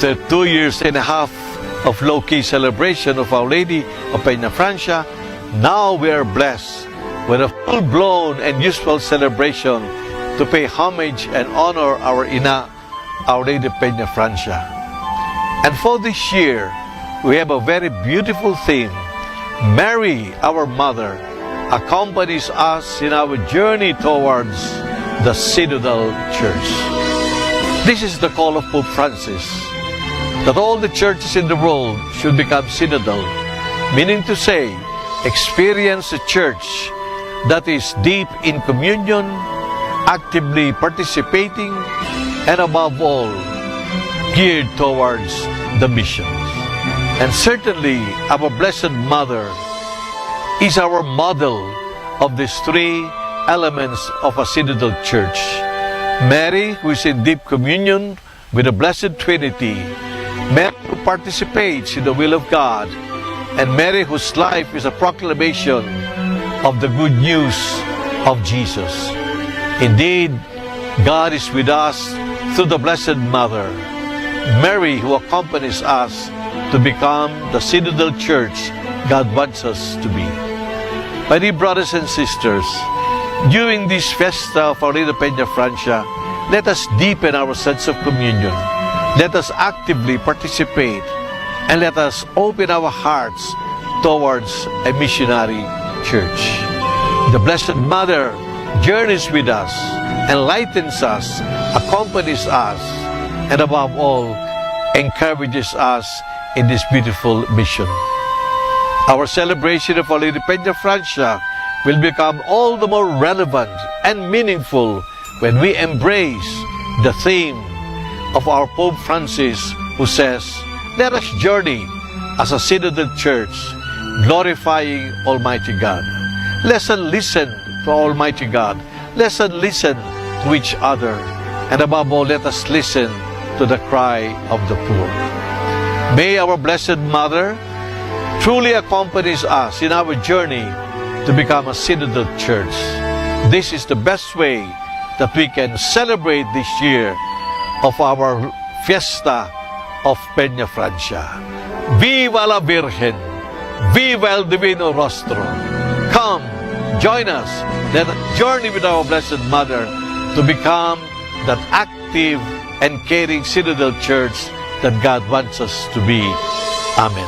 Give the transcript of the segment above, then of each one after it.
After 2 years and a half of low-key celebration of Our Lady of Peñafrancia, now we are blessed with a full-blown and useful celebration to pay homage and honor our Ina, Our Lady of Peñafrancia. And for this year, we have a very beautiful theme. Mary, our Mother, accompanies us in our journey towards the Synodal Church. This is the call of Pope Francis, that all the churches in the world should become synodal, meaning to say, experience a church that is deep in communion, actively participating, and above all, geared towards the mission. And certainly, our Blessed Mother is our model of these three elements of a synodal church. Mary, who is in deep communion with the Blessed Trinity, Mary who participates in the will of God, and Mary whose life is a proclamation of the good news of Jesus. Indeed, God is with us through the Blessed Mother, Mary who accompanies us to become the synodal church God wants us to be. My dear brothers and sisters, during this Fiesta of Our Lady of Peñafrancia, let us deepen our sense of communion. Let us actively participate, and let us open our hearts towards a missionary church. The Blessed Mother journeys with us, enlightens us, accompanies us, and above all, encourages us in this beautiful mission. Our celebration of Our Lady of Peñafrancia will become all the more relevant and meaningful when we embrace the theme of our Pope Francis, who says, let us journey as a synodal church, glorifying Almighty God. Let's listen to Almighty God. Let's listen to each other. And above all, let us listen to the cry of the poor. May our Blessed Mother truly accompanies us in our journey to become a synodal church. This is the best way that we can celebrate this year of our Fiesta of Peñafrancia. Viva la Virgen! Viva el Divino Rostro! Come, join us. Let us journey with our Blessed Mother to become that active and caring synodal church that God wants us to be. Amen.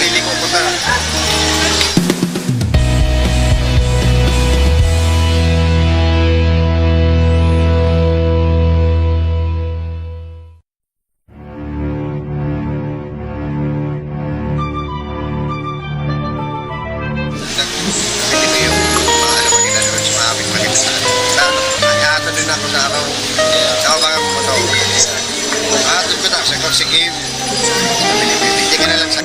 pili ko punta. Sige, pinipili ka na lang sa...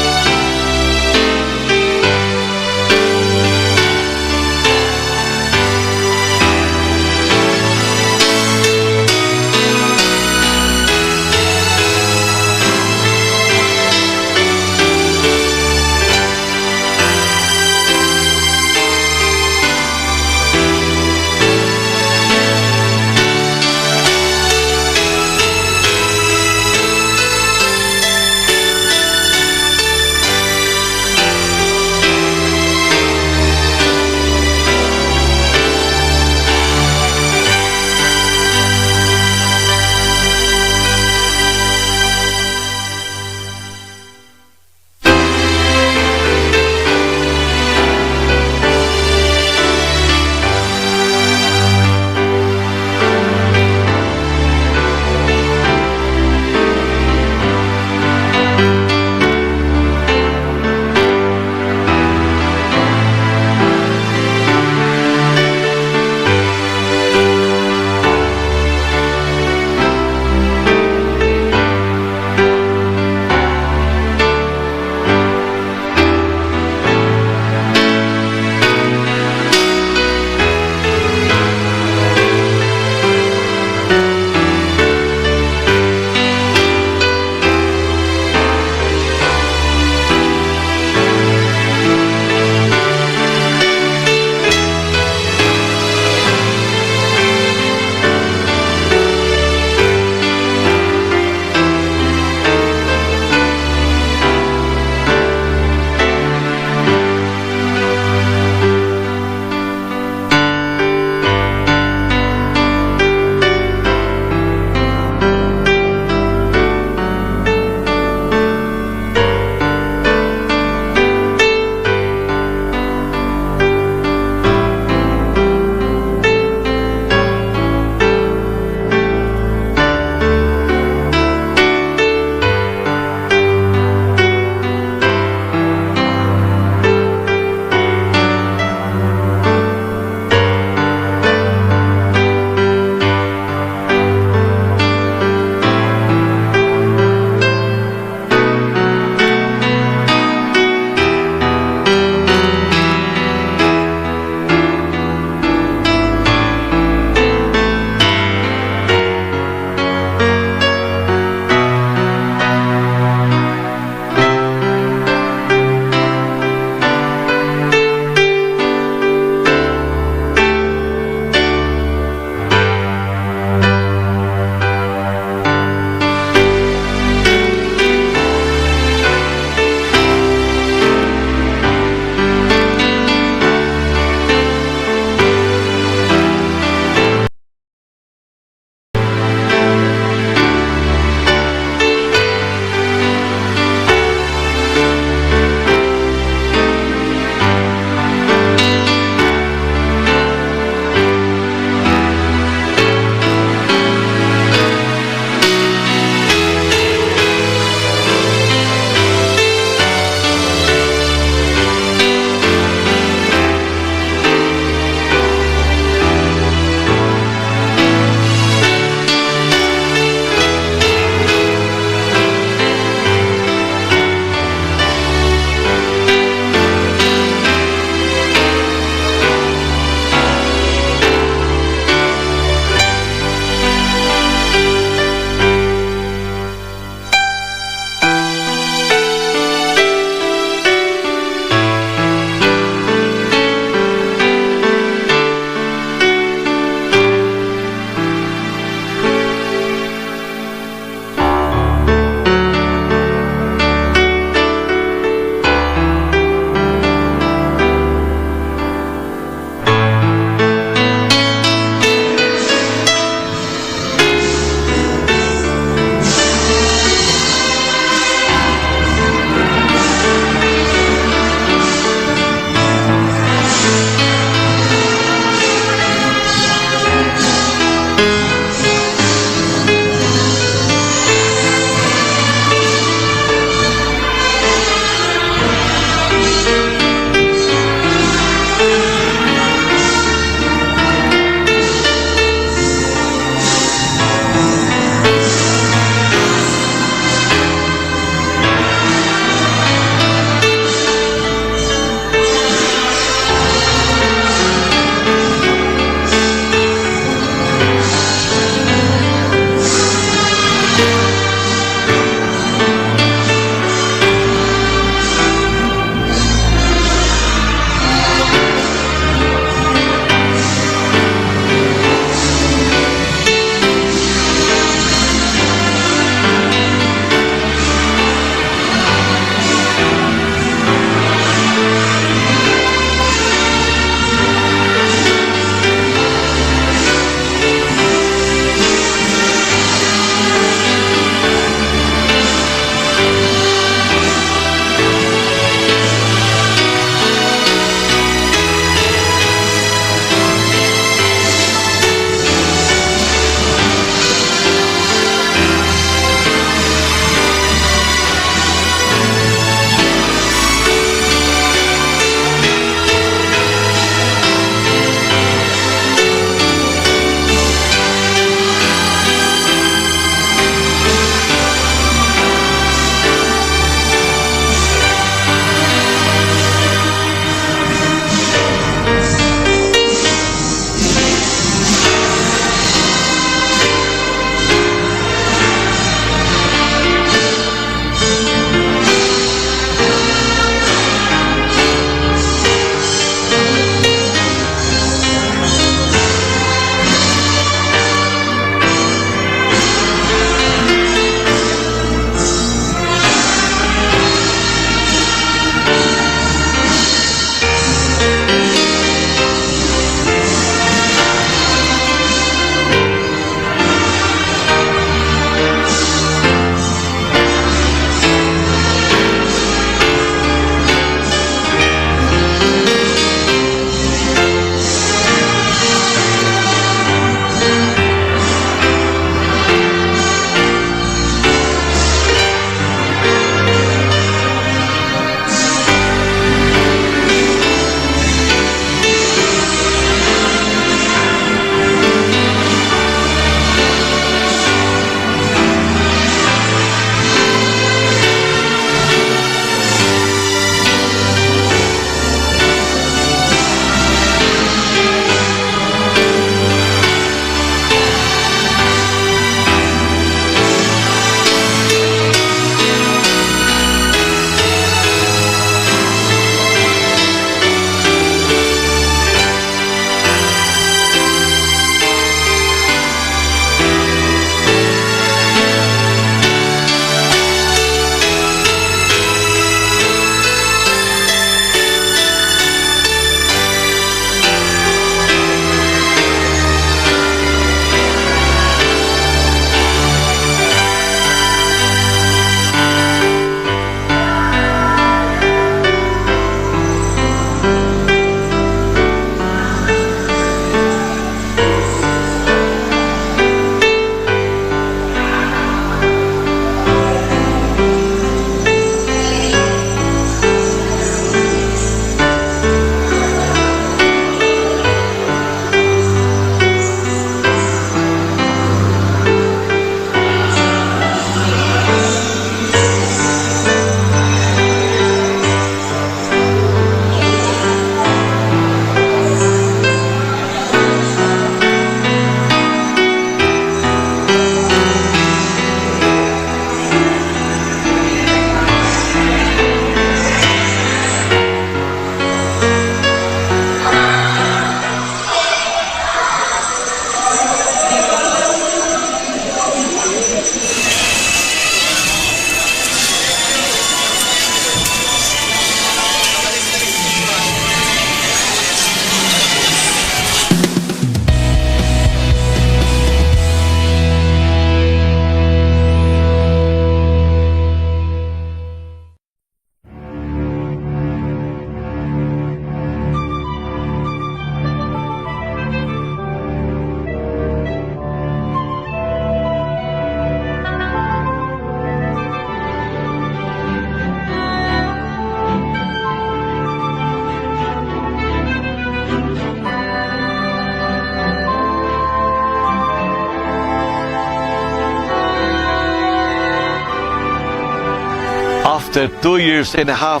After 2 years and a half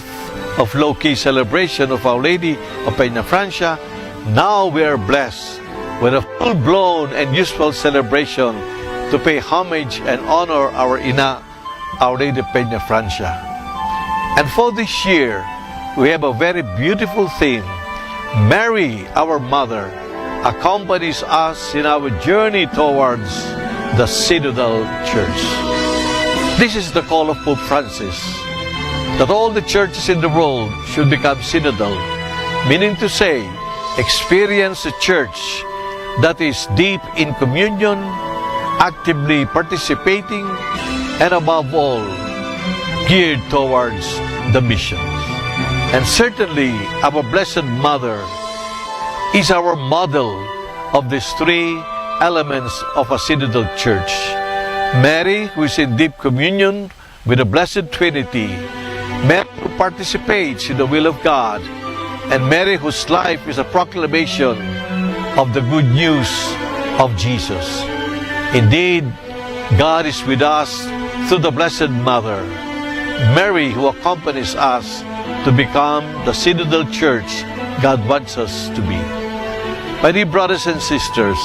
of low-key celebration of Our Lady of Peñafrancia, now we are blessed with a full-blown and useful celebration to pay homage and honor our Ina, Our Lady of Peñafrancia. And for this year, we have a very beautiful theme. Mary, our Mother, accompanies us in our journey towards the Synodal Church. This is the call of Pope Francis, that all the churches in the world should become synodal, meaning to say, experience a church that is deep in communion, actively participating, and above all, geared towards the mission. And certainly, our Blessed Mother is our model of these three elements of a synodal church. Mary, who is in deep communion with the Blessed Trinity, Mary who participates in the will of God, and Mary whose life is a proclamation of the good news of Jesus. Indeed, God is with us through the Blessed Mother, Mary who accompanies us to become the synodal church God wants us to be. My dear brothers and sisters,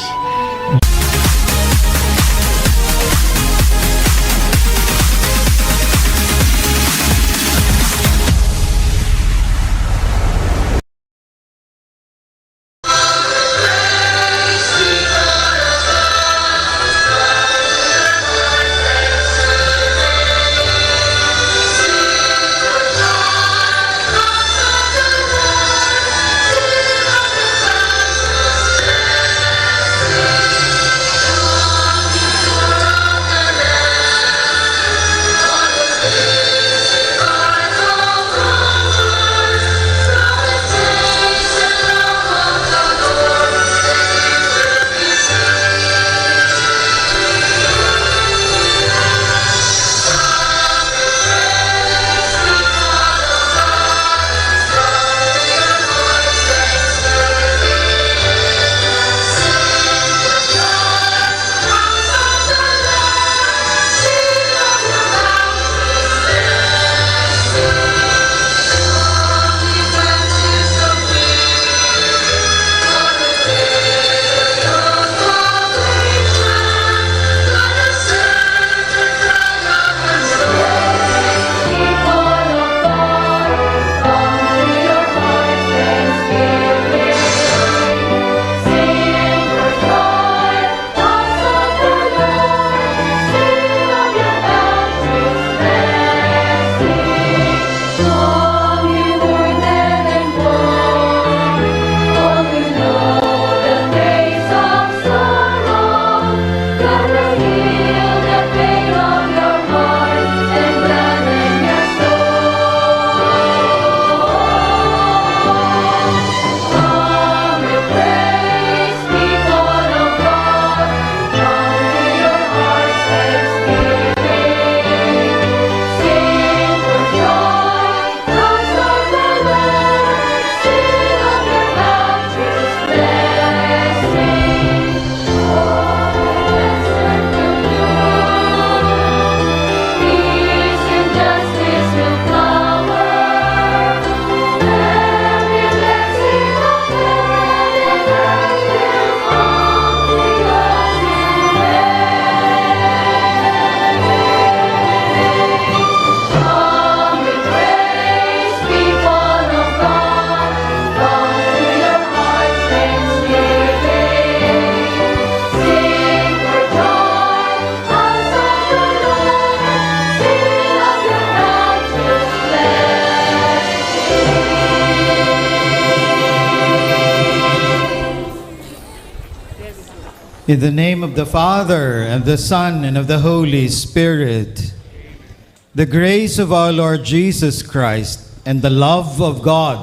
In the name of the Father, and the Son, and of the Holy Spirit, the grace of our Lord Jesus Christ, and the love of God,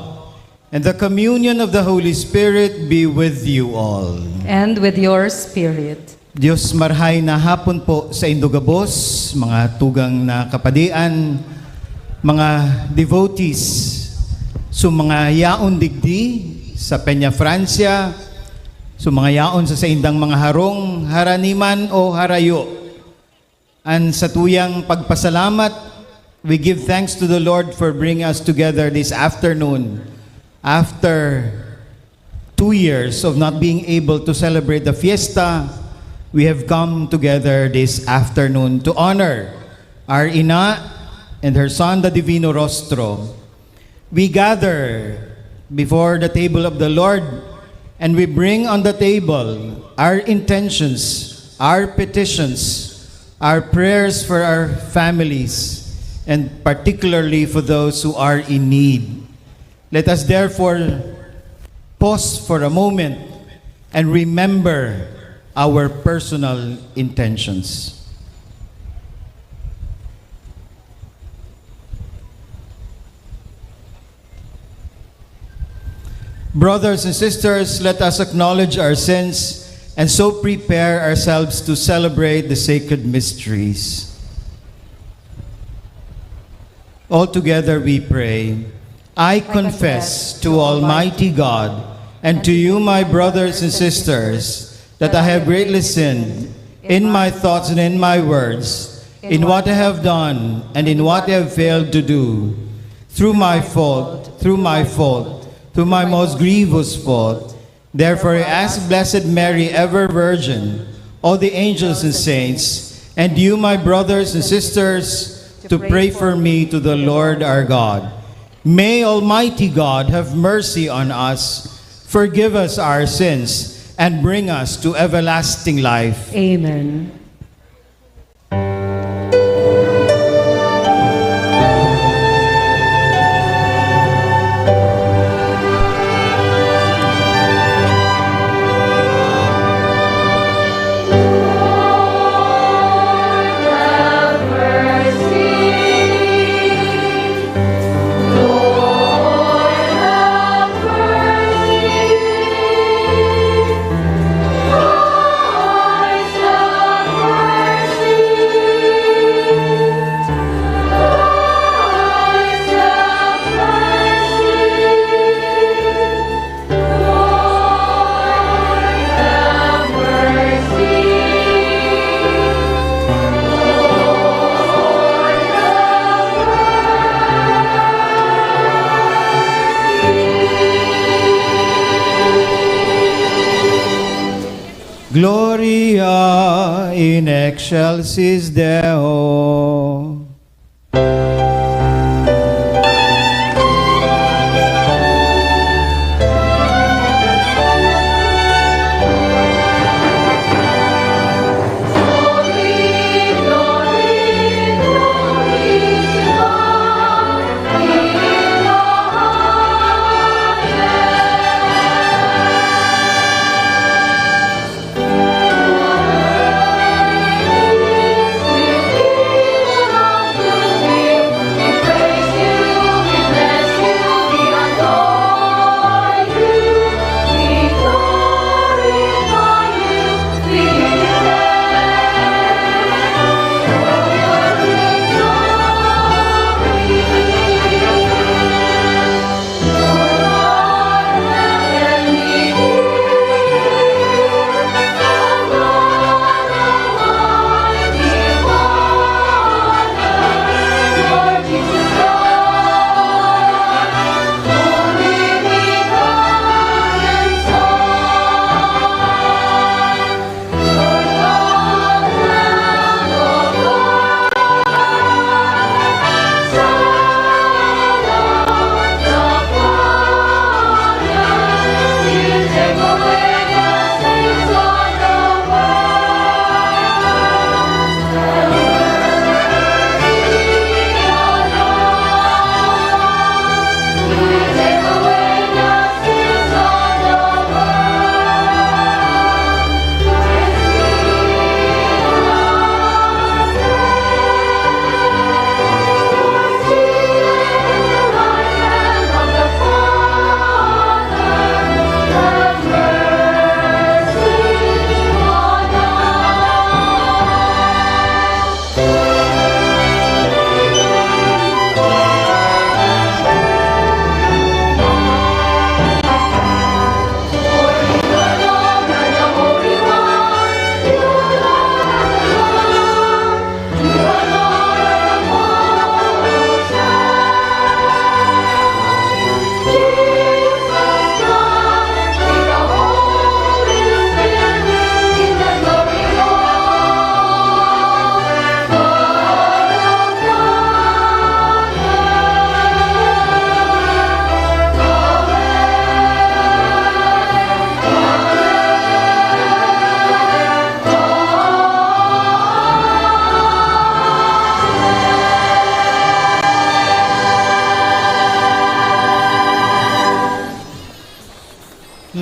and the communion of the Holy Spirit be with you all. And with your spirit. Diyos marhay na hapon po sa Indogabos, mga tugang na kapadian, mga devotees, mga yaon digdi sa Peñafrancia, mga yaon sa indang mga harong, haraniman o harayo, an sa tuyang pagpasalamat We give thanks to the Lord for bringing us together this afternoon after 2 years of not being able to celebrate the fiesta. We have come together this afternoon to honor our Ina and her Son, the Divino Rostro. We gather before the table of the Lord and we bring on the table our intentions, our petitions, our prayers for our families, and particularly for those who are in need. Let us therefore pause for a moment and remember our personal intentions. Brothers and sisters, let us acknowledge our sins and so prepare ourselves to celebrate the sacred mysteries. All together we pray. I confess to Almighty God and to you, my brothers and sisters, that I have greatly sinned in my thoughts and in my words, in what I have done and in what I have failed to do, through my fault, through my most grievous fault. Therefore I ask Blessed Mary, ever Virgin, all the angels and saints, and you, my brothers and sisters, to pray for me to the Lord our God. May Almighty God have mercy on us, forgive us our sins, and bring us to everlasting life. Amen. Gloria in excelsis Deo.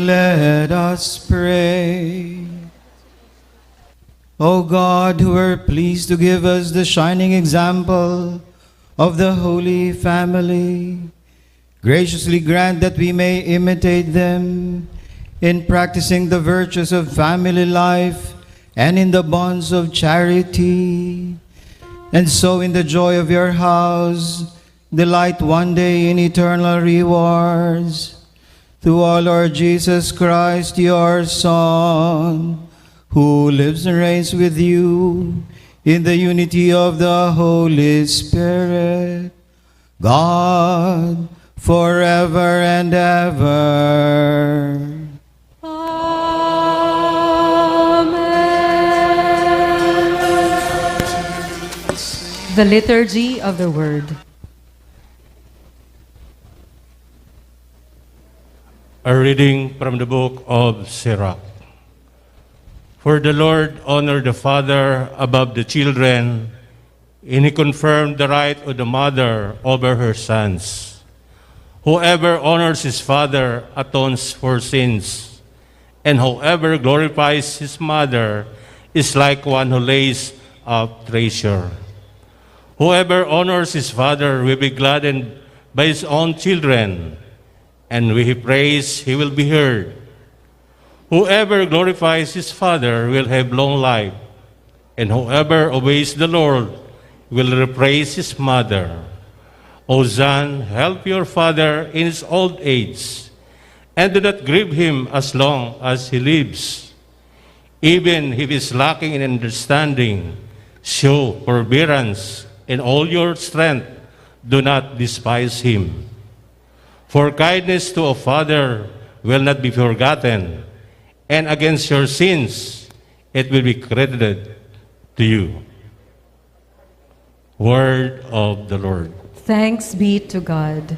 Let us pray. O God, who are pleased to give us the shining example of the Holy Family, graciously grant that we may imitate them in practicing the virtues of family life and in the bonds of charity. And so in the joy of your house, delight one day in eternal rewards. Through our Lord Jesus Christ, your Son, who lives and reigns with you in the unity of the Holy Spirit, God, forever and ever. The Liturgy of the Word. A reading from the book of Sirach. For the Lord honored the father above the children, and he confirmed the right of the mother over her sons. Whoever honors his father atones for sins, and whoever glorifies his mother is like one who lays up treasure. Whoever honors his father will be gladdened by his own children, and with his praise he will be heard. Whoever glorifies his father will have long life, and whoever obeys the Lord will praise his mother. O son, help your father in his old age, and do not grieve him as long as he lives. Even if he is lacking in understanding, show forbearance in all your strength. Do not despise him. For kindness to a father will not be forgotten, and against your sins it will be credited to you. Word of the Lord. Thanks be to God.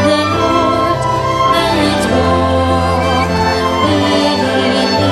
The Lord, and walk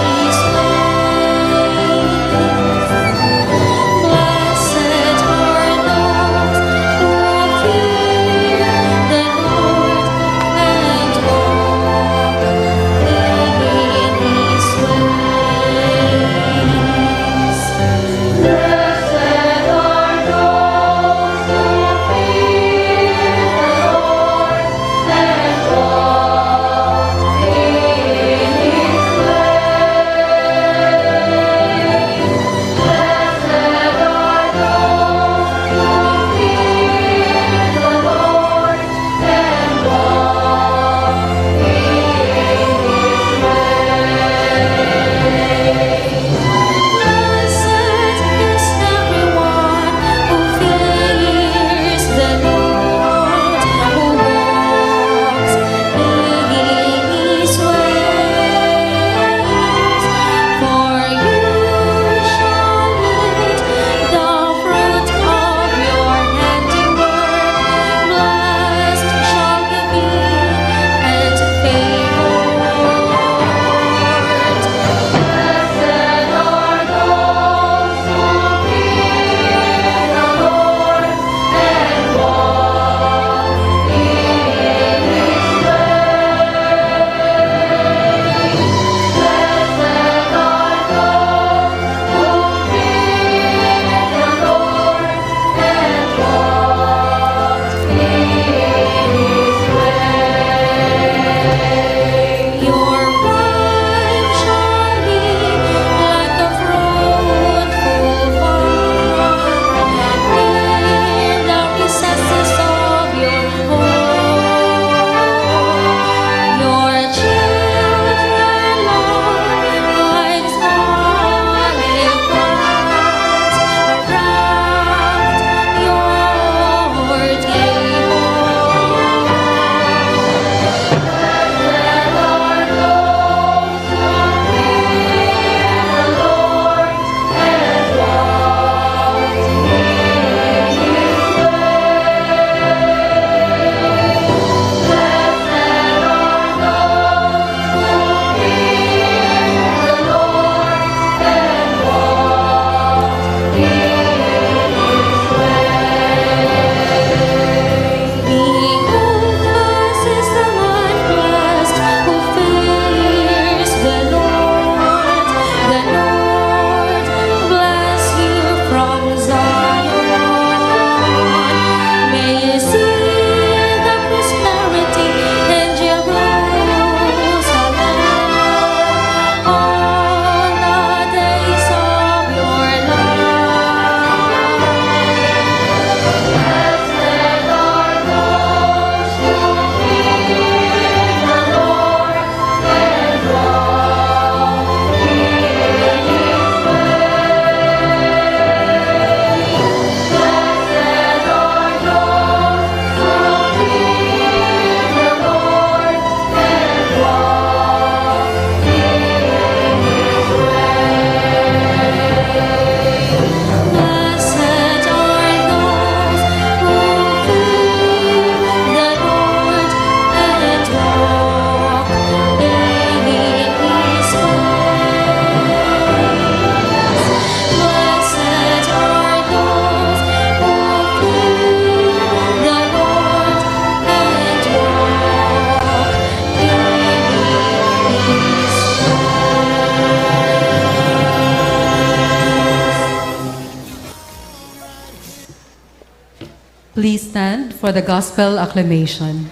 Please stand for the gospel acclamation.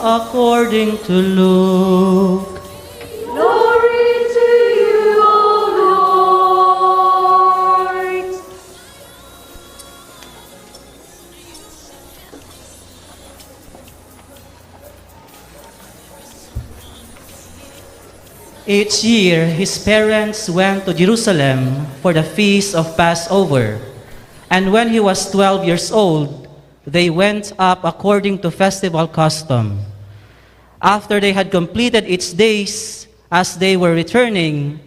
According to Luke. Glory to you, O Lord. Each year, his parents went to Jerusalem for the feast of Passover. And when he was 12 years old, they went up according to festival custom. After they had completed its days, as they were returning,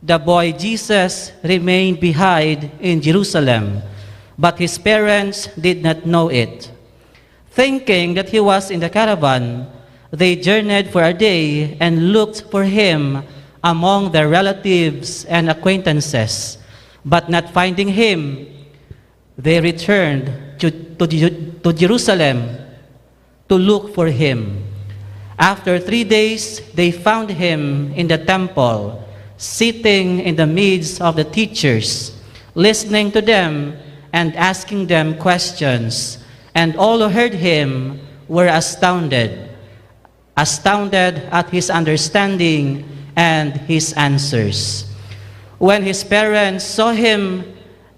the boy Jesus remained behind in Jerusalem, but his parents did not know it. Thinking that he was in the caravan, they journeyed for a day and looked for him among their relatives and acquaintances. But not finding him, they returned to Jerusalem to look for him. After 3 days, they found him in the temple, sitting in the midst of the teachers, listening to them and asking them questions. And all who heard him were astounded at his understanding and his answers. When his parents saw him,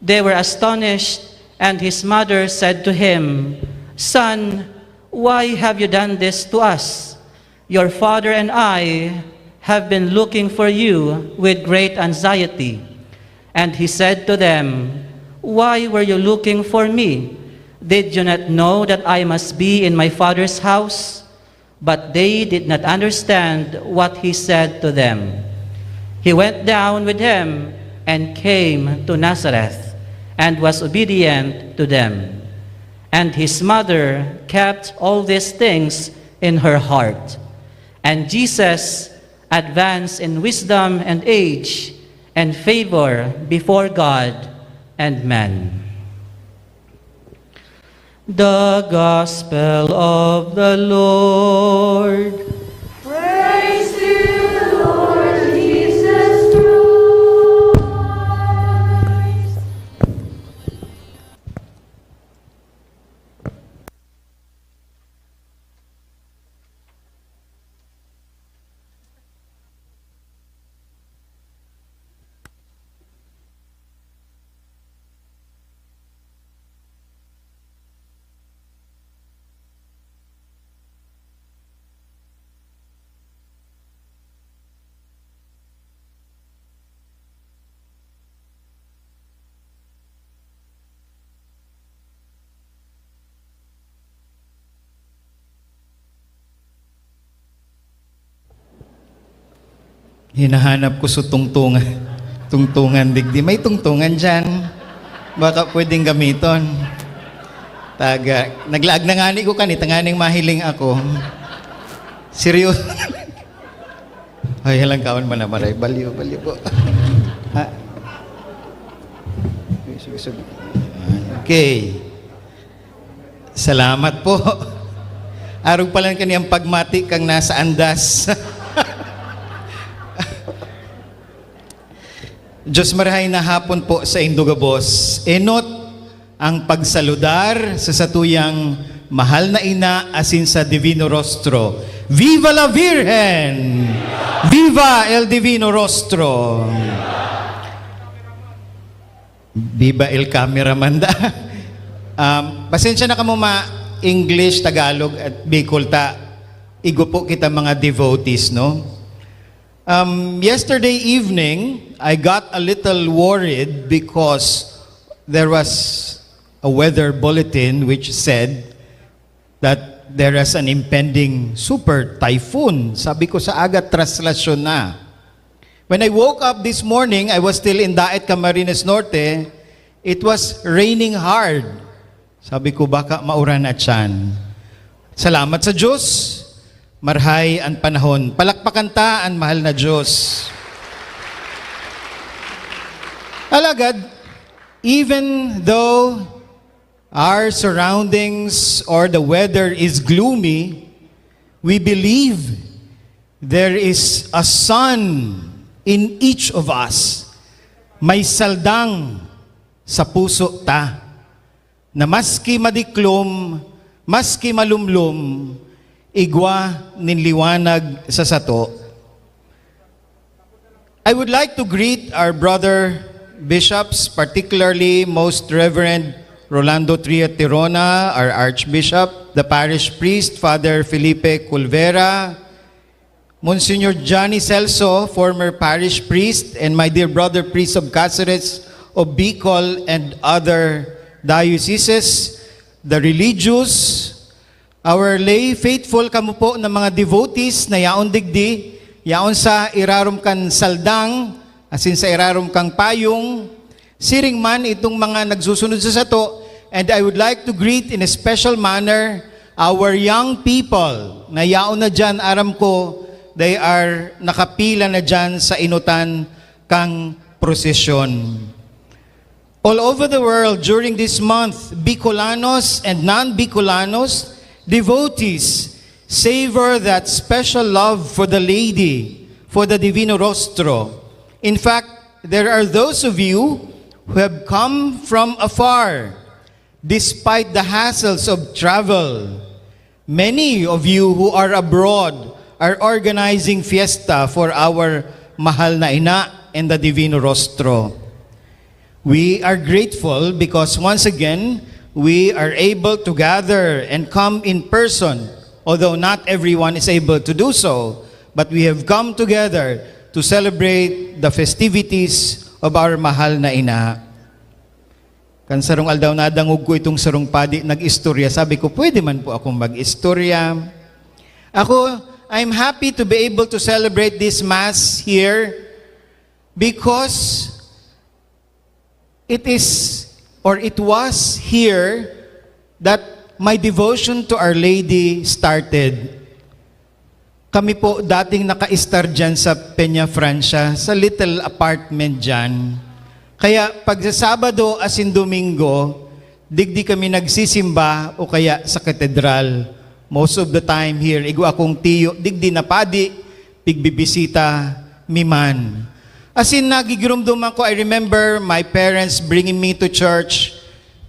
they were astonished, and his mother said to him, "Son, why have you done this to us? Your father and I have been looking for you with great anxiety." And he said to them, "Why were you looking for me? Did you not know that I must be in my father's house?" But they did not understand what he said to them. He went down with them and came to Nazareth and was obedient to them. And his mother kept all these things in her heart. And Jesus advanced in wisdom and age and favor before God and man. The Gospel of the Lord. Praise to you, Lord Jesus Christ. Hinahanap ko sa tungtungan. Tungtungan digdi. May tungtungan dyan. Baka pwedeng gamiton. Taga. Naglaag na ngani ko kanita, nganing mahiling ako. Seryoso. Ay, halang kaon man na maray. Baliw po. Ha? Okay. Salamat po. Arog pa lang kaniyang pagmati kang nasa andas. Diyos marahay na hapon po sa Indugabos. Enot ang pagsaludar sa satuyang mahal na ina asin sa Divino Rostro. Viva la Virgen! Viva el Divino Rostro! Viva el cameraman da. Pasensya na kamo English, Tagalog at Bicol ta. Igo po kita mga devotees, no? Yesterday evening, I got a little worried because there was a weather bulletin which said that there is an impending super typhoon. Sabi ko sa aga, Traslacion na. When I woke up this morning, I was still in Daet, Camarines Norte. It was raining hard. Sabi ko, baka mauran na tiyan. Salamat sa Diyos. Marhay ang panahon. Palakpakan ta ang mahal na Diyos. Alagad, even though our surroundings or the weather is gloomy, we believe there is a sun in each of us. May saldang sa puso ta, na maski madiklom, maski malumlum, igwa ninliwanag sa sato. I would like to greet our brother bishops, particularly Most Reverend Rolando Triatirona, our Archbishop, the parish priest, Father Felipe Culvera, Monsignor Johnny Celso, former parish priest, and my dear brother priest of Cáceres, of Bicol, and other dioceses, the religious, our lay faithful, kamo po ng mga devotees na yaon digdi, yaon sa irarom kan saldang, asin sa irarom kang payong, siring man itong mga nagsusunod sa sato, and I would like to greet in a special manner our young people na yaon na dyan, aram ko, they are nakapila na dyan sa inutan kang prosesyon. All over the world during this month, Bicolanos and non-Bicolanos, devotees savor that special love for the Lady, for the Divino Rostro. In fact, there are those of you who have come from afar, despite the hassles of travel. Many of you who are abroad are organizing fiesta for our mahal na ina and the Divino Rostro. We are grateful because once again, we are able to gather and come in person, although not everyone is able to do so, but we have come together to celebrate the festivities of our mahal na ina. Kan sarong aldaw na dangog ko itong sarong padi nag-istorya, sabi ko, pwede man po akong mag-istorya. Ako, I'm happy to be able to celebrate this Mass here because it was here that my devotion to Our Lady started. Kami po dating naka-star dyan sa Peñafrancia, sa little apartment dyan. Kaya pag sa Sabado asin Domingo, digdi kami nagsisimba o kaya sa katedral. Most of the time here, igo akong tiyo, digdi na padi, pigbibisita, miman. Asin nagigirumdum ako, I remember my parents bringing me to church.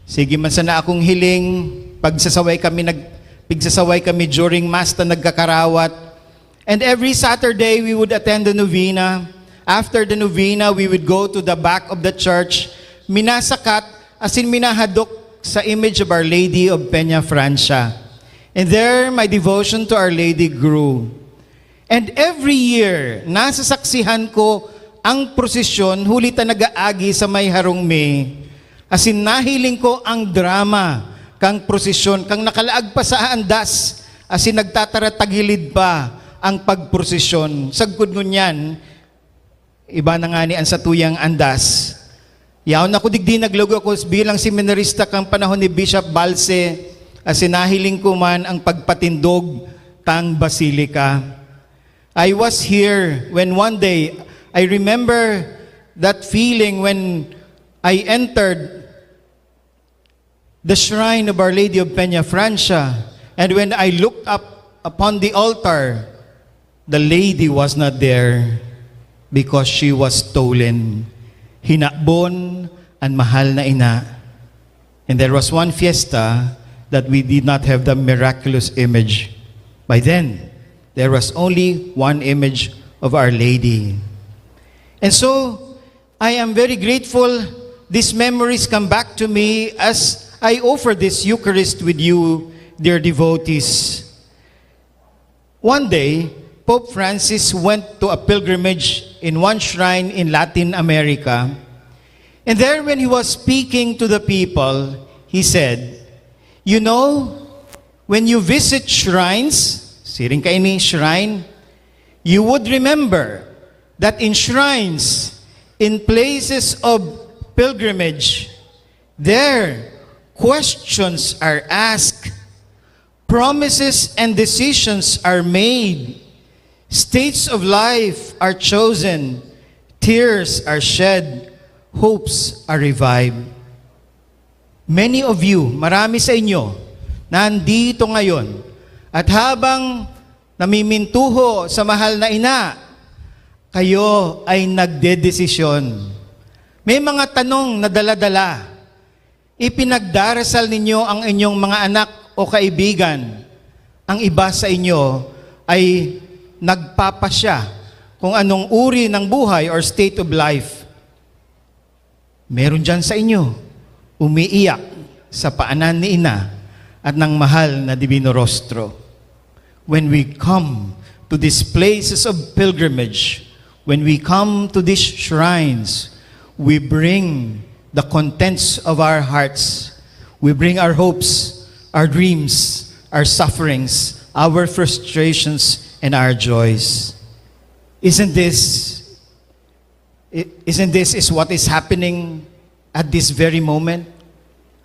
Sige man sana akong hiling, pigsasaway kami during Mass na nagkakarawat. And every Saturday, we would attend the Novena. After the Novena, we would go to the back of the church, minasakat, asin minahadok sa image of Our Lady of Peñafrancia. And there, my devotion to Our Lady grew. And every year, nasasaksihan ko ang prosesyon, huli ta nagaagi sa may harungme. Asin nahiling ko ang drama kang prosesyon, kang nakalaag pa sa andas, asin nagtataratagilid pa ang pagprosesyon. Sagkod ngunyan, iba na nga ni ang satuyang andas. Yaon ako digdi naglugo ako bilang seminarista kang panahon ni Bishop Balse, as sinahiling ko man ang pagpatindog tang basilika. I was here when one day, I remember that feeling when I entered the shrine of Our Lady of Peñafrancia, and when I looked up upon the altar, the lady was not there because she was stolen. Hinakbon ang mahal na ina. And there was one fiesta that we did not have the miraculous image. By then, there was only one image of Our Lady. And so, I am very grateful these memories come back to me as I offer this Eucharist with you, dear devotees. One day, Pope Francis went to a pilgrimage in one shrine in Latin America. And there, when he was speaking to the people, he said, you know, when you visit shrines, siring kayo ni shrine, you would remember that in shrines, in places of pilgrimage, there, questions are asked, promises and decisions are made, states of life are chosen, tears are shed, hopes are revived. Many of you, marami sa inyo, nandito ngayon, at habang namimintuho sa mahal na ina, kayo ay nagdedesisyon. May mga tanong na dala-dala. Ipinagdarasal ninyo ang inyong mga anak o kaibigan. Ang iba sa inyo ay nagpapasya kung anong uri ng buhay or state of life. Meron dyan sa inyo, umiiyak sa paanan ni ina at ng mahal na Divino Rostro. When we come to these places of pilgrimage, when we come to these shrines, we bring the contents of our hearts. We bring our hopes, our dreams, our sufferings, our frustrations, and our joys. Isn't this is what is happening at this very moment?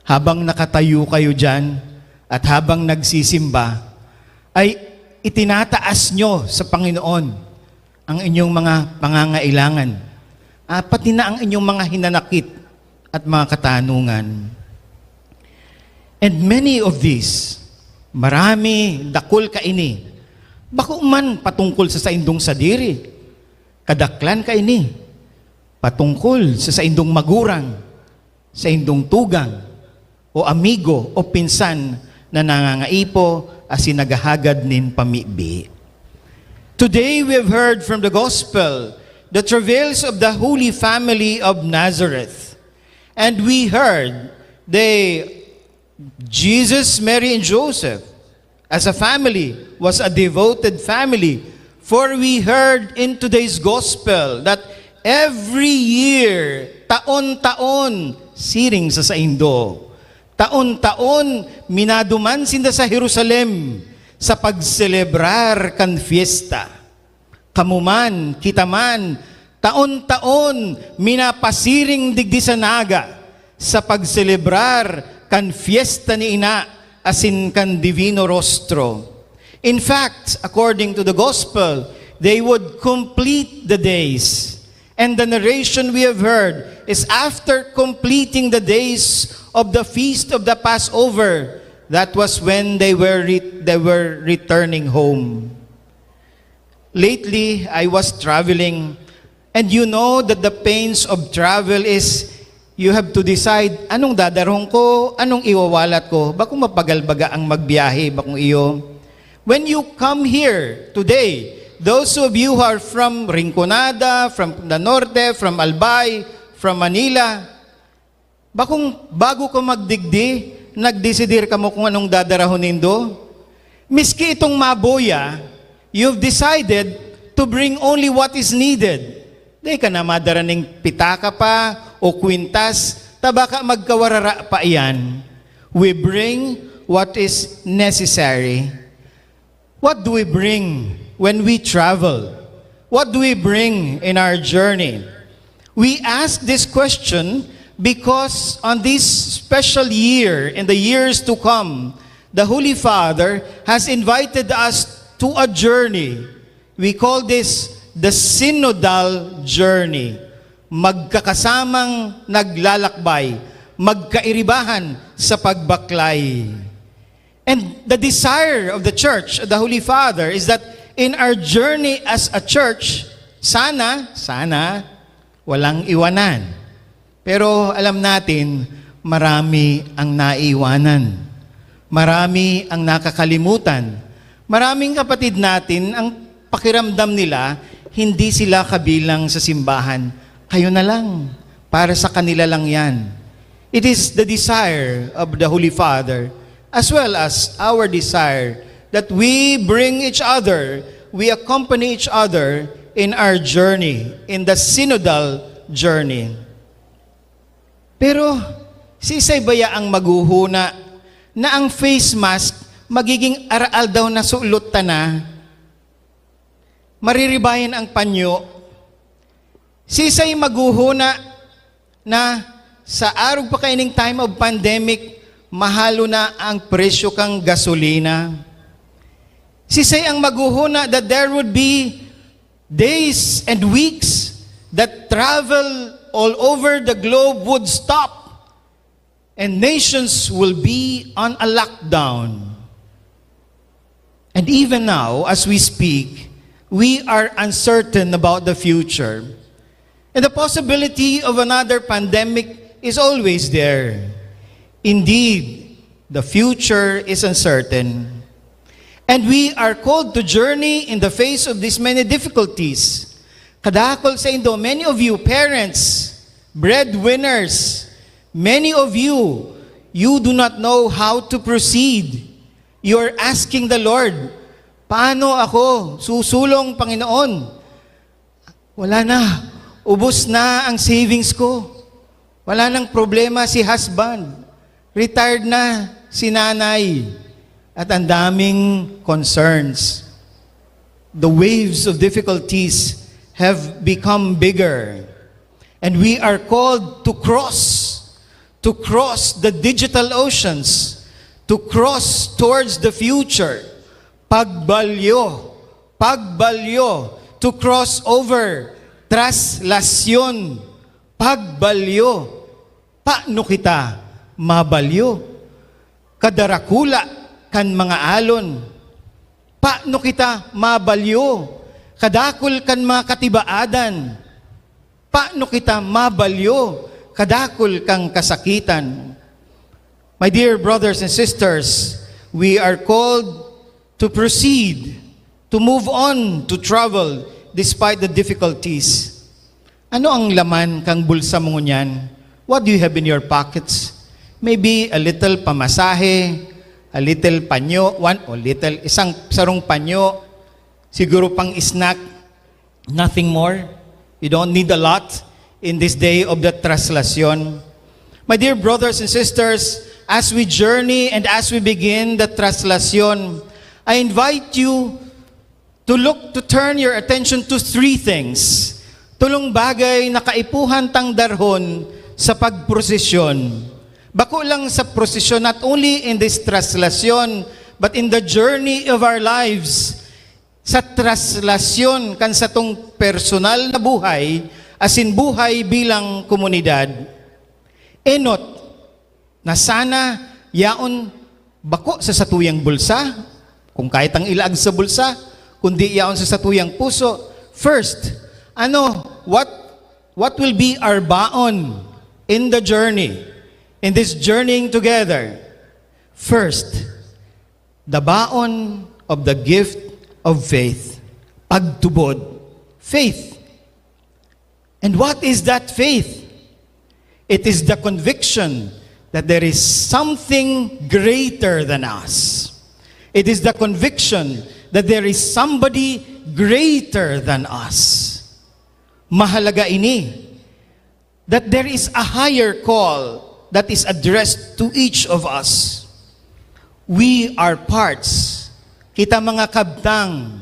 Habang nakatayo kayo dyan at habang nagsisimba, ay itinataas nyo sa Panginoon ang inyong mga pangangailangan, pati na ang inyong mga hinanakit at mga katanungan. And many of these, marami dakol kaini, bako man patungkol sa saindong sadiri, kadaklan kaini, patungkol sa saindong magurang, saindong tugang, o amigo o pinsan na nangangaipo as sinagahagad nin pamibi. Today we have heard from the Gospel the travails of the Holy Family of Nazareth. And we heard Jesus, Mary, and Joseph as a family was a devoted family. For we heard in today's Gospel that every year, taon-taon, siring sa saindo, taon-taon, minaduman sinda sa Jerusalem sa pagselebrar kan fiesta. Kamuman, kitaman, taon-taon, minapasiring digdi sa naga sa pagselebrar kan fiesta ni ina asin kan Divino Rostro. In fact, according to the Gospel, they would complete the days. And the narration we have heard is after completing the days of the feast of the Passover, that was when they were returning home. Lately, I was traveling, and you know that the pains of travel is you have to decide, anong dadarong ko, anong iwawalat ko, bakong mapagalbaga ang magbiyahe, bakong iyo. When you come here today, those of you who are from Rinconada, from the Norte, from Albay, from Manila, bakong bago ko magdigdi, nagdesidir ka mo kung anong dadarahon nindo? Miski itong maboya, you've decided to bring only what is needed. Di ka na madaraning pitaka pa o kwintas, tabaka magkawarara pa iyan. We bring what is necessary. What do we bring when we travel? What do we bring in our journey? We ask this question because on this special year, in the years to come, the Holy Father has invited us to a journey. We call this the Synodal journey. Magkakasamang naglalakbay, magkairibahan sa pagbaklay. And the desire of the Church, the Holy Father, is that in our journey as a church, sana, walang iwanan. Pero alam natin, marami ang naiwanan. Marami ang nakakalimutan. Maraming kapatid natin, ang pakiramdam nila, hindi sila kabilang sa simbahan. Kayo na lang, para sa kanila lang yan. It is the desire of the Holy Father, as well as our desire, that we bring each other, we accompany each other in our journey, in the synodal journey. Pero, sisay baya ang maghuhuna na ang face mask magiging aral daw na sulot na, mariribayan ang panyo. Sisay maghuhuna na sa araw pa kaining time of pandemic, mahalo na ang presyo kang gasolina. Sisay ang maghuhuna that there would be days and weeks that travel all over the globe would stop and nations will be on a lockdown. And even now, as we speak, we are uncertain about the future. And the possibility of another pandemic is always there. Indeed, the future is uncertain. And we are called to journey in the face of these many difficulties. Kadakol sa Indo, many of you, parents, breadwinners, many of you, you do not know how to proceed. You are asking the Lord, paano ako susulong, Panginoon? Wala na. Ubos na ang savings ko. Wala nang problema si husband. Retired na si nanay. At ang daming concerns. The waves of difficulties have become bigger. And we are called to cross the digital oceans, to cross towards the future. Pagbalyo, to cross over. Traslacion, pagbalyo. Paano kita mabalyo? Kadarakula kan mga alon. Paano kita mabalyo? Kadakul kan mga katibaadan. Paano kita mabalyo? Kadakul kang kasakitan. My dear brothers and sisters, we are called to proceed, to move on, to travel, despite the difficulties. Ano ang laman kang bulsa mo niyan? What do you have in your pockets? Maybe a little pamasahe, a little panyo, isang sarong panyo, siguro pang snack, nothing more. You don't need a lot in this day of the Traslacion. My dear brothers and sisters, as we journey and as we begin the Traslacion, I invite you to turn your attention to three things. Tulong bagay na kaipuhan tang darhon sa pagprosesyon. Bako lang sa prosesyon, not only in this Traslacion, but in the journey of our lives. Sa Traslacion, kan sa tong personal na buhay, asin buhay bilang komunidad. Enot, na sana yaon bako sa satuyang bulsa, kung kahit ang ilag sa bulsa, kundi yaon sa satuyang puso. First, what will be our baon in the journey, in this journeying together? First, the baon of the gift of faith. Pagtubod. Faith. And what is that faith? It is the conviction that there is something greater than us. It is the conviction that there is somebody greater than us. Mahalaga ini, that there is a higher call that is addressed to each of us. We are parts. Kita mga kabtang,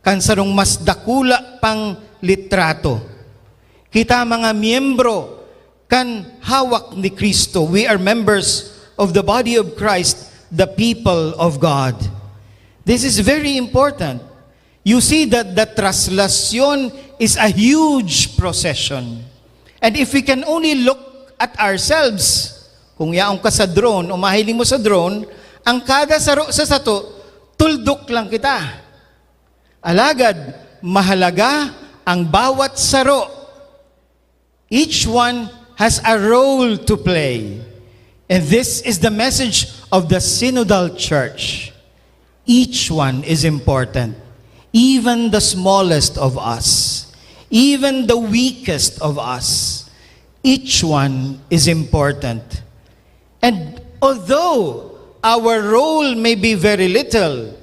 kan sarong mas dakula pang litrato. Kita mga miyembro kan hawak ni Kristo. We are members of the body of Christ, the people of God. This is very important. You see that the Traslacion is a huge procession. And if we can only look at ourselves, kung yaong ka sa drone o mahiling mo sa drone, ang kada saro sa sato, tuldok lang kita. Alagad, mahalaga ang bawat saro. Each one has a role to play. And this is the message of the Synodal Church. Each one is important. Even the smallest of us. Even the weakest of us. Each one is important. And although our role may be very little,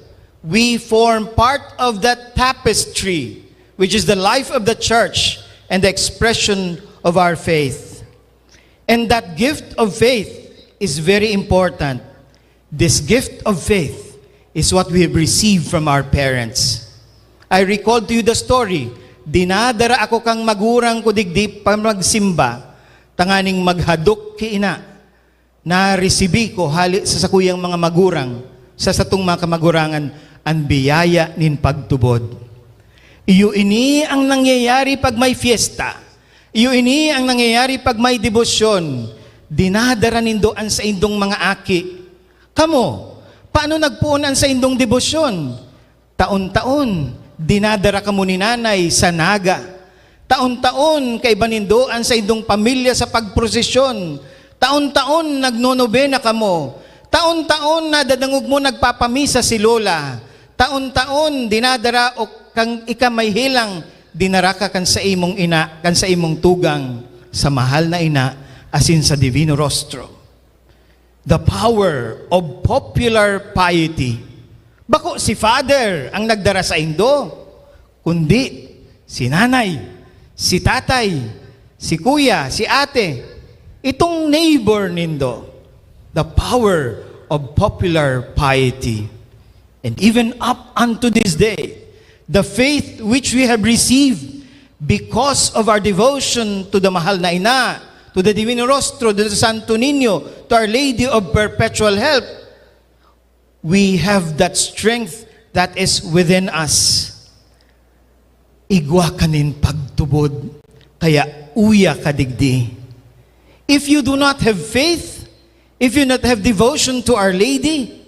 we form part of that tapestry, which is the life of the church and the expression of our faith. And that gift of faith is very important. This gift of faith is what we have received from our parents. I recall to you the story. Dinadara ako kang magurang ko digdi pa magsimba, tanganing maghadok ki ina. Na-resibi ko hali sa sakuyang mga magurang, sa satong mga kamagurangan, ang biyaya nin pagtubod. Iyo ini ang nangyayari pag may fiesta. Iyo ini ang nangyayari pag may debosyon. Dinadara nindoan sa indong mga aki. Kamo, paano nagpuunan sa indong debosyon? Taon-taon, dinadara kamo ni nanay sa naga. Taon-taon, kaiba nindoan sa indong pamilya sa pagprosesyon. Taon-taon nagnonovena ka mo. Taon-taon na dadangog mo nagpapamisa si Lola. Taon-taon dinadara o kang ika may hilang, dinara ka kan sa imong ina, kan sa imong tugang, sa mahal na ina, asin sa Divino Rostro. The power of popular piety. Bako si Father ang nagdara sa indo, kundi si nanay, si tatay, si kuya, si ate, itong neighbor nindo, the power of popular piety. And even up unto this day, the faith which we have received because of our devotion to the Mahal na Ina, to the Divino Rostro, to the Santo Niño, to Our Lady of Perpetual Help, we have that strength that is within us. Igwa kanin pagtubod, kaya uya kadigdi. If you do not have faith, if you not have devotion to Our Lady,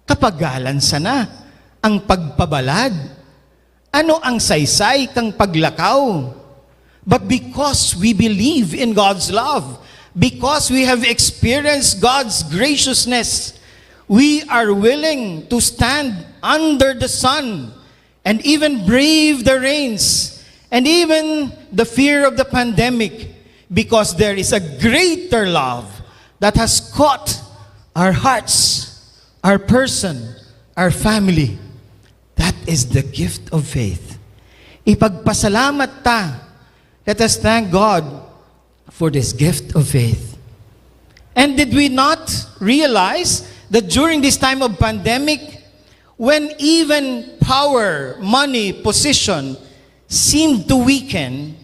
kapagalan sana ang pagpabalad. Ano ang saysay kang paglakaw? But because we believe in God's love, because we have experienced God's graciousness, we are willing to stand under the sun and even brave the rains and even the fear of the pandemic, because there is a greater love that has caught our hearts, our person, our family. That is the gift of faith. Ipagpasalamat ta. Let us thank God for this gift of faith. And did we not realize that during this time of pandemic, when even power, money, position seemed to weaken,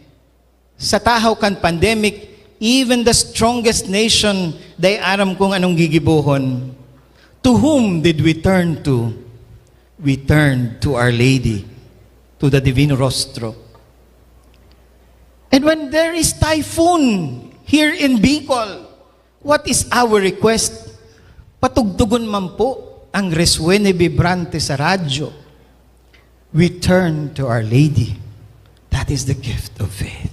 sa tahaw kan pandemic, even the strongest nation, day aram kung anong gigibuhon. To whom did we turn to? We turned to Our Lady, to the Divino Rostro. And when there is typhoon here in Bicol, what is our request? Patugtugon man po ang reswene vibrante sa radyo. We turn to Our Lady. That is the gift of faith.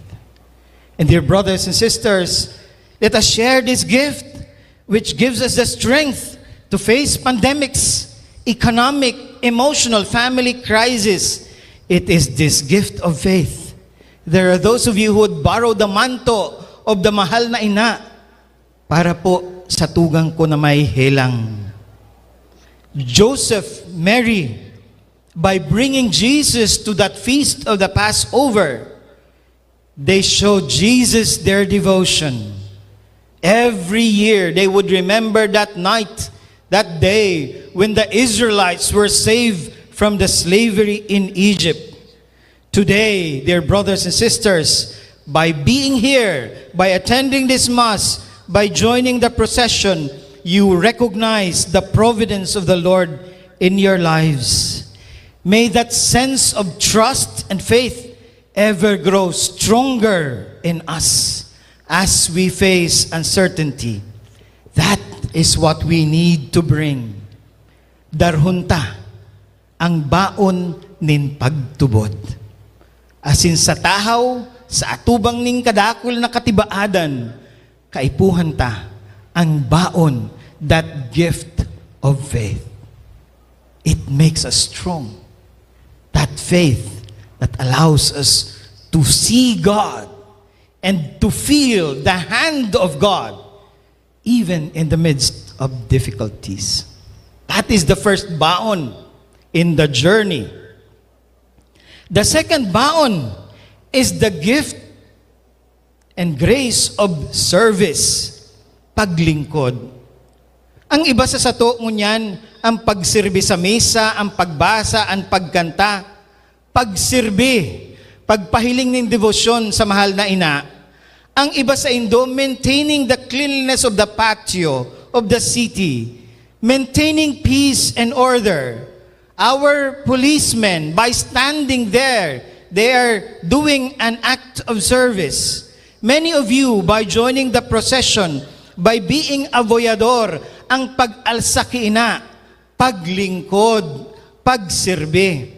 And dear brothers and sisters, let us share this gift which gives us the strength to face pandemics, economic, emotional, family crisis. It is this gift of faith. There are those of you who would borrow the manto of the Mahal na Ina para po sa tugang ko na may helang. Joseph, Mary, by bringing Jesus to that feast of the Passover, they showed Jesus their devotion. Every year they would remember that night, that day when the Israelites were saved from the slavery in Egypt. Today, dear brothers and sisters, by being here, by attending this Mass, by joining the procession, you recognize the providence of the Lord in your lives. May that sense of trust and faith ever grow stronger in us as we face uncertainty. That is what we need to bring. Darhunta, ang baon nin pagtubod. Asin sa tahaw, sa atubang ning kadakul na katibaadan, kaipuhan ta ang baon, that gift of faith. It makes us strong. That faith that allows us to see God and to feel the hand of God even in the midst of difficulties. That is the first baon in the journey. The second baon is the gift and grace of service, paglingkod. Ang iba sa sato ngunyan, ang pagsirbi sa misa, ang pagbasa, ang pagkanta, pagsirbi, pagpahiling ng devosyon sa mahal na ina. Ang iba sa Indo, maintaining the cleanliness of the patio of the city, maintaining peace and order. Our policemen, by standing there, they are doing an act of service. Many of you, by joining the procession, by being a voyador, ang pag-alsa kiina, paglingkod, pagsirbi.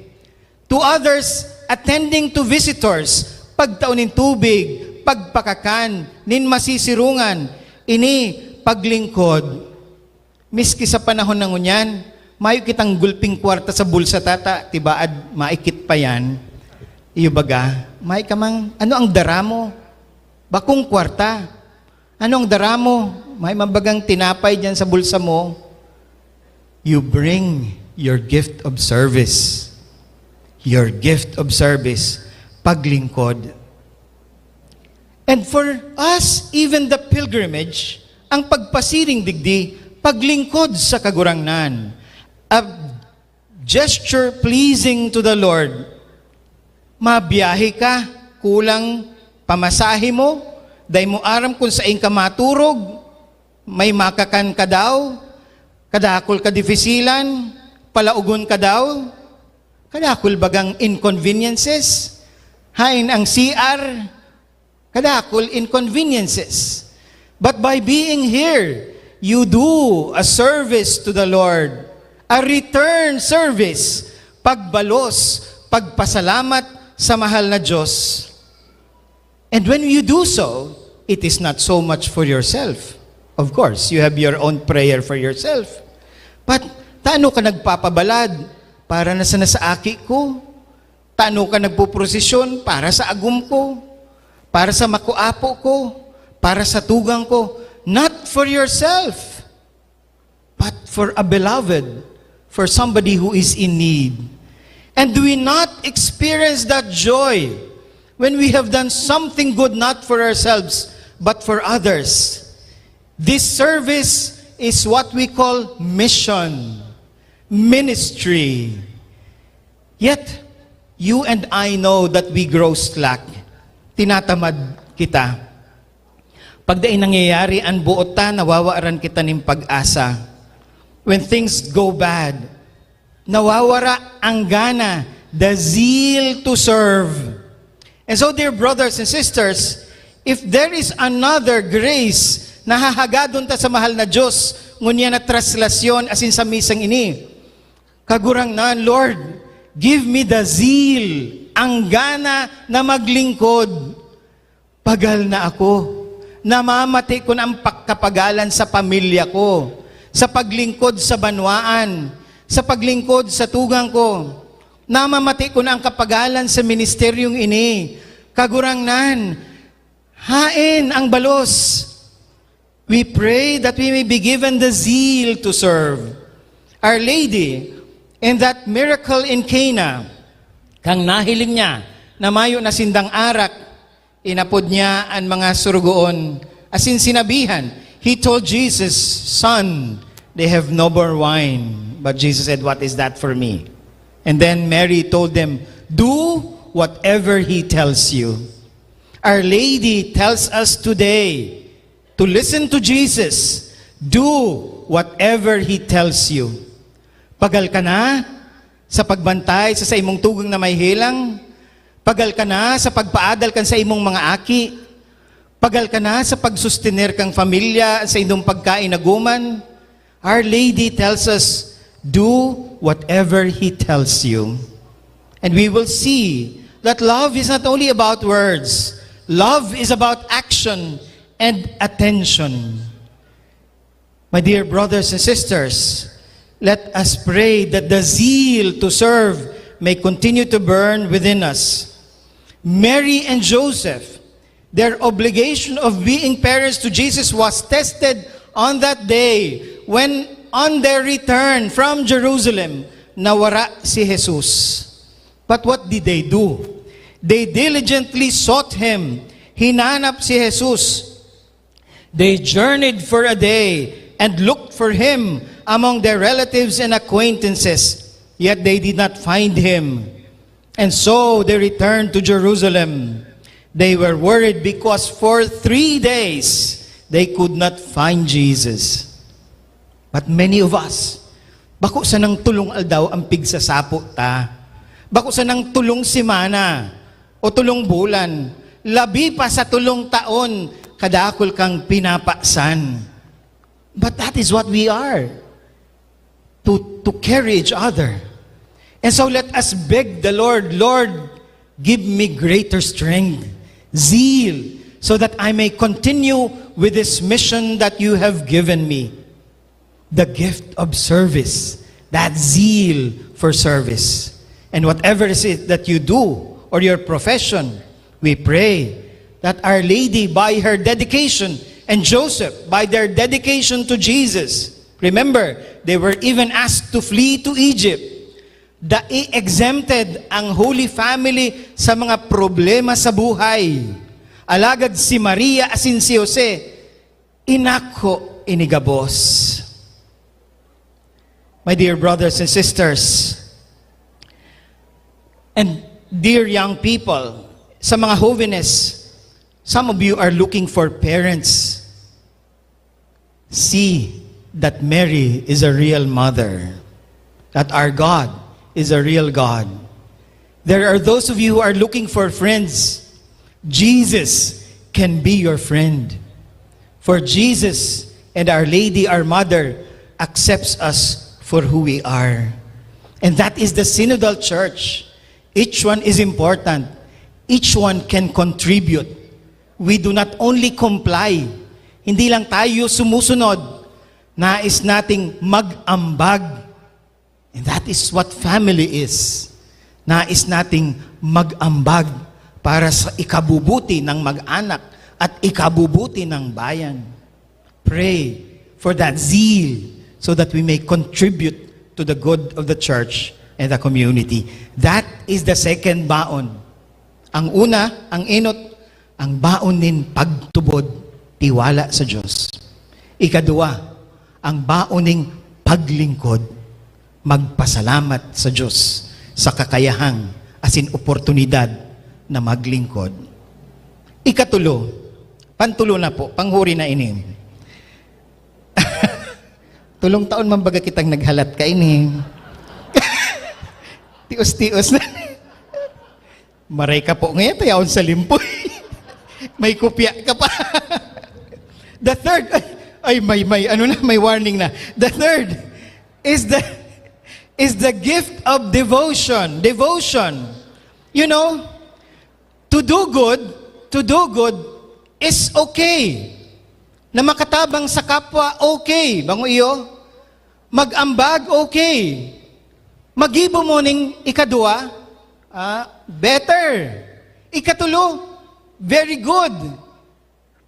To others, attending to visitors, pagtaunin tubig, pagpakakan, nin masisirungan, ini paglingkod. Miski sa panahon ng unyan, mayo kitang gulping kwarta sa bulsa tata, tibaad maikit pa yan. Iyo baga, may kamang, ano ang daramo? Bakong kwarta. Ano ang daramo? May mabagang tinapay dyan sa bulsa mo. You bring your gift of service. Your gift of service. Paglingkod. And for us, even the pilgrimage, ang pagpasiring digdi, paglingkod sa kagurangnan. A gesture pleasing to the Lord. Mabiyahe ka, kulang pamasahe mo, day mo aram kung saan ka maturog, may makakan ka daw, kadakol ka difisilan, palaugon ka daw, kadakol bagang inconveniences, hain ang CR, kadakol inconveniences. But by being here, you do a service to the Lord, a return service, pagbalos, pagpasalamat sa mahal na Diyos. And when you do so, it is not so much for yourself. Of course, you have your own prayer for yourself. But, taano ka nagpapabalad para na sa nasaaki ko? Taano ka nagpuprosesyon para sa agum ko? Para sa makuapo ko? Para sa tugang ko? Not for yourself, but for a beloved, for somebody who is in need. And do we not experience that joy when we have done something good not for ourselves, but for others? This service is what we call mission, ministry. Yet, you and I know that we grow slack. Tinatamad kita. Pagdaing nangyayari ang buota, nawawaaran kita ng pag-asa. When things go bad, nawawara ang gana, the zeal to serve. And so, dear brothers and sisters, if there is another grace na hahagadon ta sa mahal na Diyos, ngunya na traslasyon asin sa misang ini, kagurang na, Lord, give me the zeal, ang gana na maglingkod. Pagal na ako, namamati ko na ang pagkapagalan sa pamilya ko, sa paglingkod sa banwaan, sa paglingkod sa tugang ko. Namamati ko na ang kapagalan sa ministeryong ini. Kagurangnan, hain ang balos. We pray that we may be given the zeal to serve. Our Lady, in that miracle in Cana, kang nahiling niya, na mayo na sindang arak, inapod niya ang mga surugoon, asin sinabihan, he told Jesus, Son, they have no more wine. But Jesus said, what is that for me? And then Mary told them, do whatever he tells you. Our Lady tells us today to listen to Jesus. Do whatever he tells you. Pagal ka na sa pagbantay sa imong tugang na may helang. Pagal ka na sa pagpaadal kan sa imong mga aki. Pagal ka na sa pagsustener kang pamilya sa imong pagkain na guman. Our Lady tells us, do whatever he tells you. And we will see that love is not only about words. Love is about action and attention. My dear brothers and sisters, let us pray that the zeal to serve may continue to burn within us. Mary and Joseph, their obligation of being parents to Jesus was tested on that day when on their return from Jerusalem, nawara si Jesus. But what did they do? They diligently sought Him. Hinanap si Jesus. They journeyed for a day and looked for Him among their relatives and acquaintances. Yet they did not find Him. And so they returned to Jerusalem. They were worried because for 3 days they could not find Jesus. But many of us, bako sa nang tulong aldaw ang pigsasapo ta. Bako sa nang tulong simana o tulong bulan. Labi pa sa tulong taon, kadakol kang pinapaksan. But that is what we are. To carry each other. And so let us beg the Lord, Lord, give me greater strength, zeal, so that I may continue with this mission that you have given me. The gift of service, that zeal for service. And whatever is it that you do or your profession, we pray that Our Lady, by her dedication, and Joseph, by their dedication to Jesus, remember, they were even asked to flee to Egypt. Exempted ang Holy Family sa mga problema sa buhay. Alagad si Maria asin si Jose, inako inigabos. My dear brothers and sisters, and dear young people, sa mga jóvenes, some of you are looking for parents. See that Mary is a real mother, that our God is a real God. There are those of you who are looking for friends. Jesus can be your friend. For Jesus and Our Lady, our Mother, accepts us for who we are. And that is the Synodal Church. Each one is important. Each one can contribute. We do not only comply. Hindi lang tayo sumusunod. Nais nating mag-ambag. And that is what family is. Nais nating mag-ambag para sa ikabubuti ng mag-anak at ikabubuti ng bayan. Pray for that zeal so that we may contribute to the good of the church and the community. That is the second baon. Ang una, ang inot, ang baon nin pagtubod, tiwala sa Diyos. Ikadua, ang baon ning paglingkod, magpasalamat sa Diyos sa kakayahang asin oportunidad na maglingkod. Ikatulo, pantulo na po, panghuri na ini. Tulong taon man baga kitang naghalat ka ini. Tios-tios na. Maray ka po ngayon, tayaon sa limpoy. May kopya ka pa. The third, may warning na. The third is the gift of devotion. Devotion. You know, to do good is okay. Na makatabang sa kapwa, okay. Bango iyo? Mag-ambag, okay. Magibo mo ning ikadua, better. Ikatulo, very good.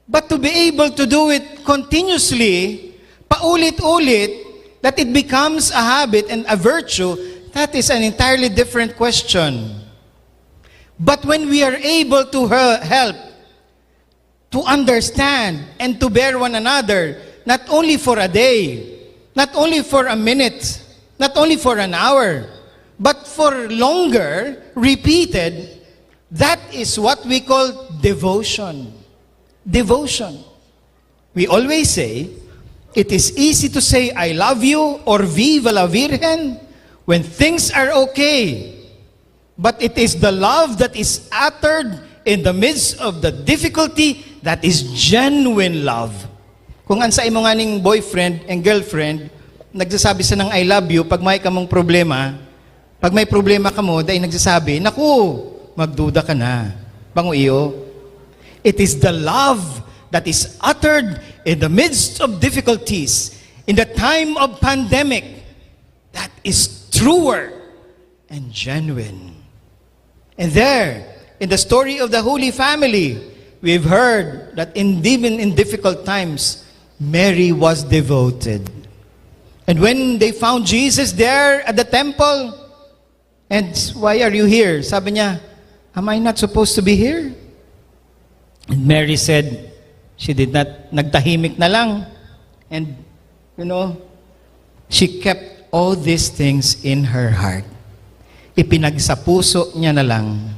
But to be able to do it continuously, paulit-ulit, that it becomes a habit and a virtue, that is an entirely different question. But when we are able to help, to understand, and to bear one another, not only for a day, not only for a minute, not only for an hour, but for longer, repeated, that is what we call devotion. Devotion. We always say, it is easy to say, I love you, or Viva la Virgen, when things are okay. But it is the love that is uttered in the midst of the difficulty that is genuine love. Kung ansa imo nga ning boyfriend and girlfriend, nagsasabi sa ng I love you, pag may kamong problema, pag may problema ka mo, dahil nagsasabi, naku, magduda ka na. Bango iyo. It is the love that is uttered in the midst of difficulties, in the time of pandemic, that is truer and genuine. And there, in the story of the Holy Family, we've heard that even in difficult times, Mary was devoted. And when they found Jesus there at the temple, and why are you here? Sabi niya, am I not supposed to be here? And Mary said, she did not, nagtahimik na lang. And, she kept all these things in her heart. Ipinagsapuso niya na lang.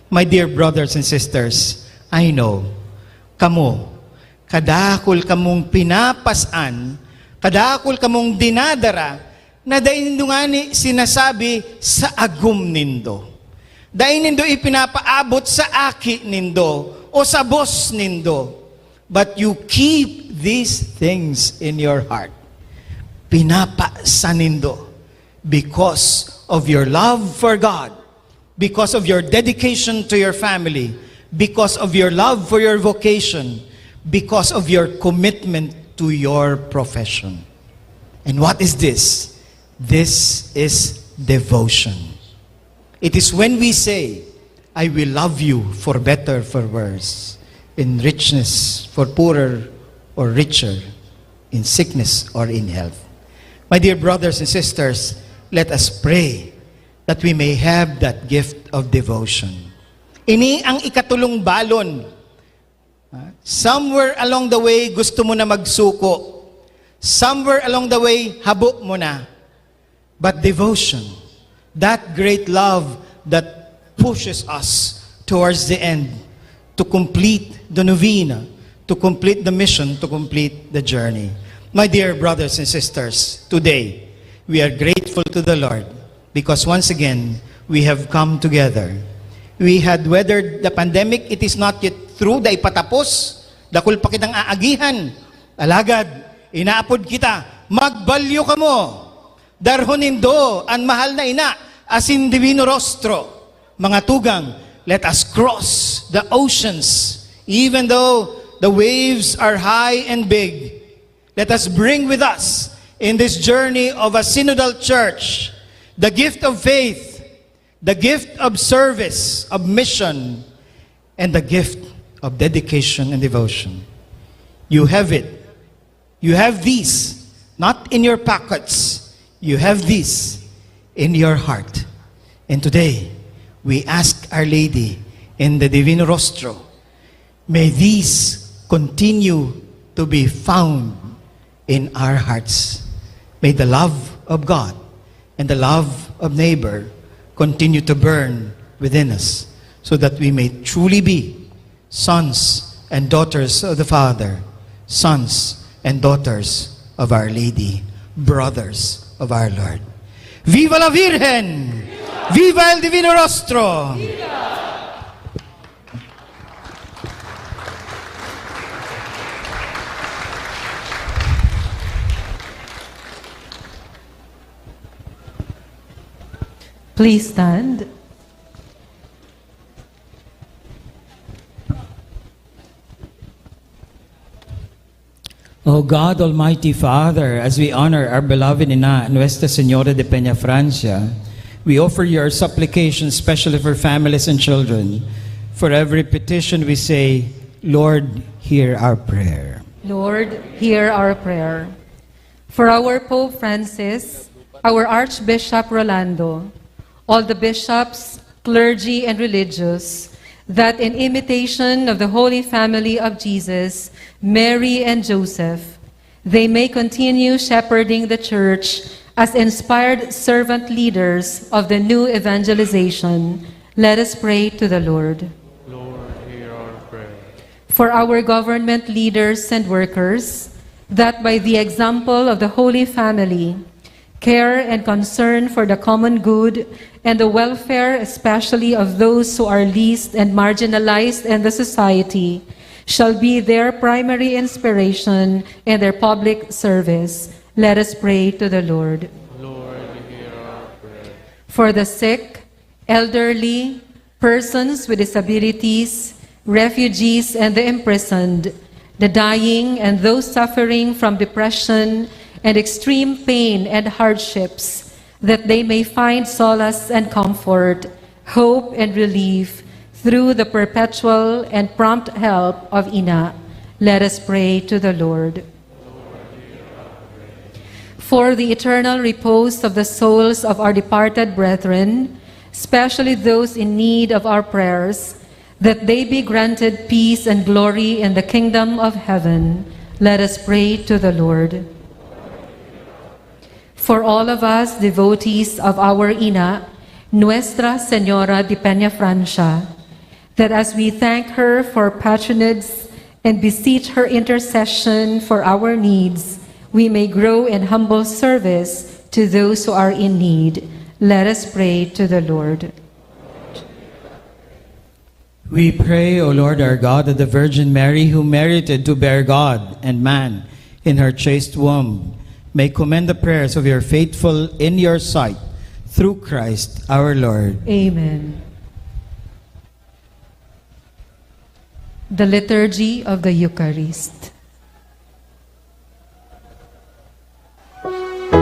My dear brothers and sisters, I know, kamo, kadakol kamong pinapasan, kadakol kamong dinadara, na dahil nindo nga ni sinasabi sa agum nindo. Dahil nindo ipinapaabot sa aki nindo, o sa boss nindo. But you keep these things in your heart. Pinapasan nindo. Because of your love for God, because of your dedication to your family, because of your love for your vocation, because of your commitment to your profession. And what is this? This is devotion. It is when we say, I will love you for better, for worse, in richness, for poorer or richer, in sickness or in health. My dear brothers and sisters, let us pray that we may have that gift of devotion. Ini ang ikatulong balon. Somewhere along the way, gusto mo na magsuko. Somewhere along the way, habo mo na. But devotion, that great love that pushes us towards the end, to complete the novena, to complete the mission, to complete the journey. My dear brothers and sisters, today, we are grateful to the Lord because once again, we have come together. We had weathered the pandemic. It is not yet through. Dahil patapos. Dakul pa kitang aagihan. Alagad, inaapod kita. Magbalyo ka mo. Darhonindo, ang mahal na ina, asin divino rostro. Mga tugang, let us cross the oceans. Even though the waves are high and big, let us bring with us in this journey of a synodal church, the gift of faith, the gift of service, of mission, and the gift of dedication and devotion. You have it. You have these, not in your pockets. You have these in your heart. And today, we ask Our Lady in the Divino Rostro, may these continue to be found in our hearts. May the love of God and the love of neighbor continue to burn within us so that we may truly be sons and daughters of the Father, sons and daughters of Our Lady, brothers of our Lord. Viva la Virgen! Viva el Divino Rostro! Please stand. O God, Almighty Father, as we honor our beloved Ina, Nuestra Señora de Peñafrancia, we offer you our supplications, especially for families and children. For every petition we say, Lord, hear our prayer. Lord, hear our prayer. For our Pope Francis, our Archbishop Rolando, all the bishops, clergy, and religious, that in imitation of the Holy Family of Jesus, Mary and Joseph, they may continue shepherding the Church As inspired servant leaders of the new evangelization, let us pray to the Lord. Lord, hear our prayer. For our government leaders and workers, that by the example of the Holy Family, care and concern for the common good and the welfare especially of those who are least and marginalized in the society shall be their primary inspiration in their public service. Let us pray to the Lord. Lord, hear our prayer. For the sick, elderly, persons with disabilities, refugees and the imprisoned, the dying and those suffering from depression and extreme pain and hardships, that they may find solace and comfort, hope and relief through the perpetual and prompt help of Ina. Let us pray to the Lord. For the eternal repose of the souls of our departed brethren, especially those in need of our prayers, that they be granted peace and glory in the kingdom of heaven, let us pray to the Lord. For all of us, devotees of our Ina, Nuestra Señora de Peñafrancia, that as we thank her for patronage and beseech her intercession for our needs, we may grow in humble service to those who are in need. Let us pray to the Lord. We pray, O Lord our God, that the Virgin Mary, who merited to bear God and man in her chaste womb, may commend the prayers of your faithful in your sight, through Christ our Lord. Amen. The Liturgy of the Eucharist. Amin.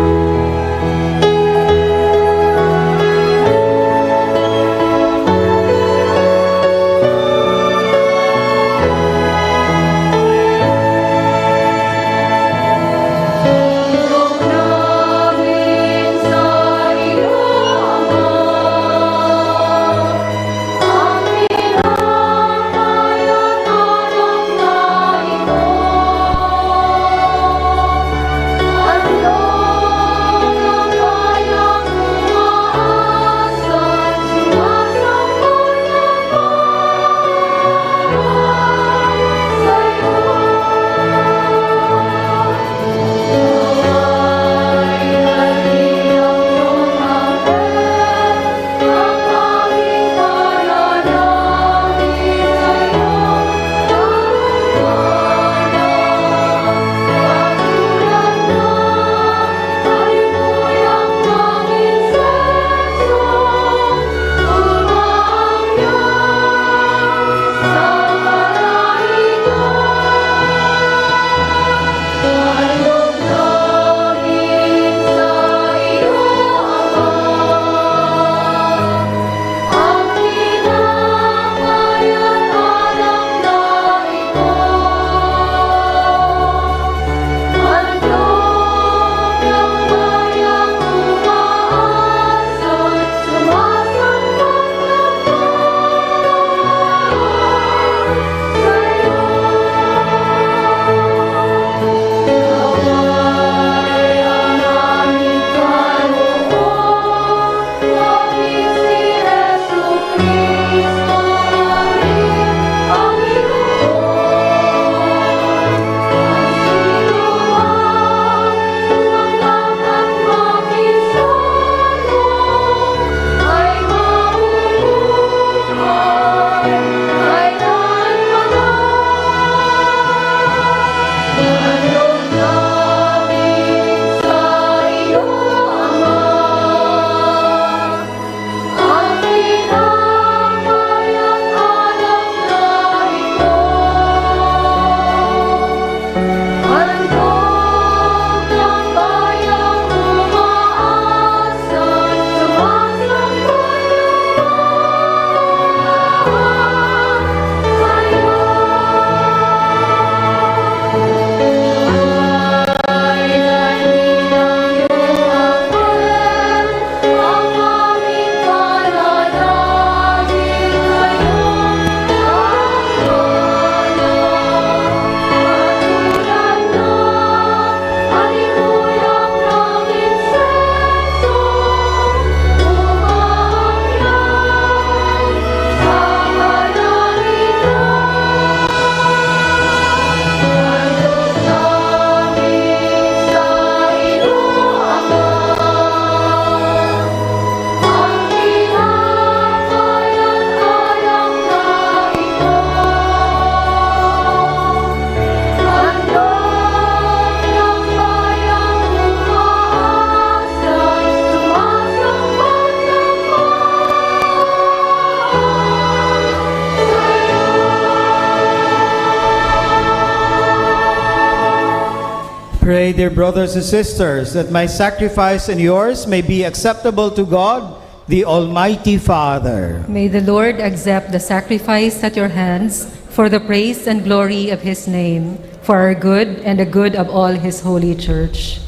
Pray, dear brothers and sisters, that my sacrifice and yours may be acceptable to God, the Almighty Father. May the Lord accept the sacrifice at your hands for the praise and glory of his name, for our good and the good of all his holy church.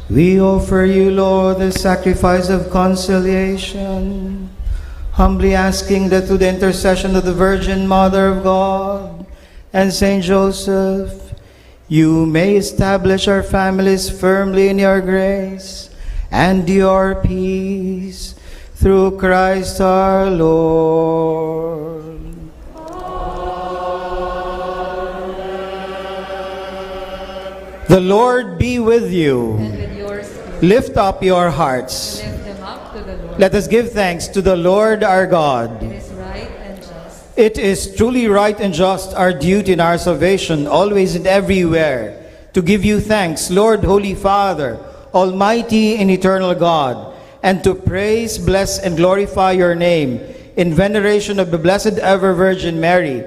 We offer you, Lord, the sacrifice of conciliation, humbly asking that through the intercession of the Virgin Mother of God and Saint Joseph, you may establish our families firmly in your grace and your peace, through Christ our Lord. The Lord be with you. And with your spirit, Lift up your hearts. lift them up to the Lord. Let us give thanks to the Lord our God. It is right and just. It is truly right and just, our duty and our salvation, always and everywhere, to give you thanks, Lord, Holy Father, Almighty and eternal God, and to praise, bless, and glorify your name in veneration of the Blessed Ever Virgin Mary,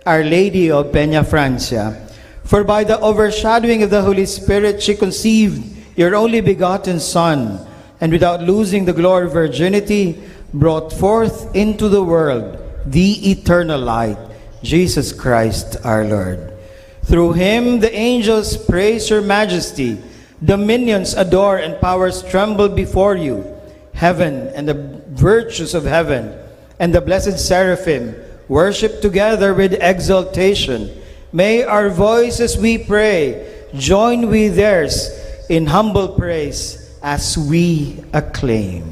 Our Lady of Peñafrancia. For by the overshadowing of the Holy Spirit, she conceived your only begotten Son, and without losing the glory of virginity, brought forth into the world the eternal light, Jesus Christ our Lord. Through him the angels praise your majesty, dominions adore, and powers tremble before you. Heaven and the virtues of heaven and the blessed seraphim worship together with exaltation. May our voices, we pray, join with theirs in humble praise as we acclaim.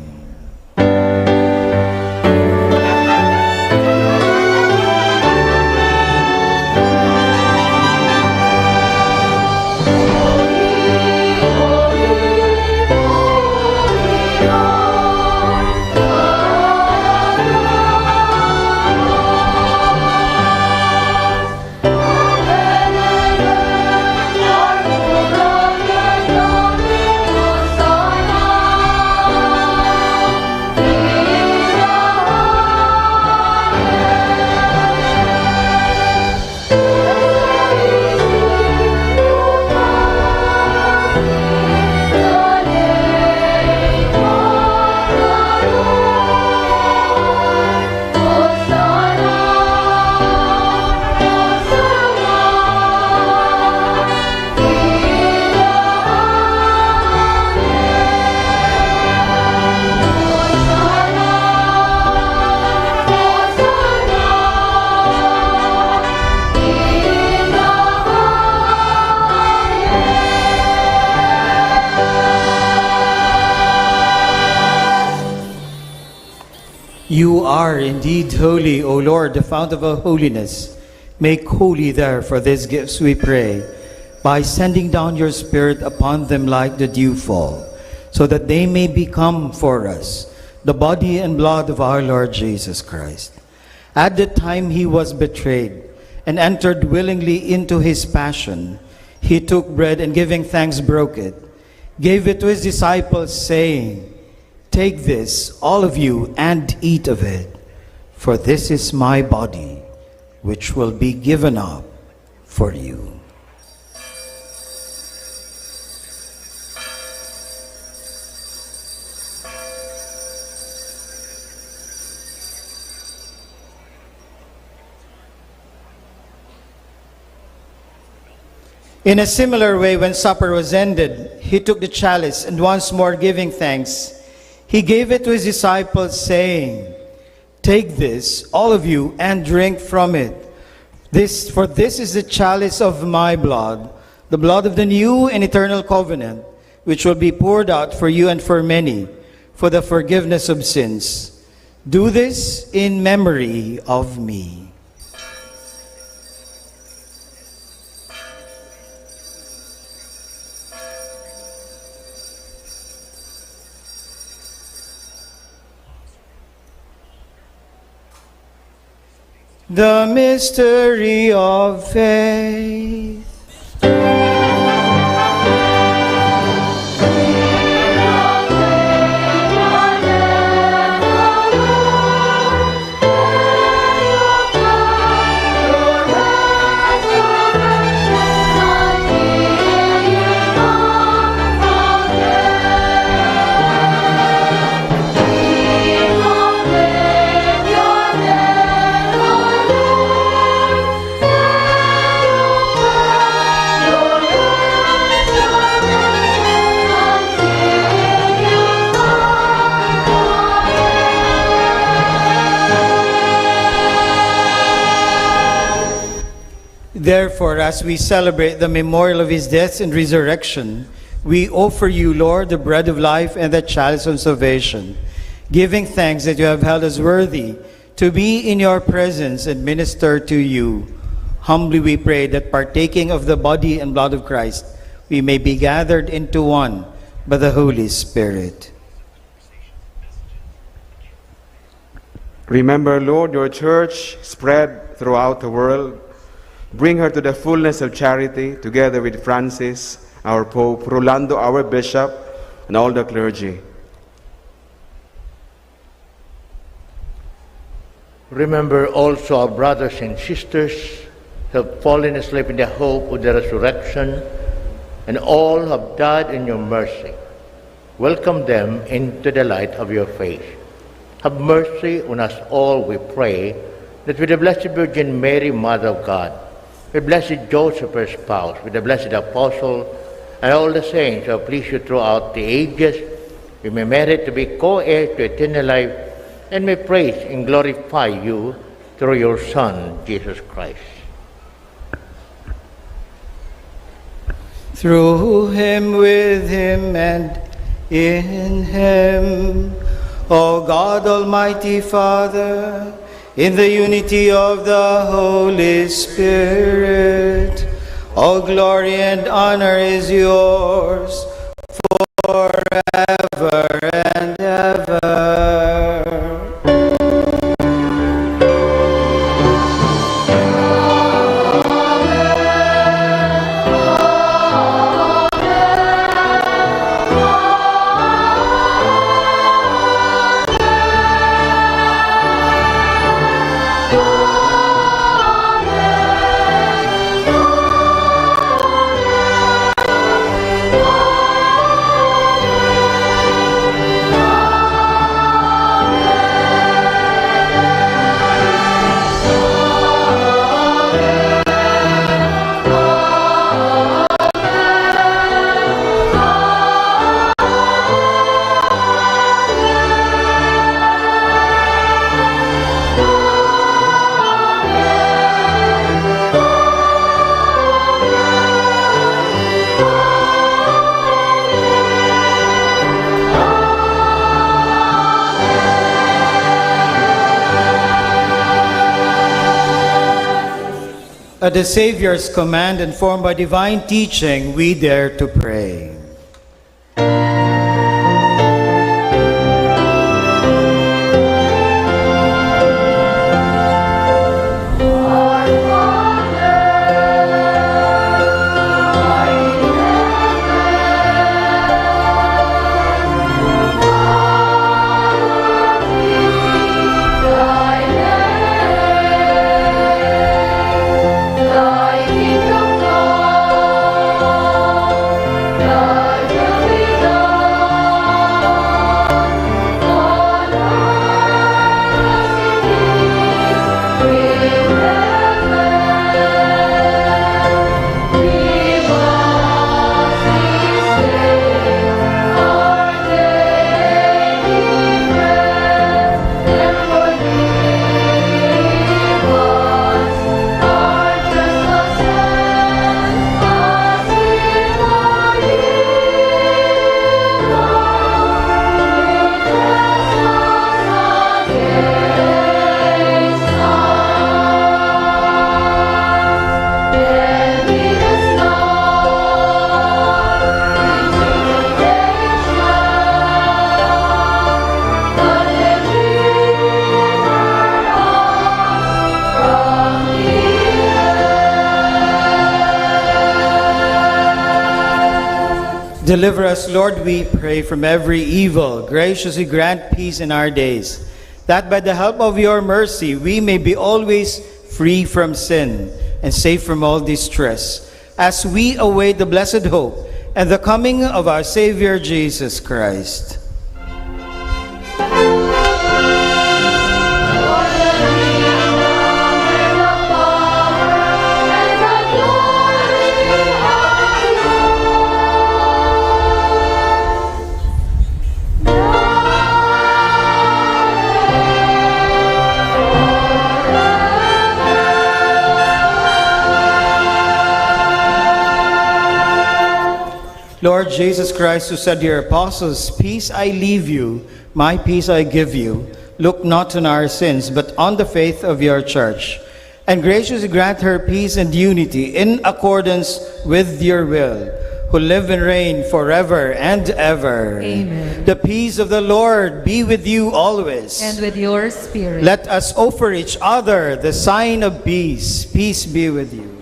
You are indeed holy, O Lord, the fount of all holiness. Make holy therefore these gifts, we pray, by sending down your Spirit upon them like the dewfall, so that they may become for us the body and blood of our Lord Jesus Christ. At the time he was betrayed and entered willingly into his passion, he took bread and giving thanks broke it, gave it to his disciples, saying, "Take this, all of you, and eat of it, for this is my body, which will be given up for you." In a similar way, when supper was ended, he took the chalice, and once more giving thanks, he gave it to his disciples, saying, "Take this, all of you, and drink from it. For this is the chalice of my blood, the blood of the new and eternal covenant, which will be poured out for you and for many, for the forgiveness of sins. Do this in memory of me." The mystery of faith. Therefore, as we celebrate the memorial of his death and resurrection, we offer you, Lord, the bread of life and the chalice of salvation, giving thanks that you have held us worthy to be in your presence and minister to you. Humbly we pray that partaking of the body and blood of Christ, we may be gathered into one by the Holy Spirit. Remember, Lord, your church spread throughout the world. Bring her to the fullness of charity, together with Francis, our Pope, Rolando, our Bishop, and all the clergy. Remember also our brothers and sisters who have fallen asleep in the hope of the resurrection, and all have died in your mercy. Welcome them into the light of your face. Have mercy on us all, we pray, that with the Blessed Virgin Mary, Mother of God, with Blessed Joseph, her spouse, with the blessed Apostle, and all the saints who have pleased you throughout the ages, we may merit to be co-heirs to eternal life, and may praise and glorify you through your Son, Jesus Christ. Through him, with him, and in him, O God, Almighty Father, in the unity of the Holy Spirit, all glory and honor is yours forever and ever. At the Savior's command, informed by divine teaching, we dare to pray. Deliver us, Lord, we pray, from every evil. Graciously grant peace in our days, that by the help of your mercy we may be always free from sin and safe from all distress, as we await the blessed hope and the coming of our Savior Jesus Christ. Lord Jesus Christ, who said to your apostles, "Peace I leave you, my peace I give you," look not on our sins, but on the faith of your church, and graciously grant her peace and unity in accordance with your will, who live and reign forever and ever. Amen. The peace of the Lord be with you always. And with your spirit. Let us offer each other the sign of peace. Peace be with you.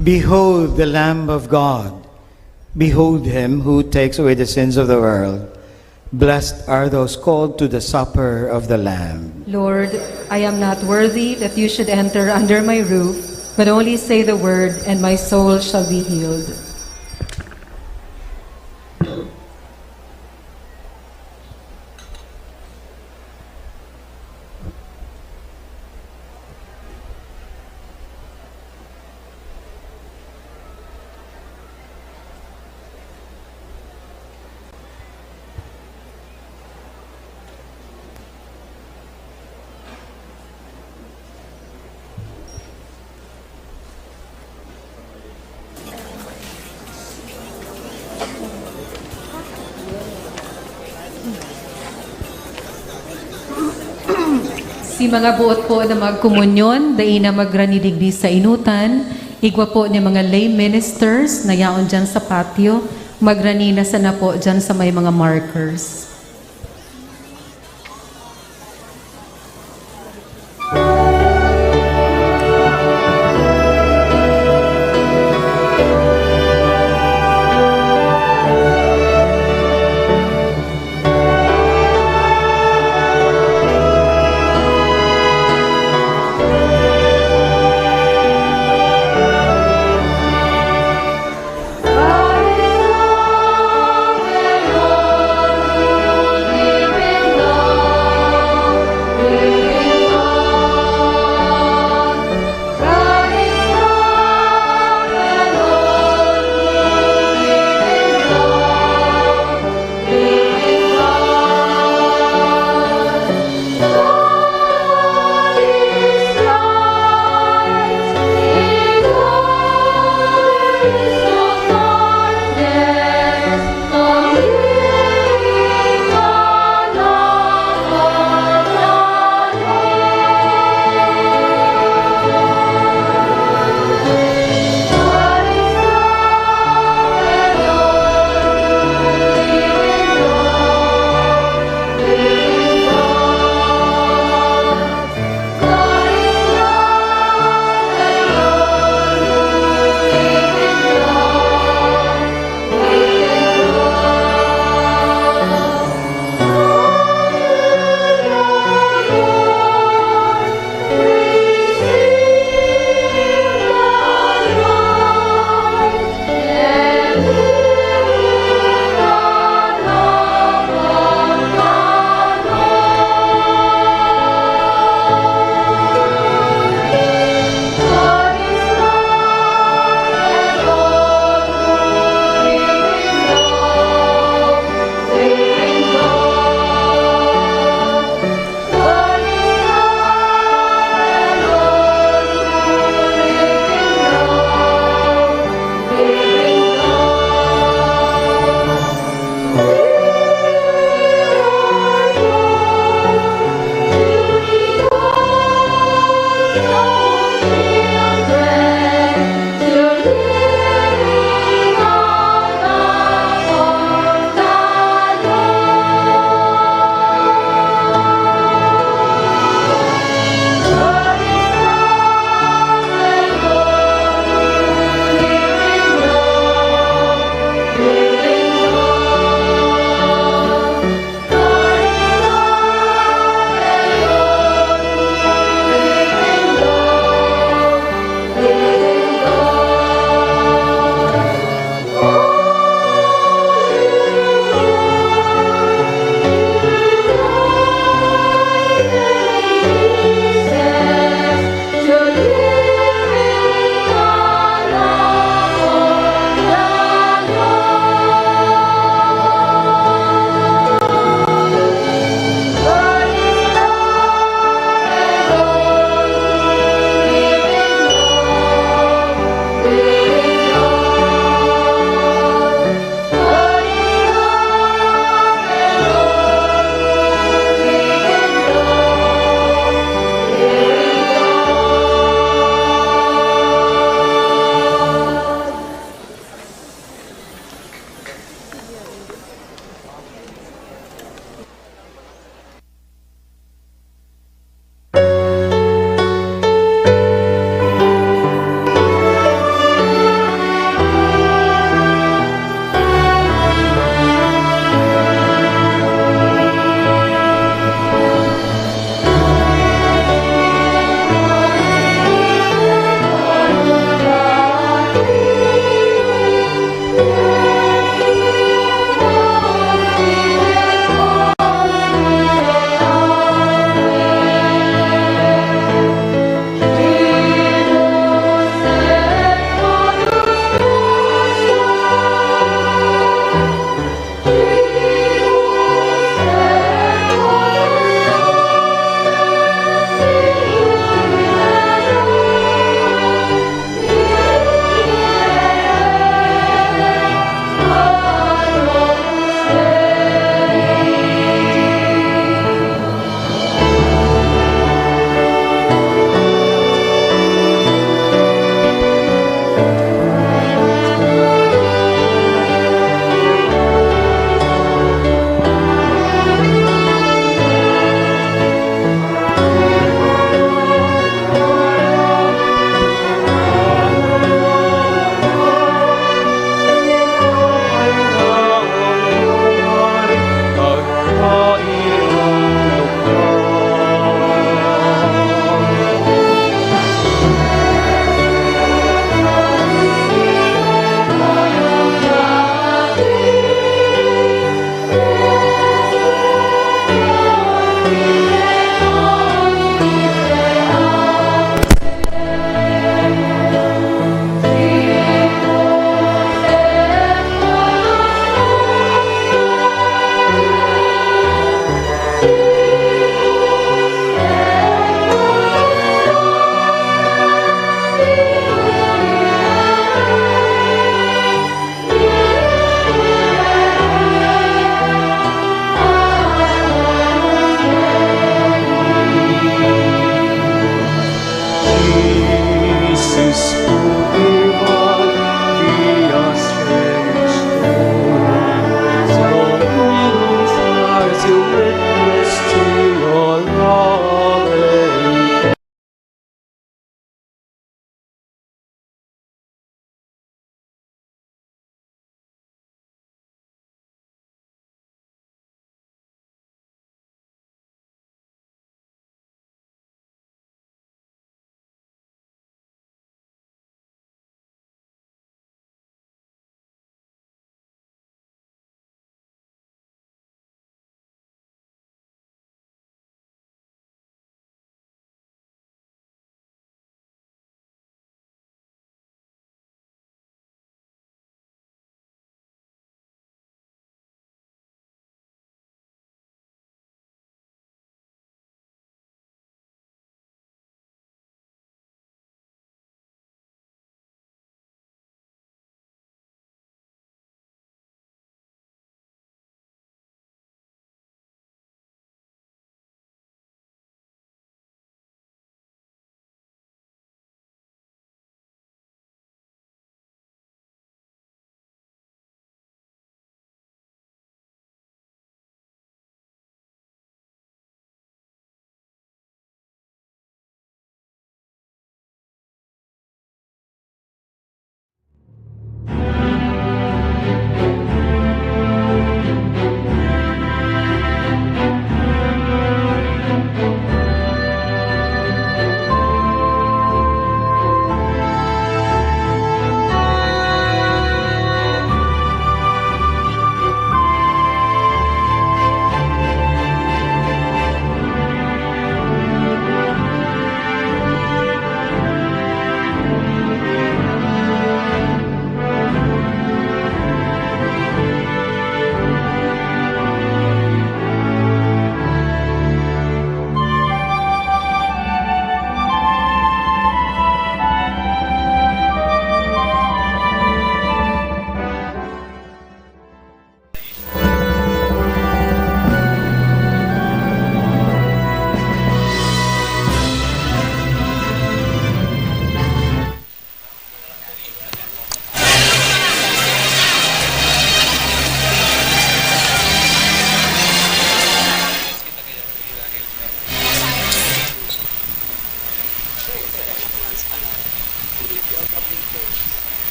Behold the Lamb of God. Behold him who takes away the sins of the world. Blessed are those called to the supper of the Lamb. Lord, I am not worthy that you should enter under my roof, but only say the word, and my soul shall be healed. Si mga buot po na magkomunyon, dahil na magranidigdi sa inutan, igwa po ni mga lay ministers na yaon dyan sa patio, magranina sa na po dyan sa may mga markers. God is love and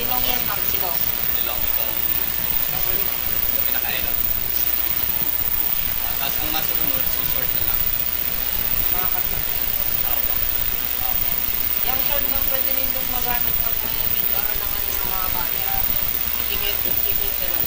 Silong yan, ma'am. Silong. Tapos kung masusunod, susort na lang. Yung short ma'am, pwede nindong magamit pag may bigara ng mga bata. Ikingit na lang.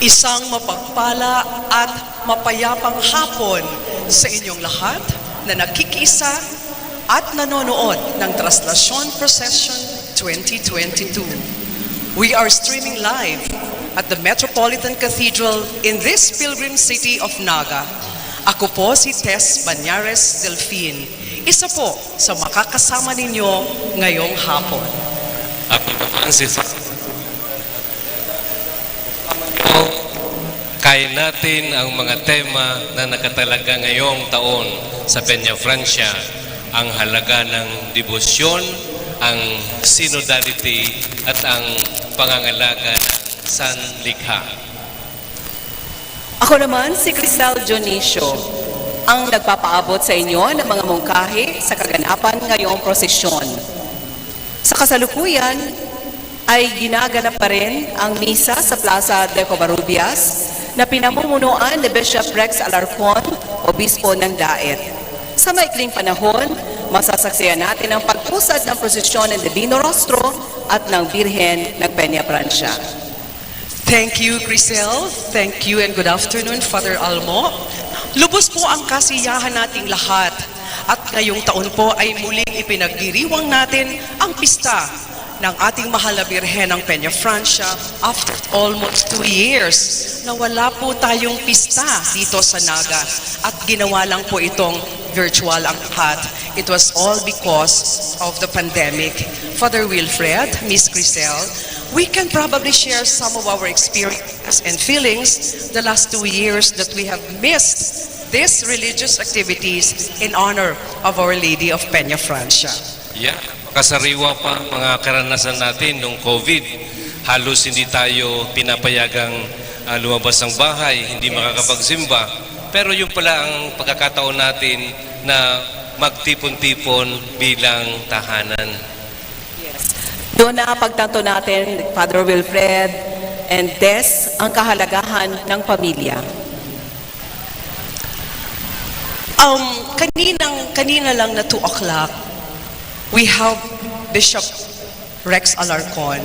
Isang mapagpala at mapayapang hapon sa inyong lahat na nakikisa at nanonood ng Traslacion Procession 2022. We are streaming live at the Metropolitan Cathedral in this pilgrim city of Naga. Ako po si Tess Banyares Delfin, isa po sa makakasama ninyo ngayong hapon. Ako naman si Kain natin ang mga tema na nakatalaga ngayong taon sa Peñafrancia, ang halaga ng debosyon, ang synodality at ang pangangalaga ng sanlikha. Ako naman si Cristal Dionisio, ang nagpapaabot sa inyo ng mga mungkahi sa kaganapan ngayong prosesyon. Sa kasalukuyan ay ginaganap pa rin ang misa sa Plaza de Covarrubias na pinamumunuan ni Bishop Rex Alarcon, Obispo ng Daet. Sa maikling panahon, masasaksiyan natin ang pagpusad ng prosesyon ng Divino Rostro at ng Birhen ng Peñafrancia. Thank you, Grisel. Thank you and good afternoon, Father Almo. Lubos po ang kasiyahan nating lahat. At ngayong taon po ay muling ipinagdiriwang natin ang pista ng ating mahal na Birhen ng Peñafrancia after almost 2 years na wala po tayong pista dito sa Naga at ginawa lang po itong virtual ang lahat. It was all because of the pandemic. Father Wilfred, Miss Grisel, we can probably share some of our experiences and feelings the last 2 years that we have missed these religious activities in honor of Our Lady of Peñafrancia. Yeah. Kasariwa pa mga karanasan natin nung COVID. Halos hindi tayo pinapayagang lumabas ng bahay, hindi makakapagsimba. Pero yung pala ang pagkakataon natin na magtipon-tipon bilang tahanan. Doon na pagtanto natin, Father Wilfred and Des, ang kahalagahan ng pamilya. Kanina lang na 2 o'clock, we have Bishop Rex Alarcon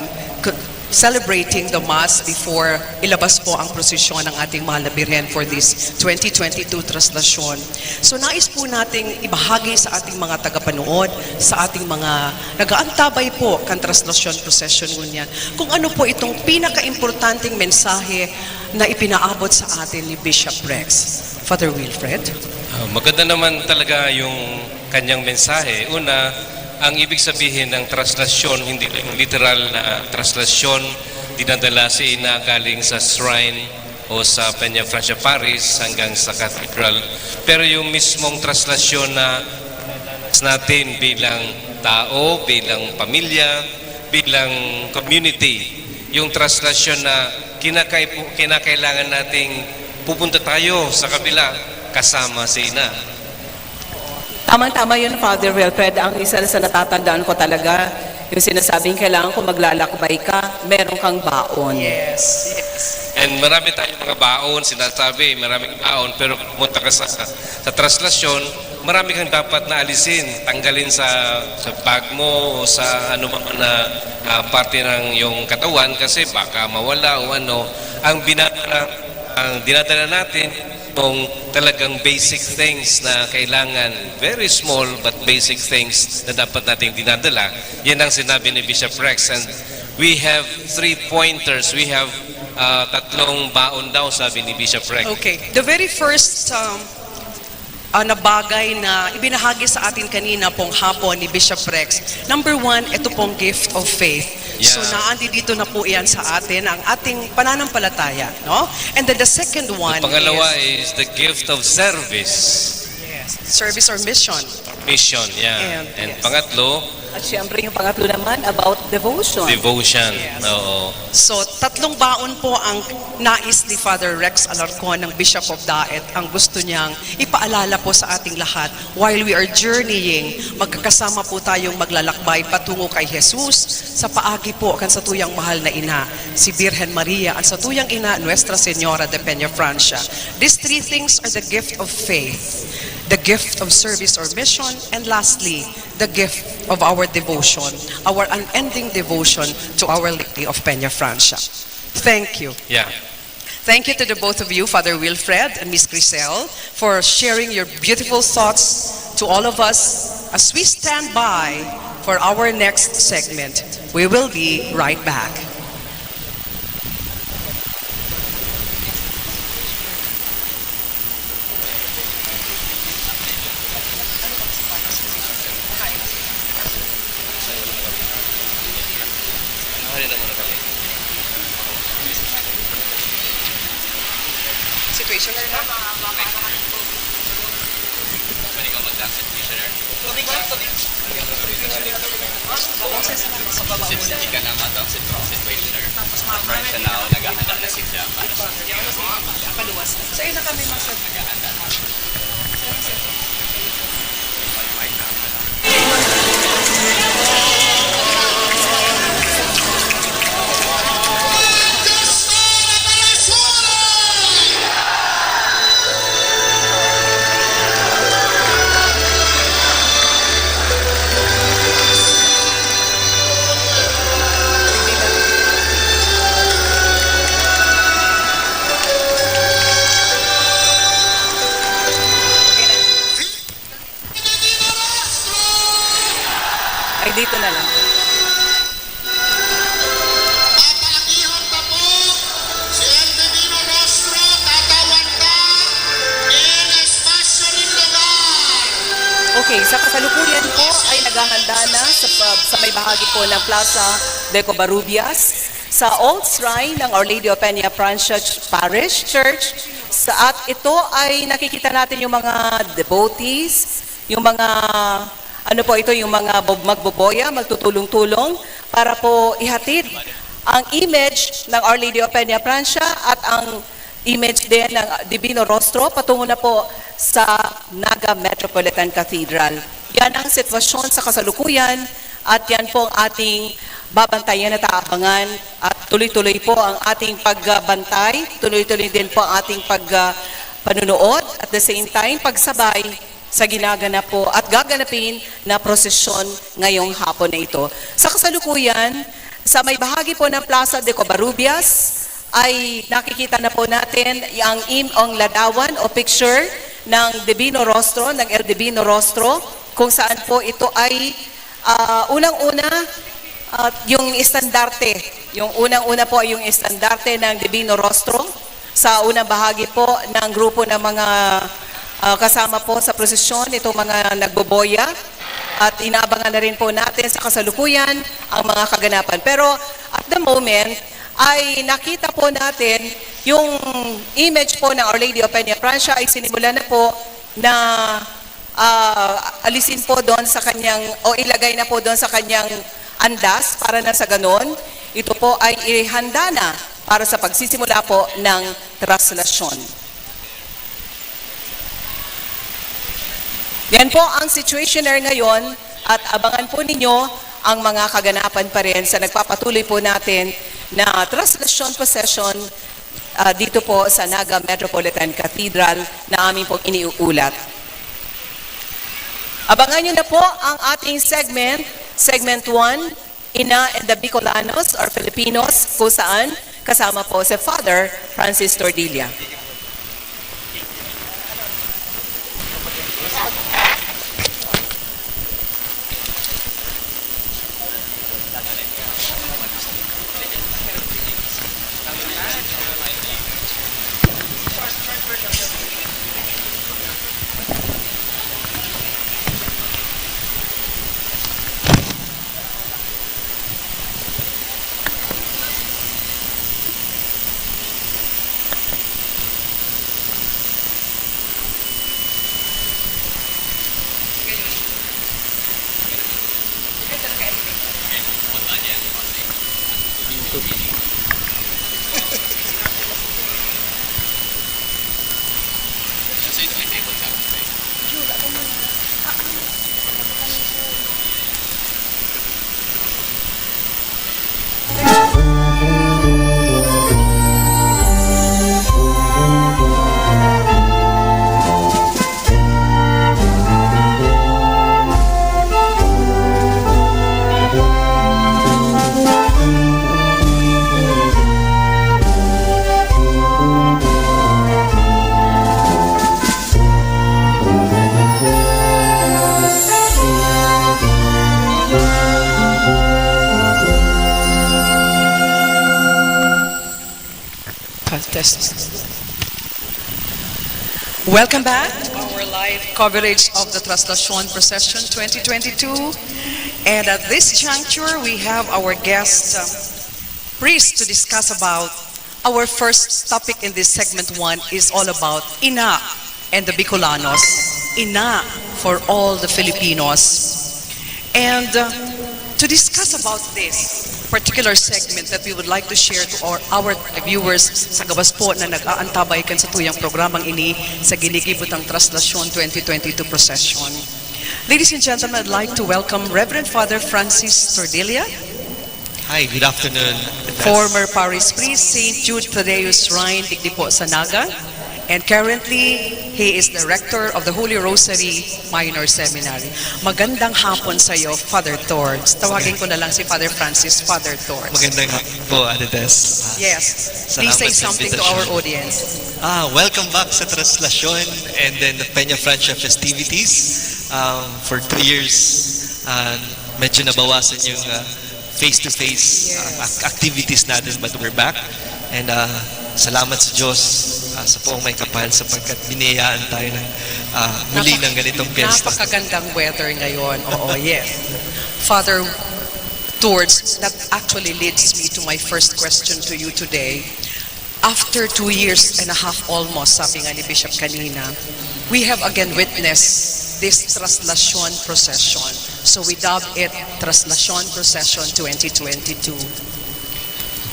celebrating the Mass before ilabas po ang prosesyon ng ating mahal na Birhen for this 2022 Traslacion. So nais po nating ibahagi sa ating mga tagapanood, sa ating mga nag-aantabay po kan Traslacion Procession ngunyan, kung ano po itong pinaka-importanting mensahe na ipinaabot sa atin ni Bishop Rex. Father Wilfred? Maganda naman talaga yung kanyang mensahe. Una, ang ibig sabihin ng traslasyon, hindi lang literal na traslasyon, dinadala sa ina galing sa shrine o sa Peñafrancia Parish hanggang sa cathedral. Pero yung mismong traslasyon na natin bilang tao, bilang pamilya, bilang community, yung traslasyon na kinakailangan nating pupunta tayo sa kabila kasama si ina. Tamang-tama yun, Father Wilfred. Ang isa sa natatandaan ko talaga, yung sinasabing kailangan kung maglalakbay ka, meron kang baon. Yes. And marami tayong mga baon, sinasabi, maraming baon, pero pumunta ka sa traslasyon, marami kang dapat na alisin, tanggalin sa bag mo o sa ano na parte ng yung katawan kasi baka mawala o ano. Ang dinadala natin, kung talagang basic things na kailangan, very small but basic things na dapat nating dinadala. Yan ang sinabi ni Bishop Rex. And we have 3 pointers. We have 3 baon daw, sabi ni Bishop Rex. Okay. The very first na bagay na ibinahagi sa atin kanina pong hapon ni Bishop Rex. Number 1, ito pong gift of faith. Yeah. So naandi dito na po iyan sa atin ang ating pananampalataya, no? And then the second one Pangalawa is the gift of service. Yes. Service or mission. Mission, yeah. And yes. Pangatlo, At syempre yung pangatlo naman about devotion. devotion. Yes. Oo. So, 3 baon po ang nais ni Father Rex Alarcon ng Bishop of Daet. Ang gusto niyang ipaalala po sa ating lahat while we are journeying, magkakasama po tayong maglalakbay patungo kay Jesus sa paagi po kan sa tuyang mahal na ina, si Birhen Maria, at sa tuyang ina, Nuestra Señora de Peñafrancia. These 3 things are the gift of faith, the gift of service or mission, and lastly, the gift of our devotion, our unending devotion to Our Lady of Peñafrancia. Thank you. Yeah. Thank you to the both of you, Father Wilfred and Miss Grisel, for sharing your beautiful thoughts to all of us as we stand by for our next segment. We will be right back. Situational na? Pwede ka mag-accept missioner. Since hindi ka naman daw situationer, siya na naghahanda na sila para sa Paluwas. So, ayun na kami naghahanda. dito na lang. Papakihon ta po si El Divino Rostro, tatawan ta in espasyo ng lugar. Okay, sa kasalukuyan po ay naghahanda na sa may bahagi po ng Plaza de Covarrubias sa Old Shrine ng Our Lady of Peñafrancia Parish Church. At ito ay nakikita natin yung mga devotees, yung mga yung mga magboboya, magtutulong-tulong para po ihatid ang image ng Our Lady of Peñafrancia at ang image din ng Divino Rostro patungo na po sa Naga Metropolitan Cathedral. Yan ang sitwasyon sa kasalukuyan at yan po ang ating babantayan at aabangan at tuloy-tuloy po ang ating pagbantay, tuloy-tuloy din po ang ating panunood at the same time pagsabay sa ginaganap po at gaganapin na prosesyon ngayong hapon na ito. Sa kasalukuyan, sa may bahagi po ng Plaza de Covarrubias ay nakikita na po natin ang ladawan o picture ng Divino Rostro, ng El Divino Rostro, kung saan po ito ay unang-una yung estandarte. Yung unang-una po ay yung estandarte ng Divino Rostro sa unang bahagi po ng grupo ng mga kasama po sa prosesyon, itong mga nagboboya. At inaabangan na rin po natin sa kasalukuyan ang mga kaganapan. Pero at the moment, ay nakita po natin yung image po ng Our Lady of Peñafrancia ay sinimula na po na alisin po doon sa kanyang, o ilagay na po doon sa kanyang andas para na sa ganon. Ito po ay ihanda na para sa pagsisimula po ng traslasyon. Yan po ang situationer ngayon at abangan po ninyo ang mga kaganapan pa rin sa nagpapatuloy po natin na Traslacion Procession dito po sa Naga Metropolitan Cathedral na aming pong iniuulat. Abangan nyo na po ang ating segment 1, Ina and the Bicolanos or Filipinos, kung saan kasama po si Father Francis Tordilla. Welcome back to our live coverage of the Traslacion Procession 2022. And at this juncture, we have our guest priest to discuss about our first topic in this segment 1 is all about Ina and the Bicolanos. Ina for all the Filipinos. And to discuss about this particular segment that we would like to share to our viewers sa gawas po na nag-aantabay kan sa tuyang programang ini sa ginikibutang Traslacion 2022 Procession. Ladies and gentlemen, I'd like to welcome Reverend Father Francis Tordilla. Hi, good afternoon. Former Parish Priest, St. Jude Thaddeus Shrine, Digdi po sa Naga. And currently, he is the rector of the Holy Rosary Minor Seminary. Magandang hapon sa iyo, Father Tords. Tawagin ko na lang si Father Francis, Father Tords. Magandang hapon po, Adetes. Yes. Please say something to our audience. Welcome back sa Traslacion and then the Peñafrancia festivities. For 2 years, medyo nabawasan yung face-to-face activities natin, but we're back. And salamat sa Diyos sa poong may kapal sapagkat biniyayaan tayo ng muli ng ganitong piyesta. Napakagandang weather ngayon. Oo, yes. Father, that actually leads me to my first question to you today. After 2 years and a half almost, sabi nga ni Bishop kanina, we have again witnessed this Traslacion Procession. So we dub it Traslacion Procession 2022.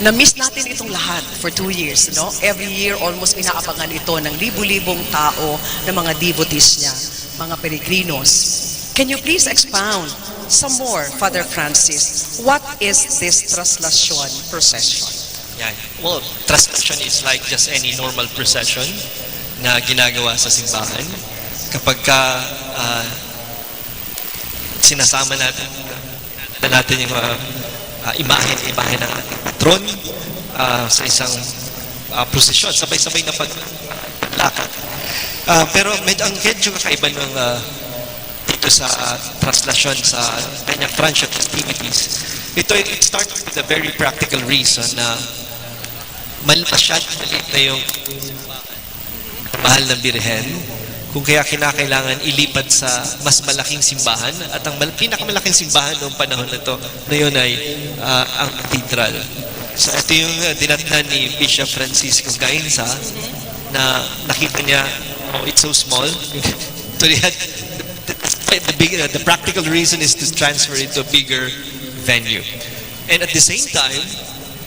Na-miss natin itong lahat for 2 years, no? Every year, almost inaabangan ito ng libu-libong tao na mga devotees niya, mga peregrinos. Can you please expound some more, Father Francis? What is this Traslacion Procession? Yeah. Well, Traslacion is like just any normal procession na ginagawa sa simbahan. Kapag sinasama natin yung imahe ng patron sa isang prosesyon, sabay-sabay na paglakad. Pero ang medyo kakaiba ng dito sa Traslacion sa Peñafrancia festivities, it started with a very practical reason na masyadong maliit na yung mahal na birhen, kung kaya kinakailangan ilipat sa mas malaking simbahan, at ang pinakamalaking simbahan noong panahon na ito na yun ay ang cathedral. So ito yung dinatnan ni Bishop Francisco Gainza na nakita niya, oh, it's so small. So the practical reason is to transfer it to a bigger venue. And at the same time,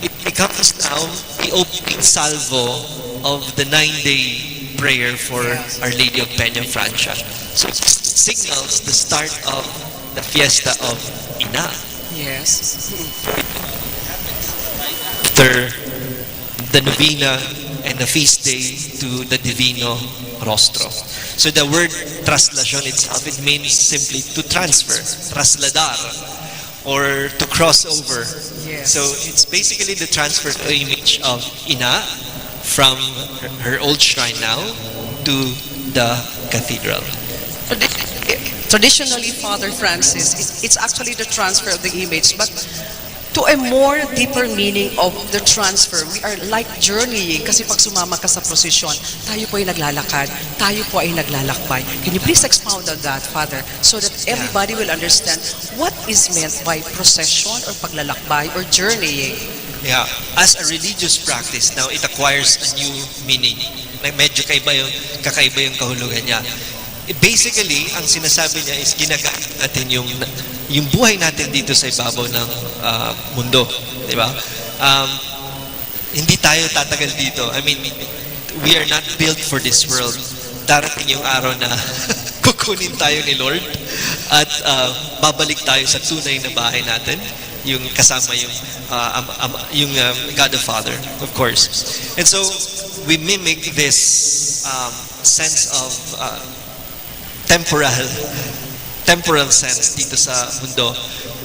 it becomes now the opening salvo of the 9-day prayer for Our Lady of Peñafrancia. So it signals the start of the fiesta of Ina. Yes. After the Novena and the feast day to the Divino Rostro. So the word traslacion itself, it means simply to transfer, trasladar, or to cross over. Yes. So it's basically the transfer of the image of Ina from her old shrine now to the cathedral. Traditionally, Father Francis, it's actually the transfer of the image, but to a more deeper meaning of the transfer, we are like journeying, kasi pag sumama ka sa prosesyon, tayo po ay naglalakad, tayo po ay naglalakbay. Can you please expound on that, Father, so that everybody will understand what is meant by procession or paglalakbay or journeying? Yeah, as a religious practice, now it acquires a new meaning. Medyo kakaiba yung kahulugan niya. Basically, ang sinasabi niya is ginagamit natin yung buhay natin dito sa ibabaw ng mundo, di ba? Hindi tayo tatagal dito. I mean, we are not built for this world. Darating yung araw na kukunin tayo ni Lord at babalik tayo sa tunay na bahay natin, yung kasama yung God the Father, of course. And so we mimic this sense of temporal sense dito sa mundo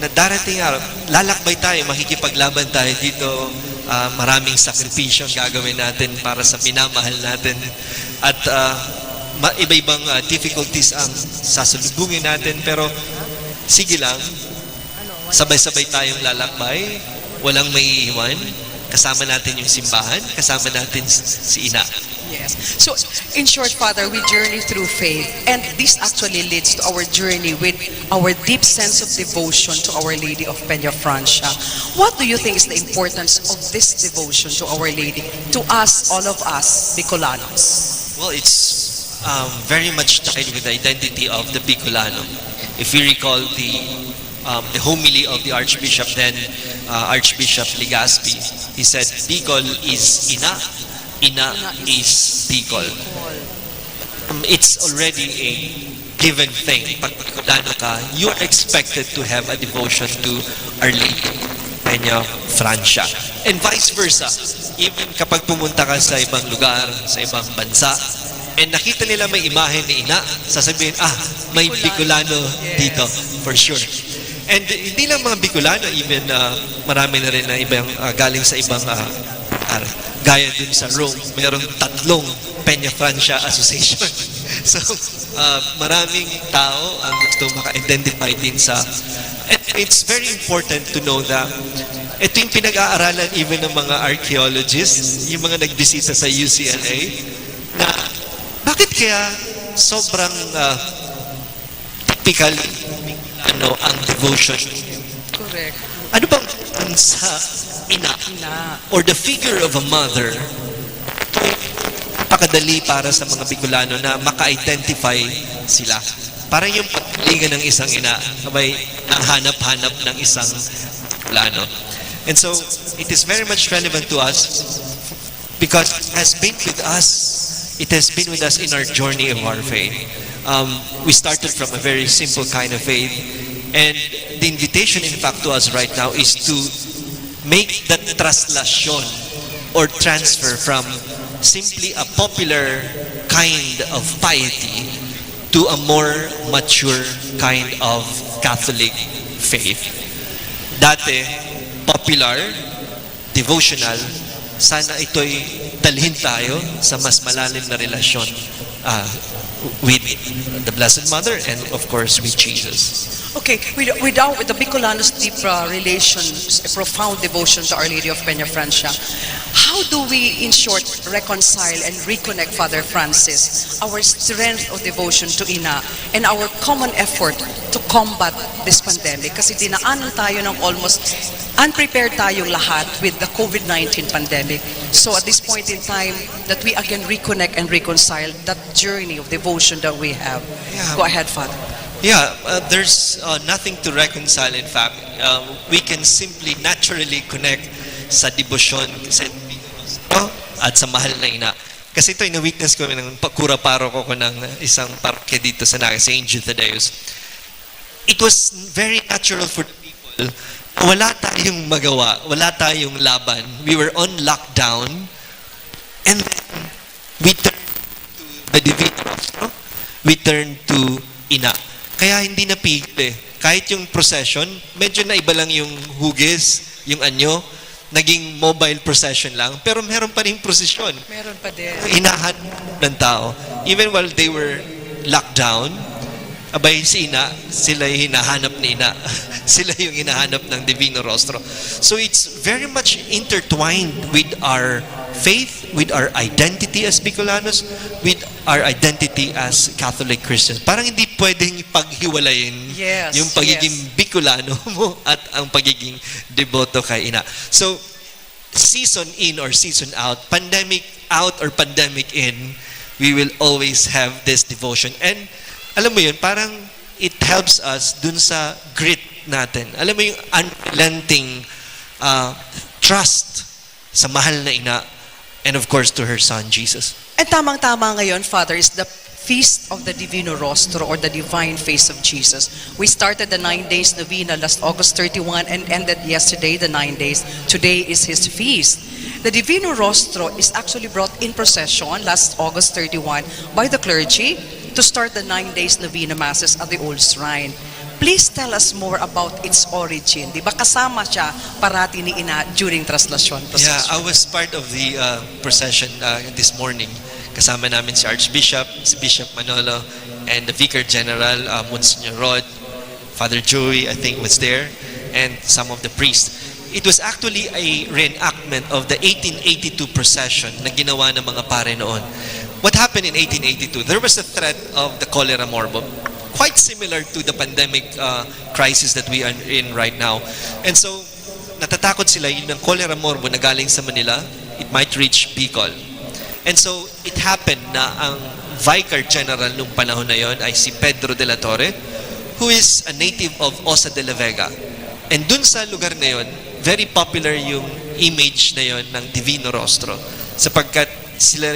na darating araw, lalakbay tayo, makikipaglaban tayo dito, maraming sakripisyo ang gagawin natin para sa minamahal natin, at iba-ibang difficulties ang sasalubungin natin, pero sige lang, sabay-sabay tayong lalakbay, walang maiiwan, kasama natin yung simbahan, kasama natin si Ina. Yes. So, in short, Father, we journey through faith, and this actually leads to our journey with our deep sense of devotion to Our Lady of Peñafrancia. What do you think is the importance of this devotion to Our Lady, to us, all of us, Bicolanos? Well, it's very much tied with the identity of the Bicolano. If we recall the homily of the Archbishop then, Archbishop Legazpi, he said, Bicol is Ina, Ina is Bicol. It's already a given thing. Pag Bicolano ka, you are expected to have a devotion to Our Lady Peñafrancia. And vice versa. Even kapag pumunta ka sa ibang lugar, sa ibang bansa, and nakita nila may imahe ni Ina, sasabihin, may Bicolano dito, for sure. And hindi lang mga Bicolano, even marami na rin na ibang galing sa ibang gaya dun sa Rome, mayroong 3 Peñafrancia Association. So, maraming tao ang gusto maka-identify din sa... And it's very important to know that ito yung pinag-aaralan even ng mga archaeologists, yung mga nagbisita sa UCLA, na bakit kaya sobrang typical ang devotion? Correct. Ano bang sa ina or the figure of a mother? Napakadali para sa mga Bicolano na maka-identify sila. Parang yung paglingan ng isang ina, sabay ang hanap-hanap ng isang Bicolano. And so, it is very much relevant to us because it has been with us. It has been with us in our journey of our faith. We started from a very simple kind of faith. And the invitation, in fact, to us right now is to make that traslacion or transfer from simply a popular kind of piety to a more mature kind of Catholic faith. Dati, popular, devotional, sana ito'y dalhin tayo sa mas malalim na relasyon with the Blessed Mother and of course with Jesus. Okay, with the Bicolanos' deep relations, a profound devotion to Our Lady of Peñafrancia, how do we, in short, reconcile and reconnect, Father Francis, our strength of devotion to Ina and our common effort to combat this pandemic? Kasi dinaanan tayo ng almost unprepared tayong lahat with the COVID-19 pandemic. So at this point in time, that we again reconnect and reconcile that journey of devotion that we have. Yeah. Go ahead, Father. Yeah, there's nothing to reconcile. In fact, we can simply naturally connect sa devotion at sa mahal na ina. Kasi ito, ina-witness ko ng pakura-paro ko ng isang parke dito sa St. Thaddeus. It was very natural for the people. Wala tayong magawa, wala tayong laban. We were on lockdown, and then we turned to the Divine Rostro. We turned to Ina. Kaya hindi napigil eh. Kahit yung procession, medyo na iba lang yung hugis, yung anyo, naging mobile procession lang, pero meron pa rin procession. Meron pa din. Hinahanap ng tao. Even while they were locked down, abay si Ina, sila yung hinahanap ni Ina. Sila yung hinahanap ng Divino Rostro. So it's very much intertwined with our faith, with our identity as Bicolanos, with our identity as Catholic Christians. Parang hindi pwedeng paghiwalayin yung pagiging Bicolano mo at ang pagiging deboto kay Ina. So, season in or season out, pandemic out or pandemic in, we will always have this devotion. And alam mo yun, parang it helps us dun sa grit natin. Alam mo yung unrelenting trust sa mahal na ina and of course to her son, Jesus. And tamang-tama ngayon, Father, is the Feast of the Divino Rostro or the Divine Face of Jesus. We started the 9 days novena last August 31 and ended yesterday the 9 days. Today is his feast. The Divino Rostro is actually brought in procession last August 31 by the clergy to start the 9 days novena masses at the Old Shrine. Please tell us more about its origin. Di ba kasama siya parati ni Ina during Traslacion Procession? Yeah, I was part of the procession this morning. Kasama namin si Archbishop, si Bishop Manolo, and the Vicar General, Monsignor Rod, Father Joey, I think was there, and some of the priests. It was actually a reenactment of the 1882 procession na ginawa ng mga pare noon. What happened in 1882? There was a threat of the cholera morbid, quite similar to the pandemic crisis that we are in right now. And so, natatakot sila yung cholera morbid na galing sa Manila, it might reach Bicol. And so, it happened na ang Vicar General nung panahon na yon ay si Pedro de la Torre, who is a native of Osa de la Vega. And dun sa lugar na yon, very popular yung image na yon ng Divino Rostro, sapagkat sila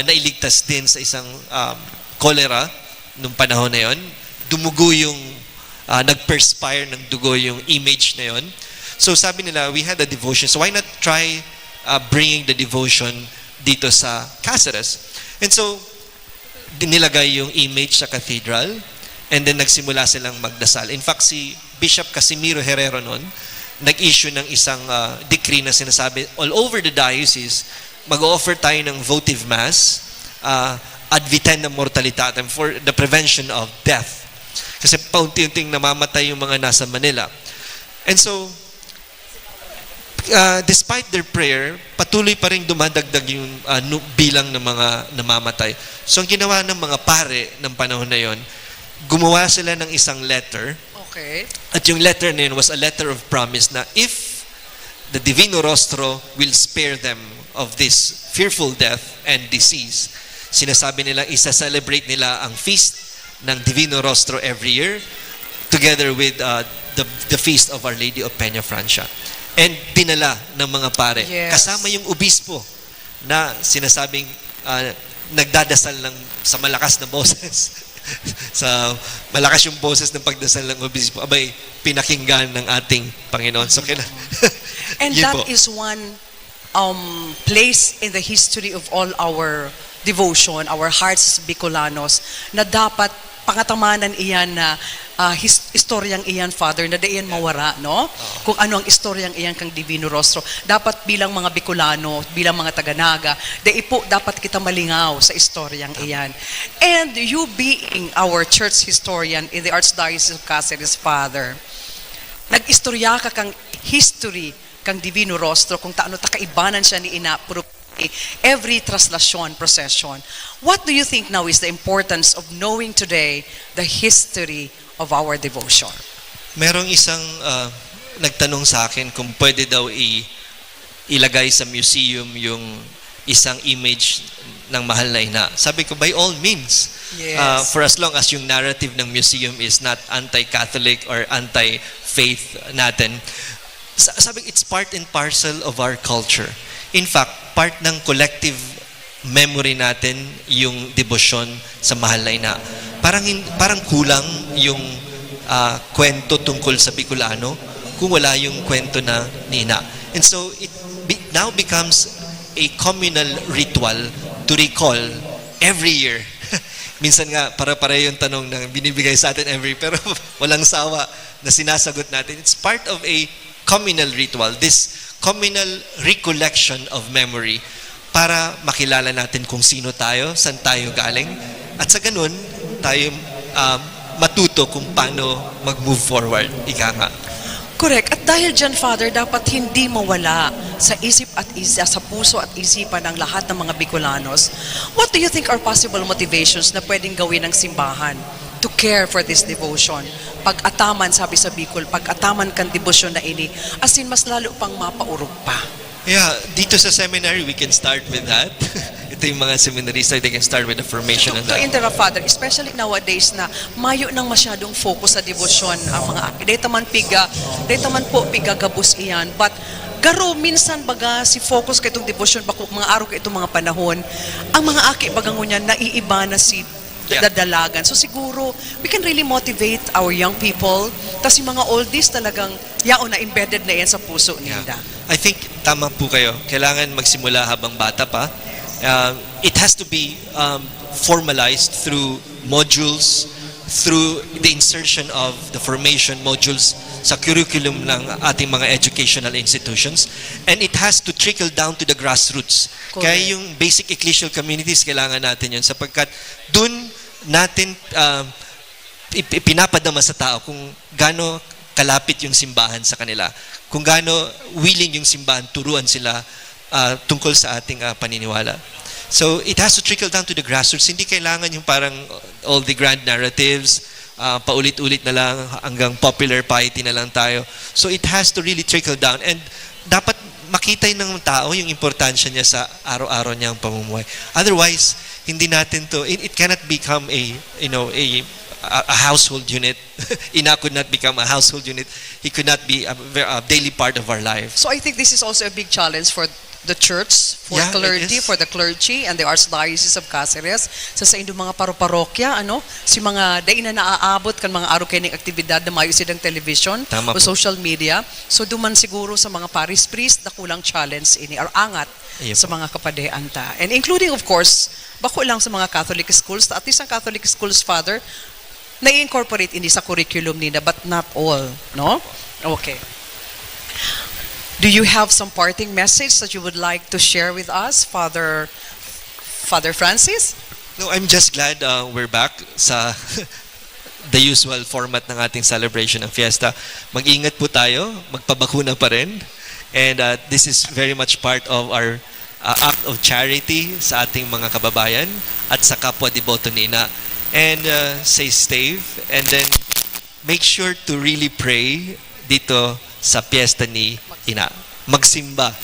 nailigtas din sa isang cholera nung panahon na yon. Dumugo yung, nag-perspire ng dugo yung image na yon. So sabi nila, we had a devotion, so why not try bringing the devotion dito sa Cáceres? And so, dinilagay yung image sa cathedral, and then nagsimula silang magdasal. In fact, si Bishop Casimiro Herrero noon, nag-issue ng isang decree na sinasabi, all over the diocese, mag-offer tayo ng votive mass ad vitam mortalitatem, for the prevention of death. Kasi paunti-unting namamatay yung mga nasa Manila. And so, despite their prayer, patuloy pa rin dumadagdag yung bilang ng mga namamatay. So, ang ginawa ng mga pare ng panahon na yon, gumawa sila ng isang letter. Okay. At yung letter na yun was a letter of promise na if the Divino Rostro will spare them of this fearful death and disease, sinasabi nila, isa-celebrate nila ang feast ng Divino Rostro every year together with the feast of Our Lady of Peñafrancia. And dinala ng mga pare. Yes. Kasama yung obispo na sinasabing nagdadasal ng sa malakas na boses. Sa malakas yung boses ng pagdasal ng obispo. Abay, pinakinggan ng ating Panginoon. So, And that is one place in the history of all our devotion, our hearts as Bicolanos, na dapat pangatamanan iyan na istoryang iyan, Father, na daiyan mawara, no? Kung ano ang istoryang iyan kang Divino Rostro. Dapat bilang mga Bicolano, bilang mga Taga-Naga, dapat kita malingaw sa istoryang iyan. And you being our church historian in the Archdiocese of Cáceres, Father, nag-istorya ka kang history kang Divino Rostro, kung taano takaibanan siya ni Ina every Traslacion Procession. What do you think now is the importance of knowing today the history of our devotion? Merong isang nagtanong sa akin kung pwede daw ilagay sa museum yung isang image ng mahal na ina. Sabi ko, by all means. Yes. For as long as yung narrative ng museum is not anti-Catholic or anti-faith natin. Sabi ko, it's part and parcel of our culture. In fact, part ng collective memory natin yung devotion sa mahal na ina. Parang kulang yung kwento tungkol sa Bicolano kung wala yung kwento na ni ina. And so it now becomes a communal ritual to recall every year. Minsan nga, para-pareho yung tanong na binibigay sa atin pero walang sawa na sinasagot natin. It's part of a communal ritual, this communal recollection of memory para makilala natin kung sino tayo, saan tayo galing, at sa ganun, tayo matuto kung paano mag-move forward. Ika nga. Correct. At dahil dyan, Father, dapat hindi mawala sa isip at sa puso at isipan ng lahat ng mga Bicolanos. What do you think are possible motivations na pwedeng gawin ng simbahan to care for this devotion? Pag-ataman, sabi sa Bicol, pag-ataman kang devotion na ini, as in mas lalo pang mapaurog pa. Yeah, dito sa seminary, we can start with that. Ito yung mga seminarista, they can start with the formation of To that. interrupt, Father, especially nowadays na mayo nang masyadong focus sa devotion ang mga aki. Dito man po piga gabus iyan. But garo minsan baga si focus kay itong devotion bako mga araw kay itong mga panahon, ang mga aki bagang ngunyan naiiba na si dadalagan. So siguro, we can really motivate our young people. Tapos yung mga oldies talagang yaon na embedded na yan sa puso nila. I think tama po kayo. Kailangan magsimula habang bata pa. It has to be formalized through modules, through the insertion of the formation modules sa curriculum ng ating mga educational institutions. And it has to trickle down to the grassroots. Correct. Kaya yung basic ecclesial communities, kailangan natin yun sapagkat dun natin pinapadama sa tao kung gaano kalapit yung simbahan sa kanila. Kung gaano willing yung simbahan turuan sila tungkol sa ating paniniwala. So it has to trickle down to the grassroots. Hindi kailangan yung parang all the grand narratives, paulit-ulit na lang hanggang popular piety na lang tayo. So it has to really trickle down and dapat makita ng tao yung importansya niya sa araw-araw niyang pamumuhay. Otherwise, hindi natin to, it cannot become a household unit. Ina could not become a household unit. He could not be a daily part of our life. So I think this is also a big challenge for the church, for clergy, for the clergy and the Archdiocese of Cáceres. Sa inyong mga parokya, si mga day na naaabot kan mga araw kayong aktibidad na mayo silang television o social media. So duman siguro sa mga parish priest na kulang challenge ini or angat sa mga kapadean ta. And including of course, bako lang sa mga Catholic schools, at least ang Catholic schools, Father, na-incorporate ini sa curriculum nila, but not all, no? Okay. Do you have some parting message that you would like to share with us, Father Francis? No, I'm just glad we're back sa the usual format ng ating celebration ng fiesta. Mag-ingat po tayo, magpabakuna pa rin. And this is very much part of our act of charity sa ating mga kababayan at sa kapwa deboto ni Ina. And stay safe and then make sure to really pray dito sa fiesta ni Ina. Magsimba.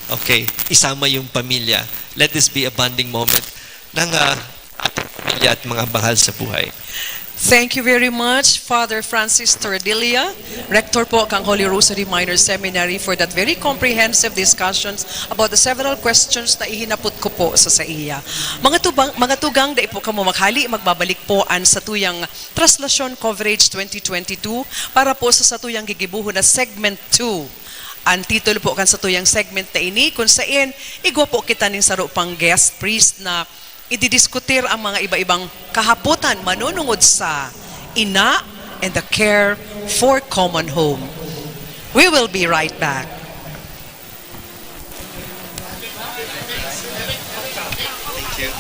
Okay, isama yung pamilya. Let this be a bonding moment ng ating pamilya at mga bahal sa buhay. Thank you very much, Father Francis Tordelia, Rector po kang Holy Rosary Minor Seminary, for that very comprehensive discussions about the several questions na ihinapot ko po sa iya. Mga tugang, dai po kamo maghali, magbabalik po an sa tuyang Traslacion Coverage 2022 para po sa tuyang gigibuho na Segment 2. Ang titulo po kan sa tuyang segment na ini, kung saan igwa po kita ning saro pang guest priest na ididiskutir ang mga iba-ibang kahaputan manunungod sa ina and the care for common home. We will be right back. Thank you.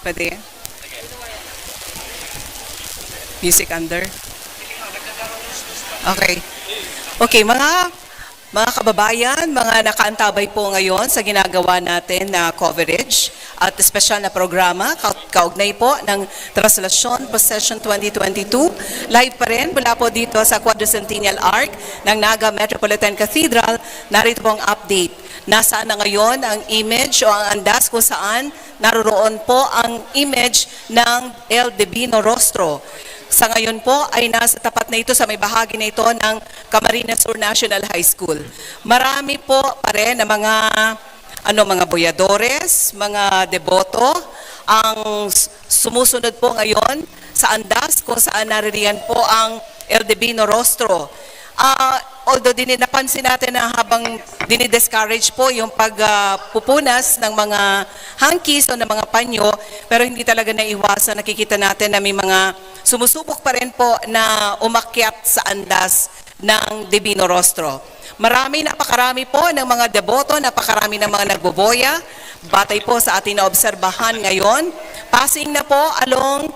Pwede? Music under? Okay. Okay, mga kababayan, mga nakaantabay po ngayon sa ginagawa natin na coverage at espesyal na programa, kaugnay po ng Traslacion Procession 2022. Live pa rin mula po dito sa Quadricentennial Arc ng Naga Metropolitan Cathedral. Narito po ang update. Nasaan na ngayon ang image o ang andas kung saan naroroon po ang image ng El Divino Rostro. Sa ngayon po ay nasa tapat na ito sa may bahagi na ito ng Camarines Sur National High School. Marami po pa rin na mga voyadores, mga deboto ang sumusunod po ngayon sa andas kung saan naririyan po ang El Divino Rostro. Although napansin natin na habang dinidiscourage po yung pagpupunas ng mga hangkis o ng mga panyo, pero hindi talaga naiwasan. Nakikita natin na may mga sumusubok pa rin po na umakyat sa andas ng Divino Rostro. Napakarami po ng mga deboto, napakarami ng mga nagboboya. Batay po sa ating naobserbahan ngayon. Passing na po along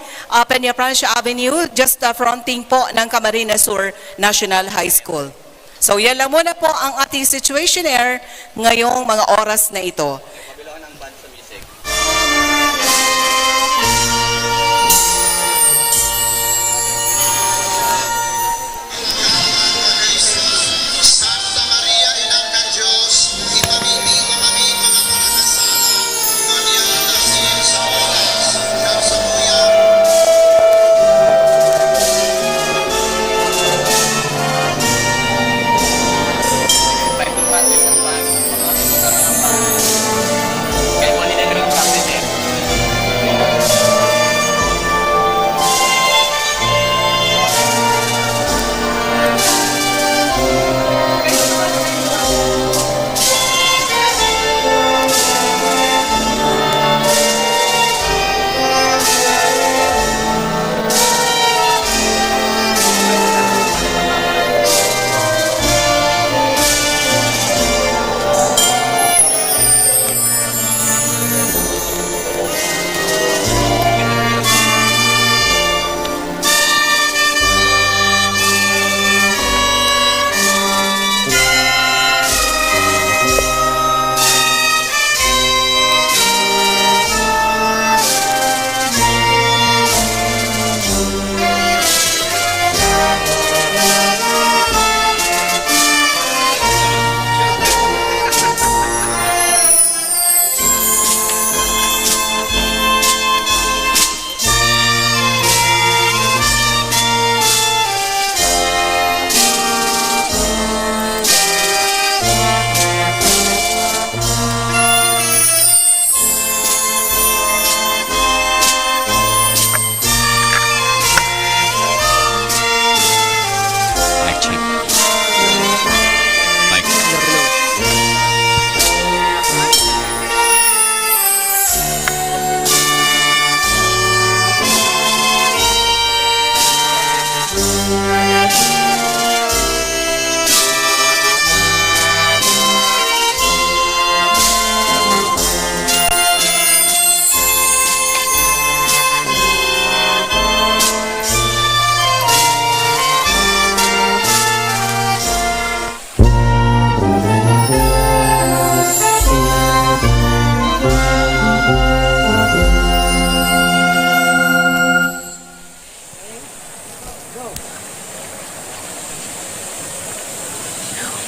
Peñafrancia Avenue, just fronting po ng Camarines Sur National High School. So yan lang muna po ang ating situationaire ngayong mga oras na ito.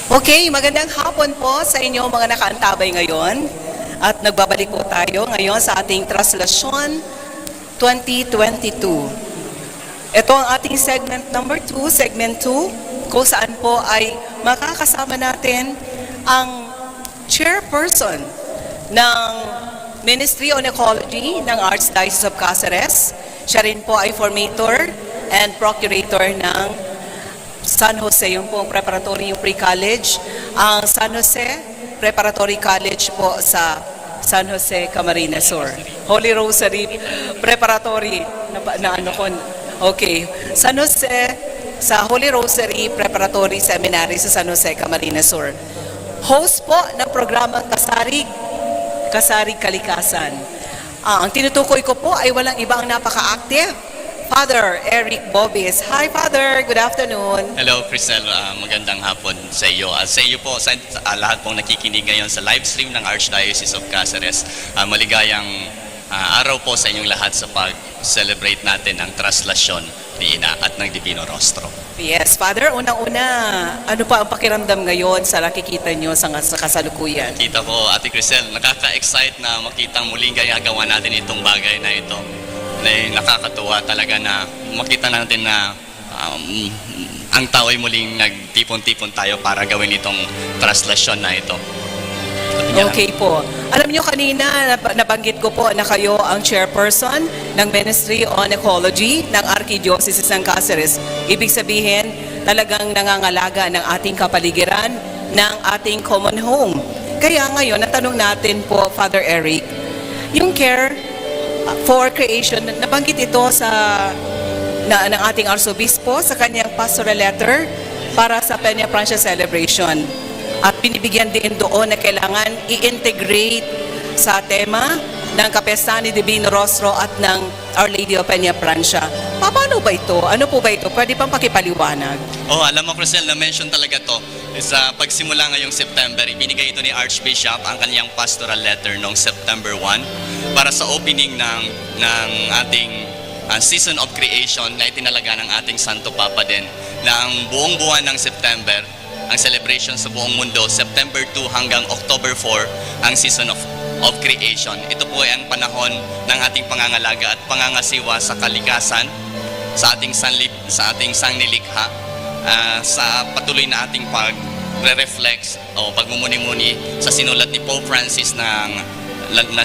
Okay, magandang hapon po sa inyo mga nakaantabay ngayon. At nagbabalik po tayo ngayon sa ating Traslacion 2022. Ito ang ating segment number 2, segment 2, kung saan po ay makakasama natin ang chairperson ng Ministry on Ecology ng Archdiocese of Cáceres. Siya rin po ay formator and procurator ng San Jose, yung pong preparatory yung pre-college. Ang San Jose Preparatory College po sa San Jose, Camarines Sur. Holy Rosary Preparatory Okay. San Jose sa Holy Rosary Preparatory Seminary sa San Jose, Camarines Sur. Host po ng programang Kasarig Kalikasan. Ang tinutukoy ko po ay walang ibang napaka-active. Father Eric Bobis. Hi, Father. Good afternoon. Hello, Crisel. Magandang hapon sa iyo. Sa iyo po, sa lahat pong nakikinig ngayon sa live stream ng Archdiocese of Cáceres. Maligayang araw po sa inyong lahat sa pag-celebrate natin ng Traslacion ni Ina at ng Divino Rostro. Yes, Father. Unang-una, ano pa ang pakiramdam ngayon sa nakikita nyo sa kasalukuyan? Kita ko, Ate Crisel, nakaka-excite na makitang muling gagawa natin itong bagay na ito. Nakakatuwa talaga na makita natin na ang tao ay muling nagtipon-tipon tayo para gawin itong Traslacion na ito. Okay po. Alam nyo kanina, nabanggit ko po na kayo ang chairperson ng Ministry on Ecology ng Archdiocese ng Cáceres. Ibig sabihin, talagang nangangalaga ng ating kapaligiran, ng ating common home. Kaya ngayon, natanong natin po, Father Eric, yung care for creation, nabanggit ito ng ating Arsobispo sa kanyang pastoral letter para sa Peñafrancia celebration. At binibigyan din doon na kailangan i-integrate sa tema ng Kapistahan ni Divino Rostro at ng Our Lady of Peñafrancia. Paano ba ito? Ano po ba ito? Pwede pang pakipaliwanag? Alam mo, Crisel, na-mention talaga to. Sa pagsimula ngayong September, ibinigay ito ni Archbishop ang kanyang pastoral letter noong September 1 para sa opening ng ating season of creation na itinalaga ng ating Santo Papa din na ang buong buwan ng September, ang celebration sa buong mundo, September 2 hanggang October 4, ang season of creation. Ito po ay ang panahon ng ating pangangalaga at pangangasiwa sa kalikasan, sa ating sangnilikha, sa patuloy na ating pag-reflex o pagmumuni-muni sa sinulat ni Pope Francis na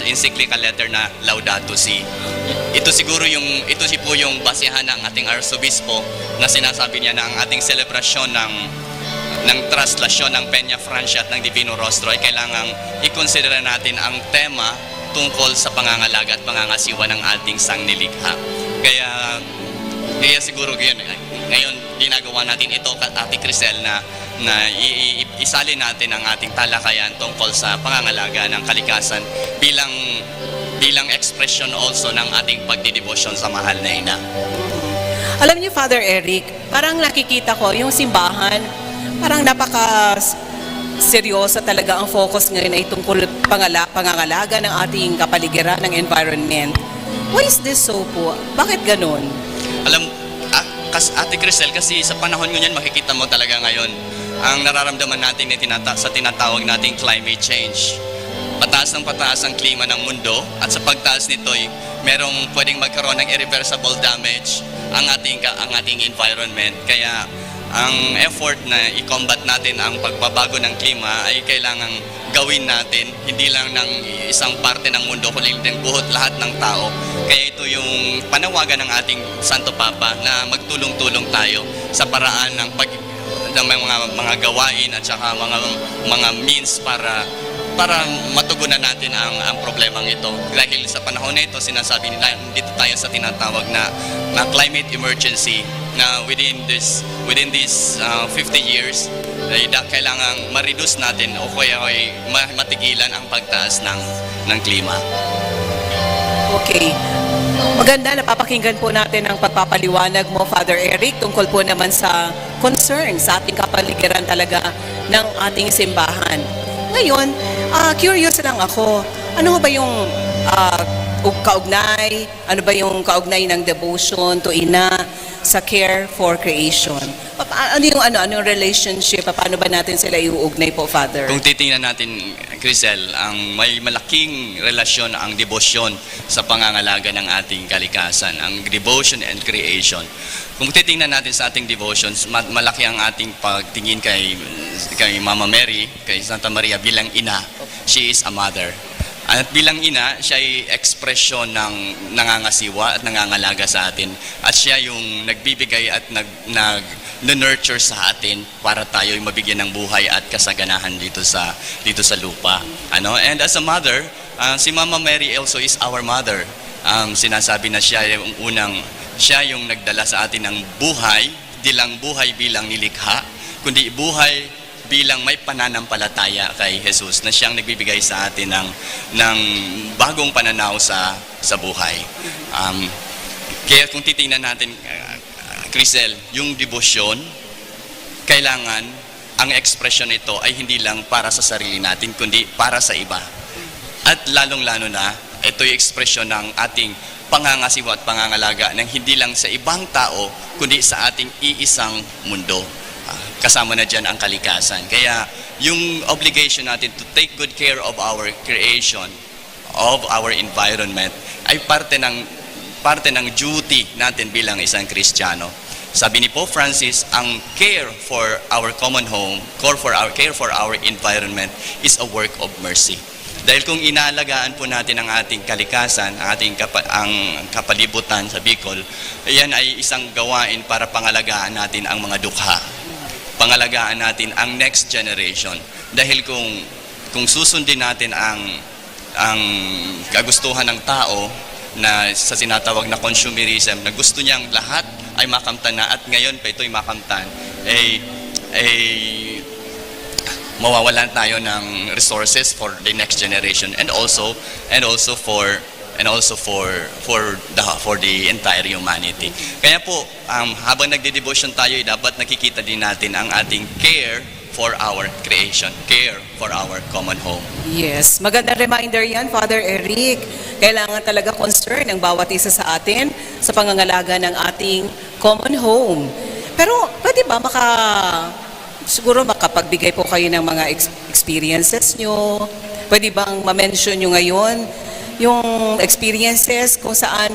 encyclical letter na Laudato Si. Ito po yung basihan ng ating Arsobispo na sinasabi niya na ang ating selebrasyon ng Traslacion ng Peñafrancia at ng Divino Rostro ay kailangang i-consider natin ang tema tungkol sa pangangalaga at pangangasiwa ng ating sangnilikha. Kaya siguro ngayon ginagawa natin ito, Ate Crisel, na isalin natin ang ating talakayan tungkol sa pangangalaga ng kalikasan bilang expression also ng ating pagdidebosyon sa mahal na Ina. Alam niyo, Father Eric, parang nakikita ko yung simbahan, parang seryosa talaga ang focus ngayon ay tungkol pangangalaga ng ating kapaligiran, ng environment. Why is this so po? Bakit ganun? Ate Crisel, kasi sa panahon ngayon makikita mo talaga ngayon ang nararamdaman natin sa tinatawag nating climate change. Pataas ng pataas ang klima ng mundo at sa pagtaas nito'y merong pwedeng magkaroon ng irreversible damage ang ating environment. Kaya ang effort na i-combat natin ang pagbabago ng klima ay kailangang gawin natin, hindi lang ng isang parte ng mundo, kundi din buhat lahat ng tao. Kaya ito yung panawagan ng ating Santo Papa na magtulong-tulong tayo sa paraan ng mga gawain at saka mga means para matugunan natin ang problemang ito. Dahil sa panahon na ito, sinasabi nila, dito tayo sa tinatawag na climate emergency na within this 50 years ay kailangang ma-reduce natin o kaya ay matigilan ang pagtaas ng klima. Okay. Maganda, napapakinggan po natin ang pagpapaliwanag mo, Father Eric, tungkol po naman sa concern sa ating kapaligiran talaga ng ating simbahan. Ngayon, curious lang ako, ano ba yung kaugnay, ano ba yung kaugnay ng devotion to ina sa care for creation? Anong relationship? Paano ba natin sila iuugnay po, Father? Kung titingnan natin, Crisel, ang may malaking relasyon ang devotion sa pangangalaga ng ating kalikasan, ang devotion and creation. Kung titingnan natin sa ating devotions, malaki ang ating pagtingin kay Mama Mary, kay Santa Maria bilang ina. She is a mother. At bilang ina, siya ay ekspresyon ng nangangasiwa at nangangalaga sa atin. At siya yung nagbibigay at nag-nurture sa atin para tayo mabigyan ng buhay at kasaganahan dito sa lupa. And as a mother, si Mama Mary also is our mother. Sinasabi na siya yung nagdala sa atin ng buhay, di lang buhay bilang nilikha, kundi buhay bilang may pananampalataya kay Jesus na siyang nagbibigay sa atin ng bagong pananaw sa buhay. Kaya kung titingnan natin, Crisel, yung devotion, kailangan ang ekspresyon nito ay hindi lang para sa sarili natin, kundi para sa iba. At lalong-lalo na, ito yung ekspresyon ng ating pangangasiwa at pangangalaga ng hindi lang sa ibang tao, kundi sa ating iisang mundo. Kasama na dyan ang kalikasan. Kaya yung obligation natin to take good care of our creation, of our environment, ay parte ng duty natin bilang isang Kristiyano. Sabi ni Pope Francis, ang care for our common home, care for our environment is a work of mercy. Dahil kung inaalagaan po natin ang ating kalikasan, ang kapalibutan sa Bicol, yan ay isang gawain para pangalagaan natin ang mga dukha. Pangalagaan natin ang next generation. Dahil kung susundin natin ang kagustuhan ng tao na sa sinatawag na consumerism, na gusto niyang lahat ay makamtan na at ngayon pa ito'y makamtan, mawawalan tayo ng resources for the next generation and also for the entire humanity. Kaya po, habang nagde-devotion tayo, dapat nakikita din natin ang ating care for our creation, care for our common home. Yes, magandang reminder yan, Father Eric. Kailangan talaga concern ng bawat isa sa atin sa pangangalaga ng ating common home. Pero pwede ba siguro makapagbigay po kayo ng mga experiences nyo? Pwede bang ma-mention nyo ngayon yung experiences kung saan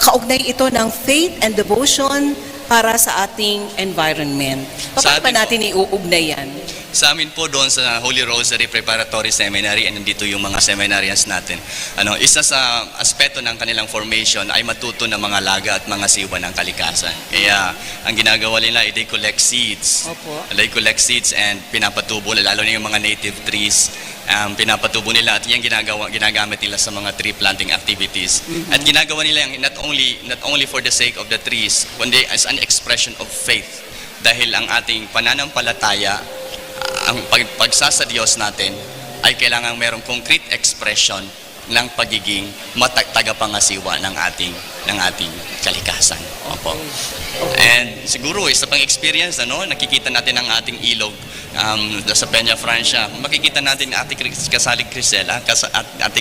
kaugnay ito ng faith and devotion para sa ating environment? Paano ba natin iuugnay yan? Sa amin po doon sa Holy Rosary Preparatory Seminary, and nandito yung mga seminarians natin. Isa sa aspeto ng kanilang formation ay matuto ng mga laga at mga siwa ng kalikasan. Kaya ang ginagawa nila ay they collect seeds. Opo. They collect seeds and pinapatubo, lalo na yung mga native trees. Pinapatubo nila at yung ginagamit nila sa mga tree planting activities. Mm-hmm. At ginagawa nila yung not only for the sake of the trees, kundi as an expression of faith. Dahil ang ating pananampalataya, ang pagsasa Diyos natin ay kailangang merong concrete expression ng pagiging tagapangasiwa ng ating kalikasan. Opo. And siguro isa pang experience, nakikita natin ang ating ilog sa Peñafrancia. Makikita natin Ate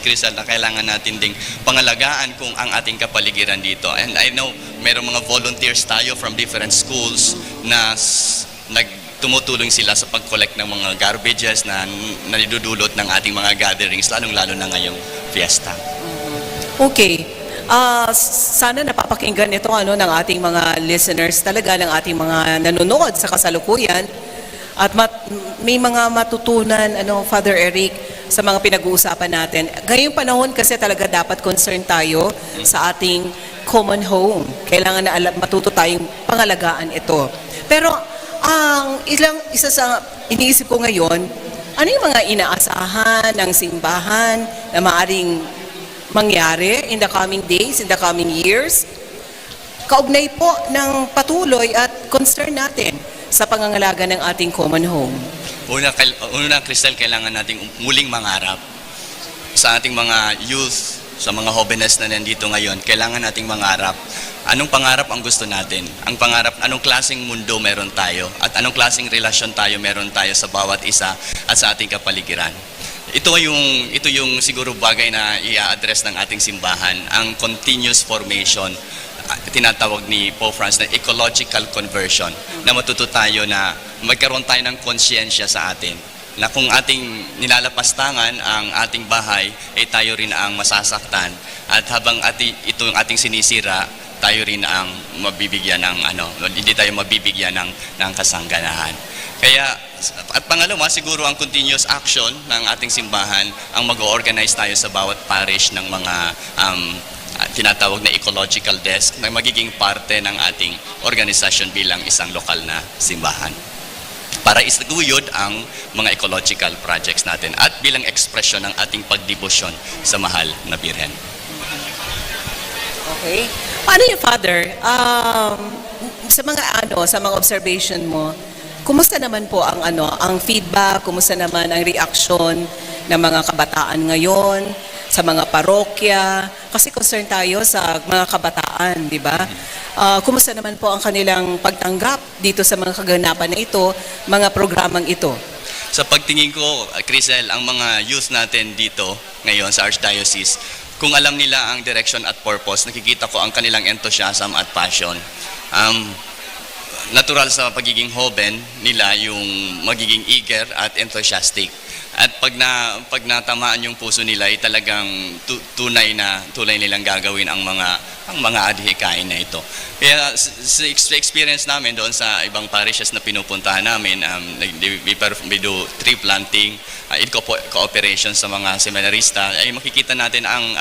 Crisel na kailangan natin ding pangalagaan kung ang ating kapaligiran dito. And I know merong mga volunteers tayo from different schools na tumutulong sila sa pag-collect ng mga garbages na nidudulot ng ating mga gatherings, lalong-lalo na ngayong fiesta. Okay. Sana napapakinggan ito ng ating mga listeners talaga, ng ating mga nanonood sa kasalukuyan. At may mga matutunan, Father Eric, sa mga pinag-uusapan natin. Ngayong panahon kasi talaga dapat concern tayo sa ating common home. Kailangan na matuto tayong pangalagaan ito. Pero isa sa iniisip ko ngayon, ano yung mga inaasahan ng simbahan na maaaring mangyari in the coming days, in the coming years? Kaugnay po ng patuloy at concern natin sa pangangalaga ng ating common home. Una, Crisel, kailangan nating muling mangarap sa ating mga youth, sa mga jóvenes na nandito ngayon. Kailangan nating mangarap. Anong pangarap ang gusto natin? Ang pangarap, anong klaseng mundo meron tayo? At anong klaseng relasyon meron tayo sa bawat isa at sa ating kapaligiran? ito yung siguro bagay na i-address ng ating simbahan, ang continuous formation, tinatawag ni Pope Francis na ecological conversion, na matuto tayo na magkaroon tayo ng konsyensya sa atin, na kung ating nilalapastangan ang ating bahay, ay tayo rin ang masasaktan, at habang ito yung ating sinisira, tayo rin ang mabibigyan ng hindi tayo mabibigyan ng kasangganahan. Kaya, at pangalawa, siguro ang continuous action ng ating simbahan ang mag-organize tayo sa bawat parish ng mga tinatawag na ecological desk na magiging parte ng ating organisasyon bilang isang lokal na simbahan para isaguyod ang mga ecological projects natin at bilang ekspresyon ng ating pagdebosyon sa mahal na Birhen. Okay. Paano yung Father? Sa mga observation mo, kumusta naman po ang feedback, kumusta naman ang reaction ng mga kabataan ngayon sa mga parokya? Kasi concern tayo sa mga kabataan, di ba? Kumusta naman po ang kanilang pagtanggap dito sa mga kaganapan na ito, mga programang ito? Sa pagtingin ko, Crisel, ang mga youth natin dito ngayon sa Archdiocese, kung alam nila ang direction at purpose, nakikita ko ang kanilang enthusiasm at passion. Natural sa pagiging hoben nila yung magiging eager at enthusiastic. At pag natamaan yung puso nila, ay talagang tunay nilang gagawin ang mga adhikain na ito. Kaya sa experience namin doon sa ibang parishes na pinupuntahan namin, we do tree planting, cooperation sa mga seminarista, ay makikita natin ang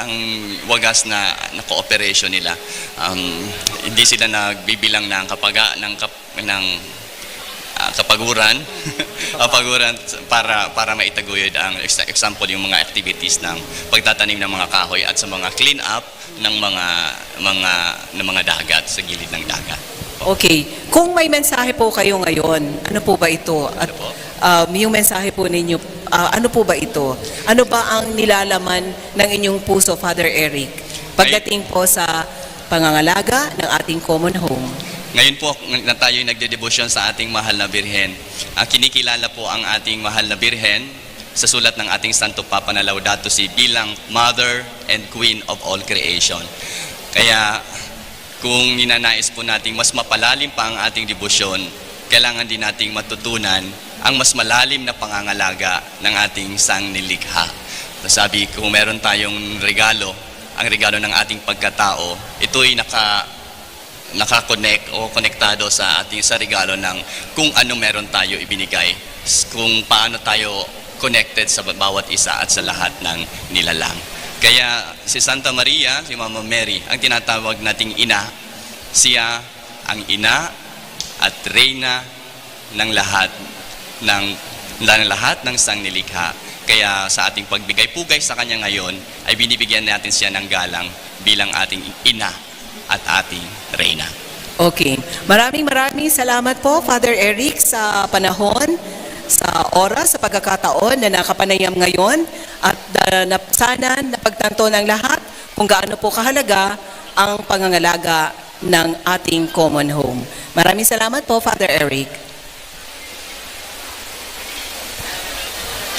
wagas na cooperation nila. Hindi sila nagbibilang ng kapaguran para maitaguyod ang example yung mga activities ng pagtatanim ng mga kahoy at sa mga clean up ng mga dagat sa gilid ng dagat. Okay. Kung may mensahe po kayo ngayon, ano po ba ito? At yung mensahe po ninyo, ano po ba ito? Ano ba ang nilalaman ng inyong puso, Father Eric, pagdating po sa pangangalaga ng ating common home? Ngayon po na tayo nagdedebosyon sa ating mahal na Birhen, kinikilala po ang ating mahal na Birhen sa sulat ng ating Santo Papa na Laudato Si bilang Mother and Queen of all creation. Kaya kung ninanais po nating mas mapalalim pa ang ating debosyon, kailangan din nating matutunan ang mas malalim na pangangalaga ng ating sangnilikha. Sabi, kung meron tayong regalo, ang regalo ng ating pagkatao, ito'y nakakonect o konektado sa regalo ng kung ano meron tayo ibinigay, kung paano tayo connected sa bawat isa at sa lahat ng nilalang. Kaya si Santa Maria, si Mama Mary, ang tinatawag nating ina, siya ang ina at reyna ng lahat ng sangnilikha. Kaya sa ating pagbigay-pugay sa kanya ngayon, ay binibigyan natin siya ng galang bilang ating ina at ating reyna. Okay. Maraming salamat po, Father Eric, sa panahon, sa oras, sa pagkakataon na nakapanayam ngayon at sana napagtanto ng lahat kung gaano po kahalaga ang pangangalaga ng ating common home. Maraming salamat po, Father Eric.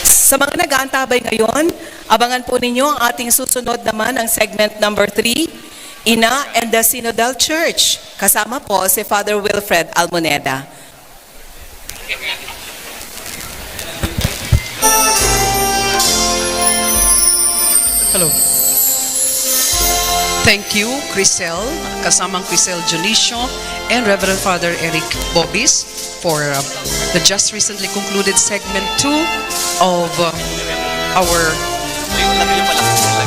Sa mga nag-aantabay ngayon, abangan po ninyo ang ating susunod naman ang segment number 3, Ina and the Synodal Church. Kasama po si Father Wilfred Almoneda. Hello. Thank you, Crisel, kasamang Crisel Junicio, and Reverend Father Eric Bobis for the just recently concluded segment 2 of our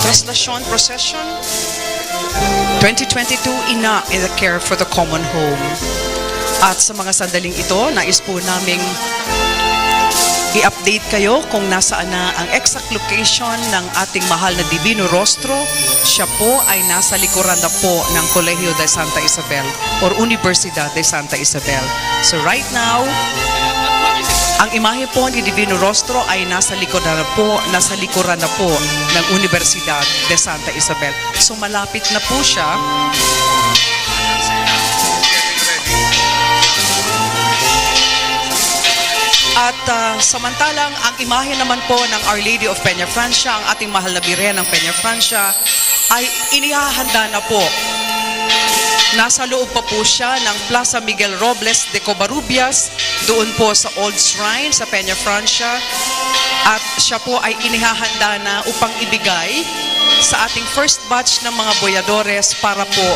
Traslacion Procession 2022, Ina in the Care for the Common Home. At sa mga sandaling ito, nais po naming i-update kayo kung nasaan na ang exact location ng ating mahal na Divino Rostro. Siya po ay nasa likuran na po ng Colegio de Santa Isabel or Universidad de Santa Isabel. So right now, ang imahe po ni Divino Rostro ay nasa likuran na po ng Universidad de Santa Isabel. So malapit na po siya. At At samantalang ang imahe naman po ng Our Lady of Peñafrancia, ang ating mahal na Birhen ng Peñafrancia, ay inihahanda na po. Nasa loob pa po siya ng Plaza Miguel Robles de Covarrubias, doon po sa Old Shrine sa Peñafrancia. At siya po ay inihahanda na upang ibigay sa ating first batch ng mga voyadores para po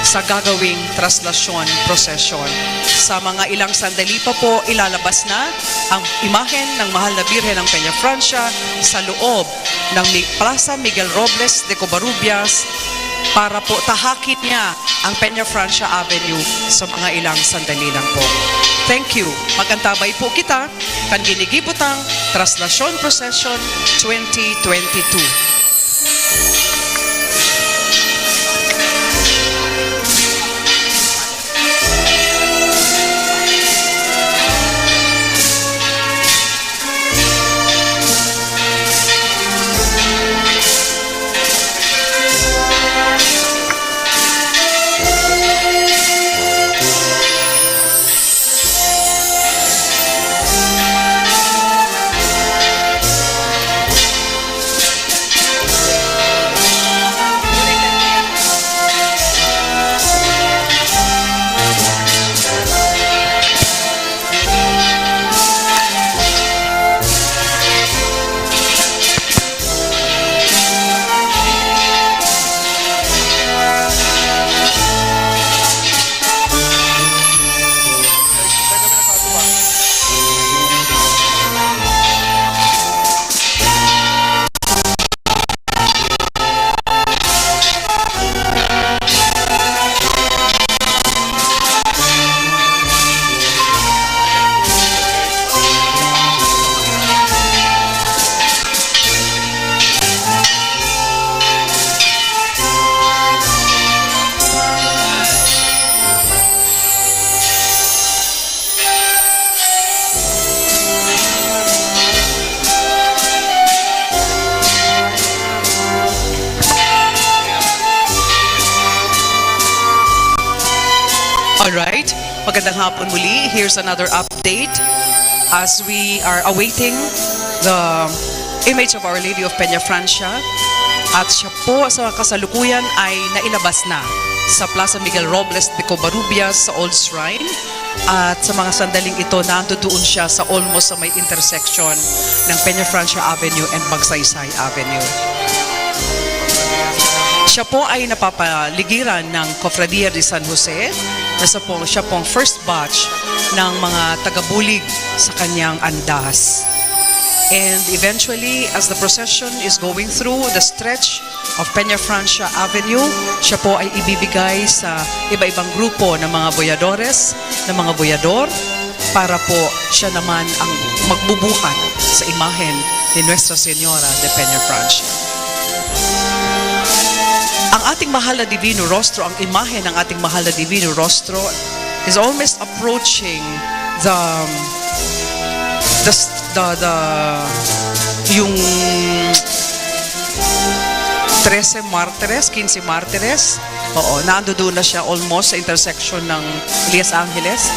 sa gagawing Traslacion Procession. Sa mga ilang sandali pa po, ilalabas na ang imahen ng mahal na Birhen ng Peñafrancia sa loob ng Plaza Miguel Robles de Covarrubias para po tahakin niya ang Peñafrancia Avenue sa mga ilang sandali lang po. Thank you. Magantabay po kita kan ginigibutang Traslacion Procession 2022. Alright, magandang hapon muli. Here's another update as we are awaiting the image of Our Lady of Peñafrancia. At siya po sa kasalukuyan ay nailabas na sa Plaza Miguel Robles de Covarrubias sa Old Shrine. At sa mga sandaling ito, nandoon siya sa almost sa may intersection ng Peñafrancia Avenue and Magsaysay Avenue. Siya po ay napapaligiran ng Cofradia de San Jose. Siya pong first batch ng mga tagabulig sa kanyang andas. And eventually, as the procession is going through the stretch of Peñafrancia Avenue, siya po ay ibibigay sa iba-ibang grupo ng mga voyadores, ng mga voyador, para po siya naman ang magbubuhat sa imahen ni Nuestra Señora de Peñafrancia. Ang ating mahal na Divino Rostro, ang imahe ng ating mahal na Divino Rostro is almost approaching yung 13 martires, 15 martires. Oo, nandoon na siya almost sa intersection ng Elias Angeles.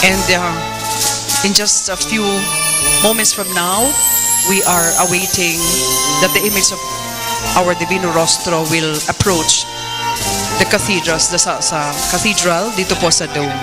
And in just a few moments from now, we are awaiting that the image of our Divino Rostro will approach the cathedrals, sa cathedral dito po sa Dome.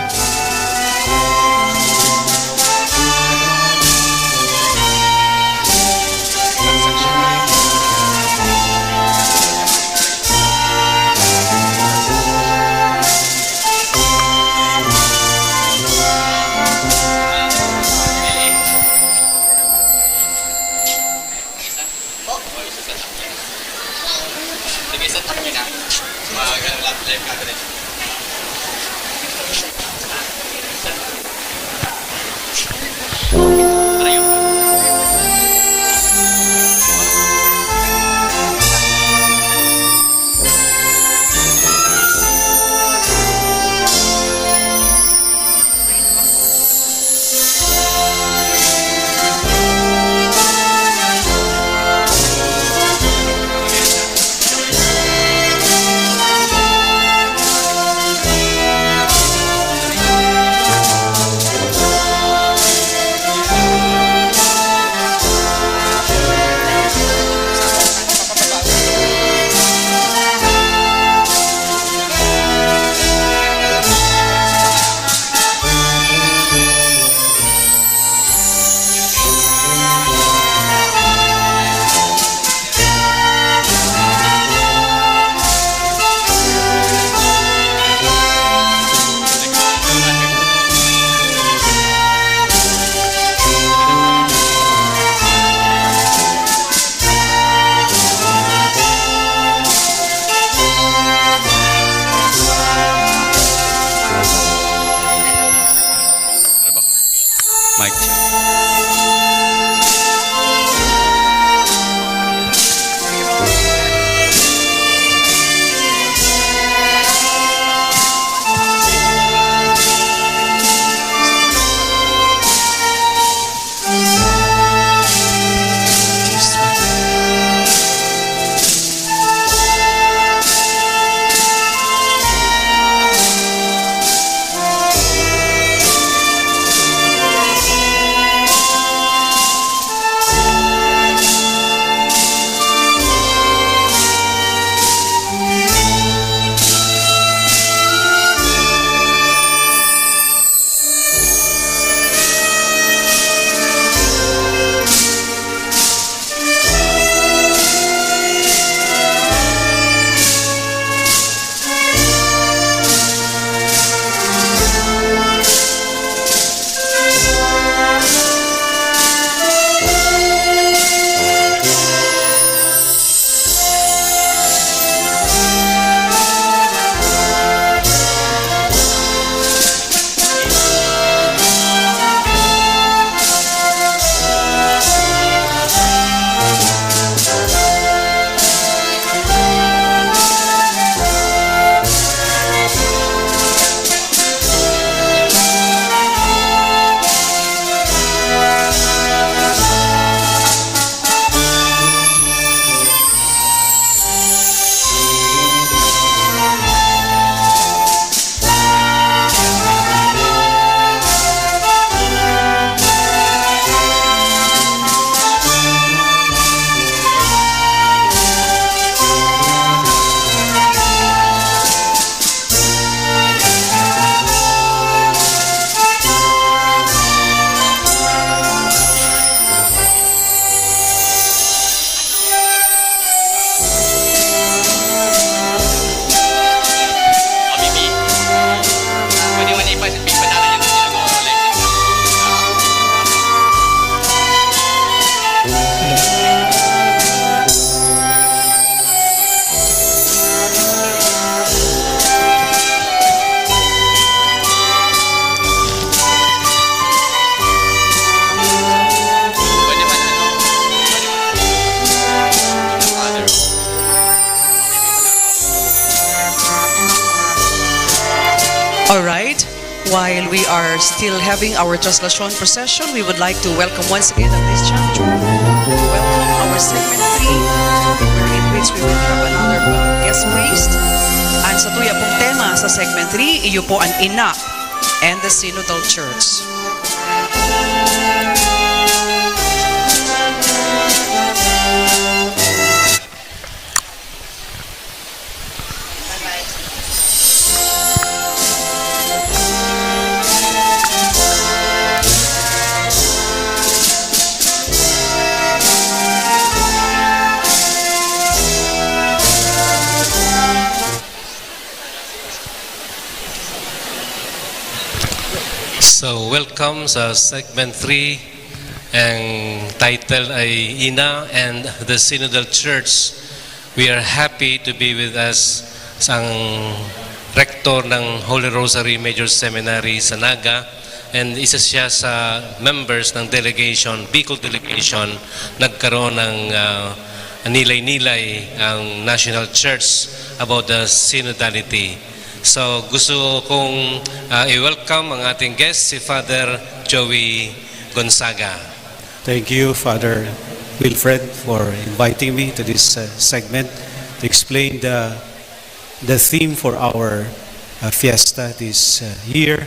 All right. While we are still having our Traslacion Procession, we would like to welcome once again at this juncture, welcome our segment 3, in which we will have another guest priest. And sa tuya pong tema sa segment 3, iyo po ang ina and the Synodal Church. So, welcome sa segment 3. Ang title ay Ina and the Synodal Church. We are happy to be with us ang rector ng Holy Rosary Major Seminary sa Naga, and isa siya sa members ng delegation, Bicol delegation, nagkaroon ng nilay-nilay ang National Church about the synodality. So gusto kong i-welcome ang ating guest, si Father Joey Gonzaga. Thank you, Father Wilfred, for inviting me to this segment to explain the theme for our fiesta this year.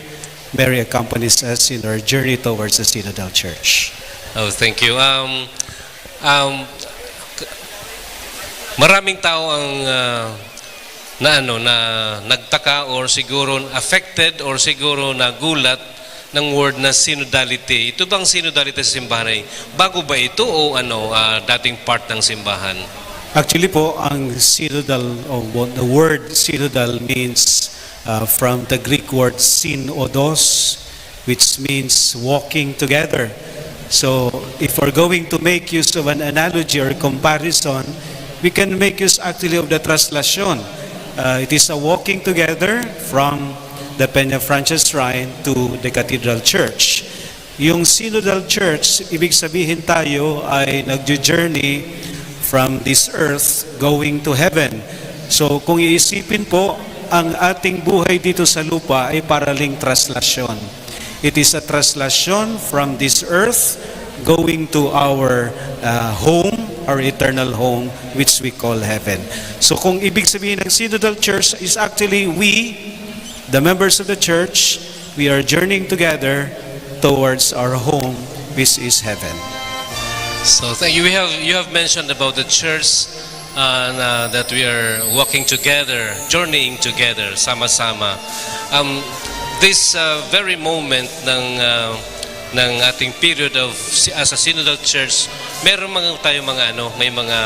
Mary accompanies us in our journey towards the Synodal Church. Oh, thank you. Maraming tao ang na nagtaka or siguro affected or siguro nagulat ng word na synodality. Ito bang synodality sa simbahan ay bago ba ito o dating part ng simbahan? Actually po, ang synodal, the word synodal means from the Greek word synodos, which means walking together. So if we're going to make use of an analogy or comparison, we can make use actually of the Traslacion. It is a walking together from the Peñafrancia Shrine to the Cathedral Church. Yung Synodal Church, ibig sabihin tayo ay nag-journey from this earth going to heaven. So kung iisipin po, ang ating buhay dito sa lupa ay paraling traslasyon. It is a traslasyon from this earth going to our home, our eternal home, which we call heaven. So kung ibig sabihin ng Synodal Church is actually we, the members of the church, we are journeying together towards our home, which is heaven. So thank you. You have mentioned about the church that we are walking together, journeying together, sama-sama. This very moment ng ating period of as a Synodal Church, meron tayo may mga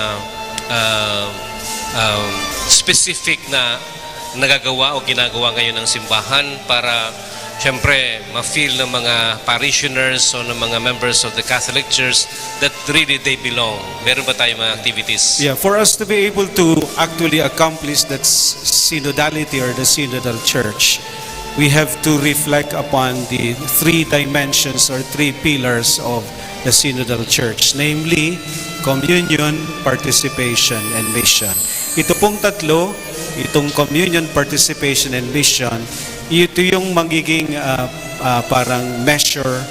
specific na nagagawa o ginagawa ngayon ng simbahan para siyempre ma-feel ng mga parishioners o ng mga members of the Catholic Church that really they belong. Meron ba tayo mga activities? Yeah, for us to be able to actually accomplish that synodality or the Synodal Church, we have to reflect upon the 3 dimensions or 3 pillars of the Synodal Church, namely communion, participation, and mission. Ito pong tatlo, itong communion, participation, and mission, ito yung magiging parang measure,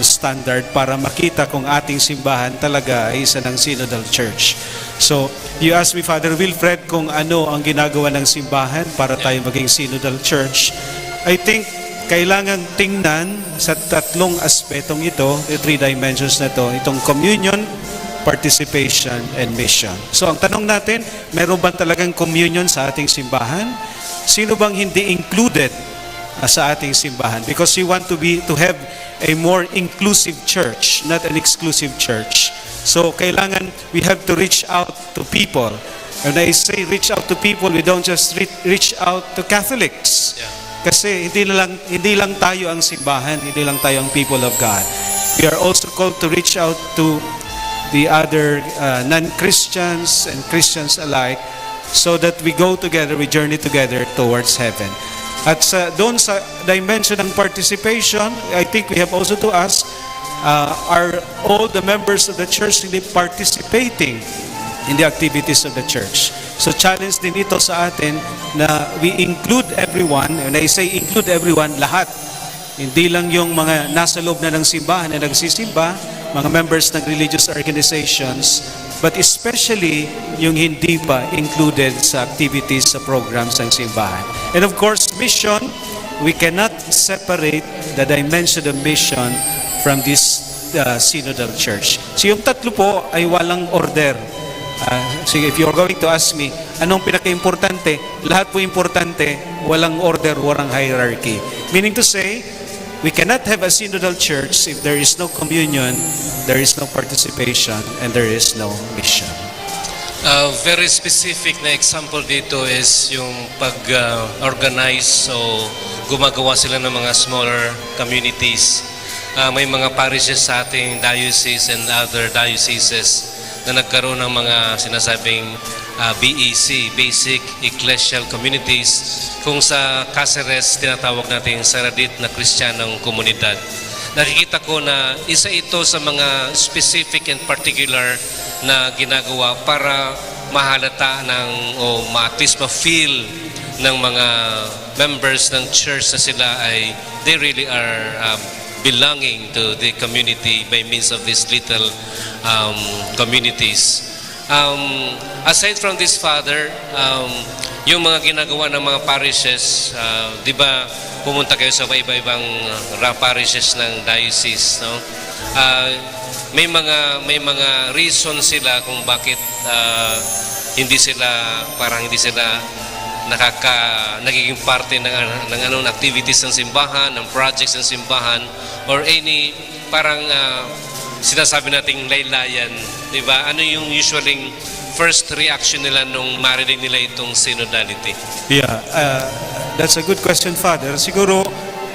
standard para makita kung ating simbahan talaga ay isa ng Synodal Church. So, you asked me, Father Wilfred, kung ano ang ginagawa ng simbahan para tayo maging Synodal Church. I think kailangan tingnan sa tatlong aspetong ito, the 3 dimensions na ito, itong communion, participation, and mission. So ang tanong natin, meron ba talagang communion sa ating simbahan? Sino bang hindi included sa ating simbahan? Because we want to have a more inclusive church, not an exclusive church. So kailangan we have to reach out to people. When I say reach out to people, we don't just reach out to Catholics. Yeah. Kasi hindi lang tayo ang simbahan, hindi lang tayo ang people of God. We are also called to reach out to the other non-Christians and Christians alike, so that we go together, we journey together towards heaven. At doon sa dimension ng participation, I think we have also to ask, are all the members of the church really participating in the activities of the church. So challenge din ito sa atin na we include everyone, and I say include everyone, lahat. Hindi lang yung mga nasa loob na ng simbahan na nagsisimba, mga members ng religious organizations, but especially yung hindi pa included sa activities, sa programs ng simbahan. And of course, mission, we cannot separate the dimension of mission from this synodal church. So yung tatlo po ay walang order. So if you're going to ask me, anong pinaka-importante? Lahat po importante, walang order, walang hierarchy. Meaning to say, we cannot have a synodal church if there is no communion, there is no participation, and there is no mission. Very specific na example dito is yung pag-organize o gumagawa sila ng mga smaller communities. May mga parishes sa ating diocese and other dioceses na nagkaroon ng mga sinasabing BEC, Basic Ecclesial Communities, kung sa Cáceres tinatawag natin Saradit na Kristiyanong komunidad. Nakikita ko na isa ito sa mga specific and particular na ginagawa para mahalata ng o at least ma-feel ng mga members ng church na sila ay they really are belonging to the community by means of these little communities. Aside from this, Father, yung mga ginagawa ng mga parishes, di ba pumunta kayo sa iba-ibang parishes ng diocese, no? May mga reason sila kung bakit hindi sila nagiging parte ng activities ng simbahan, ng projects ng simbahan, or any parang sinasabi nating laylayan, di ba? Ano yung usually first reaction nila nung marinig nila itong synodality? Yeah, that's a good question, Father. Siguro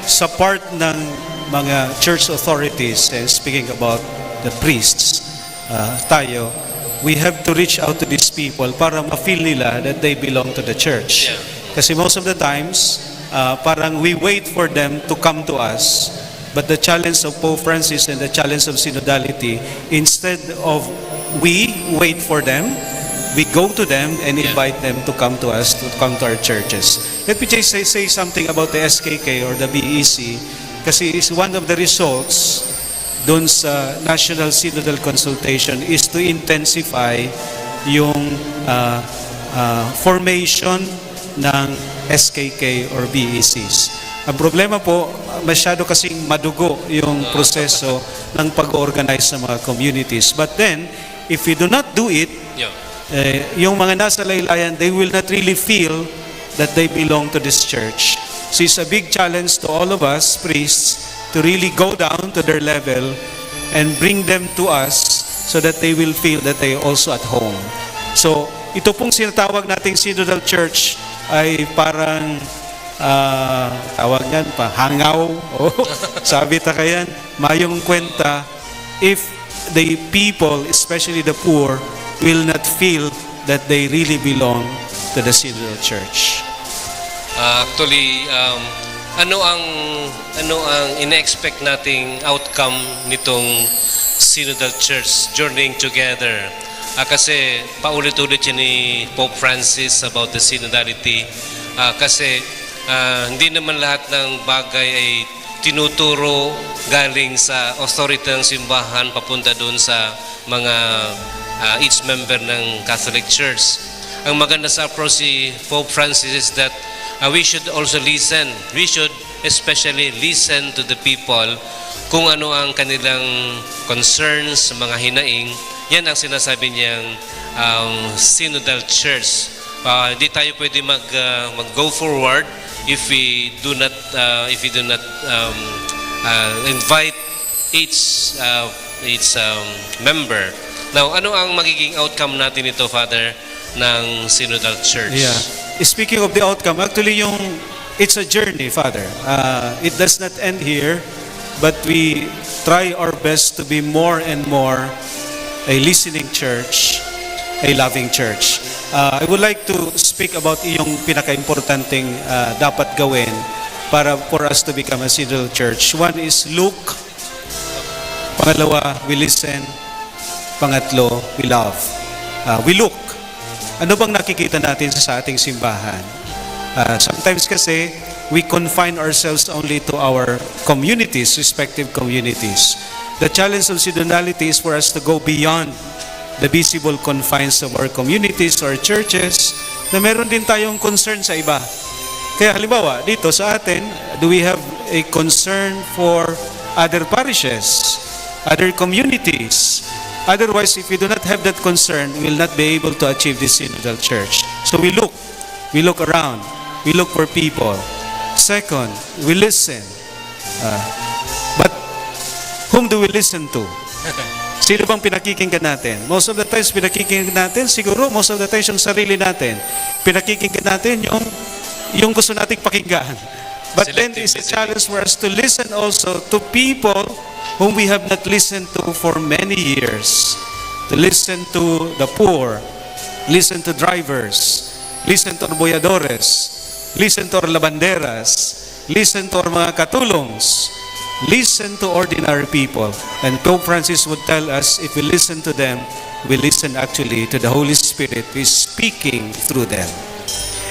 sa part ng mga church authorities, and speaking about the priests, tayo, we have to reach out to these people para ma-feel nila that they belong to the church. Yeah. Kasi most of the times, parang we wait for them to come to us. But the challenge of Pope Francis and the challenge of synodality, instead of we wait for them, we go to them and invite them to come to us, to come to our churches. Let me just say something about the SKK or the BEC, kasi is one of the results doon sa National Synodal Consultation is to intensify yung formation ng SKK or BECs. Ang problema po, masyado kasing madugo yung proseso ng pag-organize ng mga communities. But then, if we do not do it, yung mga nasa laylayan, they will not really feel that they belong to this church. So it's a big challenge to all of us, priests, to really go down to their level and bring them to us so that they will feel that they are also at home. So, ito pong sinatawag nating Synodal Church ay parang tawag yan pa, hangaw. Sabi ta kayan, mayong kwenta if the people, especially the poor, will not feel that they really belong to the Synodal Church. Actually, ano ang ina-expect nating outcome nitong Synodal Church journeying together? Kasi paulit-ulit yun ni Pope Francis about the synodality. Kasi hindi naman lahat ng bagay ay tinuturo galing sa authority ng simbahan papunta doon sa mga each member ng Catholic Church. Ang maganda sa approach si Pope Francis is that we should also listen. We should especially listen to the people kung ano ang kanilang concerns, mga hinaing. Yan ang sinasabi niyang Synodal Church. Hindi tayo pwede mag-go forward if we do not invite each member. Now, ano ang magiging outcome natin ito, Father, ng Synodal Church? Yeah. Speaking of the outcome, actually it's a journey, Father. It does not end here, but we try our best to be more and more a listening church, a loving church. I would like to speak about yung pinaka-importanting dapat gawin for us to become a synodal church. One is look. Pangalawa, we listen. Pangatlo, we love. we look. Ano bang nakikita natin sa ating simbahan? Sometimes kasi, we confine ourselves only to our communities, respective communities. The challenge of synodality is for us to go beyond the visible confines of our communities or churches, na meron din tayong concern sa iba. Kaya halimbawa, dito sa atin, do we have a concern for other parishes, other communities? Otherwise, if we do not have that concern, we will not be able to achieve this synodal church. So we look around, we look for people. Second, we listen. But whom do we listen to? Sino bang pinakikinggan natin? Most of the times, pinakikinggan natin, siguro, most of the times, yung sarili natin. Pinakikinggan natin yung gusto nating pakinggan. But then, it's a challenge for us to listen also to people whom we have not listened to for many years. To listen to the poor, listen to drivers, listen to our voyadores, listen to our labanderas, listen to our mga katulongs, listen to ordinary people. And Pope Francis would tell us, if we listen to them, we listen actually to the Holy Spirit who is speaking through them.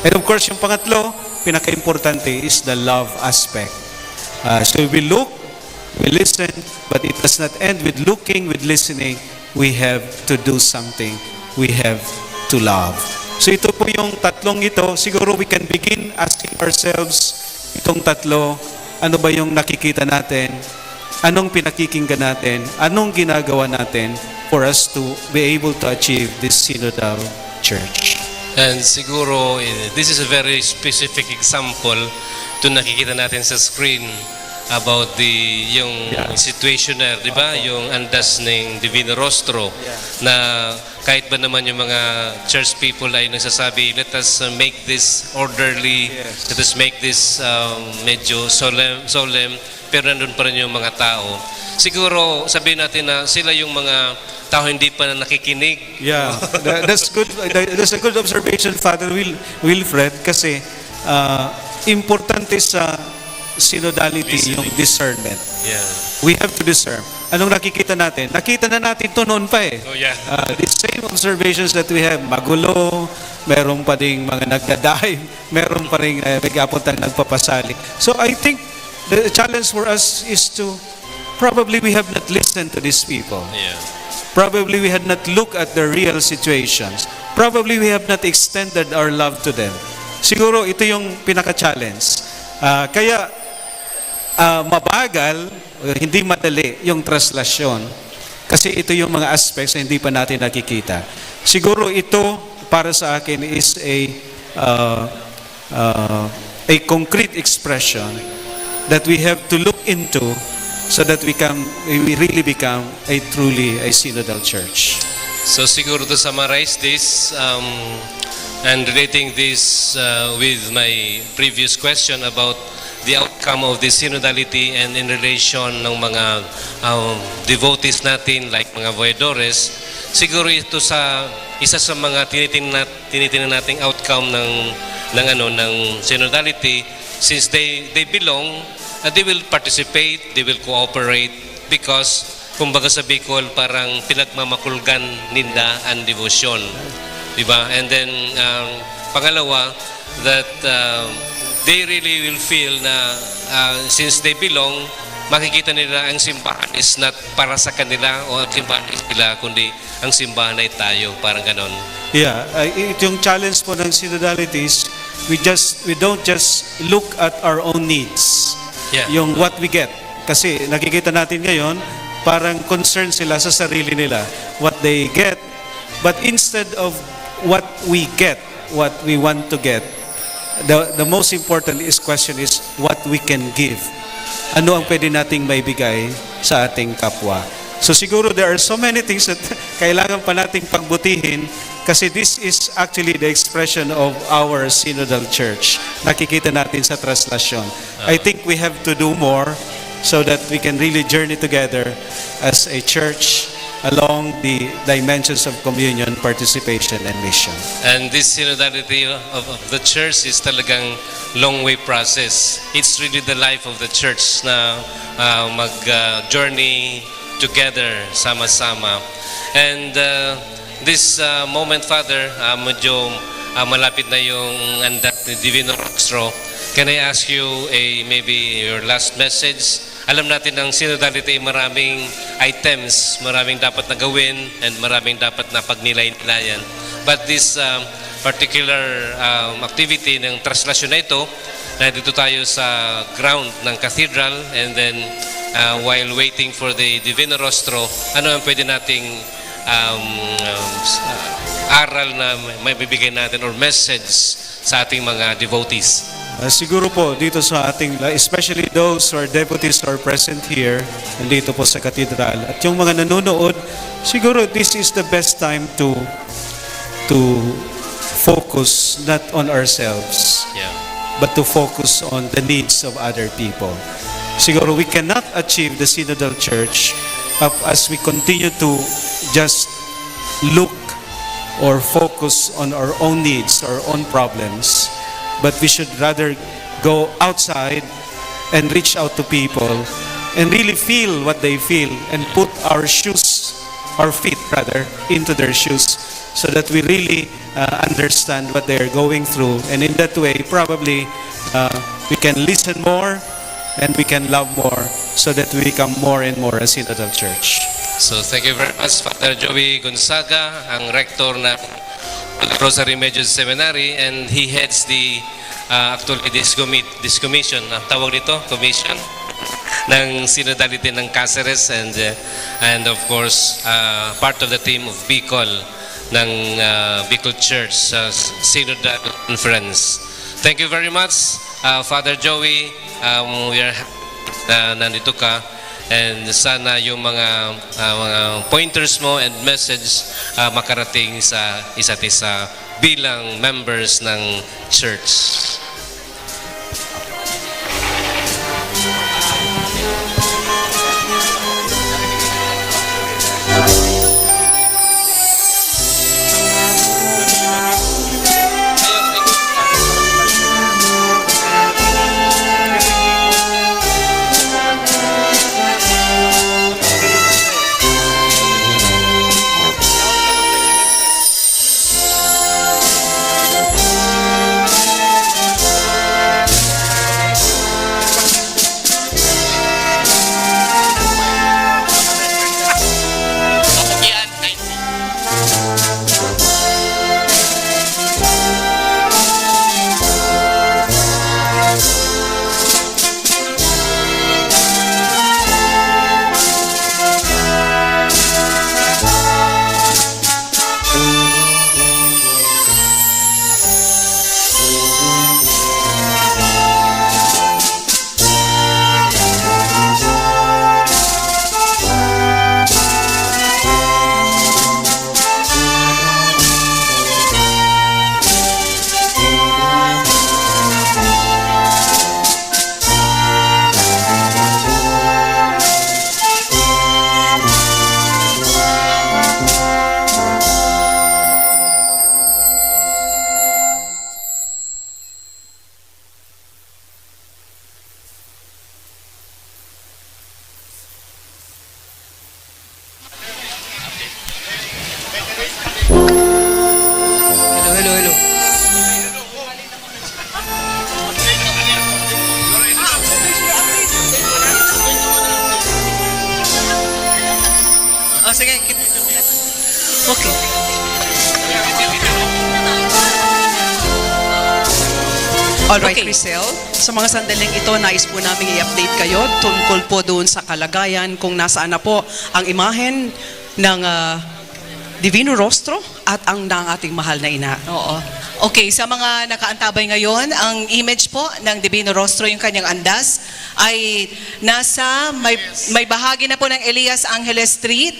And of course, yung pangatlo, pinaka-importante is the love aspect. So we look, we listen, but it does not end with looking, with listening. We have to do something. We have to love. So ito po yung tatlong ito. Siguro we can begin asking ourselves, itong tatlo, ano ba yung nakikita natin? Anong pinakikinggan natin? Anong ginagawa natin for us to be able to achieve this synodal church? And siguro, this is a very specific example to nakikita natin sa screen about yung situationer, di ba? Yung andas ng Divino Rostro na kahit ba naman yung mga church people ay nagsasabi, let us make this orderly, let us make this medyo solemn, pero nandun pa rin yung mga tao. Siguro, sabihin natin na sila yung mga tao hindi pa na nakikinig. Yeah, that's good. That's a good observation, Father Wilfred, kasi importante sa synodality yung discernment. Yeah. We have to discern. Anong nakikita natin? Nakita na natin ito noon pa eh. Oh, yeah. The same observations that we have, magulo, meron pa ding mga nagdadive, meron pa rin nagpapuntang nagpapasali. So I think the challenge for us is to, probably we have not listened to these people. Yeah. Probably we had not looked at their real situations. Probably we have not extended our love to them. Siguro ito yung pinaka-challenge. Kaya mabagal, hindi madali yung translasyon. Kasi ito yung mga aspects na hindi pa natin nakikita. Siguro ito, para sa akin, is a concrete expression that we have to look into so that we really become truly a synodal church. So siguro to summarize this, and relating this with my previous question about the outcome of the synodality and in relation ng mga devotees natin like mga voyadores, siguro ito isa sa mga tinitingnan nating outcome ng synodality, since they belong, they will participate, they will cooperate, because kumbaga sa Bicol parang pinagmamakulgan ninda ang devotion, diba? And then pangalawa, that they really will feel na since they belong, makikita nila ang simbahan is not para sa kanila o ang simbahan is nila, kundi ang simbahan ay tayo, parang ganon. Yeah, yung challenge po ng synodality is we don't just look at our own needs. Yeah. Yung what we get. Kasi nakikita natin ngayon, parang concerned sila sa sarili nila, what they get. But instead of what we get, what we want to get, the most important question is what we can give. Ano ang pwede nating maibigay sa ating kapwa? So siguro there are so many things that kailangan pa nating pagbutihin, kasi this is actually the expression of our synodal church. Nakikita natin sa Traslacion. I think we have to do more so that we can really journey together as a church along the dimensions of communion, participation, and mission. And this synodality of the church is talagang long way process. It's really the life of the church na mag-journey together, sama-sama. And this moment, Father, medyo malapit na yung andat ni Divino Rostro. Can I ask you maybe your last message? Alam natin ang synodality, maraming items, maraming dapat na gawin, and maraming dapat na pagnilay-nilayan. But this particular activity ng traslasyon na ito, nandito tayo sa ground ng cathedral, and then while waiting for the Divino Rostro, ano ang pwede nating aral na may bibigay natin or message sa ating mga devotees? Siguro po dito sa ating, especially those who are devotees who are present here, nandito po sa katedral, at yung mga nanonood, siguro this is the best time to focus not on ourselves, but to focus on the needs of other people. Siguro we cannot achieve the Synodal Church as we continue to just look or focus on our own needs, our own problems, but we should rather go outside and reach out to people and really feel what they feel and put our feet into their shoes, so that we really understand what they're going through, and in that way probably we can listen more and we can love more, so that we become more and more a Synodal Church. So thank you very much, Father Joey Gonzaga, ang rector ng Rosary Major Seminary, and he heads the actually this commission, tawag dito, commission ng synodality ng Cáceres, and of course part of the team of Bicol ng Bicol Church Synodal Conference. Thank you very much, Father Joey. We are nandito ka, and sana yung mga pointers mo and message makarating sa isa't isa bilang members ng church. Sige. Okay. Alright, okay. Crisel, sa mga sandaling ito, nais po namin i-update kayo tungkol po doon sa kalagayan kung nasaan na po ang imahen ng Divino Rostro at ang ating mahal na ina. Oo. Okay, sa mga nakaantabay ngayon, ang image po ng Divino Rostro, yung kanyang andas, ay nasa, may bahagi na po ng Elias Angeles Street,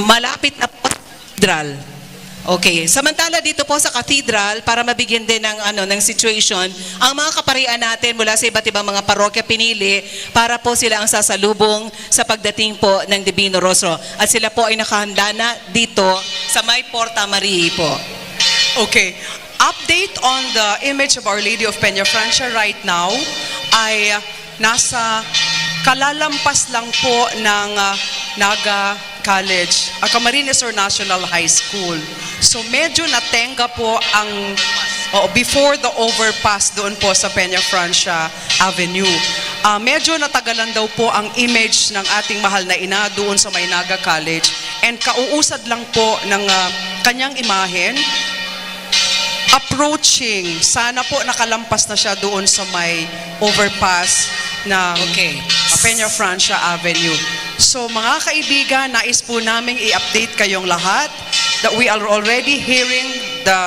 malapit na po sa cathedral. Okay, samantala dito po sa cathedral, para mabigyan din ng situation, ang mga kaparian natin mula sa iba't ibang mga parokya pinili para po sila ang sasalubong sa pagdating po ng Divino Rostro. At sila po ay nakahanda na dito sa may Porta Maria po. Okay. Update on the image of Our Lady of Peñafrancia right now ay nasa kalalampas lang po ng College, Camarines or National High School. So medyo natenga po ang before the overpass doon po sa Peñafrancia Avenue. Medyo natagalan daw po ang image ng ating mahal na ina doon sa Maynaga College, and kauusad lang po ng kanyang imahen approaching. Sana po nakalampas na siya doon sa may overpass ng Peñafrancia Avenue. So mga kaibigan, nais po namin i-update kayong lahat that we are already hearing the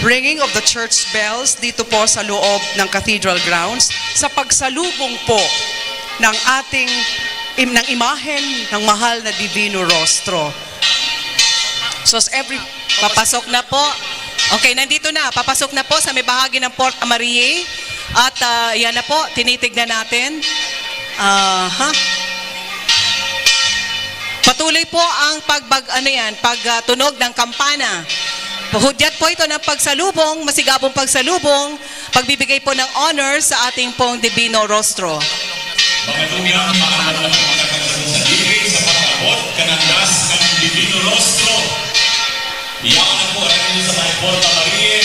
ringing of the church bells dito po sa loob ng Cathedral Grounds sa pagsalubong po ng ating ng imahen ng mahal na Divino Rostro. So as Papasok na po. Okay, nandito na. Papasok na po sa may bahagi ng Porta Mariae. At yan na po, tinitignan natin. Patuloy po ang pagtunog ng kampana. Hudyat po ito ng pagsalubong, masigabong pagsalubong, pagbibigay po ng honor sa ating pong Divino Rostro. Mga tumirang makakalaman ng magkakaroon sa diri sa pag-abot kanandas ng Divino Rostro. Iyaw na po rin sa mga Porta Mariae.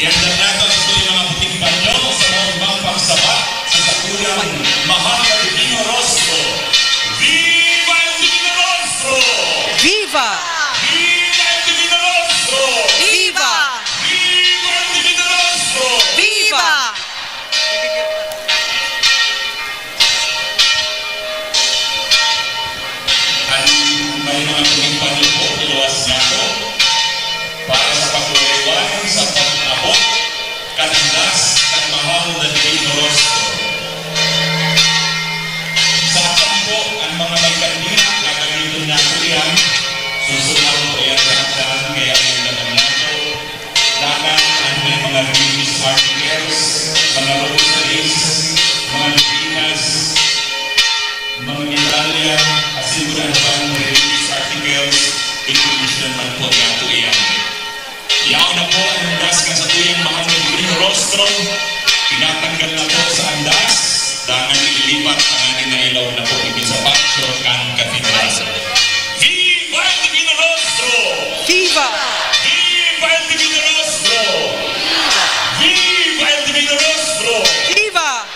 Iandar nato sa ito yung mga puting banyo sa mga ibang pagsabat sa sakulang mahal na Divino Rostro. Viva el Divino Rostro! Viva! Viva el Divino Rostro! Viva! Viva el Divino Rostro! Viva! May mga puting banyo po, iluwas nato para sa pagkuliwan sa pag-abot kanandas ng mahal na Divino Rostro. Sa akin po, ang mga may kandila na gamitin nato yan, susunod po yan sa hagdan, kaya yung laman nato, dagan ang may mga religious articles, mga rosaries, mga novenas, mga medalya, asiguran pang religious articles, inclusion man po nato yan. Iyaw na po ang andas ka sa tuyang mahal ng Divino Rostro, tinatanggal na po sa andas, dangan ililipat ang ating na ilaw na po ibig sa Pacho kan Cathedral. Viva el Divino Rostro! Viva! Viva el Divino Rostro! Viva el Divino Rostro! Viva!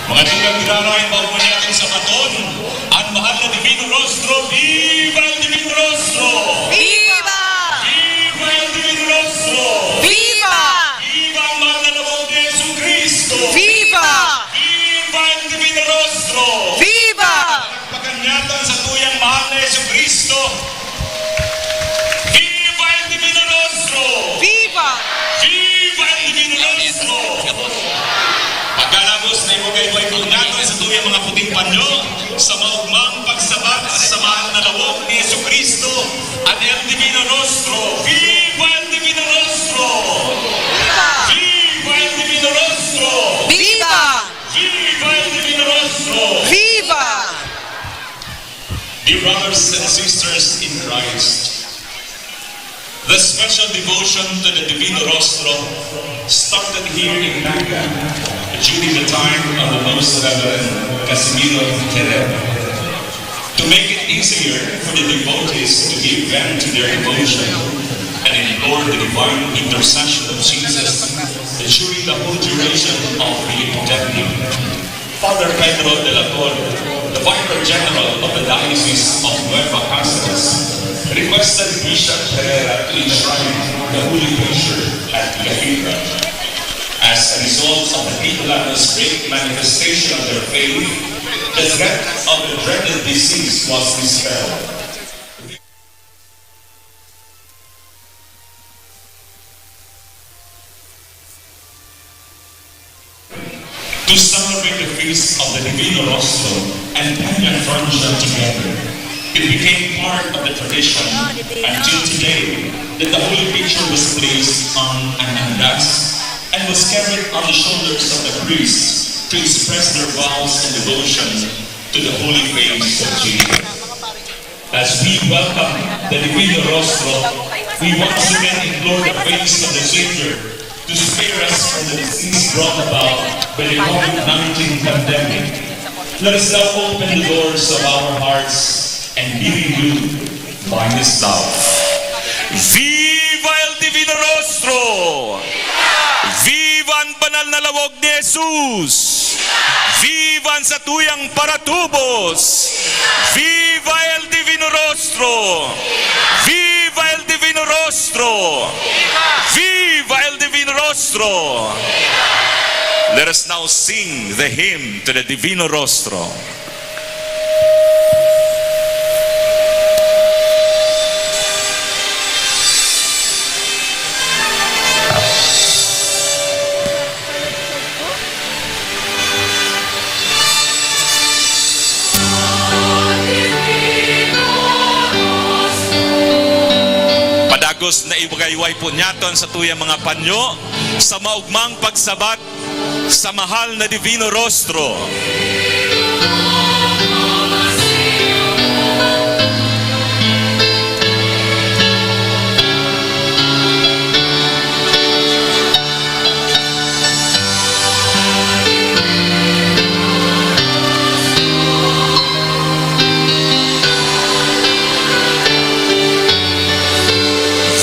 Mga tunggang ginarahin pa po natin sa baton, ang mahal na Divino Rostro. Viva el Divino Rostro! Viva! Viva el Divino Rostro! Viva! Viva ang mahal na labong ni Jesucristo! Viva! Viva el Divino Rostro! Viva! Pagkanyatan sa tuyang mahal na Jesucristo. Viva el Divino Rostro! Viva! Viva el Divino Rostro! Pagkalabos na imugay po natin sa tuyang mga puting panyo sa maugmang pagsabat sa mahal na lawog ni Jesucristo at El Divino Rostro. Viva El Divino Rostro! Viva El Divino Rostro! Viva! Viva El Divino Rostro! Viva! Dear brothers and sisters in Christ, the special devotion to the Divino Rostro started here in Naga during the time of the Most Reverend Casimiro Tereb. To make it easier for the devotees to give vent to their devotion and implore the divine intercession of Jesus during the whole duration of the epidemic, Father Pedro de la Torre, the Vicar General of the Diocese of Nueva Cáceres, requested Bishop Pereira to enshrine the Holy Picture at the cathedral. As a result of the Nicolaita's great manifestation of their faith, the threat of the dreaded disease was dispelled. To celebrate the feast of the Divino Rostro and Peñafrancia together, it became part of the tradition until today that the Holy Picture was placed on an andas and was carried on the shoulders of the priests to express their vows and devotion to the holy face of Jesus. As we welcome the Divino Rostro, we once again implore the face of the Savior to spare us from the disease brought about by the COVID-19 pandemic. Let us now open the doors of our hearts and be renewed by His love. Viva el Divino Rostro! Viva ang banal na lawog ni Jesus! Viva ang satuyang paratubos! Viva el Divino Rostro! Viva el Divino Rostro! Viva el Divino Rostro! Let us now sing the hymn to the Divino Rostro. Padagos na ibagayway po niyaton sa tuyang mga panyo sa maugmang pagsabat sa mahal na Divino Rostro.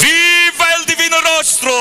Viva el Divino Rostro!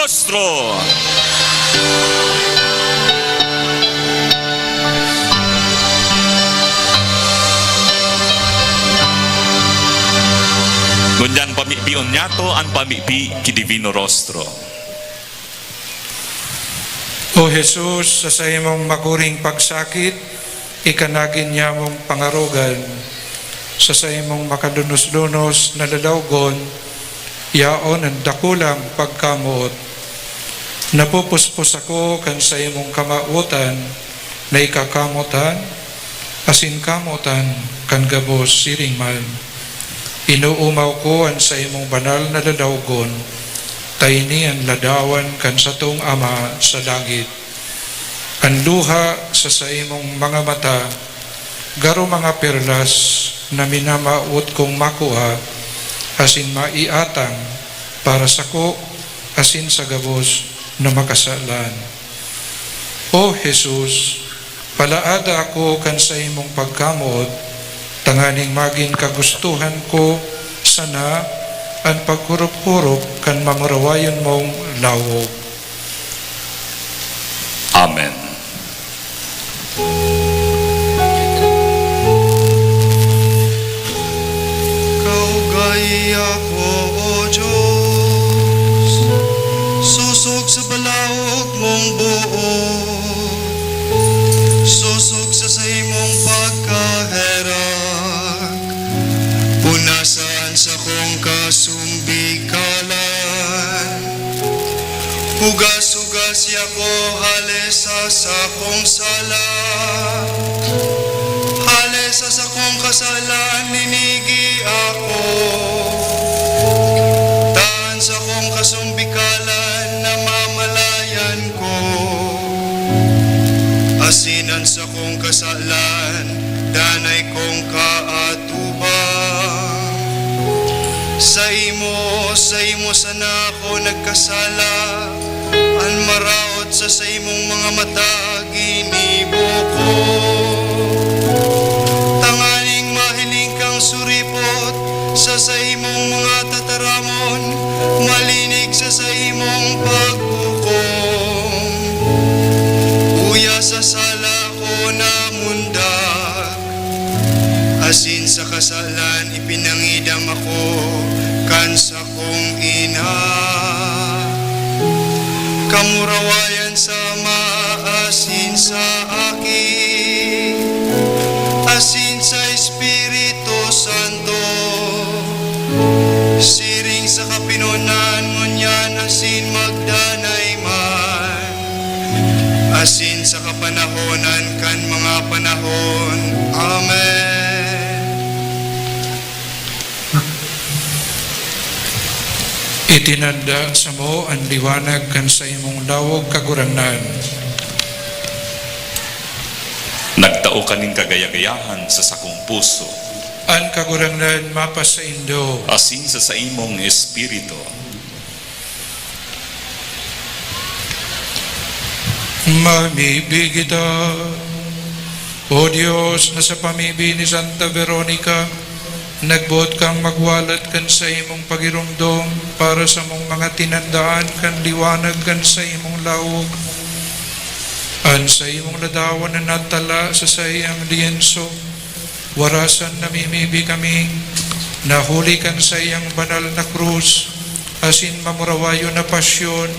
Rostro. Ngunyan pamipion niyato ang pamipi ki Divino Rostro. O Jesus, sa imong maguring pagsakit, ikanagin niya mong pangarugan. Sa imong makadunos-dunos na lalawgon, yaon ang dakulang pagkamot. Napupuspos ako kan sa imong kamautan, na ikakamutan, asin kamutan, kan gabos siring man. Inuumaw ko an sa imong banal na ladawgon, tayni ang ladawan kan sa tong Ama sa langit. Ang luha sa imong mga mata, garo mga perlas na minamaot kong makuha, asin maiatang para sa ko, asin sa gabos na makasalan. O Jesus, palaada ako kan sa imong pagkamot, tanganing maging kagustuhan ko sana ang paghurup-hurup kan mamarawayon mong lawog. Amen. Kaugay ako, O Diyos, susog sa balawog mong buo, susog sa imong pagkaherag, punasan sa kong kasumbikalan, hugas-hugas yako halesa sa kong sala, halesa sa kong kasalan ninigi ako, taan sa kong kasumbikalan na mamalayan ko, asinan sa kong kasalan, danay kong kaatubang. Sa imo sana ako nagkasala, ang maraot sa imong mga mata, ginibo ko. Tanganing mahiling kang suripot, sa imong mga tataramon, malinig sa imong paghukom. Uya sa sala ko na mundag, asin sa kasalan ipinangidam ako kan sa kong ina. Kamurawayan sa maasin sa akin, asin sa Espiritu Santo, siring sa kapinunan ngunyan asin magdanay man, asin sa kapanahonan kan mga panahon. Amen. Itinanda sa mo ang liwanag kan sa imong lawog kagurangnan. Nagtao kaning kagayagayahan sa sakong puso. Ang kagurangnan mapas sa indo, asin sa imong espiritu. Mamibig kita, O Diyos, na sa pamibig ni Santa Veronica, nagbuot kang magwalat kan sa imong pagirumdom para sa mong mga tinandaan kan liwanag kan sa imong lawog. An sa imong ladawan na natala sa sayang lienso, warasan namimibi kami, nahuli kan sa iyang banal na krus, asin mamurawayo na pasyon,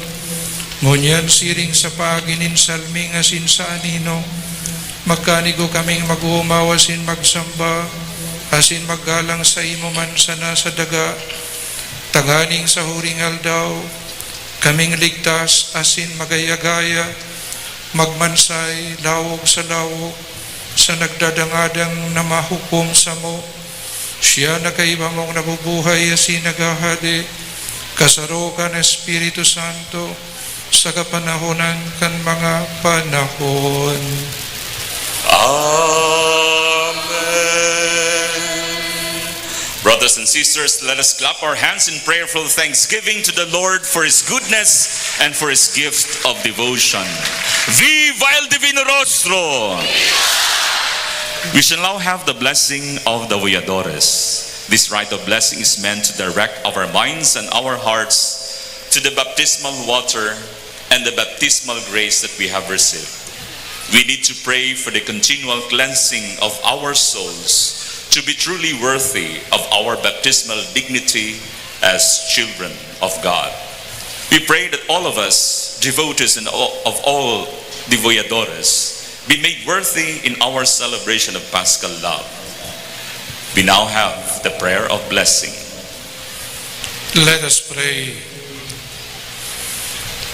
ngunyan siring sa paginin salming asin sa anino, magkanigo kaming mag-uumaw asin magsamba, asin maggalang sa imo man sana sa daga, taganing sa huring aldaw, kaming ligtas asin magayagaya, magmansay lawog sa lawog, sa nagdadangadang na mahukom sa mo, siya na kaiba mong nabubuhay asin nagahade, kasaro ka na Espiritu Santo, sa kapanahonan kan mga panahon. Brothers and sisters, let us clap our hands in prayerful thanksgiving to the Lord for His goodness and for His gift of devotion. Viva el Divino Rostro! We shall now have the blessing of the voyadores. This rite of blessing is meant to direct our minds and our hearts to the baptismal water and the baptismal grace that we have received. We need to pray for the continual cleansing of our souls to be truly worthy of our baptismal dignity as children of God. We pray that all of us, devotees and of all the voyadores, be made worthy in our celebration of Paschal love. We now have the prayer of blessing. Let us pray.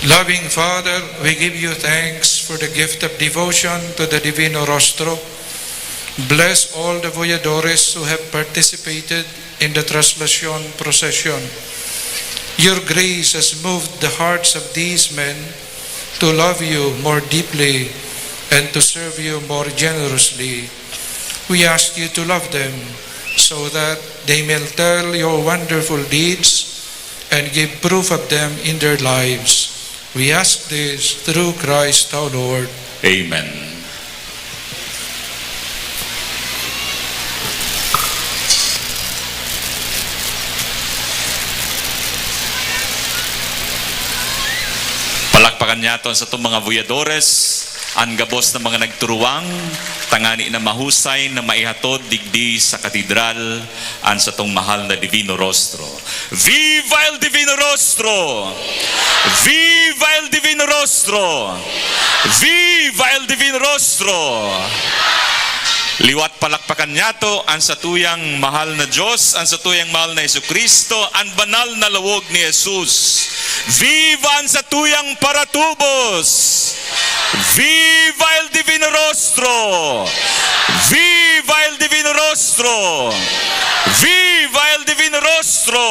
Loving Father, we give you thanks for the gift of devotion to the Divino Rostro. Bless all the voyadores who have participated in the Traslacion Procession. Your grace has moved the hearts of these men to love you more deeply and to serve you more generously. We ask you to love them so that they may tell your wonderful deeds and give proof of them in their lives. We ask this through Christ our Lord. Amen. Palakpakan niyaton sa itong mga voyadores, ang gabos ng mga nagturuang, tangani na mahusay na maihatod digdi sa katedral, ang sa itong mahal na Divino Rostro. Viva el Divino Rostro! Viva el Divino Rostro! Viva el Divino Rostro! Liwat palakpakan niyato ang satuyang mahal na Diyos, ang satuyang mahal na Jesucristo, ang banal na lawog ni Jesus. Viva ang satuyang paratubos! Viva el Divino Rostro! Viva el Divino Rostro! Viva el Divino Rostro!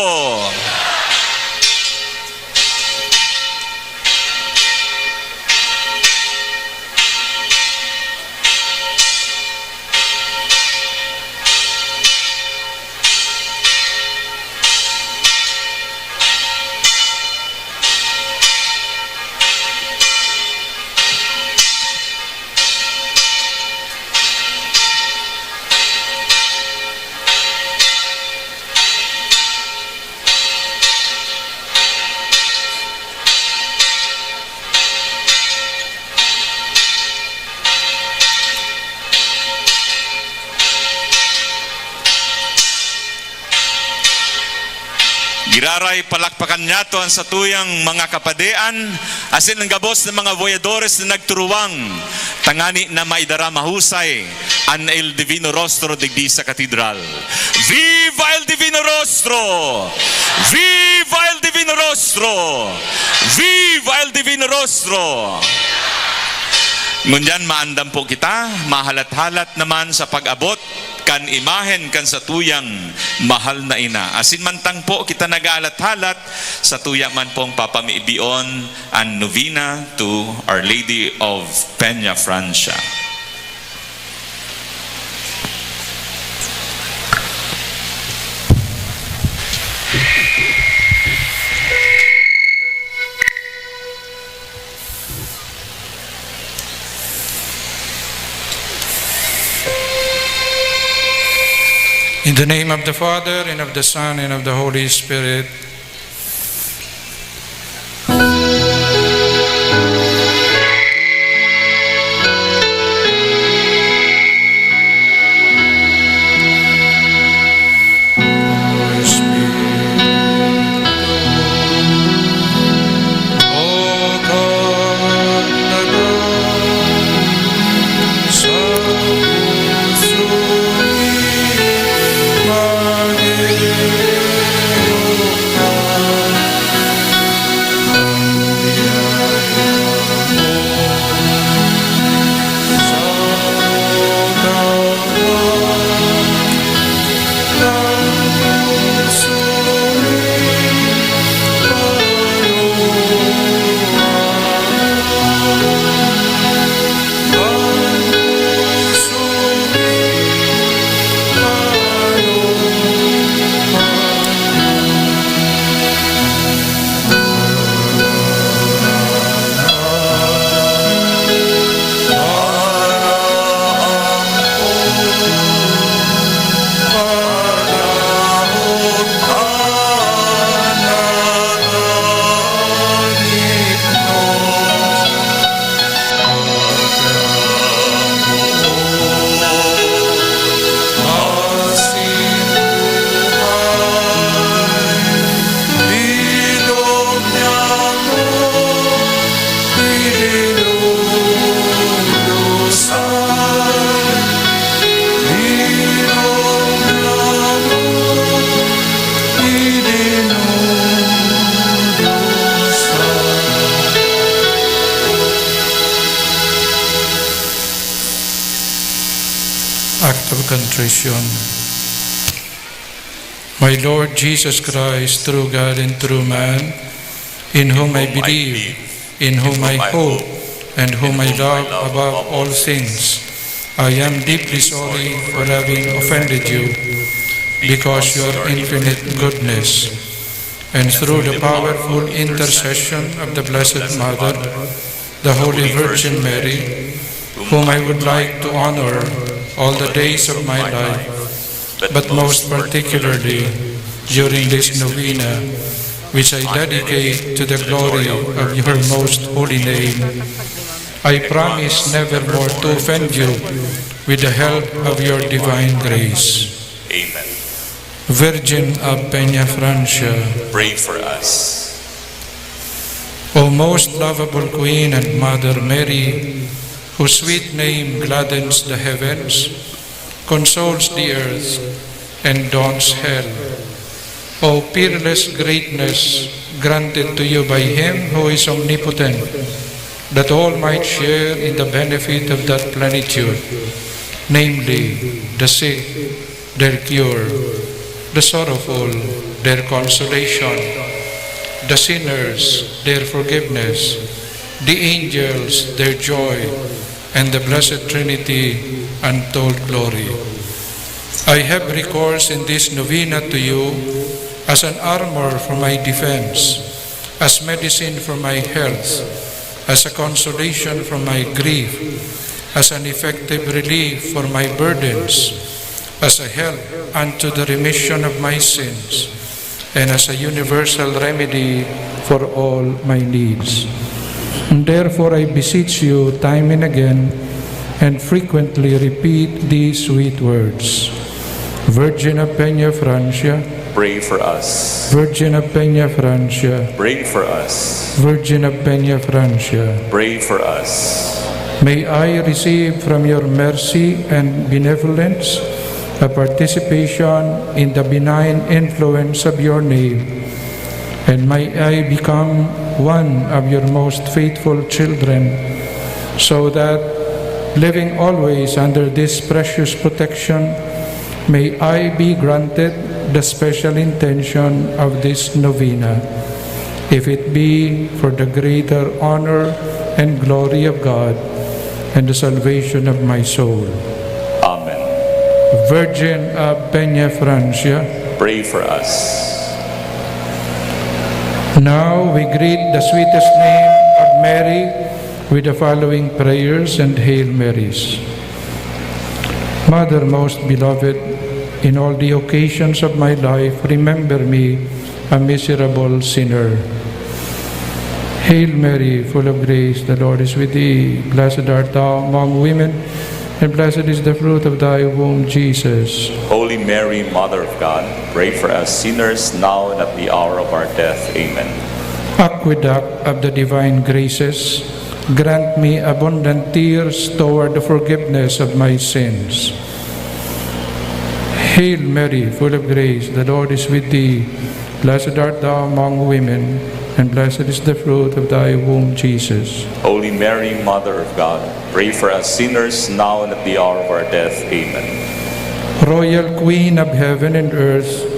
Giraray palakpakan niyato ang satuyang mga kapadean, asin ang gabos ng mga voyadores na nagturuwang, tangani na maidara mahusay, an el Divino Rostro digdi sa katedral. Viva el Divino Rostro! Viva el Divino Rostro! Viva el Divino Rostro! Ngunyan maandam po kita, mahalat-halat naman sa pag-abot kan imahen kan sa tuyang mahal na ina. Asin mantang po kita nag-aalat-halat sa tuya man pong papamiibion ang Novena to Our Lady of Peñafrancia. In the name of the Father, and of the Son, and of the Holy Spirit. Oh contrition. My Lord Jesus Christ, true God and true man, in whom I believe, in whom I hope, and whom I love above all things, I am deeply sorry for having offended you, because your infinite goodness, and through the powerful intercession of the Blessed Mother, the Holy Virgin Mary, whom I would like to honor all the days of my life, but most particularly during this novena, which I dedicate to the glory of your most holy name. I promise never more to offend you with the help of your divine grace. Amen. Virgin of Peñafrancia, Pray for us. O most lovable Queen and Mother Mary, whose sweet name gladdens the heavens, consoles the earth, and daunts hell. O peerless greatness granted to you by Him who is omnipotent, that all might share in the benefit of that plenitude, namely, the sick, their cure, the sorrowful, their consolation, the sinners, their forgiveness, the angels, their joy, and the Blessed Trinity, untold glory. I have recourse in this novena to you as an armor for my defense, as medicine for my health, as a consolation for my grief, as an effective relief for my burdens, as a help unto the remission of my sins, and as a universal remedy for all my needs. And therefore I beseech you time and again, and frequently repeat these sweet words. Virgin of Peñafrancia, Pray for us. Virgin of Peñafrancia, Pray for us. Virgin of Peñafrancia, Pray for us. may I receive from your mercy and benevolence a participation in the benign influence of your name, and may I become one of your most faithful children, so that, living always under this precious protection, may I be granted the special intention of this novena, if it be for the greater honor and glory of God and the salvation of my soul. Amen. Virgin of Peñafrancia, Pray for us. now we greet the sweetest name of Mary with the following prayers and Hail Marys. Mother most beloved, in all the occasions of my life, remember me, a miserable sinner. Hail Mary, full of grace, the Lord is with thee. Blessed art thou among women, and blessed is the fruit of thy womb, Jesus. Holy Mary, Mother of God, pray for us sinners now and at the hour of our death. Amen. Aqueduct of the divine graces, grant me abundant tears toward the forgiveness of my sins. Hail Mary, full of grace, the Lord is with thee. Blessed art thou among women, and blessed is the fruit of thy womb, Jesus. Holy Mary, Mother of God, pray for us sinners now and at the hour of our death. Amen. Royal Queen of heaven and earth,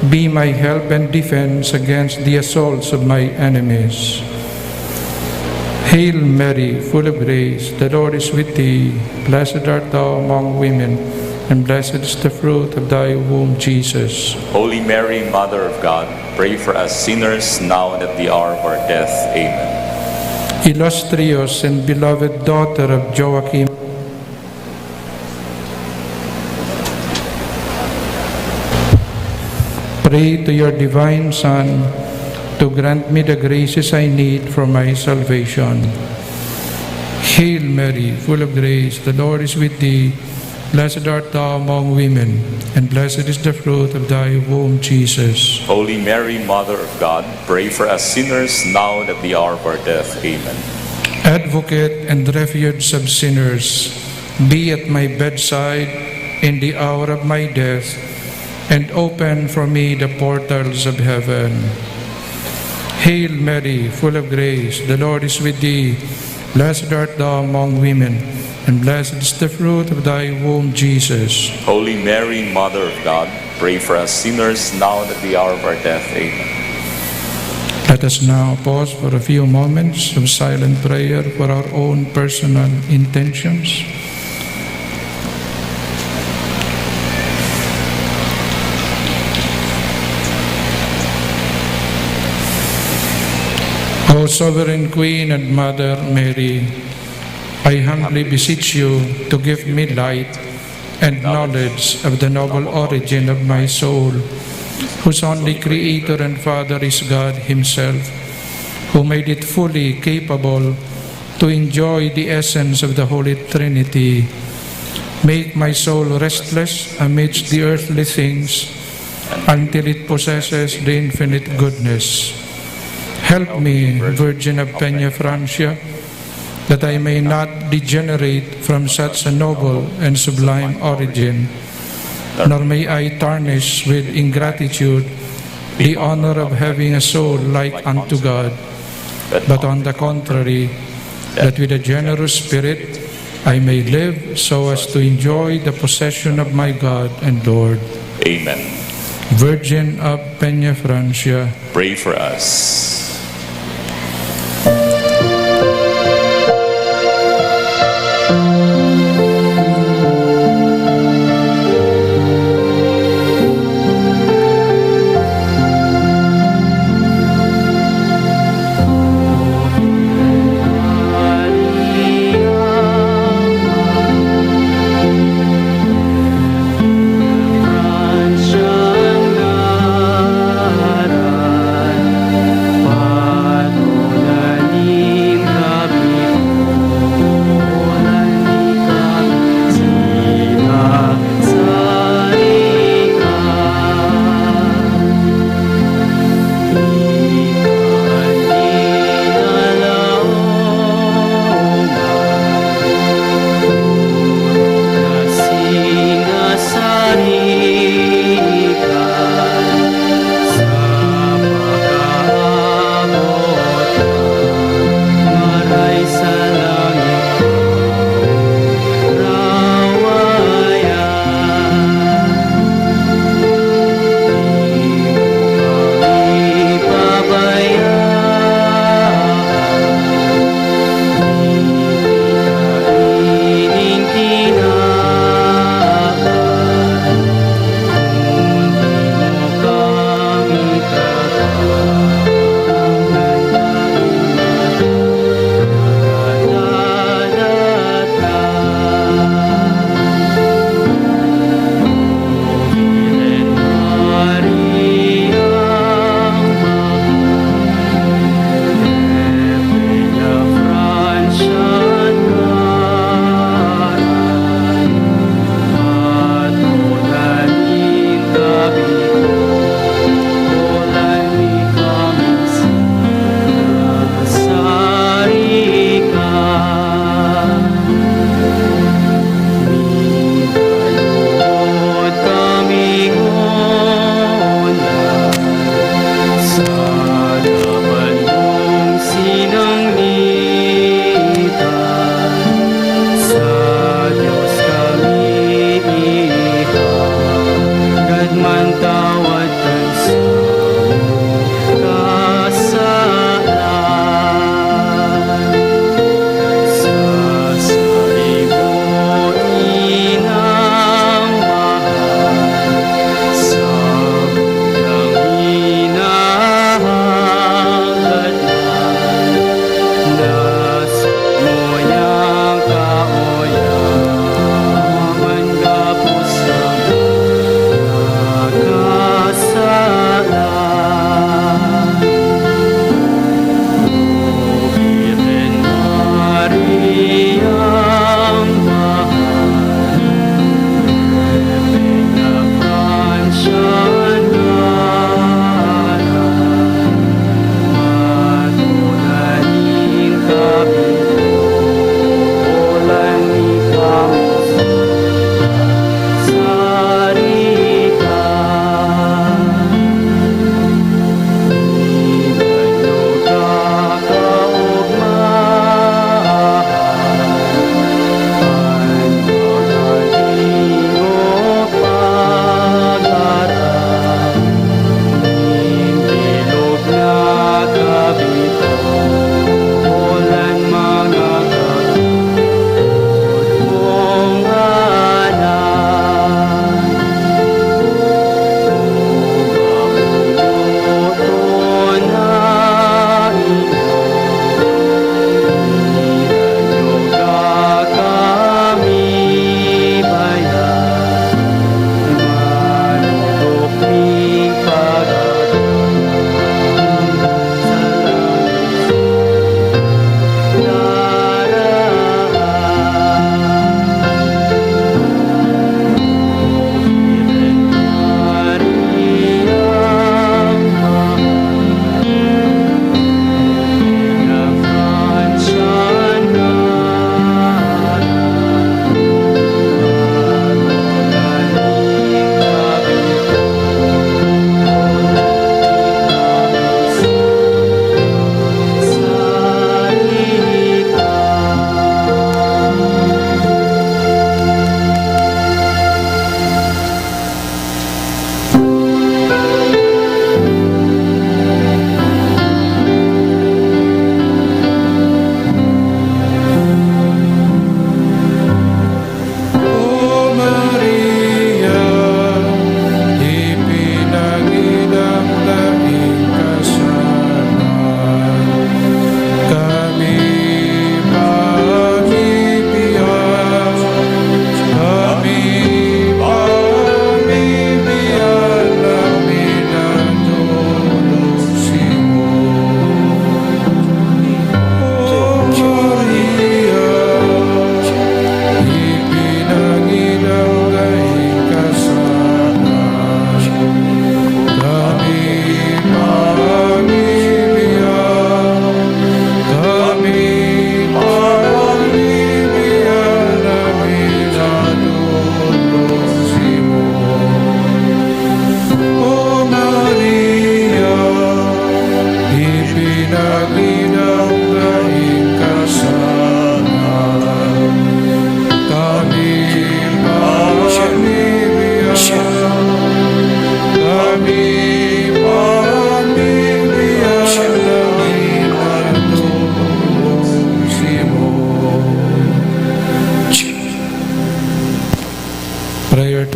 be my help and defense against the assaults of my enemies. Hail Mary, full of grace, the Lord is with thee. Blessed art thou among women, and blessed is the fruit of thy womb, Jesus. Holy Mary, Mother of God, pray for us sinners now and at the hour of our death. Amen. Illustrious and beloved daughter of Joachim, pray to your divine Son to grant me the graces I need for my salvation. Hail Mary, full of grace, the Lord is with thee. Blessed art thou among women, and blessed is the fruit of thy womb, Jesus. Holy Mary, Mother of God, pray for us sinners now and at the hour of our death. Amen. Advocate and refuge of sinners, be at my bedside in the hour of my death, and open for me the portals of heaven. Hail Mary, full of grace, the Lord is with thee. Blessed art thou among women, and blessed is the fruit of thy womb, Jesus. Holy Mary, Mother of God, pray for us sinners now and at the hour of our death. Amen. Let us now pause for a few moments of silent prayer for our own personal intentions. O Sovereign Queen and Mother Mary, I humbly beseech you to give me light and knowledge of the noble origin of my soul, whose only Creator and Father is God Himself, who made it fully capable to enjoy the essence of the Holy Trinity. Make my soul restless amidst the earthly things until it possesses the infinite goodness. Help me, Virgin of Peñafrancia, that I may not degenerate from such a noble and sublime origin, nor may I tarnish with ingratitude the honor of having a soul like unto God, but on the contrary, that with a generous spirit I may live so as to enjoy the possession of my God and Lord. Amen. Virgin of Peñafrancia, Pray for us.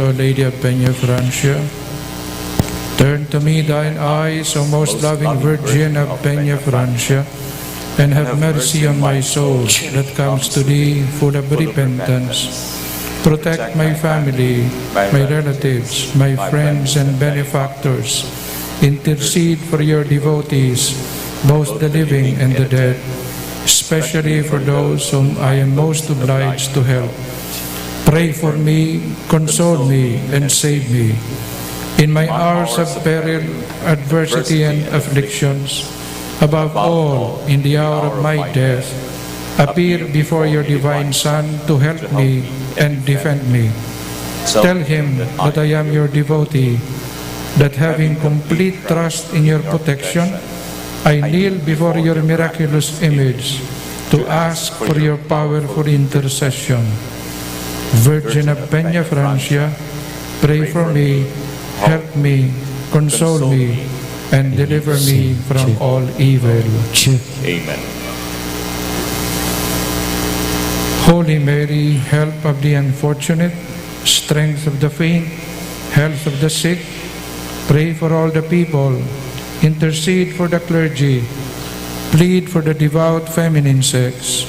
Our Lady of Peñafrancia. Turn to me thine eyes, O most loving Virgin of Peñafrancia, and have mercy on my soul that comes to thee full of repentance. Protect my family, my relatives, my friends and benefactors. Intercede for your devotees, both the living and the dead, especially for those whom I am most obliged to help. Pray for me, console me, and save me. In my hours of peril, adversity, and afflictions, above all, in the hour of my death, appear before your divine Son to help me and defend me. Tell him that I am your devotee, that having complete trust in your protection, I kneel before your miraculous image to ask for your powerful intercession. Virgin of Peñafrancia, pray for me, help me, console me, and deliver me from all evil. Amen. Holy Mary, help of the unfortunate, strength of the faint, health of the sick, pray for all the people, intercede for the clergy, plead for the devout feminine sex.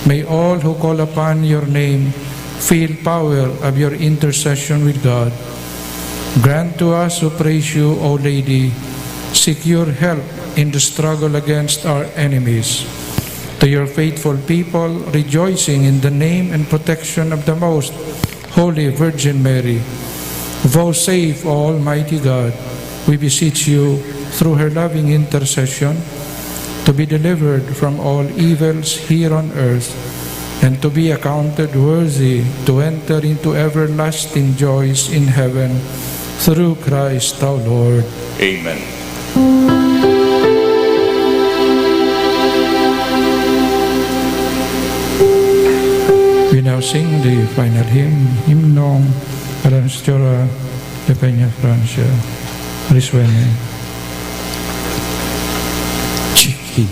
May all who call upon your name feel power of your intercession with God. Grant to us who praise you, O Lady, secure help in the struggle against our enemies. To your faithful people, rejoicing in the name and protection of the Most Holy Virgin Mary, vouchsafe, O Almighty God, we beseech you, through her loving intercession, to be delivered from all evils here on earth, and to be accounted worthy to enter into everlasting joys in heaven, through Christ our Lord. Amen. We now sing the final hymnong a la Nuestra de Peñafrancia. Risuene. Chiqui.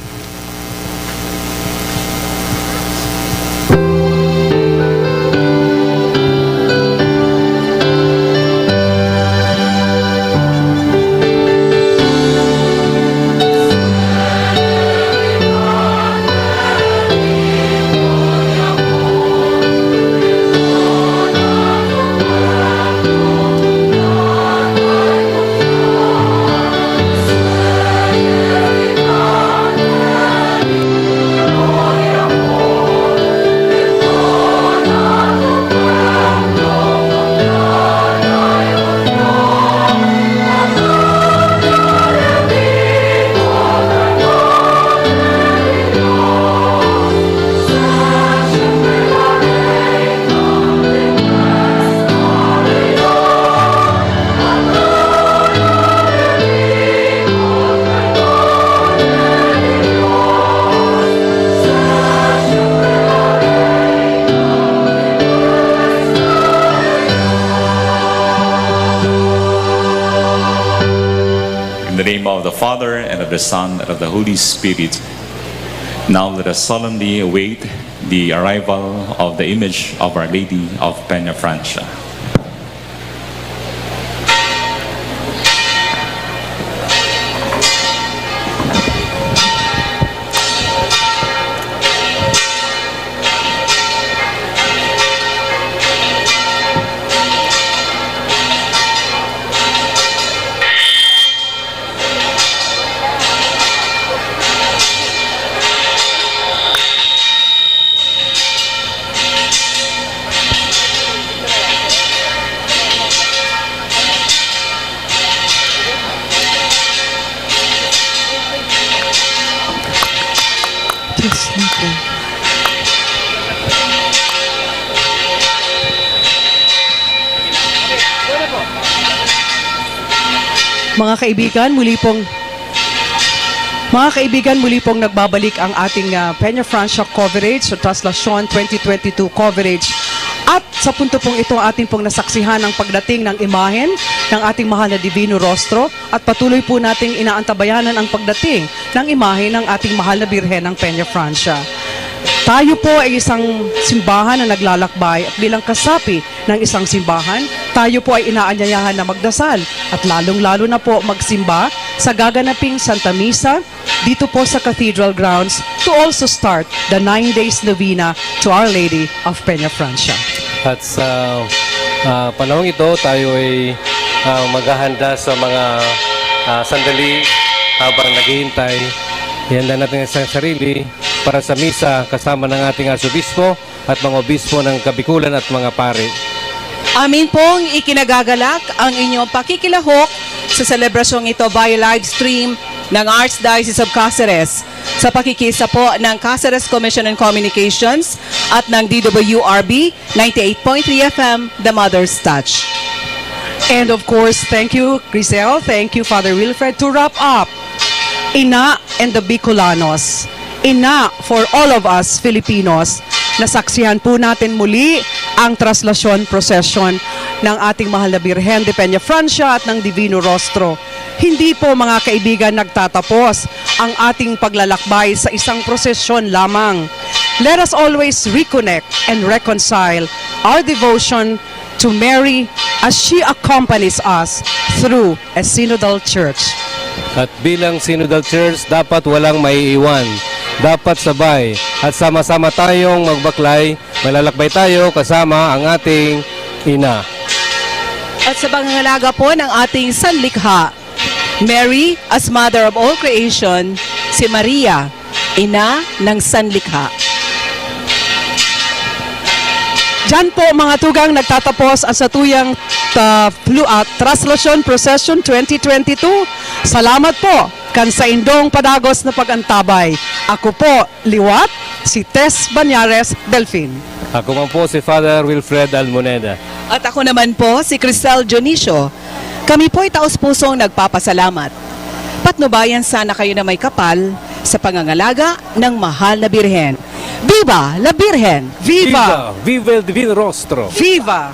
Father, and of the Son, and of the Holy Spirit. Now let us solemnly await the arrival of the image of Our Lady of Peñafrancia. Mga kaibigan, muli pong nagbabalik ang ating Peñafrancia coverage, so Traslacion 2022 coverage. At sa punto pong ito, ating pong nasaksihan ang pagdating ng imahen ng ating mahal na Divino Rostro, at patuloy po nating inaantabayanan ang pagdating ng imahen ng ating mahal na Birhen ng Peñafrancia. Tayo po ay isang simbahan na naglalakbay, at bilang kasapi ng isang simbahan, Tayo po ay inaanyayahan na magdasal at lalong-lalo na po magsimba sa gaganaping Santa Misa dito po sa Cathedral Grounds to also start the 9 days novena to Our Lady of Peñafrancia. At sa panahong ito, tayo ay maghahanda sa mga sandali habang naghihintay. Ihanda natin ang sarili para sa misa kasama ng ating arsobispo at mga obispo ng Kabikulan at mga pari. Amin pong ikinagagalak ang inyong pakikilahok sa selebrasyong ito via live stream ng Archdiocese of Cáceres sa pakikisa po ng Cáceres Commission on Communications at ng DWRB 98.3 FM, The Mother's Touch. And of course, thank you, Grisel. Thank you, Father Wilfred, to wrap up. Ina and the Bicolanos. Ina for all of us Filipinos. Nasaksihan po natin muli ang Traslacion Procession ng ating mahal na Birhen de Peñafrancia at ng Divino Rostro. Hindi po mga kaibigan nagtatapos ang ating paglalakbay sa isang prosesyon lamang. Let us always reconnect and reconcile our devotion to Mary as she accompanies us through a Synodal Church. At bilang Synodal Church, dapat walang maiiwan. Dapat sabay at sama-sama tayong magbaklay, malalakbay tayo kasama ang ating ina. At sa pangangalaga po ng ating sanlikha, Mary as Mother of all creation, si Maria, ina ng sanlikha. Diyan po mga tugang nagtatapos ang satuyang Traslacion Procession 2022. Salamat po kan sa indong padagos na pagantabay. Ako po, liwat, si Tess Banyares Delfin. Ako man po si Father Wilfred Almoneda. At ako naman po si Cristel Dionisio. Kami po ay taos-pusong nagpapasalamat. Patnubayan sana kayo na may kapal sa pangangalaga ng mahal na Birhen. Viva la Birhen! Viva! Viva el Divino Rostro! Viva!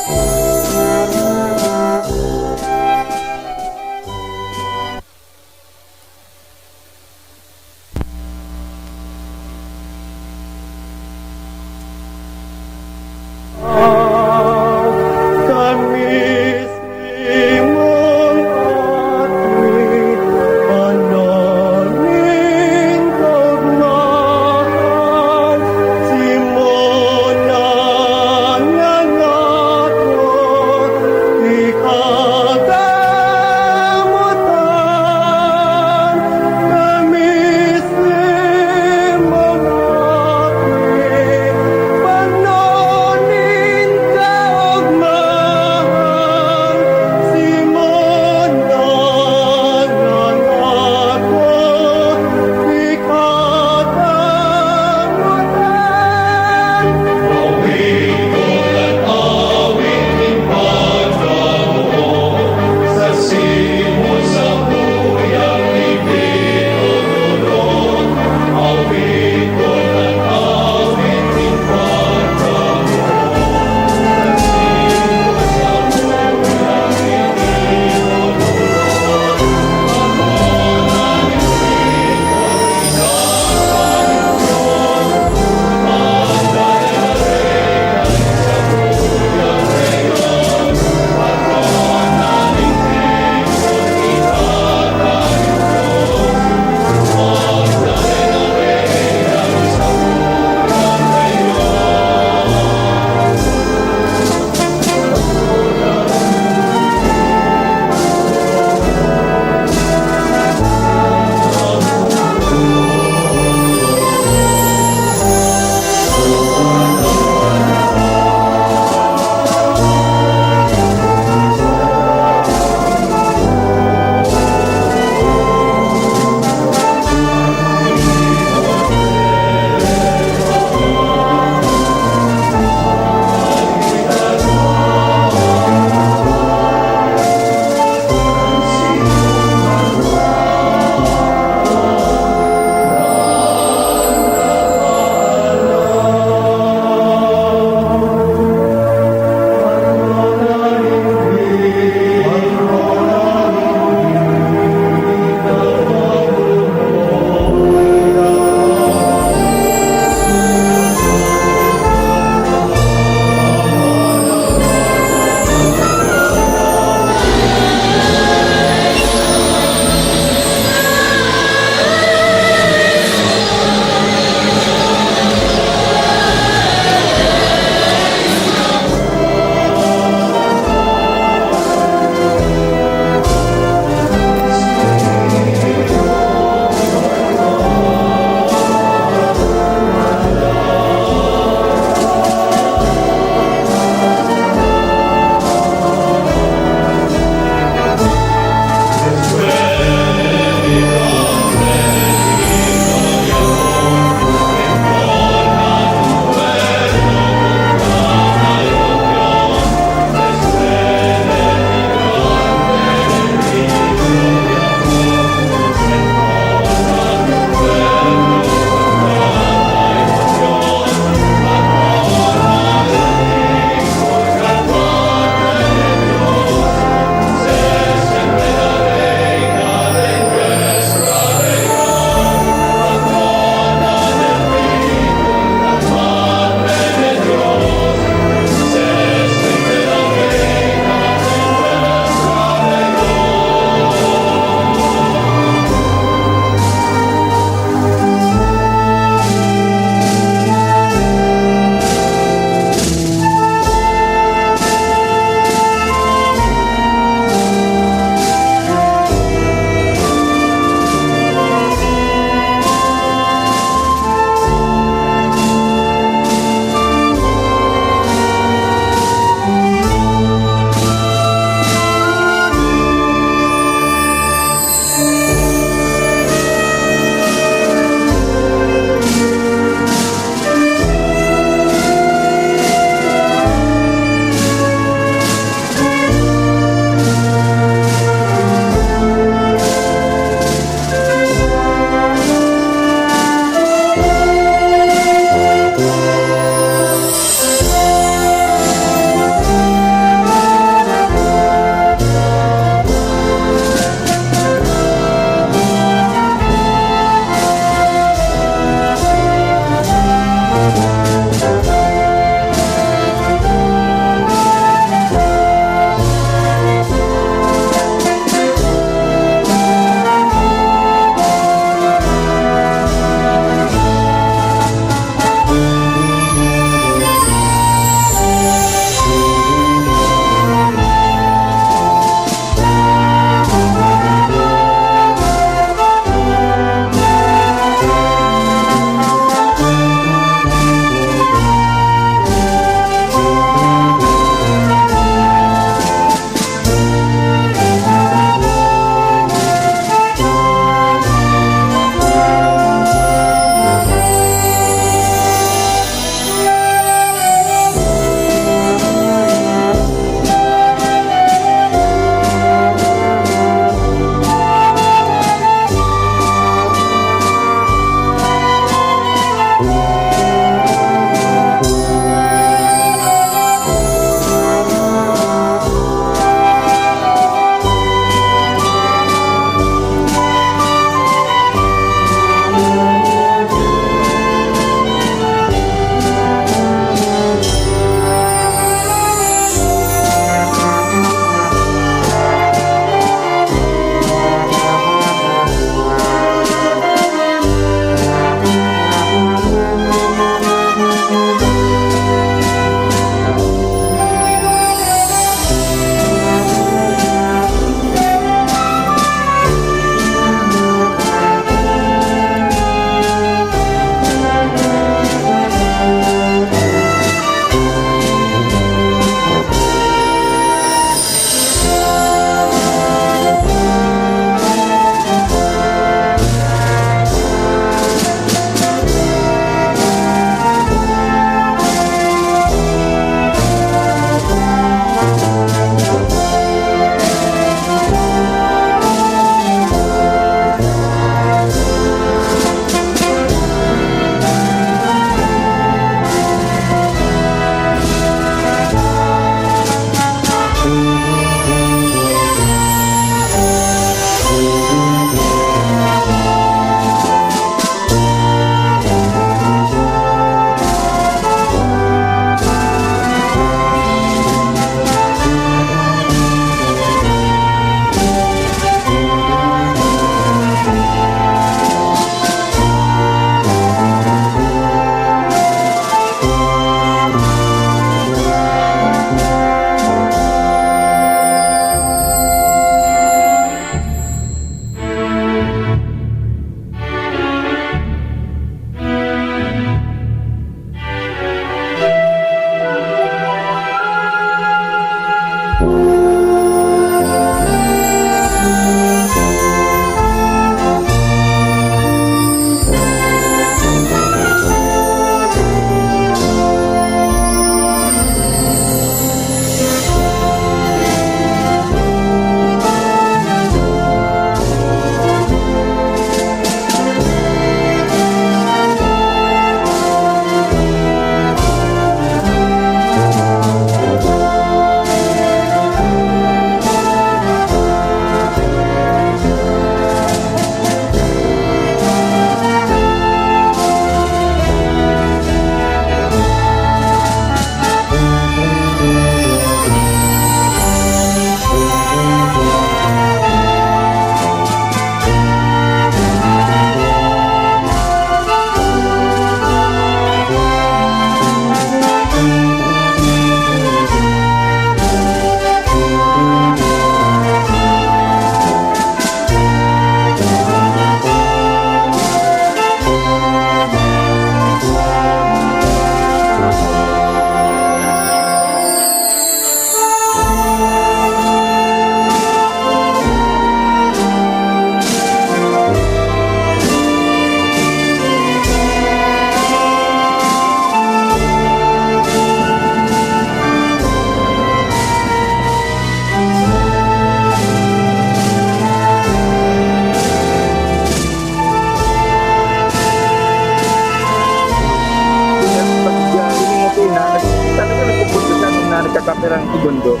Kaperang Segundo.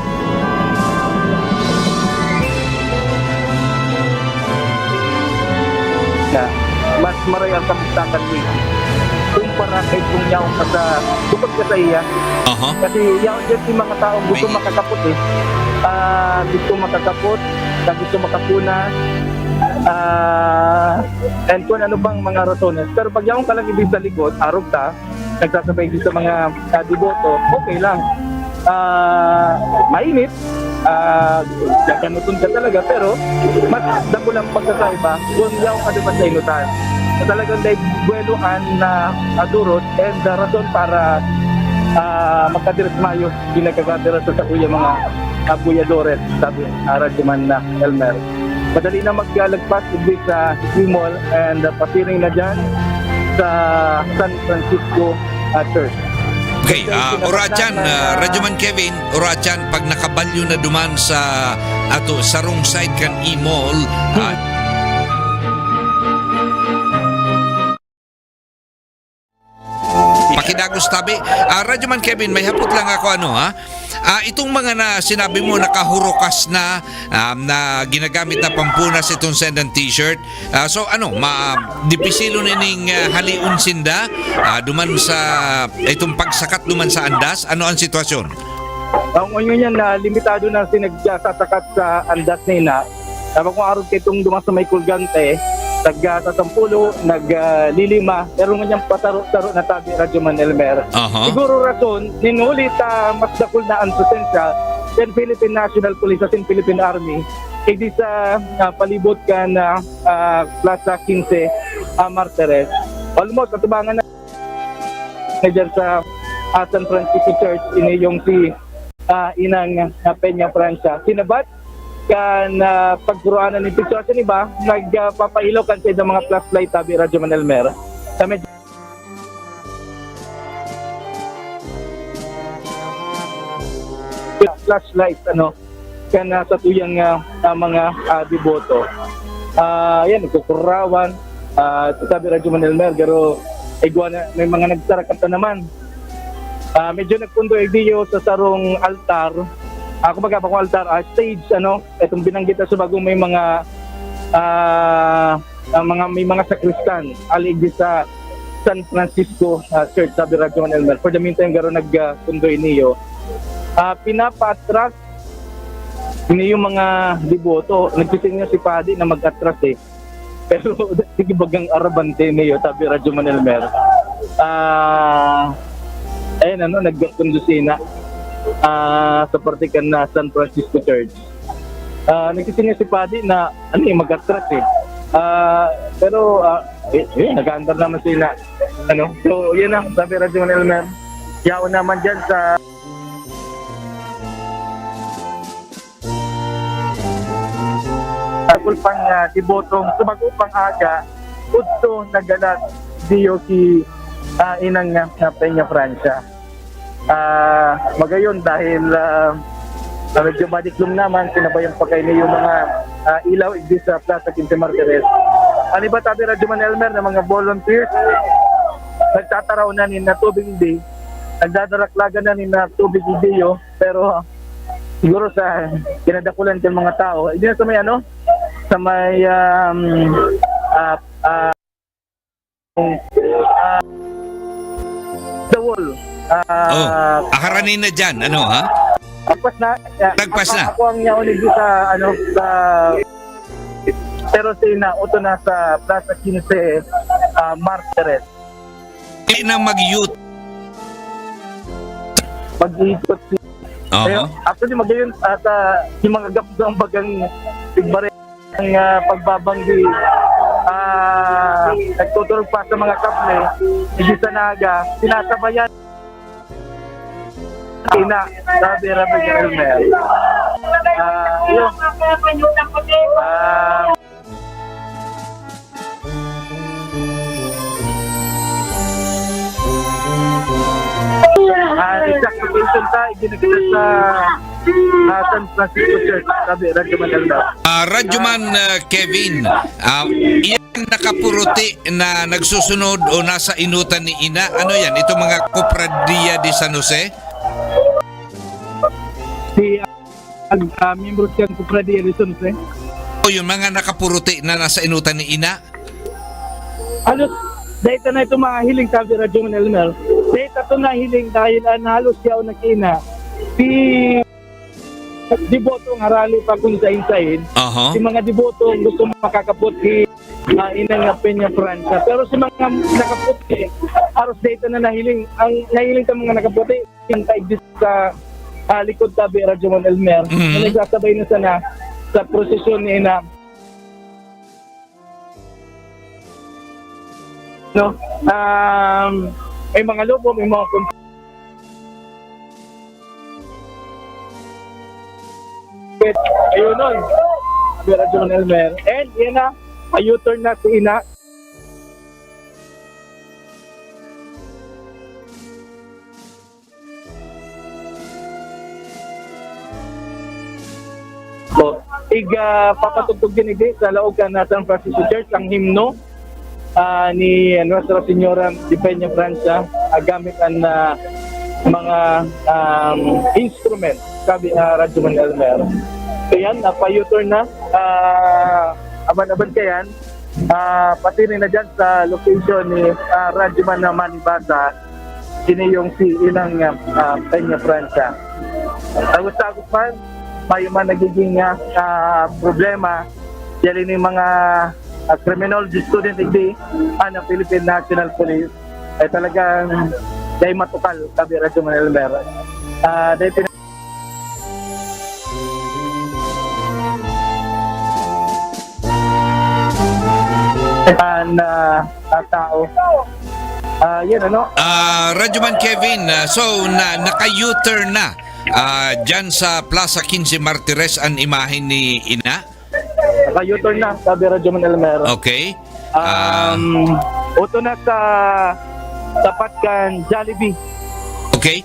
Na mas maray ang kamustakan ni kumpara kay kung yaong ka sa tupad ka sa iya. Kasi yaong dyan yung mga taong gusto makakapot gusto makakapot, gusto makapuna, and kung ano bang mga rasones. Pero pag yaong ka lang ibig sa likod, arog ta, nagsasabay sa mga deboto, okay lang. Mainit, gaganutun ka talaga, pero mas damo lang pagkakaiba kung yaong ka naman sa inutan. Talagang dahil buweluhan na durot and rason para magkadiras mayo ginagagadiras sa kuya mga voyadores, sabi Radyoman na Elmer. Madali na maglagpas ibig sa Bicol and pasiring na dyan sa San Francisco Church. Okay, Orachan, Radyoman Kevin, Orachan, pag nakabalyo na duman sa sa wrong side kan e-mall, pakidagos tabi. Radyoman Kevin, may hapot lang ako itong mga na sinabi mo nakahurukas na na ginagamit na pampunas itong sendang t-shirt. So dipisilo nining haliun sinda duman sa itong pagsakat duman sa andas. Ano ang sitwasyon? Ang ngayon yan na limitado na sinagsasakat sa andas nila. Tapos kung araw itong duman sa may kulgante, nagsasampulo, naglilima, pero ngayon pataro-taro na tabi Radyoman Elmer. Siguro rason, ninulit mas dakul na ang presensya ng Philippine National Police at Philippine Army hindi sa palibot ka na Plaza 15 Martires. Almost katubangan na dyan sa San Francisco Church, ini yung si Inang Peñafrancia. Sinabat kan pagpuruanan ng picture sa iba, nagpapailaw kan sa mga flashlight tabi Radyoman Elmer. Sa medyo flashlight kan sa tuyang mga deboto. Yan, nagkukurawan tabi Radyoman Elmer, pero iguana may mga nagsarakat naman. Medyo nagpundo video sa sarong altar. Ako magkapakong altar, stage, itong binanggit sa bagong may mga sakristan, alig sa San Francisco Church, sabi Radyoman Elmer. For the meantime, garo nagpundoy niyo. Pinapa-attract ini yung mga deboto. Nagsising niya si Padi na mag-attract Pero sige bagang arabante niyo, sabi Radyoman Elmer. Nagpundusin na. Sa partikan na San Francisco Church. Nagsisingin si Padi na mag-attract pero nag-aandar naman sila. So yun na, sabi Radyoman Elmer. Yaon naman dyan sa pang dibotong sumagupang aga udto nagalat diyo si Inang Peñafrancia. Magayon dahil medyo madiklong naman, sinabayang pagkain niyo yung mga ilaw sa Plaza 15 Martires. Ano ba tabi Radyoman Elmer na mga volunteers nagtataraw na ni na tubig hindi, nagdadaraklagan na ni na tubig hindi pero siguro sa kinadakulan ng mga tao, hindi na sa may sa may the wall. Akaranin na dyan, Tagpas na. Tagpas na. Ako ang yaunig sa sa pero uto na sa Plaza 15 Martires. Hindi na mag-youth. Mag-ikot actually magayon at yung mga gapdang bagang tigbare ang pagbabanggi nagtutulog pa sa mga kaple hindi sa naga sinasabayan sabi Radyoman Elmer. Exact location tayo ginagala sa San Francisco Church, sabi Radyoman Elmer. Radyoman Kevin, iyan nakapuruti na nagsusunod o nasa inutan ni Ina, ano yan? Ito mga Cofradia de San Jose? Membros yan ko Freddy Edison, O yung mga nakapuruti na nasa inutan ni Ina? Halos, dahil na ito mga hiling sabi Radyo Manelmer. Dahil ito na hiling dahil halos siya o nakina. Si deboto ng harali pa kung sa-insahin. Si mga deboto gusto makakaputi inang Peñafrancia. Pero si mga nakaputi, halos data na nahiling. Ang nahiling sa mga nakaputi, yung taigdis sa likod tabi Radyo Manelmer. Na nagsasabay na sana sa prosesyon ni Ina. No? May mga lobo, may mga ayun nun. Radyo Manelmer. And yan na, U-turn na si Ina. So, papatugtog din sa laog ka na San Francisco Church ang himno ni Nuestra Señora de Peñafrancia gamit ang mga instrument sabi Radyo Manelmer. So yan, pa-U-turn na aban-aban kayan pati rin na dyan sa location ni Radyo Manibasa sini yung si Inang Peñafrancia. Agos-agos man may man nagiging problema dyan ni mga criminology student ng Philippine National Police ay talagang dahil matukal sabi Radyo Manelmer. Dahil tao. Yan ano? Radyoman Kevin, so naka-U-turn na dyan sa Plaza 15 Martires ang imahe ni Ina? Naka-U-turn na sabi Radyo Manelmer. Okay. Uto na sa tapat kan Jollibee. Okay.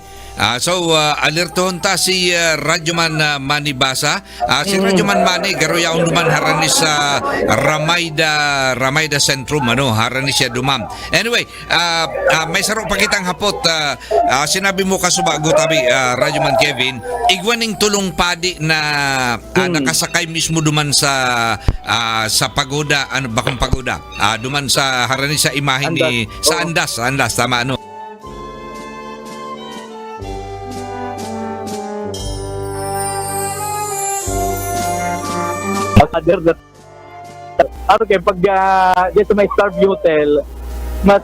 So alertohon ta si Radyoman Manibasa. Si Radyoman Mani garoyaon duman haranis sa Ramayda Centrum haranis siya dumam. Anyway, may saro pa kitang hapot. Sinabi mo kasubago tabi Radyoman Kevin, igwaning tulong padi na nakasakay mismo duman sa pagoda, bakong pagoda. Duman sa haranis sa imahe ni sa Andas tama Okay, pag dito may Starview Hotel, mas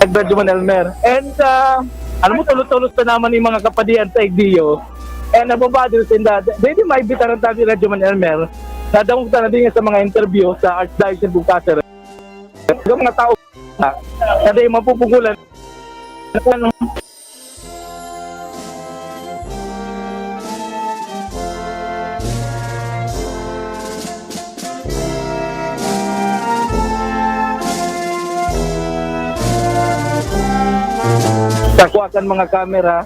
Radyo Manelmer. And alam mo, tulos-tulos na naman yung mga kapadian sa Igdio. And nababadil sinda, dahil may bitaran tabi Radyo Manelmer, nadamog na din sa mga interview sa Archdiocese Bukaser. Yung mga tao na dahil mapupugulan kakuakan mga kamera,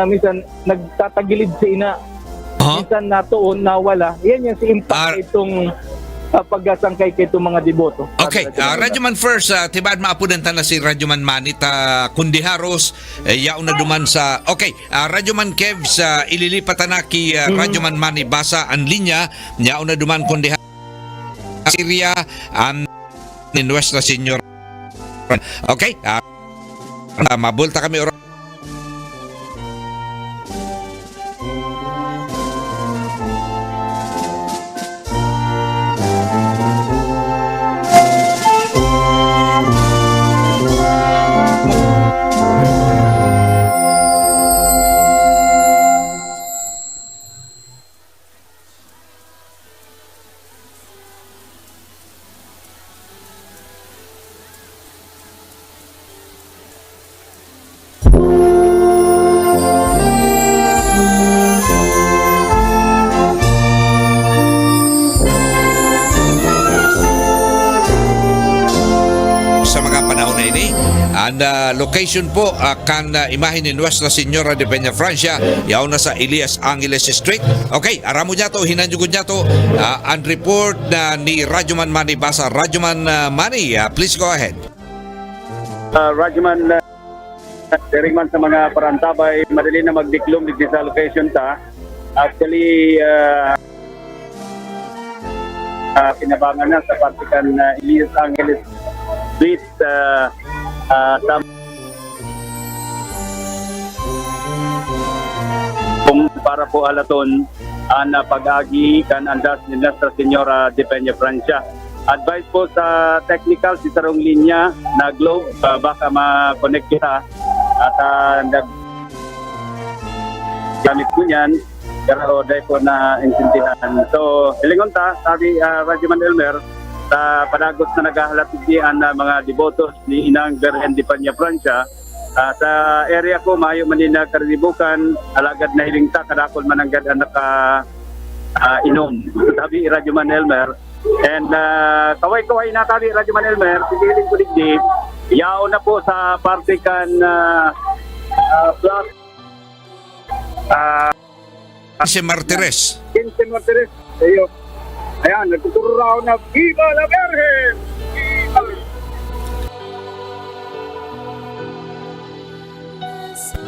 minsan nagtatagilid si Ina. Minsan natuon, nawala. Yan yung si impact itong paggasangkay kay itong mga deboto. Okay, Radyoman first, tibad maapunan ta na si Radyoman Manita Kundiharos, yaon na duman sa... Okay, Radyoman Kev, ililipat na ki Radyoman Mani Basa ang linya, yaon na duman Kundiharos, Syria, ni Nuestra Señora. Okay, mabulta kami oras. Location po kan imahe ni Nuestra Señora de Peñafrancia yaw na sa Elias Angeles Street. Okay, aramo niya to, hinanjugod niya to ang report ni Radyoman Mani Basa. Radyoman Mani, please go ahead. Radyoman Teringman sa mga parantabay, madali na magdiklom dito sa location ta. Actually, kinabangan na sa partikan Elias Angeles Street para po alaton ang pag-agi kan andas ni Nuestra Señora de Peñafrancia. Advice po sa technical si sarong linya na globe, baka ma-connect kita at gamit ko niyan pero dahil po na insintihan. So, hilingon ta, sabi Radyoman Elmer, sa panagos na naghahalatigian na mga devotos ni Inang Virgen de Peñafrancia, sa area ko, mayo manina karibukan, alagad na hilingta, kadakol mananggad ang naka-inom. Sabi Radyoman Elmer. And kaway-kaway na kami, Radyoman Elmer, sigiling ko digdi, yao na po sa partikan plus 15 Martires. 15 Martires. Ayan, nagtuturo raw na Viva la Virgen!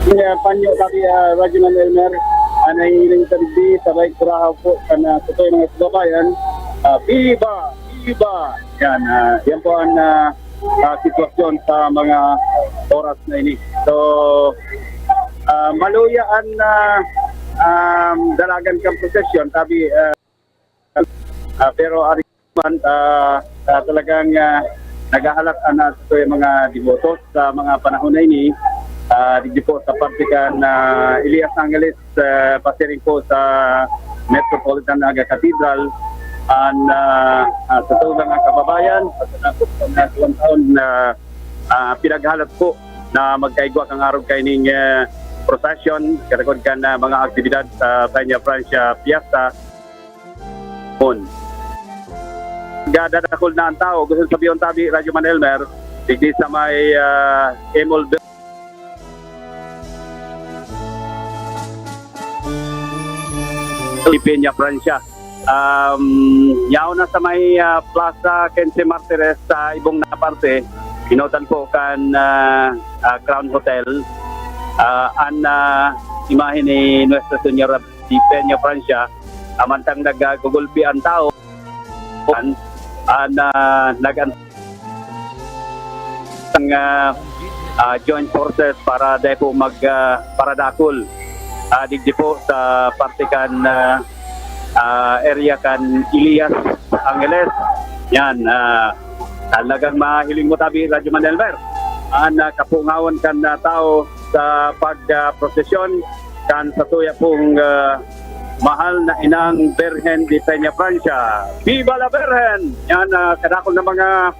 Viva! Panyo kami, Radyoman Elmer, nahihiling sa digdi, sabay kurahaw po sa tutoy mga kababayan. Viva! Viva! Yan, yan po ang sitwasyon sa mga oras na ini. So, maluyaan na dalagan kang procession, sabi, pero ariman talagang naghahalak na ito yung mga devotos sa mga panahon na ini. Digdi po sa partikan Elias Angeles, pasiring po sa Metropolitan Cathedral. Sa tulang mga kababayan, sa tulang taon na pinaghalat po na magkaigwa kang araw kaining procession, karakod ka na mga aktibidad sa Peñafrancia Fiesta. Dadakol na ang tao, gusto sabihin tabi, Radyoman Elmer, digdi sa may Emol Peñafrancia. Yaw na sa may Plaza 15 Martires sa ibong na parte, pinotan po kan Crown Hotel an imahe ni Nuestra Señora de Peñafrancia, amantang nagagugulpi ang tao joint forces para dahil po paradakol digdi po sa partikan area kan Elias Angeles. Yan, talagang mahiling mo tabi, Radyoman Elmer. Kapungawan kan na tao sa pag-prosesyon kan sa tuya pong mahal na Inang Virgen de Peñafrancia. Viva la Virgen! Yan, kadakol na mga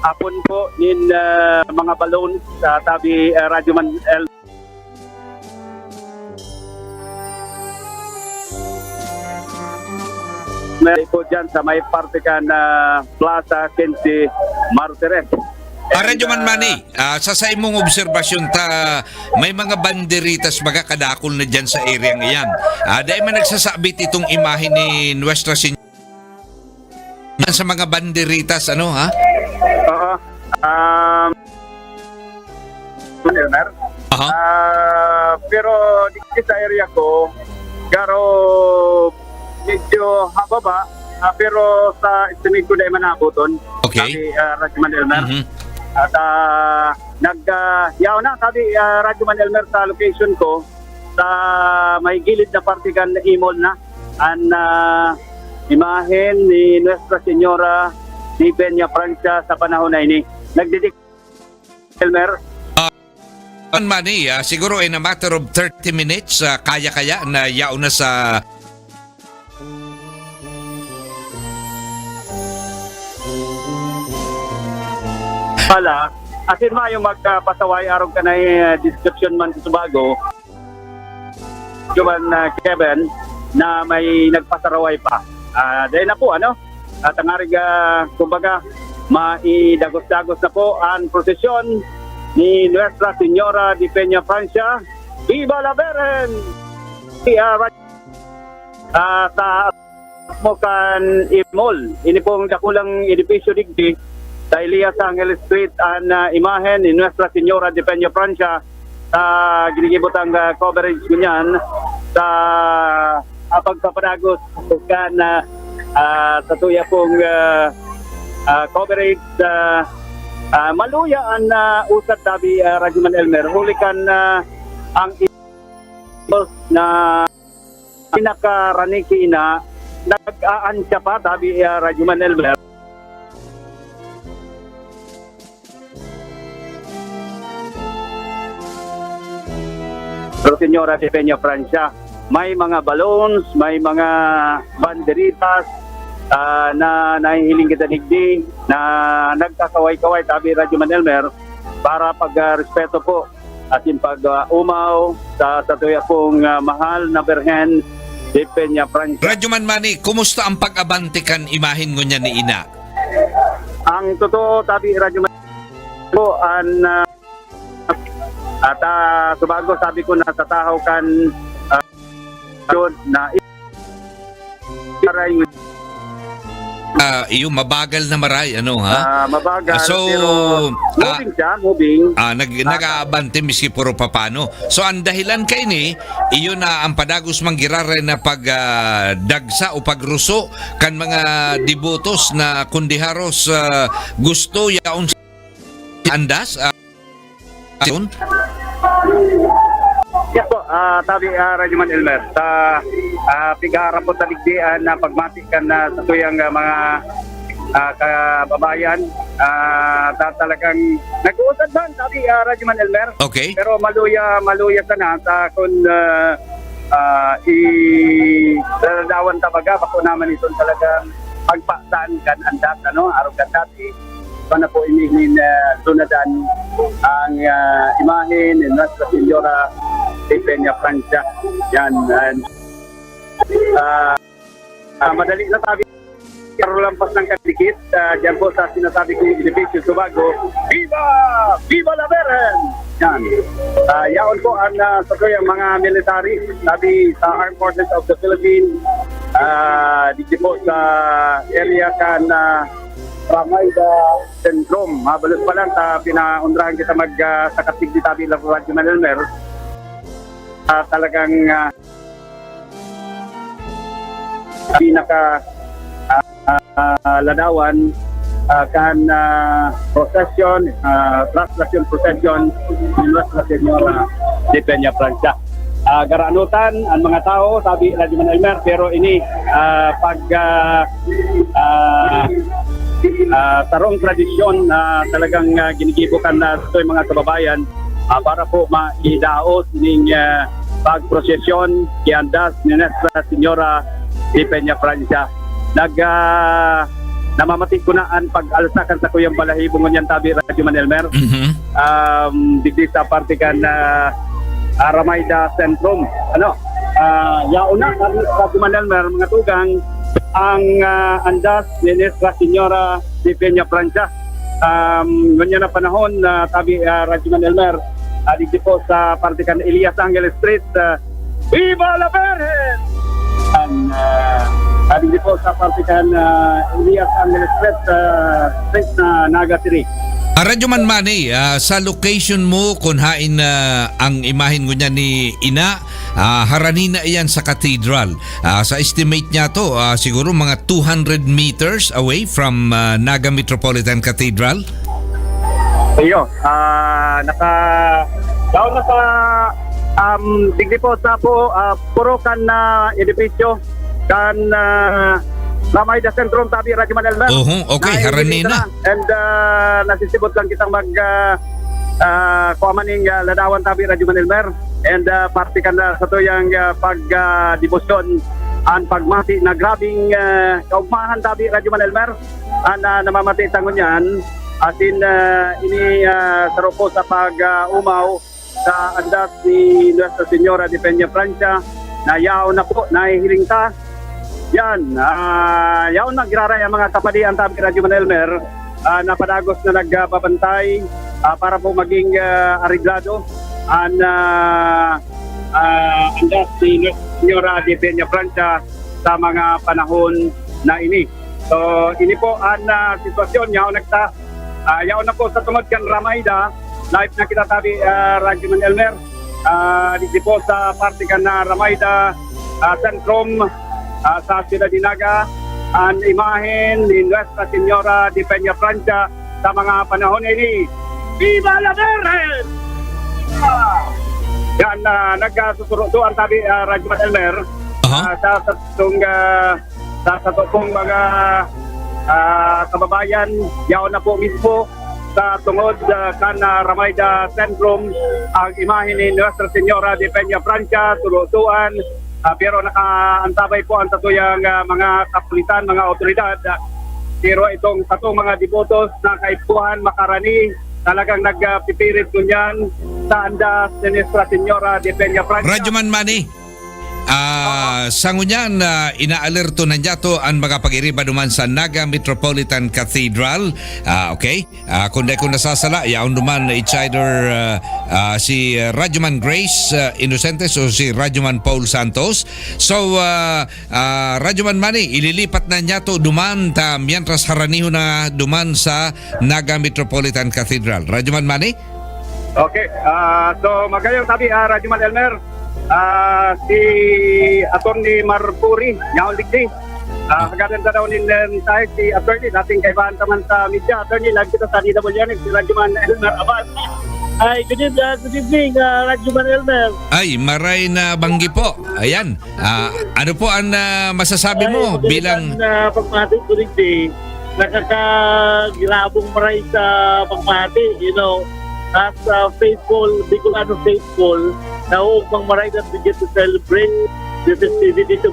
apon po nin mga balon sa tabi Radyoman Elmer. Meron po dyan sa may partikan Plaza 15 Martires. Radyoman Manny, sa imong obserbasyon may mga banderitas magkakadakol na dyan sa area ngayon. Dahil man nagsasabit itong imahe ni Nuestra Señora sa mga banderitas, ano ha? Oo. Pero dito sa area ko, garo medyo hababa, pero sa estimate ko dahil manabuton. Okay. Sabi Radyoman Elmer. At yaw na, sabi Radyoman Elmer sa location ko, sa may gilid na partikan na imol na, ang imahen ni Nuestra Señora de Peñafrancia sa panahon na ini. Nagdidik Elmer. Manny, siguro in a matter of 30 minutes, kaya-kaya na yaw na sa pala, asin mayo magpasaway arong ka na description man sa bago. Juman Kevin na may nagpasaraway pa. Dahil na po, ano? At ang arig, kumbaga, maidagos-dagos na po ang prosesyon ni Nuestra Señora de Peñafrancia. Viva la Virgen! Sa Mokan Imol, ini pong dakulang edifisyo digdi, sa Elias Angel Street ang imahen ni Nuestra Señora de Peñafrancia sa ginigibutang coverage niyan sa pagpapadagos kan sa tuya pong coverage maluya ang usad tabi Rajuman Elmer hulikan ang na pinakaraniki na nag-aansya pa tabi Rajuman Elmer Señora de Peñafrancia. May mga balloons, may mga banderitas na nahihiling kita digdi na nagkakaway-kaway tabi Rajuman Elmer para pag-respeto po at yung pag-umaw sa tuya pong mahal na Birhen de Peñafrancia. Rajuman Manny, kumusta ang pag-abantikan imahin mo niya ni Ina? Ang totoo tabi Rajuman po ang at subago sabi ko na sa tahaw kan na yung mabagal na maray ano ha? Mabagal so, pero moving siya, moving. Nag-aabante miski puro papano. So ang dahilan kay ni iyon na ang padagos manggirare na pagdagsa o pagruso kan mga devotos na kundiharos gusto yaon andas Yes po, tabi Rajuman Elmer sa pigarap po sa ligdian na pagmatikan na sa tuyang mga kababayan talagang nag-uusad man tabi Rajuman Elmer. Okay. Pero maluya sana sa kung i-lalawan tabaga bako naman ito talagang pagpasaan kan andat araw kan dati na po inihin sunadan ang imahen ni Nuestra Señora de Peñafrancia. Yan. Madali na sabi karulampas ng kadikit dyan po sa sinasabi ko yung edificio Subago. Viva! Viva la Virgen! Yan. Yaon po ang sa tuyang mga military sabi sa Armed Forces of the Philippines dito po sa area kan Ramayda Syndrome. Mabalot pa lang pinaundrahan kita mag-sakatig di tabi lang Rajuman Elmer. Talagang pinaka ladawan kan procession, Traslacion Procession ni Nuestra Señora de Peñafrancia. Garanutan ang mga tao sabi Rajuman Elmer pero ini tarong tradisyon na talagang ginigibukan na ito yung mga kababayan para po maidaos ng pagprosesyon kiandas ni Nuestra Señora de Peñafrancia. Namamatik ko na ang pag-alsakan sa kuyang balahibong yan tabi Rajuman Elmer. Digdi sa parte kan Ramayda Centrum. Yauna Rajuman Elmer mga tugang ang andas ni Nuestra Señora de Peñafrancia. Ganyan na panahon na tabi Rajuman Elmer dito po sa parte kan Elias Angel Street. Viva la Virgen! Dito po sa parte kan Elias Angel Street na Naga City. Rajuman Manny, sa location mo kung hain ang imahin mo niya ni Ina, haranin na iyan sa cathedral. Sa estimate niya to, siguro mga 200 meters away from Naga Metropolitan Cathedral. Iyo, daw na sa digdi po sa po puro kan edificio kan Ramayda Centrum tabi Rajuman Elmer. Okay, haranin na. And nasisibot lang kitang kuamaning ladawan tabi Rajuman Elmer. And parte ka na sa tuyang pag-debosyon ang pagmati na grabing kaugmahan tabi Rajuman Elmer. Namamati tangon yan. Asin ini saro po sa pag-umaw sa andas ni Nuestra Señora de Peñafrancia na yaon na po, nahihiling ta. Yan, yaon na girara yung mga kapadian tabi Rajuman Elmer na padagos na nagbabantay para po maging ariglado ang andas ni Señora de Peñafrancia sa mga panahon na ini. So, ini po ang sitwasyon yaon nagta Yaon na po sa tungod kan Ramayda, live na kita tabi Radyo Man Elmer. Dito po sa parte kan Ramayda Centrum sa Ciudad Dinaga, ang imahen ni Nuestra Señora de Peñafrancia sa mga panahon ini. Viva la Virgen! Yan, nagsusuruan tabi Radyo Man Elmer sa satong mga kababayan. Yaon na po mismo sa tungod kan Ramayda Centrum ang imahe ni Nuestra Señora de Peñafrancia suruan, pero nakaantabay po ang tatuyang mga kapulisan, mga otoridad. Pero itong satong mga devotos na kaipuhan makarani talagang nagpipirit ko niyan sa andas ni Nuestra Señora de Peñafrancia. Radyoman Manny, sa ngunyan, inaalerto na to ang mga pag-iriba duman sa Naga Metropolitan Cathedral. Okay? Kung nasasala, yaon duman, it's either si Radyoman Grace Innocentes o si Radyoman Paul Santos. So, Radyoman Manny, ililipat na to duman mientras haraniho na duman sa Naga Metropolitan Cathedral. Radyoman Manny? Okay. So, magayong tabi, Radyoman Elmer. Si Atty. Marpuri, yaon ligdi. Maganda daw tayo si Atty. Dating kaibahan taman sa media. Atty. Lagi kita sa DWN, si Radyoman Elmer Abad. Ay, good evening, Radyoman Elmer. Ay, maray na banggi po. Ayan. Ano po ang masasabi mo bilang... Pagmati ko ligdi, nakakagilabong maray sa pagmati, you know, as faithful, Bicolano faithful, na upang maray na bigyan to celebrate the festivity of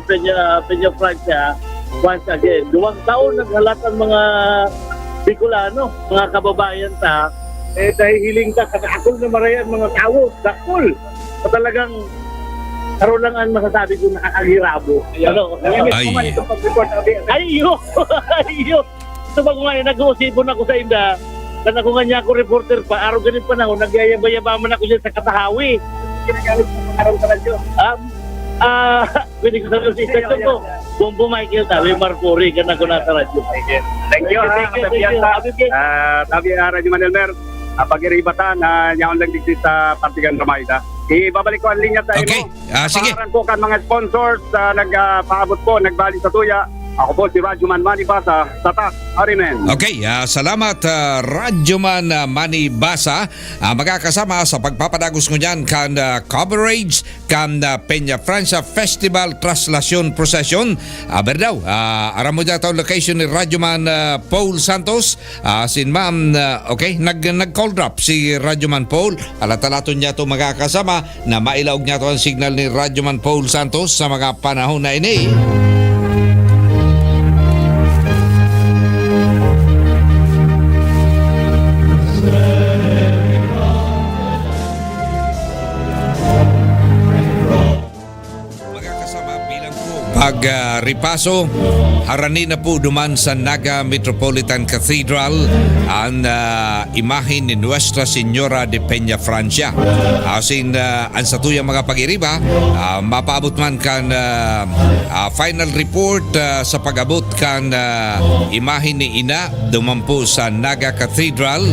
Peñafrancia once again. 2 taon naghalat ang mga Bicolano, mga kababayan ta, dahil hiling ka, kakakul na maray ang mga tao, dakul. Talagang karoon lang ang masasabi ko nakakagirabo. Ano? Ayo! Ito ba kung nag-uusipon ako sa inda, kana kung nga ako reporter pa, araw ganit pa na ako, nagyayabay-yabaman ako siya sa Katahawi. Ginagamit sa pangarang sa radyo. Pwede ko sabihin sa istasyon ko, Bumbo Michael, tabi Marpuri, ka na ko nasa radyo. Thank you, tabi Radyo Man Elmer. Pag-iribatan, yaon lang digdi sa Partigan Ramayda. Ibabalik ko ang linya sa imo. Sige. Pangaran ko kan mga sponsors nagpaabot po, nagbali sa tuya. Ako po si Radyoman Manny Basa, Tatak, Arimen. Okay, salamat Radyoman Manny Basa. Magkakasama sa pagpapadagos ko dyan kan coverage kan Peñafrancia Festival Traslacion Procession. Berdaw, aram mo dyan location ni Radyoman Paul Santos. Sin ma'am, okay, nag-call drop si Radyoman Paul. Alatalaton niya to magkakasama na mailaog niya to ang signal ni Radyoman Paul Santos sa mga panahon na ini. Pag-ripaso, harani na po duman sa Naga Metropolitan Cathedral ang imahe ni Nuestra Señora de Peñafrancia. Asin ang satuyang mga pag-iriba, mapaabot man kan final report sa pag-abot kan imahe ni Ina duman po sa Naga Cathedral.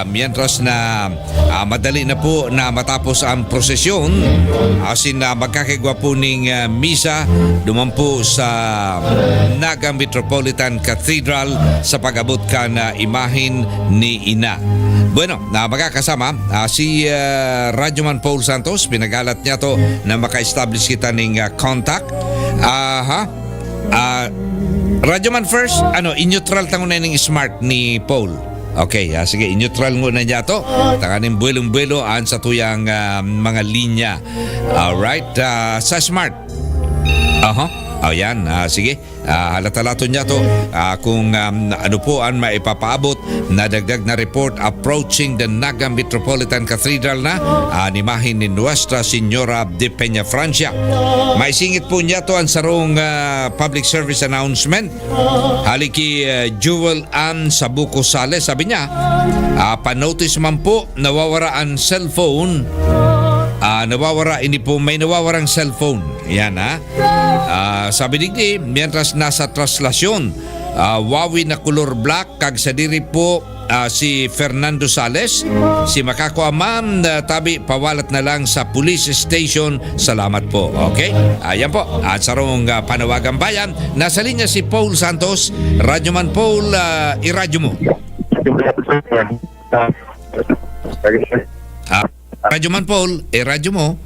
Mientras na madali na po na matapos ang prosesyon, asin magkakigwa po ning misa duman po sa Naga Metropolitan Cathedral sa pag-abot kan imahin ni Ina. Bueno, magkakasama si Radyoman Paul Santos. Pinagalat niya to na maka-establish kita ng contact. Radyoman first, in-neutral tango na yung smart ni Paul. Okay, sige, in-neutral muna niya to. Takanin buwelong-buwelo sa tuyang mga linya. Alright, sa smart. Ayan, sige. Halatalaton niya to kung ano po ang maipapaabot na dagdag na report approaching the Naga Metropolitan Cathedral na animahin ni Nuestra Señora de Peñafrancia. Maisingit po niya to ang sarong public service announcement. Haliki Jewel Ann Sabuco Sales, sabi niya, pa-notice man po nawawara ang cellphone. May nawawarang cellphone. Yan sabi digdi, mientras nasa traslasyon, wawi na color black kag sa diri po si Fernando Sales, si Makako Amam, tabi pawalat na lang sa police station. Salamat po. Okay? Ayan po. At sa rong panawagang bayan, nasa linya si Paul Santos. Radyo man Paul, iradyo mo. Radyo man Paul, radyo mo.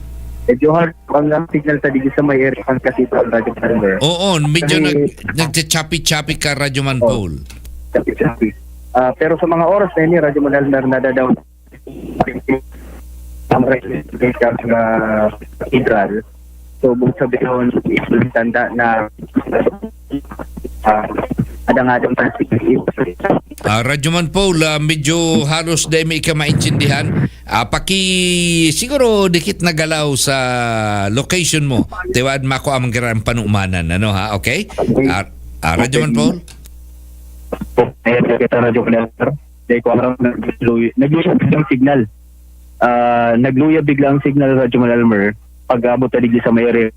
Medyo hard ang signal sa digis sa may area kasi ito ang radyo man. Oo, medyo nagchapi-chapi ka Radyo man Paul. Chapi-chapi. Pero sa mga oras na yun, Radyo Manalmer nadadaw ang resident na cathedral. So, buong sabihin, tanda na adang-adang Radyo man Paul, medyo halos dahil may ka maintindihan. Siguro dikit na galaw sa location mo. Tiwad mako ang garang panumanan. Ano ha? Okay? Radyo man Paul? Kita Radyo Manalmer. Dahil ko ang nagluya biglang signal. Nagluya biglang signal Radyo Manalmer pag abot na digli sa may area.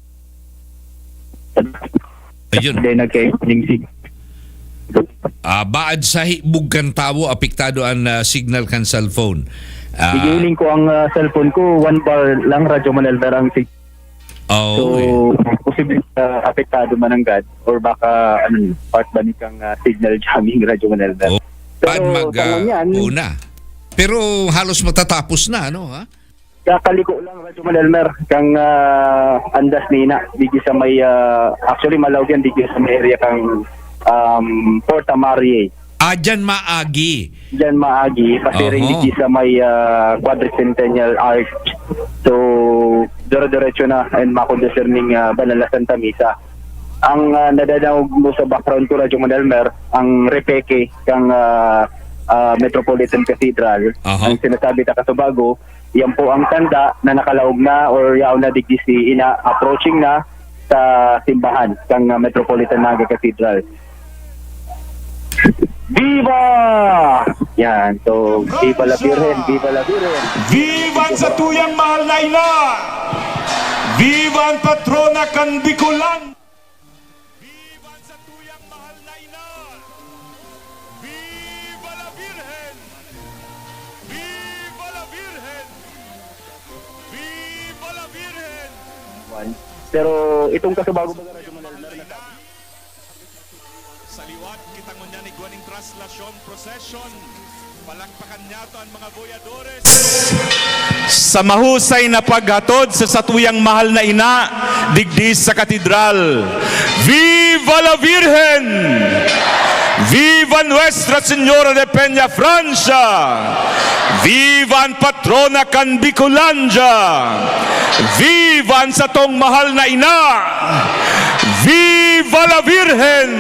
Ayun. Dahil nagka-evening signal. Baad sa hibog kan tawo, apektado ang signal kan cellphone. Igiling ko ang cellphone ko, 1 bar lang Radyo Manalmer ang signal. So, posible apektado man ang God or baka part ba ni kang signal jamming Radyo Manalmer. Una. Pero halos matatapos na, ano ha? Kakaliko lang Radyo Manalmer kang andas nina digi sa may actually malawag yan digi sa may area kang Porta Marie. Dyan maagi. Dyan maagi. Pasiring digi sa may quadricentennial arch. So, dire-diretso na and makondiscerning Banala Santa Misa. Ang nadadawag mo sa background ko Radyo Manalmer, ang repeke kang Metropolitan Cathedral. Ang sinasabi ta Kasubago, yan po ang tanda na nakalaog na or yaw na digdi si ina approaching na sa simbahan kang Metropolitan Naga Cathedral. Viva! Yan, so Viva la Virgen, Viva la Virgen. Viva sa tuyang mahal na ina! Viva ang patrona kan Bicolan! Viva sa tuyang mahal na ina! Viva la Virgen! Viva la Virgen! Viva la Virgen! Pero itong Kasubago ba Radyo Manalmer na sa liwat kitang unya ni Guaning Traslacion Procession, palakpakan niya to ang mga voyadores sa mahusay na paghatod sa satuyang mahal na ina digdi sa katedral. Viva la Virgen! Viva Nuestra Señora de Peñafrancia! Viva ang patrona kan Bicolandia! Viva ang satong mahal na ina! Viva la Virgen!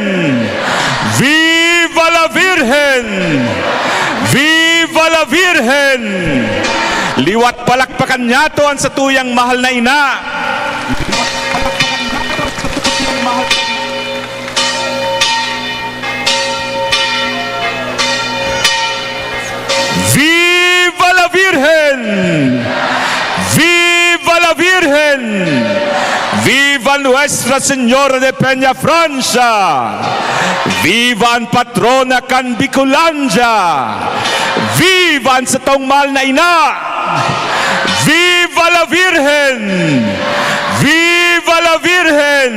Viva la Virgen! Viva la Virgen! Liwat palakpakan niya to ang satuyang mahal na ina. Viva la Virgen! Viva la Virgen! Viva Nuestra Señora de Peñafrancia! Viva ang patrona kan Bicolandia! Viva ang satong mahal na ina! Viva la Virgen! Viva la Virgen!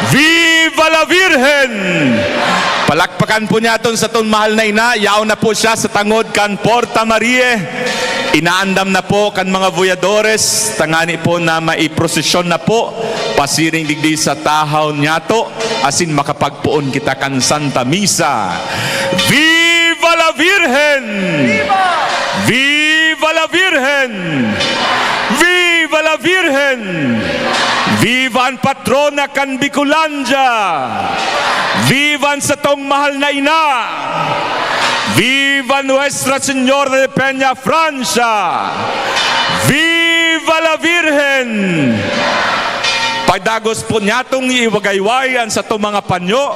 Viva la Virgen! Palakpakan po niya sa itong mahal na ina. Yaw na po siya sa tangod kan Porta Marie. Inaandam na po kan mga voyadores. Tangani po na maiprosesyon na po. Pasiring digdi sa tahaw niya to. Asin makapagpuon kita kan Santa Misa. Viva la Virgen! Viva! Viva la Virgen! Viva la Virgen! Viva ang patrona kan Bicolandia! Viva ang satong mahal na ina! Viva Nuestra Señora de Peñafrancia! Viva la Virgen! Pagdagos po niya itong iwagaywayan sa itong mga panyo.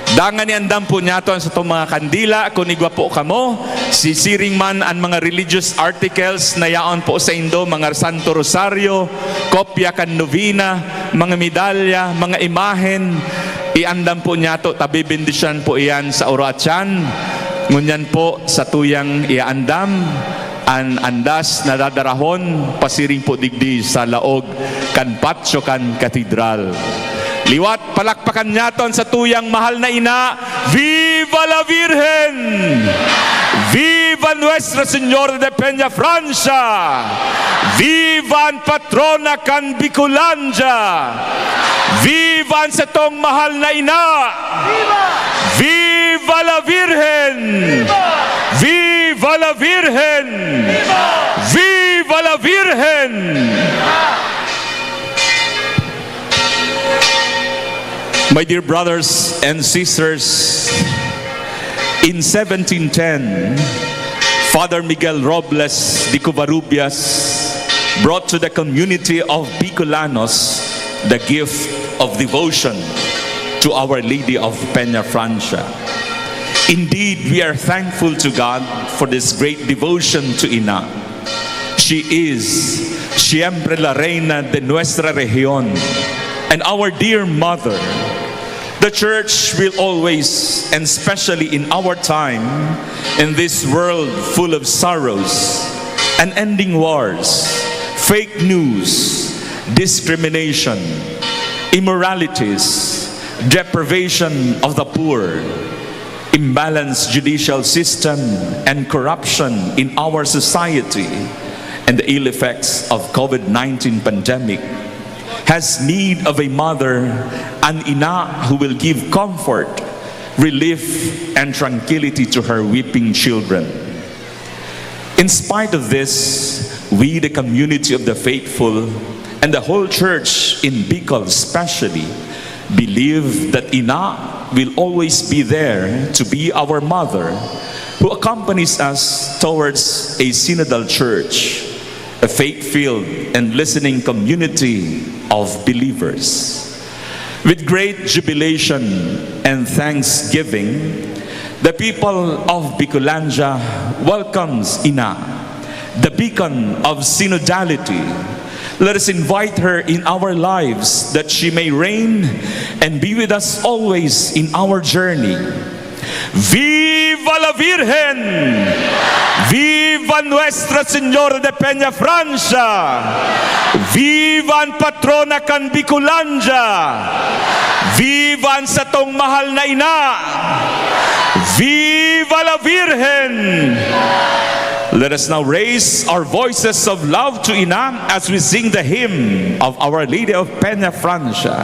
Dangan ni andam po niya ito sa itong mga kandila. Kung igwa po kamo, sisiring man ang mga religious articles na yaon po sa Indo, mga Santo Rosario, kopya kan Novena, mga medalya, mga imahen. Iandam po niya ito, tabi bendisyon po iyan sa orasyan. Ngunyan po sa tuyang iaandam, an andas na dadarahon, pasiring po digdi sa laog, kan patio kan katedral. Liwat palakpakan naton sa tuyang mahal na ina, Viva la Virgen! Viva Nuestra Señora de Peñafrancia! Viva ang patrona kan Bicolanja! Viva ang sa tong mahal na ina! Viva la Virgen! Viva la Virgen! Viva la Virgen! My dear brothers and sisters, in 1710, Father Miguel Robles de Covarrubias brought to the community of Bicolanos the gift of devotion to Our Lady of Peñafrancia. Indeed, we are thankful to God for this great devotion to Ina. She is siempre la reina de nuestra región and our dear mother. The Church will always, and especially in our time, in this world full of sorrows, unending wars, fake news, discrimination, immoralities, deprivation of the poor, imbalanced judicial system, and corruption in our society, and the ill effects of COVID-19 pandemic, has need of a mother, an ina who will give comfort, relief, and tranquility to her weeping children. In spite of this, we, the community of the faithful, and the whole church in Bicol especially, believe that ina will always be there to be our mother, who accompanies us towards a synodal church, a faith-filled and listening community of believers. With great jubilation and thanksgiving, the people of Bicolanja welcomes Ina, the beacon of synodality. Let us invite her in our lives that she may reign and be with us always in our journey. Viva la Virgen! Viva Nuestra Señora de Peñafrancia! Viva ang patrona kan Bicolanja! Viva ang sa tong mahal na ina! Viva la Virgen! Let us now raise our voices of love to Ina as we sing the hymn of Our Lady of Peñafrancia.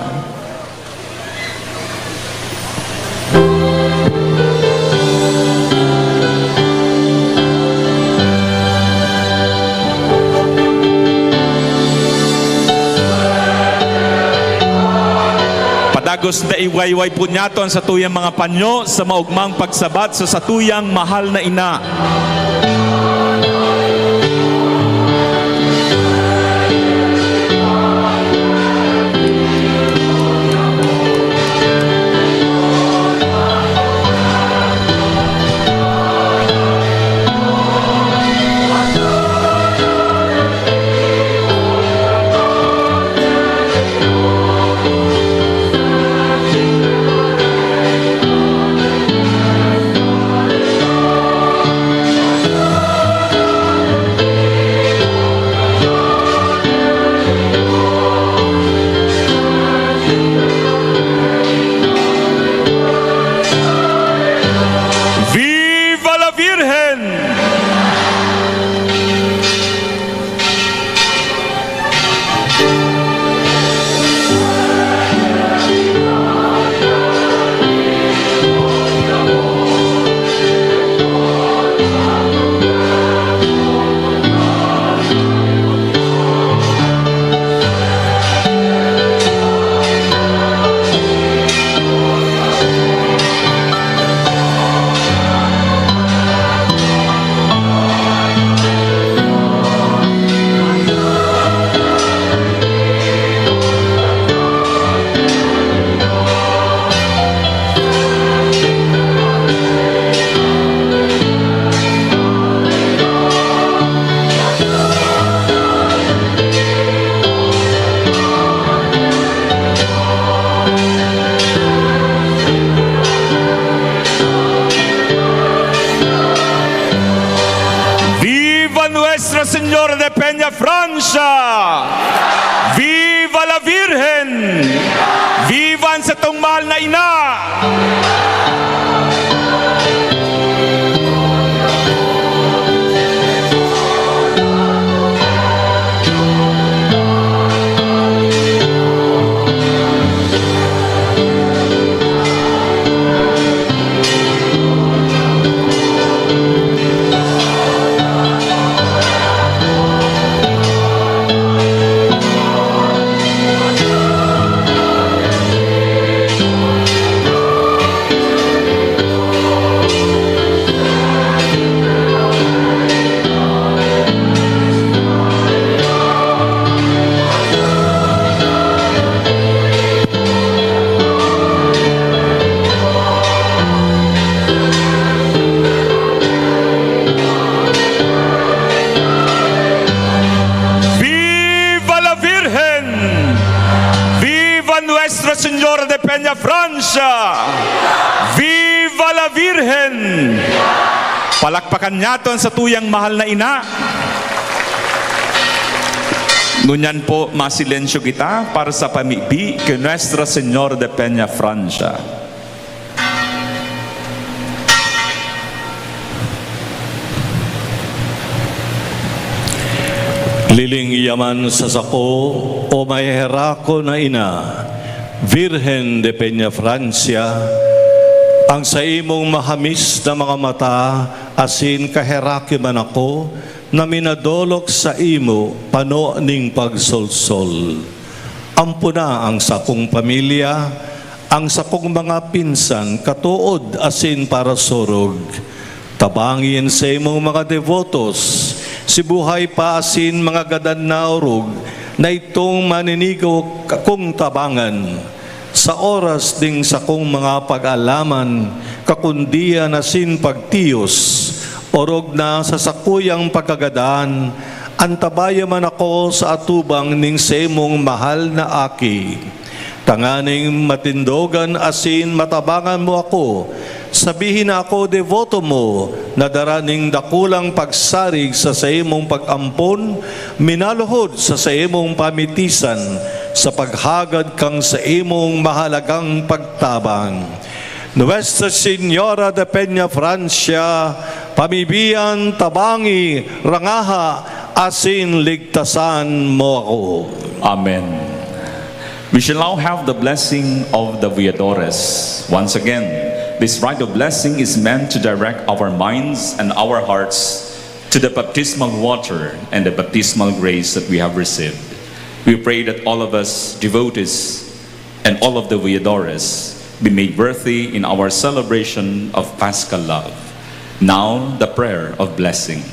Padagos na iwayway po niyaton sa tuyang mga panyo sa maugmang pagsabat sa satuyang mahal na ina. sa tong mahal na ina. Nuestra Señora de Peñafrancia, Viva la Virgen! Palakpakan natin sa tuyang mahal na ina. Ngunyan po, masilensyo kita para sa pamibi kay Nuestra Señora de Peñafrancia. Liling yaman sa sako o may herako na ina, Virgen de Peñafrancia, ang sa imong mahamis na mga mata, asin kaheraki man ako, na minadolok sa imo, pano ning pagsolsol. Ampuna ang sakong pamilya, ang sakong mga pinsan, katuod asin para surog. Tabangin sa imong mga devotos, si buhay pa asin mga gadan na urog, na itong maninigaw kakong tabangan. Sa oras ding sa kong mga pag-alaman, kakundian asin pagtiyos, orog na sa sakuyang pagkagadaan, antabaya man ako sa atubang ning semong mahal na aki. Tanganing matindogan asin matabangan mo ako, sabihin ako devoto mo, na daraning dakulang pagsarig sa imong pag-ampon, minaluhod sa imong pamitisan, sa paghagad kang sa imong mahalagang pagtabang. Nuestra Señora de Peñafrancia, pamibian, tabangi, rangaha, asin ligtasan mo ako. Amen. We shall now have the blessing of the voyadores. Once again, this rite of blessing is meant to direct our minds and our hearts to the baptismal water and the baptismal grace that we have received. We pray that all of us, devotees, and all of the voyadores be made worthy in our celebration of Paschal love. Now, the prayer of blessing.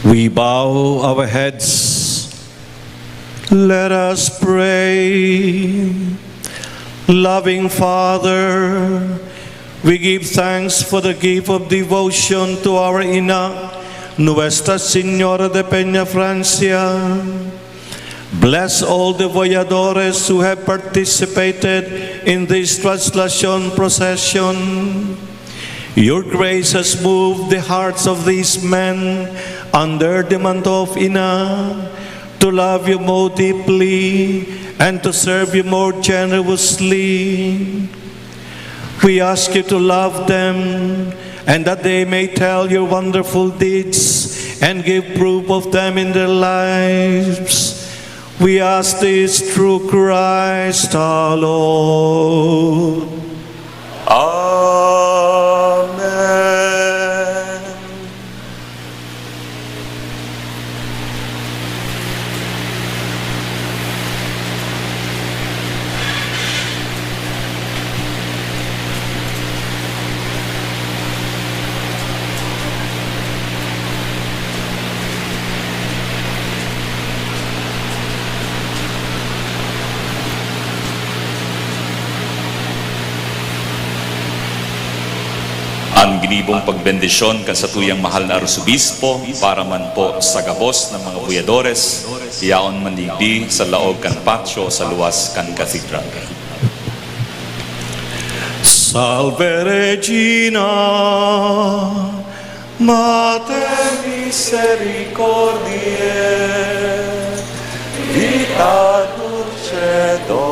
We bow our heads. Let us pray. Loving Father, we give thanks for the gift of devotion to our Ina, Nuestra Señora de Peñafrancia. Bless all the voyadores who have participated in this Traslacion Procession. Your grace has moved the hearts of these men under the mantle of Ina to love you more deeply and to serve you more generously. We ask you to love them and that they may tell your wonderful deeds and give proof of them in their lives. We ask this through Christ our Lord. Amen. Ang ginibong pagbendisyon kan sa tuyang mahal na arsobispo para man po sa gabos ng mga voyadores, iyaon manigdi sa laog kan patio sa luwas kan katedral. Salve Regina, Mater Misericordiae, Vita Dulcedo,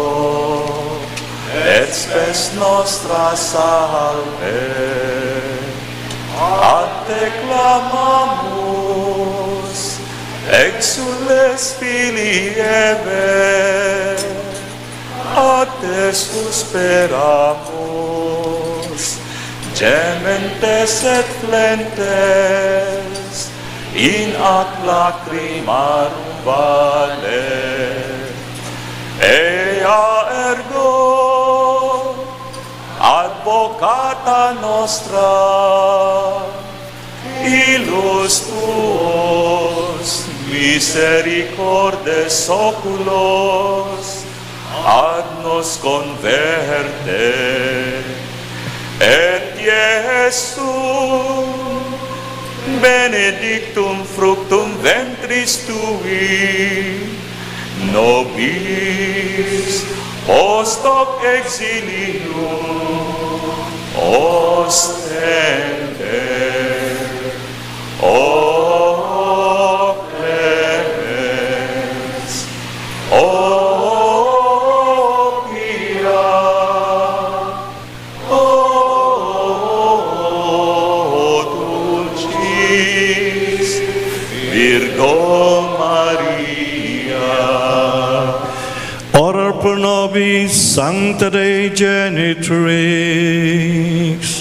spes nostra salve, ad te clamamus, exules filii Eve, ad te susperamus, gementes et flentes, in ac lacrimarum vale. Ea ergo, advocata nostra, ilus tuos, misericordes oculos, ad nos converte, et Iesum, benedictum fructum ventris tui, nobis post hoc exilium ostende. O clemens, o pia, o dulcis Virgo Maria. Ora pro nobis, Sancta Dei Genitrix.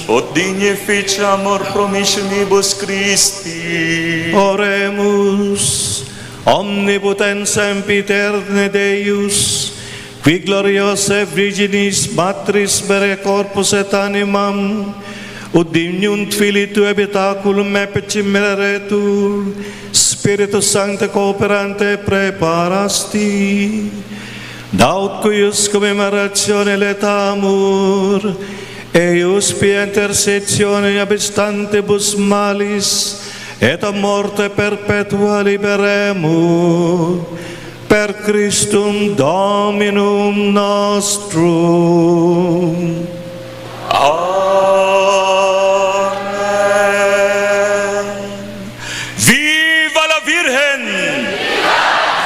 Ut digne ficiamur promissionibus Christi. Oremus, omnipotens sempiterne Deus, qui gloriosae Virginis Matris bere corpus et animam, ut dignunt Filii Tui habitaculum epicimeretur, Spiritus Sancte cooperante preparasti, daut cuius commemoratione letamur, eius pia intercessione abstantibus malis, et a morte perpetua liberemur, per Christum Dominum nostrum. Amen. Viva la Virgen!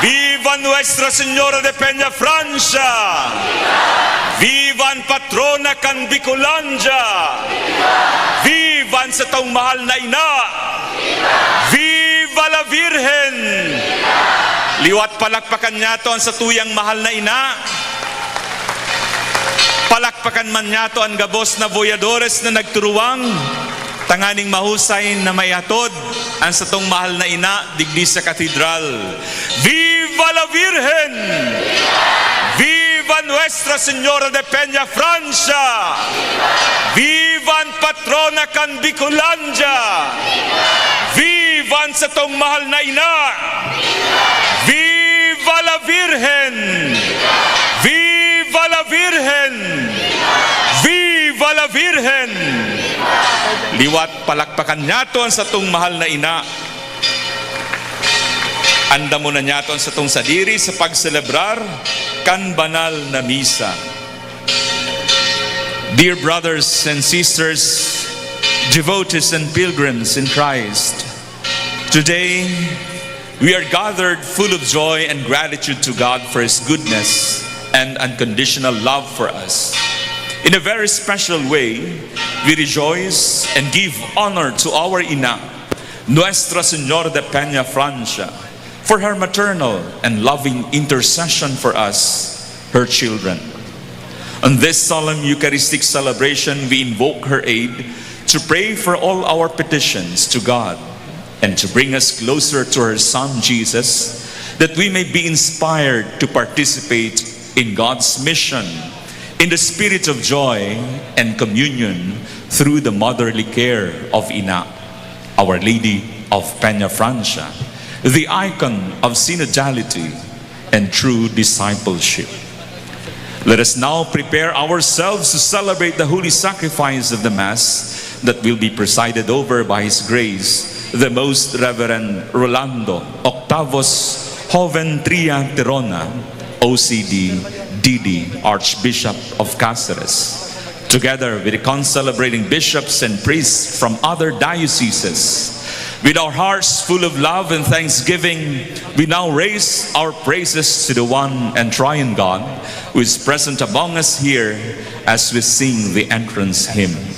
Viva Nuestra Señora de Peñafrancia! Vivan patrona kan Bicolanja! Vivan sa taong mahal na ina! Viva la Virgen! Liwat palakpakan niya to ang sa tuyang mahal na ina. Palakpakan man niya to ang gabos na voyadores na nagturuwang, tanganing mahusay na mayatod ang sa tong mahal na ina digdi sa katedral. Viva la Virgen! Viva Nuestra Señora de Peñafrancia! Vivan patrona kan Bicolanja! Vivan sa tong mahal na ina! Viva la Virgen! Viva la Virgen! Viva la Virgen! Liwat palakpakan niya to ang sa tong mahal na ina. Anda mo na niya to ang sa tong sadiri sa pagselebrar kan banal na misa. Dear brothers and sisters, devotees and pilgrims in Christ, today we are gathered full of joy and gratitude to God for His goodness and unconditional love for us. In a very special way, we rejoice and give honor to our Ina, Nuestra Señora de Peñafrancia, for her maternal and loving intercession for us, her children. On this solemn Eucharistic celebration, we invoke her aid to pray for all our petitions to God and to bring us closer to her Son Jesus, that we may be inspired to participate in God's mission in the spirit of joy and communion through the motherly care of Ina, Our Lady of Peñafrancia, the icon of synodality and true discipleship. Let us now prepare ourselves to celebrate the holy sacrifice of the Mass that will be presided over by His Grace, the Most Reverend Rolando Octavos Joventria Tirona, OCD, DD, Archbishop of Cáceres, together with the concelebrating bishops and priests from other dioceses, With our hearts full of love and thanksgiving, we now raise our praises to the one and triune God who is present among us here as we sing the entrance hymn.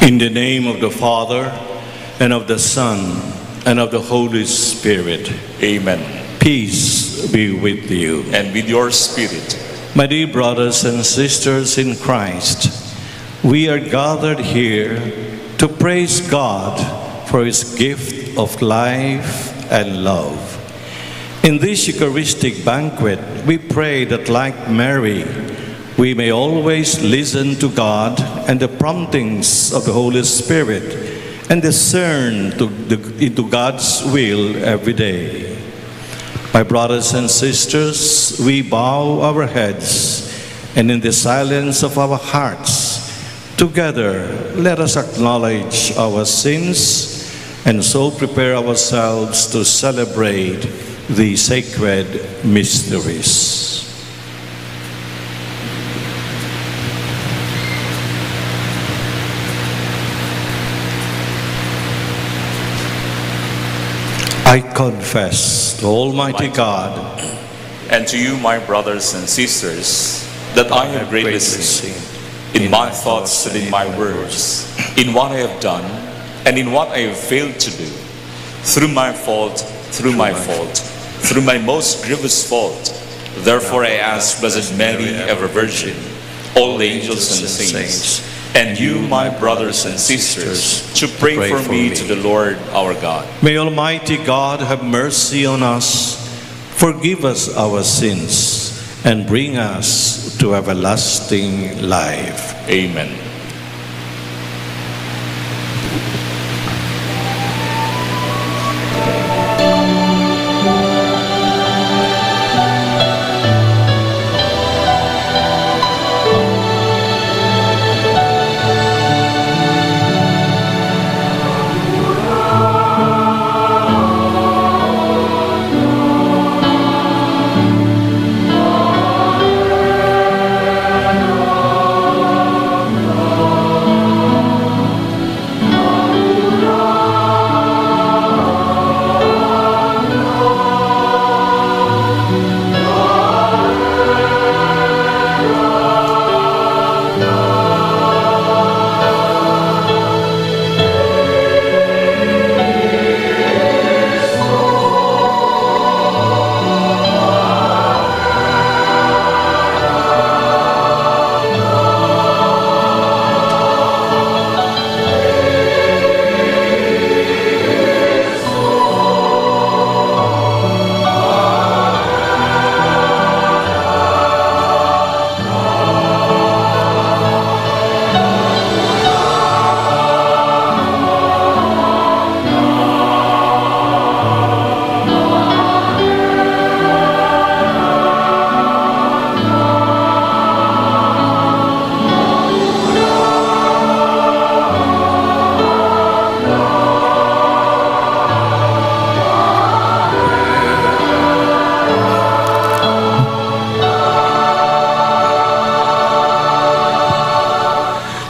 In the name of the Father, and of the Son, and of the Holy Spirit. Amen. Peace be with you. And with your spirit. My dear brothers and sisters in Christ, we are gathered here to praise God for His gift of life and love. In this Eucharistic banquet, we pray that like Mary, we may always listen to God and the promptings of the Holy Spirit and discern into God's will every day. My brothers and sisters, we bow our heads and in the silence of our hearts, together let us acknowledge our sins and so prepare ourselves to celebrate the sacred mysteries. I confess to Almighty God and to you, my brothers and sisters, that I have greatly sinned in my thoughts and in my words, in what I have done and in what I have failed to do, through my most grievous fault. Therefore I ask Blessed Mary, ever Virgin, all angels and saints, and you, my brothers and sisters, to pray for me to the Lord our God. May Almighty God have mercy on us, forgive us our sins, and bring us to everlasting life. Amen.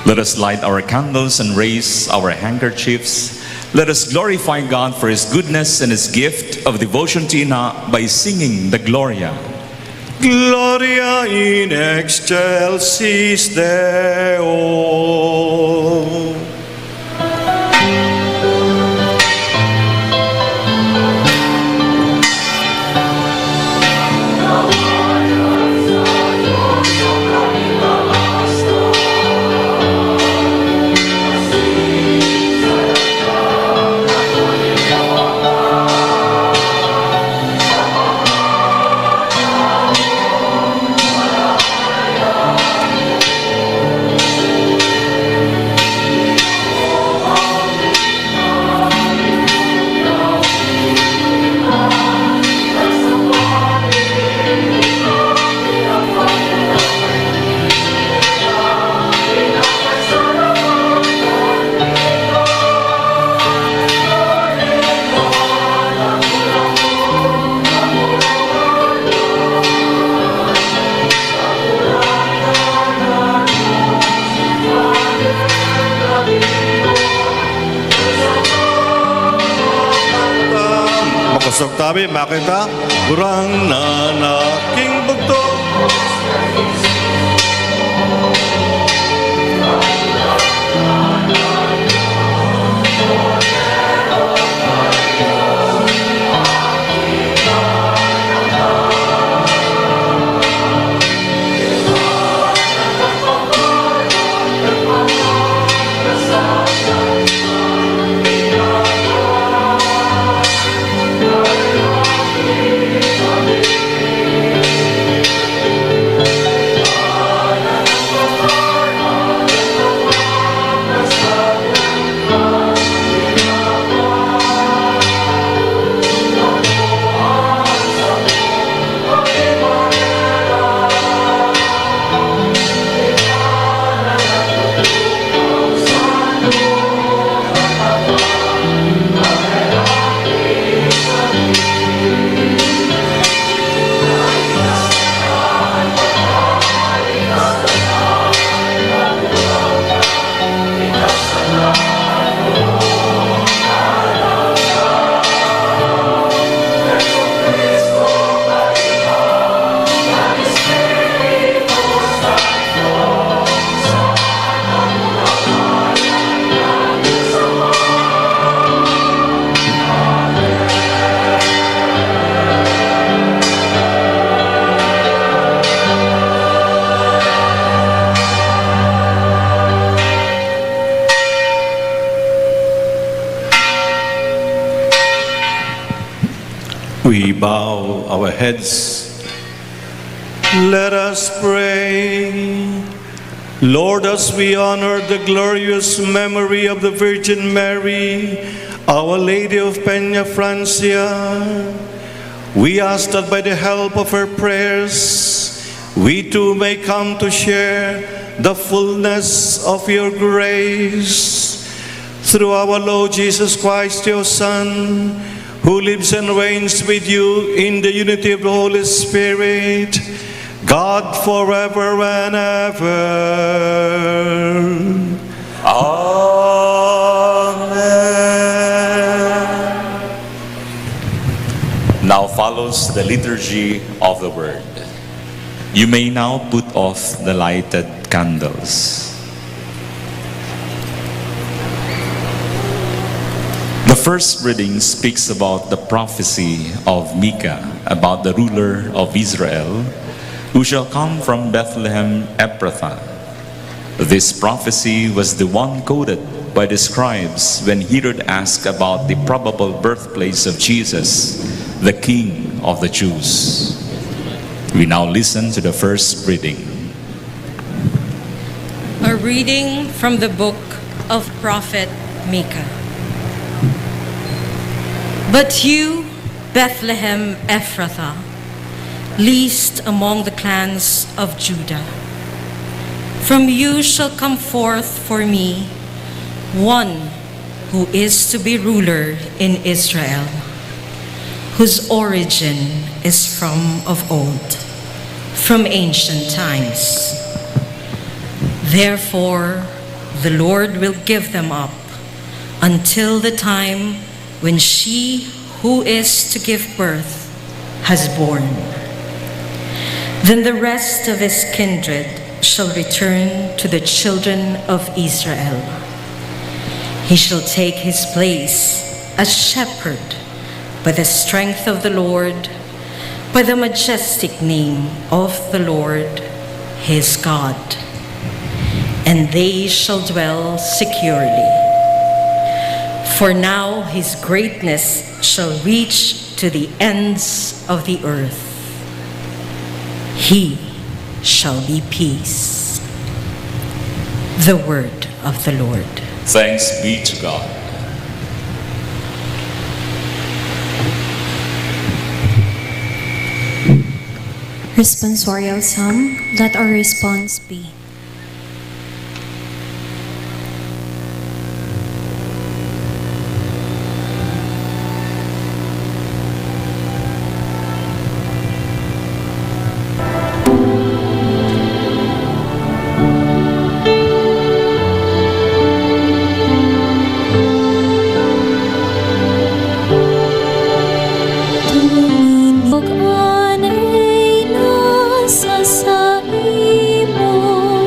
Let us light our candles and raise our handkerchiefs. Let us glorify God for His goodness and His gift of devotion to Ina by singing the Gloria. Gloria in excelsis Deo. Kusog tabi makita kurang na naking bugto. We bow our heads. Let us pray. Lord, as we honor the glorious memory of the Virgin Mary, Our Lady of Peñafrancia, we ask that by the help of her prayers, we too may come to share the fullness of your grace. Through our Lord Jesus Christ, your Son, who lives and reigns with you in the unity of the Holy Spirit, God forever and ever. Amen. Now follows the liturgy of the word. You may now put off the lighted candles. The first reading speaks about the prophecy of Micah about the ruler of Israel who shall come from Bethlehem Ephrathah. This prophecy was the one quoted by the scribes when Herod asked about the probable birthplace of Jesus, the King of the Jews. We now listen to the first reading. A reading from the book of Prophet Micah. But you, Bethlehem Ephrathah, least among the clans of Judah, from you shall come forth for me one who is to be ruler in Israel, whose origin is from of old, from ancient times. Therefore, the Lord will give them up until the time when she who is to give birth has born. Then the rest of his kindred shall return to the children of Israel. He shall take his place as shepherd by the strength of the Lord, by the majestic name of the Lord his God. And they shall dwell securely. For now his greatness shall reach to the ends of the earth. He shall be peace. The word of the Lord. Thanks be to God. Responsorial Psalm, let our response be. Sa imo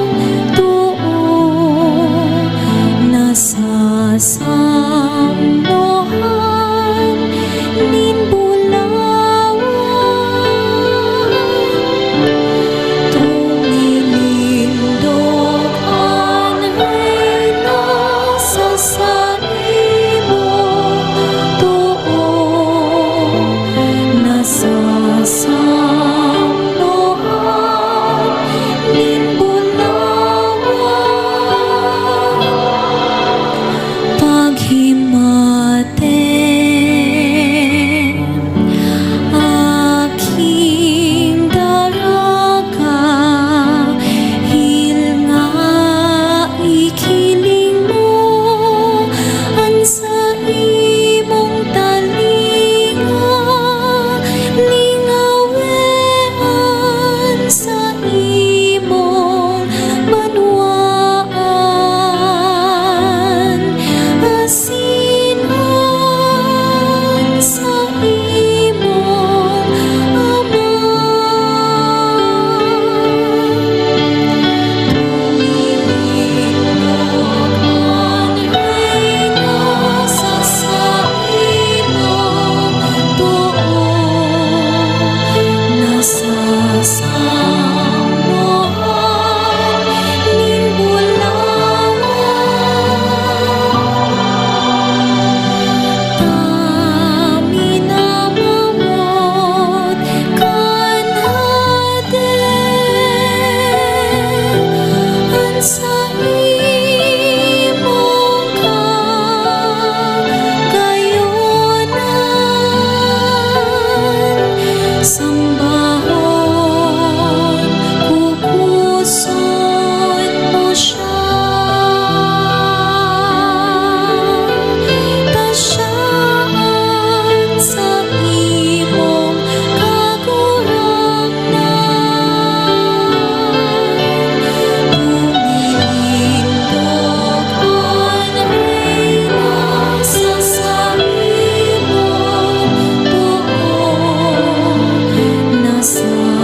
sa imong kagayonan, sambahon kukuson mo siya. Tasyaan sa imong Tumilindog ang reyna sa saimong tuon, nasasamuan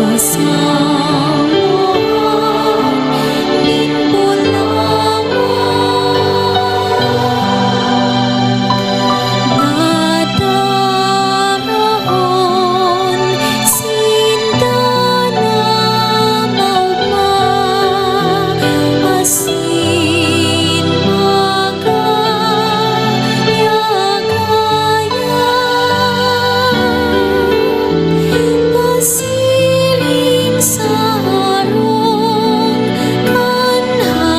nin bulangon. Nadarahon sinda na maugma, asin magayagaya, pasiring sa harong kanhate,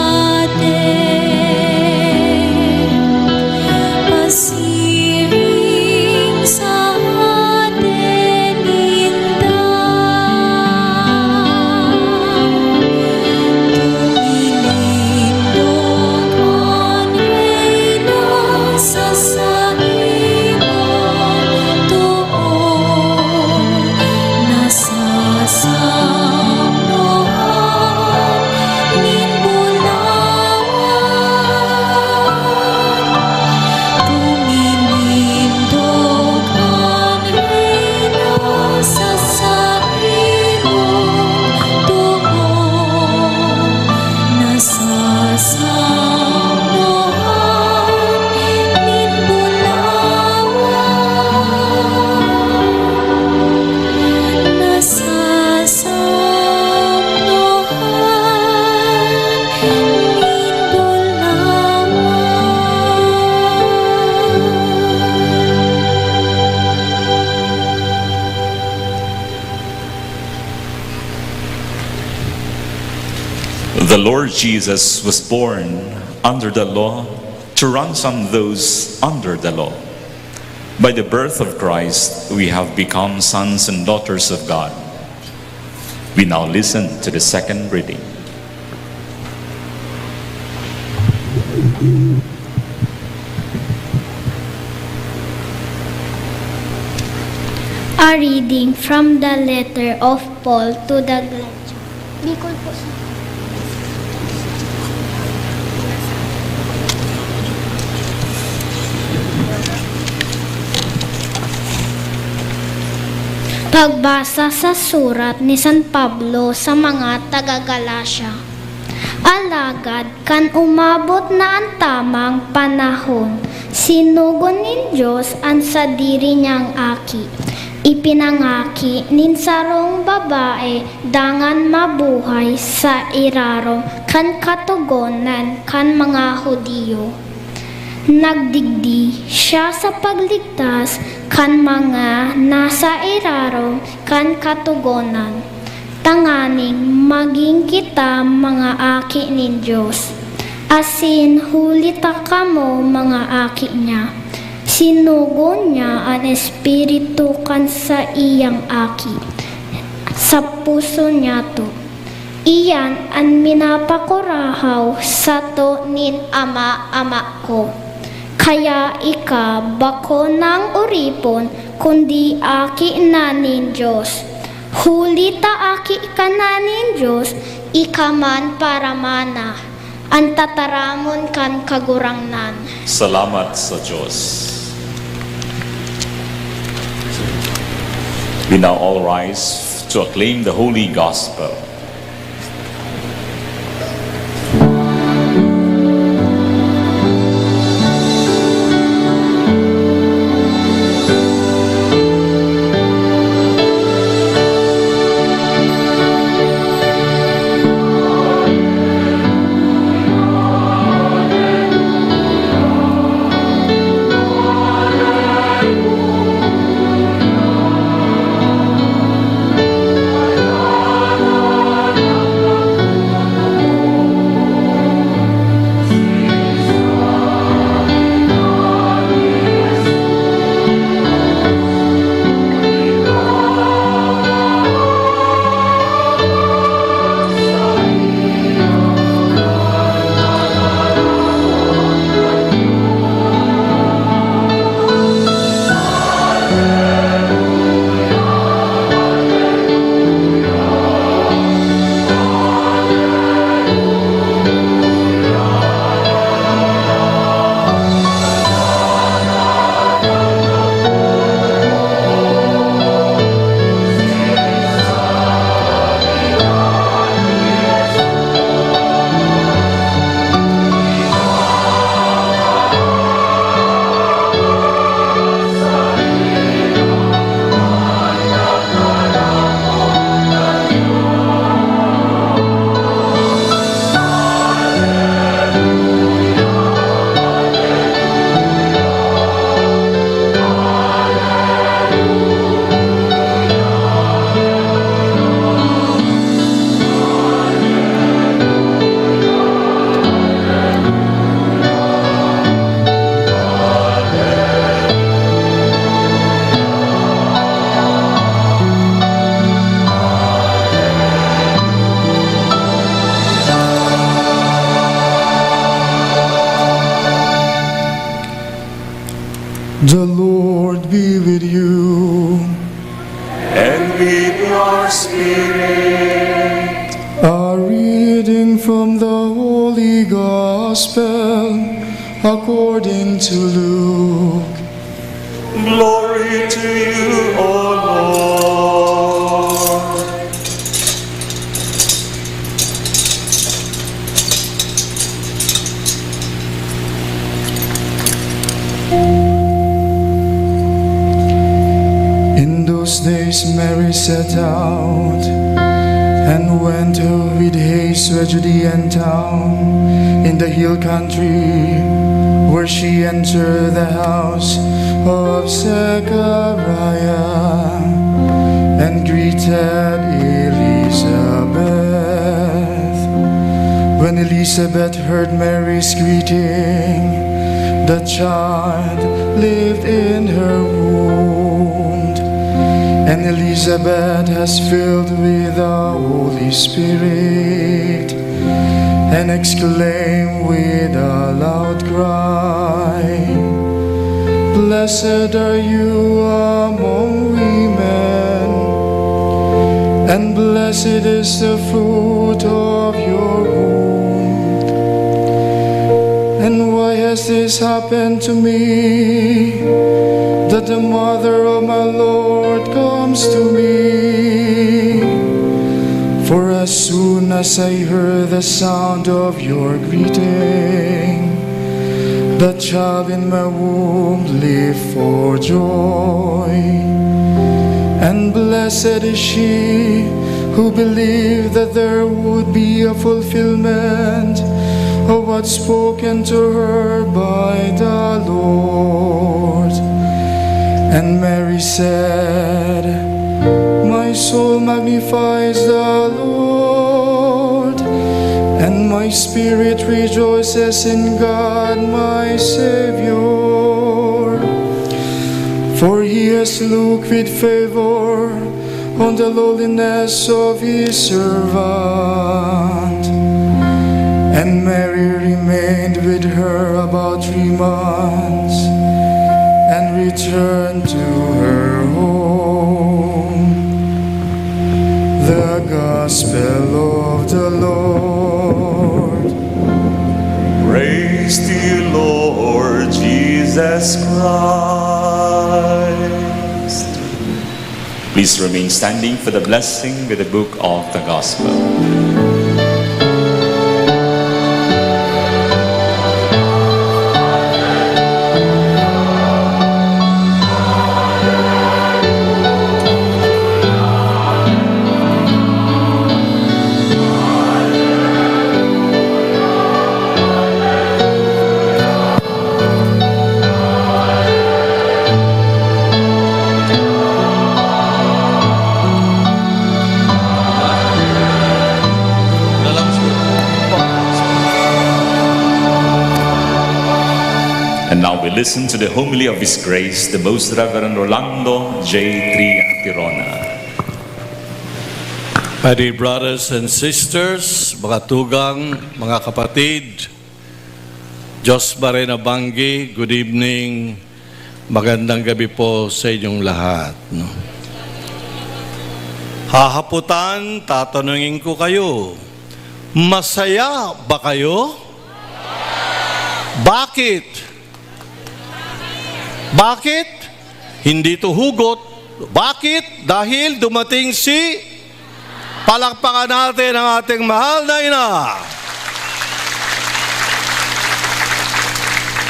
pasiring sa atin inda. Tumilindog ang reyna sa saimong tuon, nasasamuan nin bulangon. Tumilindog ang reyna sa saimong tuon, nasasamuan nin bulangon, nasasamuan nin The Lord Jesus was born under the law to ransom those under the law. By the birth of Christ, we have become sons and daughters of God. We now listen to the second reading. A reading from the letter of Paul to the Galatians. Bicol po. Pagbasa sa surat ni San Pablo sa mga taga-Galacia. Alagad kan umabot na ang tamang panahon, sinugon nin Diyos ang sa diri niyang aki. Ipinangaki nin sarong babae dangan mabuhay sa irarong kan katugonan kan mga Hudiyo. Nagdigdi siya sa pagligtas kan mga nasa irarong kan katugonan. Tanganing maging kita mga aki ni Diyos. Asin hulita kamo mga aki niya. Sinugo niya ang espiritu kan sa iyang aki. Sa puso niya to. Iyan ang minapakurahaw sa to nin ama ko. Kaya ika bako ng uripon kundi aki na nin Diyos. Hulita aki ka na nin Diyos, ika man para mana. Ang tataramon kan kagurangnan. Salamat sa Diyos. We now all rise to acclaim the Holy Gospel. The Lord be with you. And with your spirit. A reading from the Holy Gospel according to Luke. Glory to you, O Lord. In those days Mary set out and went with haste to a Judean town in the hill country, where she entered the house of Zechariah and greeted Elizabeth. When Elizabeth heard Mary's greeting, the child lived in her womb, and Elizabeth has filled with the Holy Spirit, and exclaimed with a loud cry, Blessed are you among women, and blessed is the fruit of your womb. And why has this happened to me, that the mother of my Lord comes to me? For as soon as I heard the sound of your greeting, the child in my womb leaped for joy. And blessed is she who believed that there would be a fulfillment of what's spoken to her by the Lord. And Mary said, My soul magnifies the Lord, and my spirit rejoices in God my Savior. For he has looked with favor on the lowliness of his servant. And Mary remained with her about 3 months, and returned to her home. The Gospel of the Lord. Praise to you, Lord Jesus Christ. Please remain standing for the blessing with the book of the Gospel. And now we listen to the homily of His Grace, the Most Reverend Rolando J. Triantirona. My dear brothers and sisters, mga tugang, mga kapatid, Diyos Barena Banggi, good evening, magandang gabi po sa inyong lahat. No? Hahaputan, tatanungin ko kayo, masaya ba kayo? Bakit? Bakit? Hindi to hugot. Bakit? Dahil dumating si, palakpakan natin ang ating mahal na ina.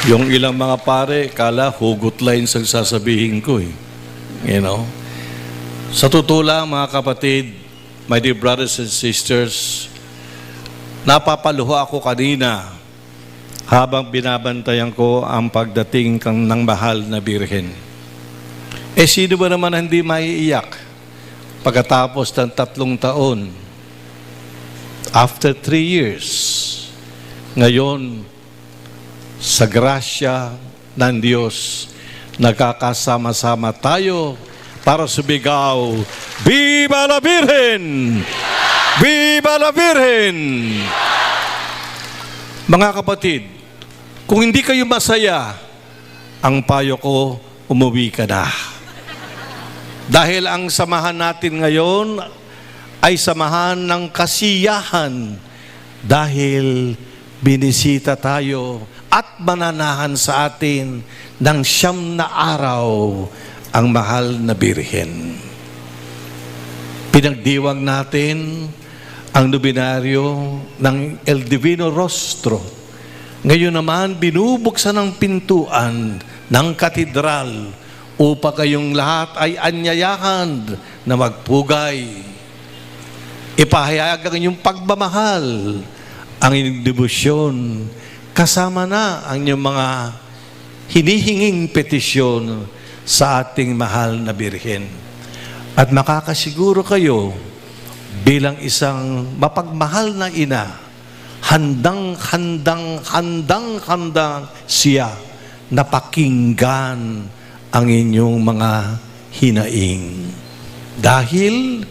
Yung ilang mga pare, kala hugot lines ang sasabihin ko eh. You know? Sa totoo lang mga kapatid, my dear brothers and sisters, napapaluha ako kanina habang binabantayan ko ang pagdating ng mahal na Birhen. Eh sino ba naman hindi maiiyak pagkatapos ng 3 taon? After 3 years, ngayon, sa grasya ng Diyos, nagkakasama-sama tayo para sumigaw, Viva la Virgen! Viva la Virgen! Mga kapatid, kung hindi kayo masaya, ang payo ko, umuwi ka na. Dahil ang samahan natin ngayon ay samahan ng kasiyahan dahil binisita tayo at mananahan sa atin ng 9 na araw ang mahal na Birhen. Pinagdiwang natin ang nobinaryo ng El Divino Rostro. Ngayon naman, binubuksan ang pintuan ng katedral upang kayong lahat ay anyayahan na magpugay. Ipahayag ang inyong pagmamahal, ang inyong debosyon, kasama na ang inyong mga hinihinging petisyon sa ating mahal na Birhen. At makakasiguro kayo bilang isang mapagmahal na ina, handang siya na pakinggan ang inyong mga hinaing. Dahil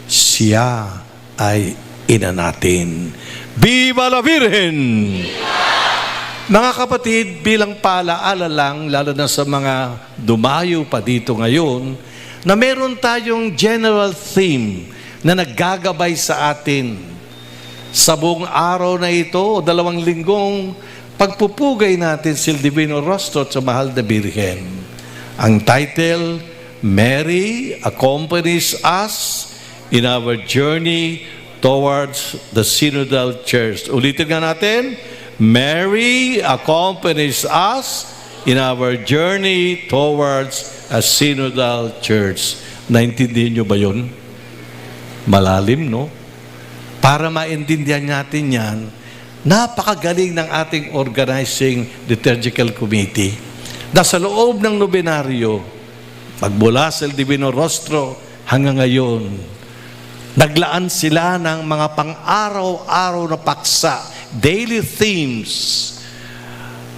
siya ay ina natin. Viva la Virgen! Mga kapatid, bilang paalaala lang, lalo na sa mga dumayo pa dito ngayon, na meron tayong general theme na naggagabay sa atin sa buong araw na ito o 2 linggong pagpupugay natin si Divino Rostro sa mahal na Birhen. Ang title, Mary accompanies us in our journey towards the Synodal Church. Ulitin nga natin, Mary accompanies us in our journey towards a Synodal Church. Naintindihan nyo ba yun? Malalim, no? Para maintindihan natin yan, napakagaling ng ating organizing liturgical committee na sa loob ng nobenaryo, magmula sa Divino Rostro hanggang ngayon, naglaan sila ng mga pang-araw-araw na paksa, daily themes,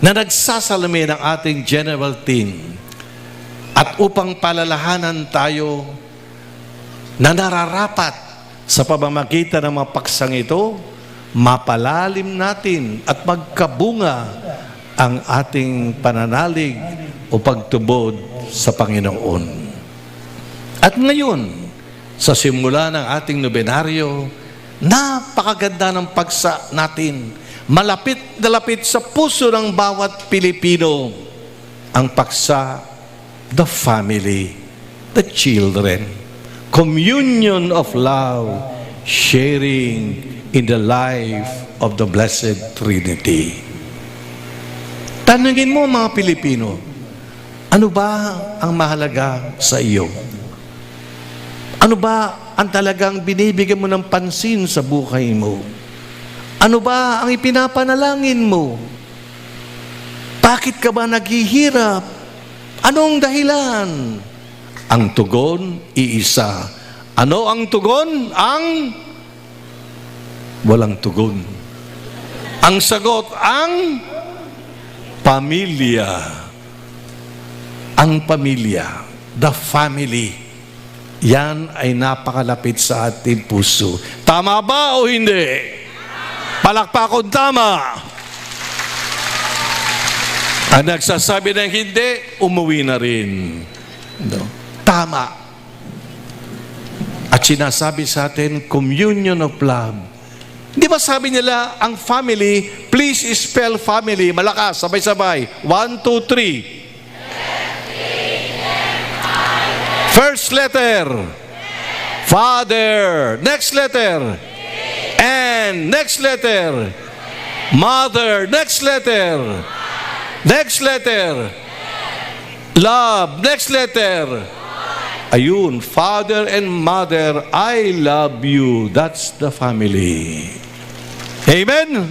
na nagsasalamin ng ating general team. At upang palalahanan tayo na nararapat sa pamamagitan ng mga paksang ito, mapalalim natin at magkabunga ang ating pananalig o pagtubod sa Panginoon. At ngayon, sa simula ng ating nobenaryo, napakaganda ng pagsa natin. Malapit na lapit sa puso ng bawat Pilipino ang paksa, the family, the children, communion of love, sharing in the life of the Blessed Trinity. Tanungin mo mga Pilipino, ano ba ang mahalaga sa iyo? Ano ba ang talagang binibigyan mo ng pansin sa buhay mo? Ano ba ang ipinapanalangin mo? Bakit ka ba naghihirap? Anong dahilan? Ang tugon, iisa. Ano ang tugon? Ang walang tugon. Ang sagot, ang pamilya. Ang pamilya, the family. Yan ay napakalapit sa ating puso. Tama ba o hindi? Palakpakon tama. Ang nagsasabi ng hindi, umuwi na rin. No? Tama. At sinasabi sa atin, communion of love. Di ba sabi nila, ang family, please spell family. Malakas, sabay-sabay. 1, 2, 3. First letter. Father. Next letter. And. Next letter. Mother. Next letter. Next letter. Love. Next letter. Ayun, father and mother, I love you. That's the family. Amen?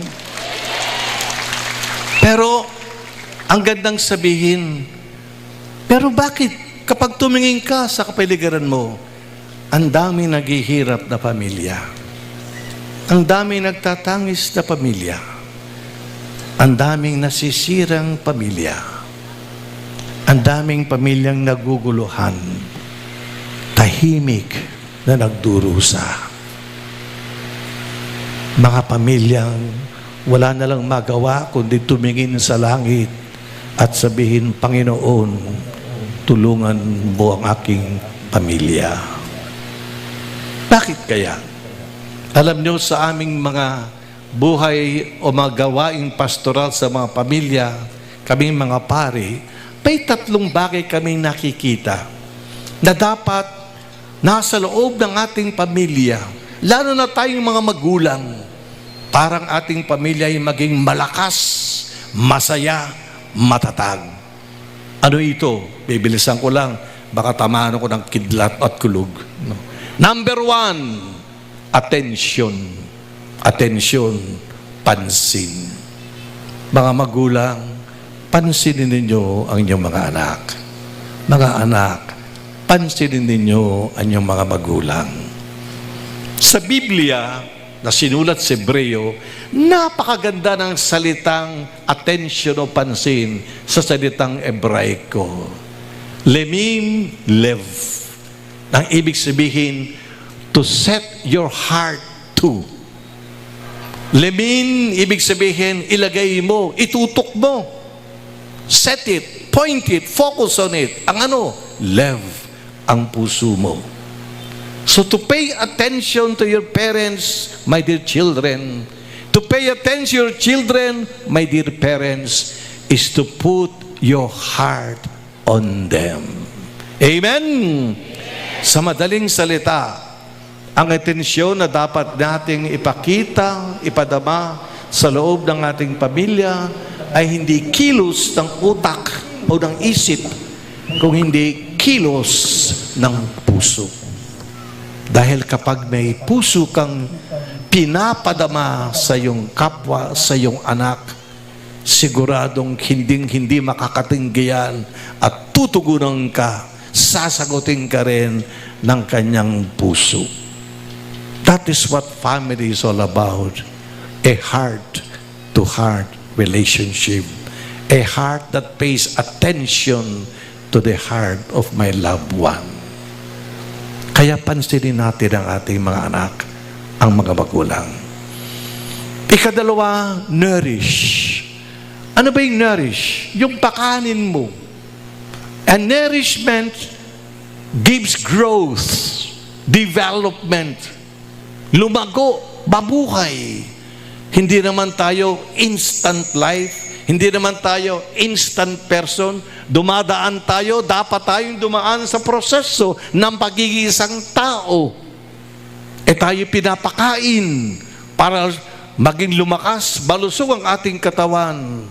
Pero, ang gandang sabihin, pero bakit kapag tumingin ka sa kapaligiran mo, ang daming naghihirap na pamilya. Ang daming nagtatangis na pamilya. Ang daming nasisirang pamilya. Ang daming pamilyang naguguluhan. Tahimik na nagdurusa. Mga pamilyang wala na lang magawa kundi tumingin sa langit at sabihin, Panginoon, tulungan mo ang aking pamilya. Bakit kaya? Alam niyo, sa aming mga buhay o mga gawaing pastoral sa mga pamilya, kaming mga pari, may tatlong bagay kaming nakikita na dapat nasa loob ng ating pamilya, lalo na tayong mga magulang, parang ating pamilya ay maging malakas, masaya, matatag. Ano ito? Bibilisan ko lang, baka tamaan ako ng kidlat at kulog. No? Number 1, attention. Attention, pansin. Mga magulang, pansinin ninyo ang inyong mga anak. Mga anak, pansinin ninyo ang inyong mga magulang. Sa Biblia, na sinulat sa Hebreo, napakaganda ng salitang attention o pansin sa salitang Ebraiko. Lemim lev. Ang ibig sabihin, to set your heart to. Lemin, ibig sabihin, ilagay mo, itutok mo. Set it, point it, focus on it. Ang ano? Lev, ang puso mo. So to pay attention to your parents, my dear children, to pay attention to your children, my dear parents, is to put your heart on them. Amen? Sa madaling salita, ang atensyon na dapat nating ipakita, ipadama sa loob ng ating pamilya ay hindi kilos ng utak o ng isip, kung hindi kilos ng puso. Dahil kapag may puso kang pinapadama sa iyong kapwa, sa iyong anak, siguradong hindi makakatinggihan at tutugunan ka, sasagutin ka rin ng kanyang puso. That is what family is all about. A heart-to-heart relationship. A heart that pays attention to the heart of my loved one. Kaya pansinin natin ang ating mga anak, ang mga magulang. Ikadalawa, nourish. Ano ba yung nourish? Yung pakanin mo. And nourishment gives growth, development, lumago, mabuhay. Hindi naman tayo instant life, hindi naman tayo instant person. Dumadaan tayo, dapat tayong dumaan sa proseso ng pagiging isang tao. Tayo pinapakain para maging lumakas, malusog ang ating katawan.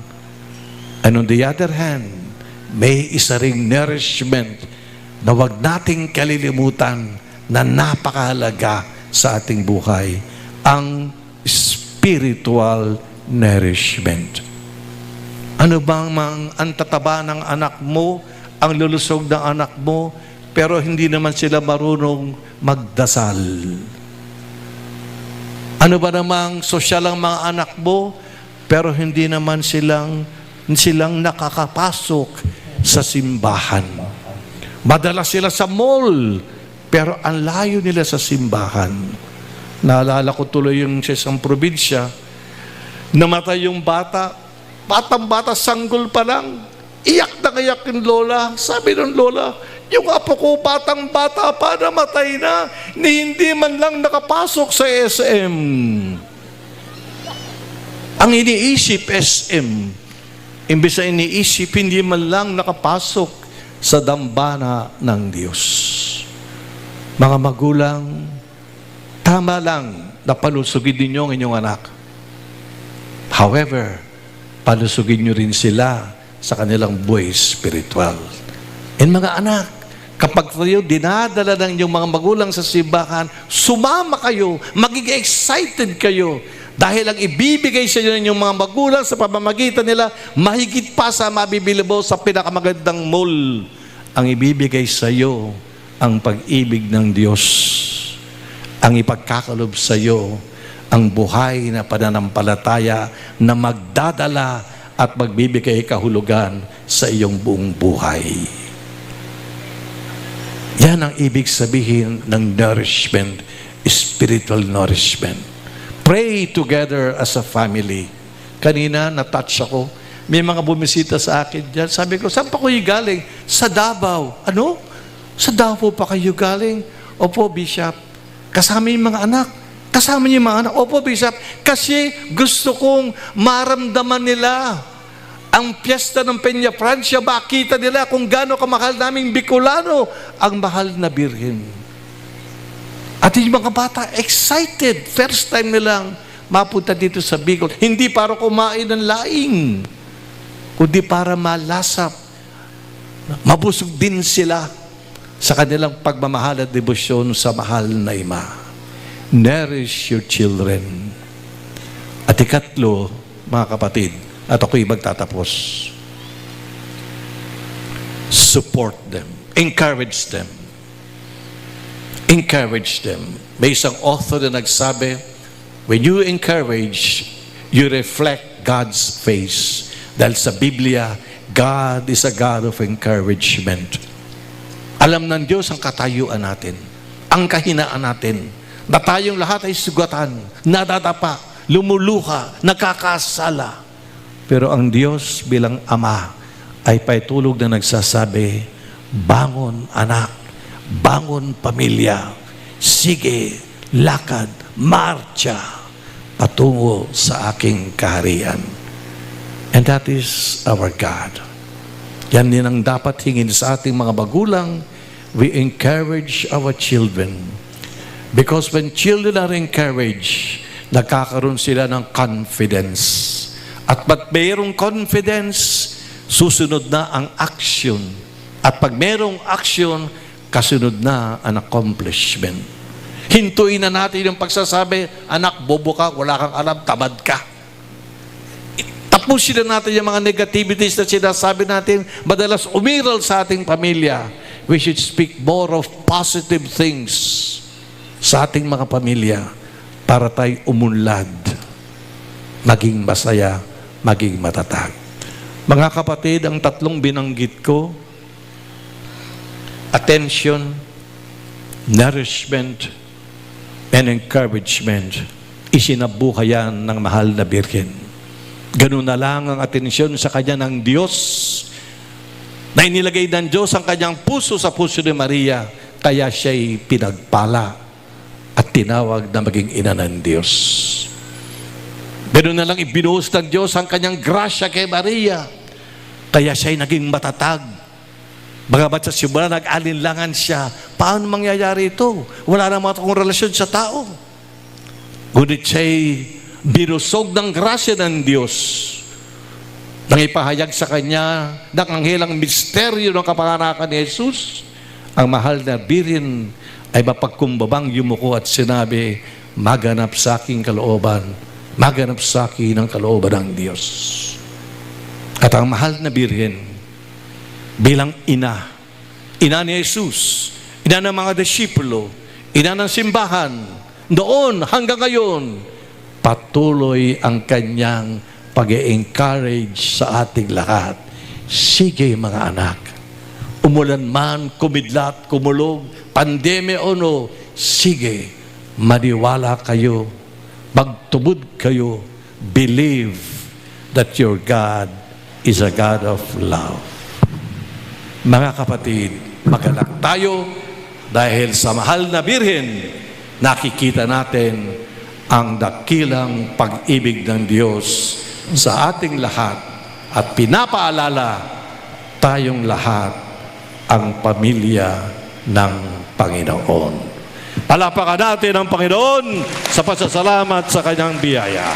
And on the other hand, may isa ring nourishment na wag nating kalilimutan na napakahalaga sa ating buhay, ang spiritual nourishment. Ano bang ang tataba ng anak mo, ang lulusog ng anak mo, pero hindi naman sila marunong magdasal? Ano ba namang sosyal ang mga anak mo, pero hindi naman silang nakakapasok sa simbahan? Madalas sila sa mall, pero ang layo nila sa simbahan. Naalala ko tuloy yung sa isang probinsya, namatay yung batang-bata, sanggol pa lang. Iyak na iyak yung lola. Sabi ng lola, yung apo ko, batang-bata pa, namatay na. Hindi man lang nakapasok sa SM. Ang iniisip, SM. Imbis na iniisip, hindi man lang nakapasok sa dambana ng Diyos. Mga magulang, tama lang na palusugin ninyo ang inyong anak. However, palusugin nyo rin sila sa kanilang buhay spiritual. And mga anak, kapag kayo dinadala ng inyong mga magulang sa simbahan, sumama kayo, magiging excited kayo. Dahil ang ibibigay sa inyo ng inyong mga magulang sa pamamagitan nila, mahigit pa sa mabibili mo sa pinakamagandang mall. Ang ibibigay sa iyo, ang pag-ibig ng Diyos. Ang ipagkakalob sa iyo, ang buhay na pananampalataya na magdadala at magbibigay kahulugan sa iyong buong buhay. Yan ang ibig sabihin ng nourishment, spiritual nourishment. Pray together as a family. Kanina, na-touch ako. May mga bumisita sa akin dyan. Sabi ko, saan pa kayo galing? Sa Davao. Ano? Sa Davao pa kayo galing? Opo, Bishop. Kasama yung mga anak. Kasama niyo yung mga anak. Opo, Bishop. Kasi gusto kong maramdaman nila ang piyesta ng Peñafrancia. Makita nila kung gaano kamahal naming Bicolano ang mahal na Birhen. At yung mga bata, excited. First time nilang mapunta dito sa Bicol. Hindi para kumain ng laing, kundi para malasap. Mabusog din sila sa kanilang pagmamahal at debosyon sa mahal na Ima. Nourish your children. At ikatlo, mga kapatid, at ako'y magtatapos, support them. Encourage them. Encourage them. May isang author na nagsabi, when you encourage, you reflect God's face. Dahil sa Biblia, God is a God of encouragement. Alam ng Diyos ang katayuan natin, ang kahinaan natin, na tayong lahat ay sugatan, nadadapa, lumuluha, nakakasala. Pero ang Diyos bilang Ama ay paitulog na nagsasabi, bangon anak, bangon pamilya, sige, lakad, marcha, patungo sa aking kaharian. And that is our God. Yan din ang dapat hingin sa ating mga magulang. We encourage our children. Because when children are encouraged, nagkakaroon sila ng confidence. At pag mayroong confidence, susunod na ang action. At pag mayroong action, kasunod na ang accomplishment. Hintuin na natin yung pagsasabi, anak, bobo ka, wala kang alam, tamad ka. Tapusin na natin yung mga negativities na sinasabi natin, madalas umiral sa ating pamilya. We should speak more of positive things sa ating mga pamilya para tayo umunlad, maging masaya, maging matatag. Mga kapatid, ang tatlong binanggit ko, attention, nourishment, and encouragement, isinabuhayan ng mahal na Birhen. Ganun na lang ang atensyon sa kanya ng Diyos, na inilagay ng Diyos ang kanyang puso sa puso ni Maria, kaya siya'y pinagpala at tinawag na maging ina ng Diyos. Ganun na lang ibinuhos ng Diyos ang kanyang grasya kay Maria, kaya siya'y naging matatag. Bagamat sa simula nag-alinlangan siya, paano mangyayari ito? Wala namang akong relasyon sa tao. Ngunit siya'y binusog ng grasya ng Diyos nang ipahayag sa kanya ng anghelang misteryo ng kapanganakan ni Jesus. Ang mahal na Birhen ay mapagkumbabang yumuko at sinabi, maganap sa aking kalooban, maganap sa akin ang kalooban ng Diyos. At ang mahal na Birhen bilang ina ni Jesus, ina ng mga disipulo, ina ng simbahan, noon hanggang ngayon, patuloy ang kanyang pag-encourage sa ating lahat. Sige mga anak, umulan man, kumidlat, kumulog, pandemya o no, sige, maniwala kayo, magtubod kayo, believe that your God is a God of love. Mga kapatid, magalak tayo dahil sa mahal na Birhen, nakikita natin ang dakilang pag-ibig ng Diyos sa ating lahat at pinapaalala tayong lahat ang pamilya ng Panginoon. Palapakan natin ang Panginoon sa pasasalamat sa kanyang biyaya.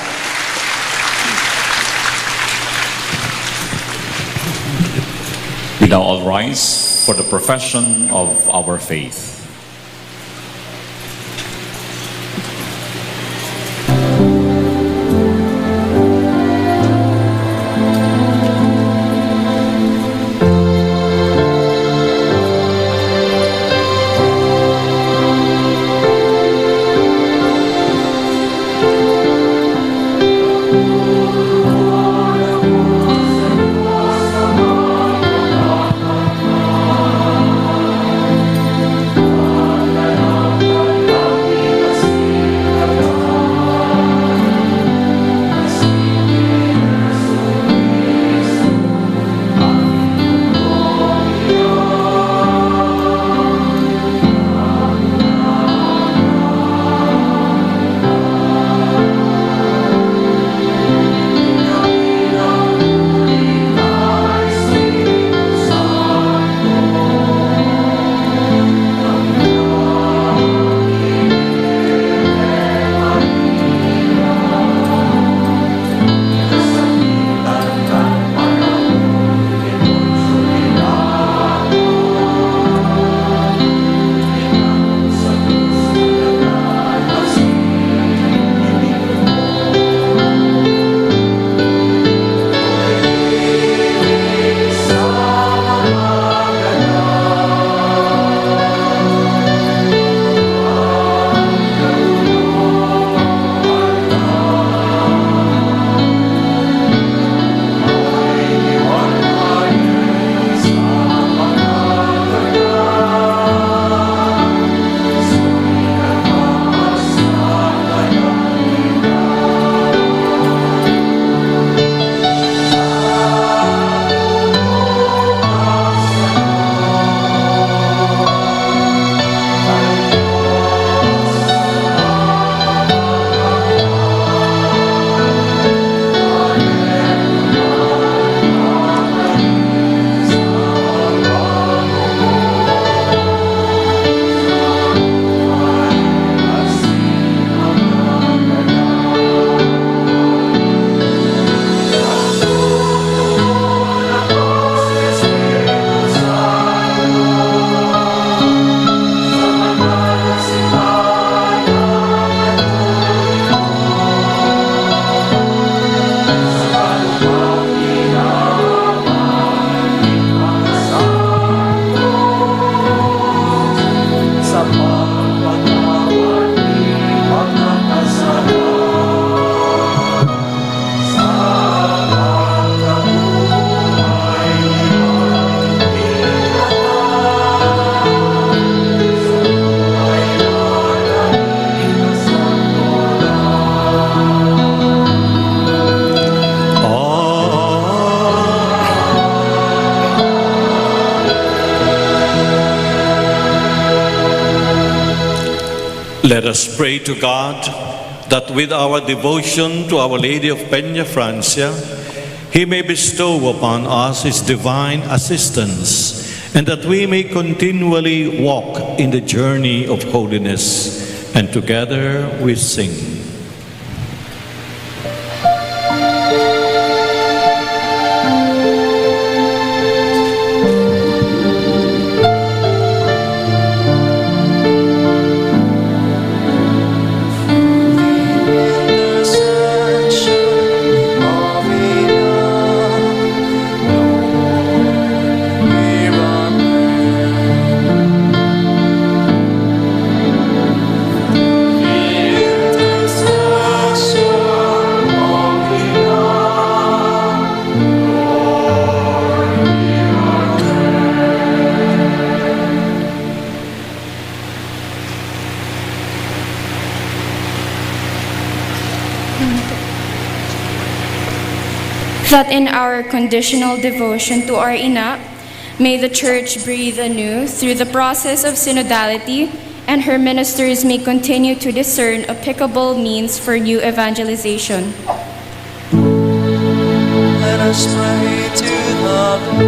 We now all rise for the profession of our faith. Let us pray to God that with our devotion to Our Lady of Peñafrancia, He may bestow upon us His divine assistance, and that we may continually walk in the journey of holiness. And together we sing. That in our conditional devotion to our Ina, may the Church breathe anew through the process of synodality, and her ministers may continue to discern applicable means for new evangelization. Let us pray to the Lord.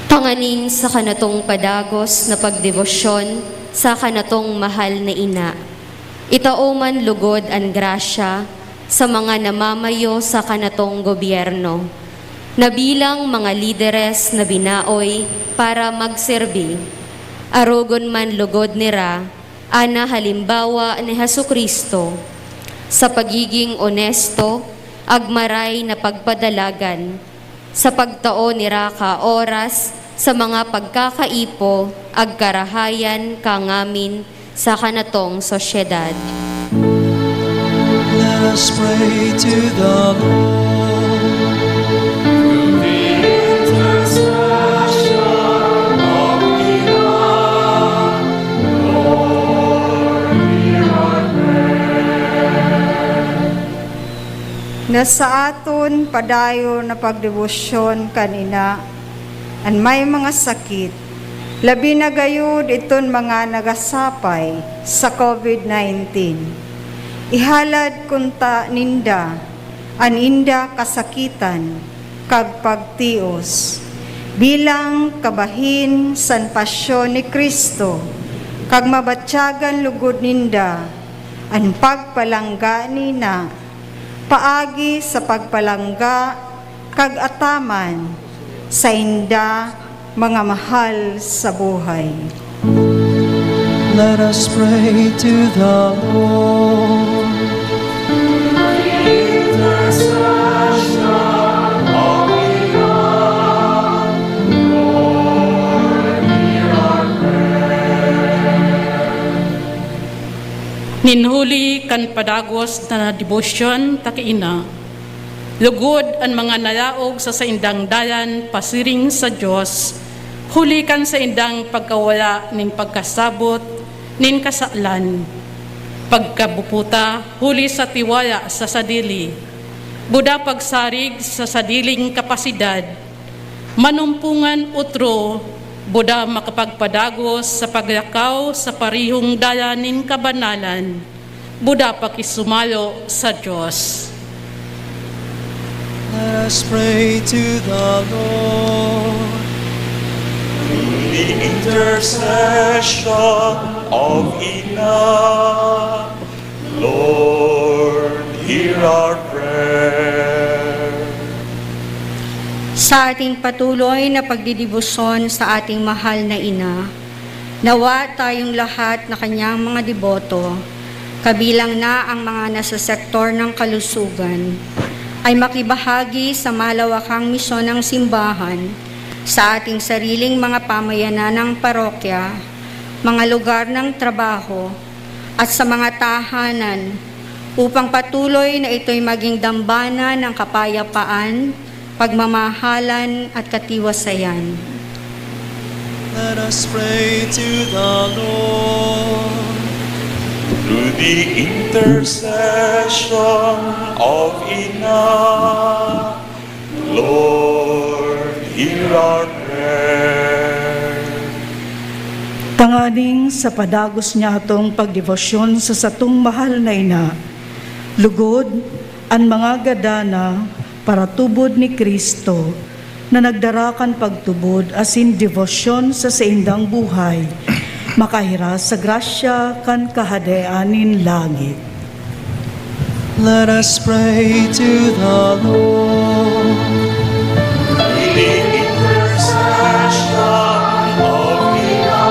Panganing sa kanatong padagos na pagdebosyon sa kanatong mahal na ina. Itao man lugod ang grasya sa mga namamayo sa kanatong gobyerno, na bilang mga lideres na binaoy para magserbi. Arogon man lugod nira, ana halimbawa ni Jesucristo, sa pagiging onesto, agmaray na pagpadalagan, sa pagtao nira ka oras, sa mga pagkakaipo, agkarahayan kangamin sa kanatong sosyedad. Let us pray to the Lord. Through the intercession of Ina, Lord, hear our prayer. Nasa aton padayo na pagdebosyon kanina, an may mga sakit, labi na gayud iton mga nagasapay sa COVID-19. Ihalad kunta ninda, an inda kasakitan, kag pagtios, bilang kabahin san pasyon ni Kristo, kag mabatyagan lugod ninda, an pagpalangga nina, paagi sa pagpalangga, kag ataman, sa inda mga mahal sa buhay. Let us pray to the Lord. Intercession of Ina, Lord, hear our prayer. Ninhuli kan padagos na debosyon takiina. Lugod ang mga nalaog sa saindang dalan pasiring sa Dios, huli kan sa indang pagkawala ning pagkasabot nin kasaklan, pagkabuputa huli sa tiwala sa sadili, buda pagsarig sa sadiling kapasidad, manumpungan utro, buda makapagpadagos sa paglakaw sa parihong dalan nin kabanalan, buda pakisumalo sa Dios. Let us pray to the Lord. Through the intercession of Ina, Lord, hear our prayer. Sa ating patuloy na pagdidibusyon sa ating mahal na ina, nawa tayong lahat na kanyang mga deboto, kabilang na ang mga nasa sektor ng kalusugan, ay makibahagi sa malawakang misyon ng simbahan sa ating sariling mga pamayanan ng parokya, mga lugar ng trabaho, at sa mga tahanan upang patuloy na ito'y maging dambana ng kapayapaan, pagmamahalan at katiwasayan. Let us pray to the Lord. through the intercession of Ina, Lord, hear our prayer. Tanganing sa padagos niya atong pagdebosyon sa satong mahal na ina, lugod ang mga gadana para tubod ni Kristo na nagdarakan pagtubod asin devosyon sa saindang buhay, makahira sa grasya kan kahadeanin langit. Let us pray to the Lord. The intercession of Ina,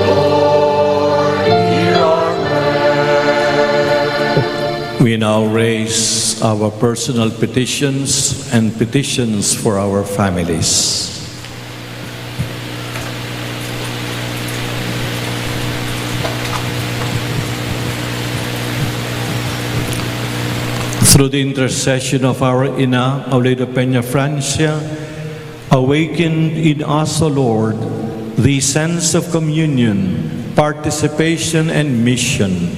Lord, hear our prayer. We now raise our personal petitions and petitions for our families. Through the intercession of our Ina, Our Lady of Peñafrancia, awaken in us, O Lord, the sense of communion, participation, and mission.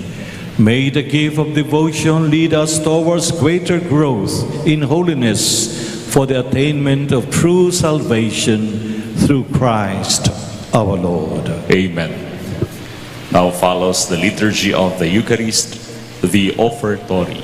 May the gift of devotion lead us towards greater growth in holiness for the attainment of true salvation through Christ our Lord. Amen. Now follows the liturgy of the Eucharist, the offertory.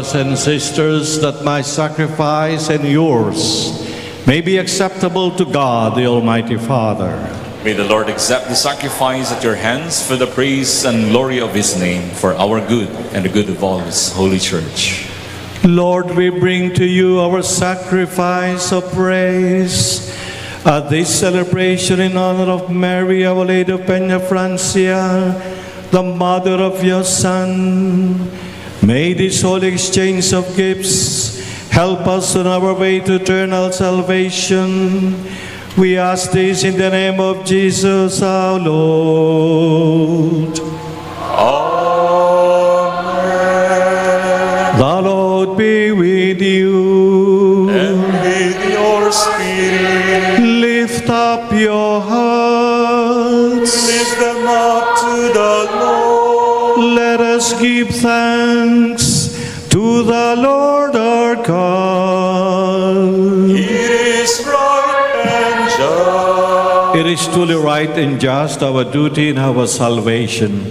brothers and sisters, that my sacrifice and yours may be acceptable to God, the Almighty Father. May the Lord accept the sacrifice at your hands for the praise and glory of his name, for our good and the good of all his holy church. Lord, we bring to you our sacrifice of praise at this celebration in honor of Mary, Our Lady of Peñafrancia, the mother of your Son. May this holy exchange of gifts help us on our way to eternal salvation. We ask this in the name of Jesus our Lord. Amen. The Lord be with you. And with your spirit. Lift up your hearts. Lift them up to the Lord. Let us give thanks to the Lord our God. It is right and just. It is truly right and just, our duty and our salvation,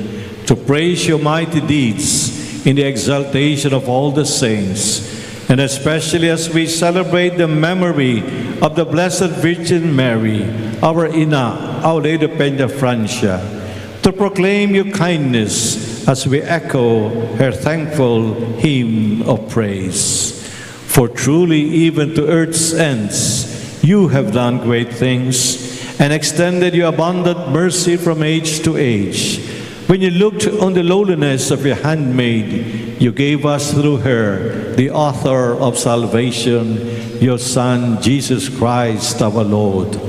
to praise your mighty deeds in the exaltation of all the saints, and especially as we celebrate the memory of the Blessed Virgin Mary, our Ina, Our Lady of Peñafrancia, to proclaim your kindness as we echo her thankful hymn of praise. For truly, even to earth's ends, you have done great things and extended your abundant mercy from age to age. When you looked on the lowliness of your handmaid, you gave us through her, the author of salvation, your Son, Jesus Christ our Lord.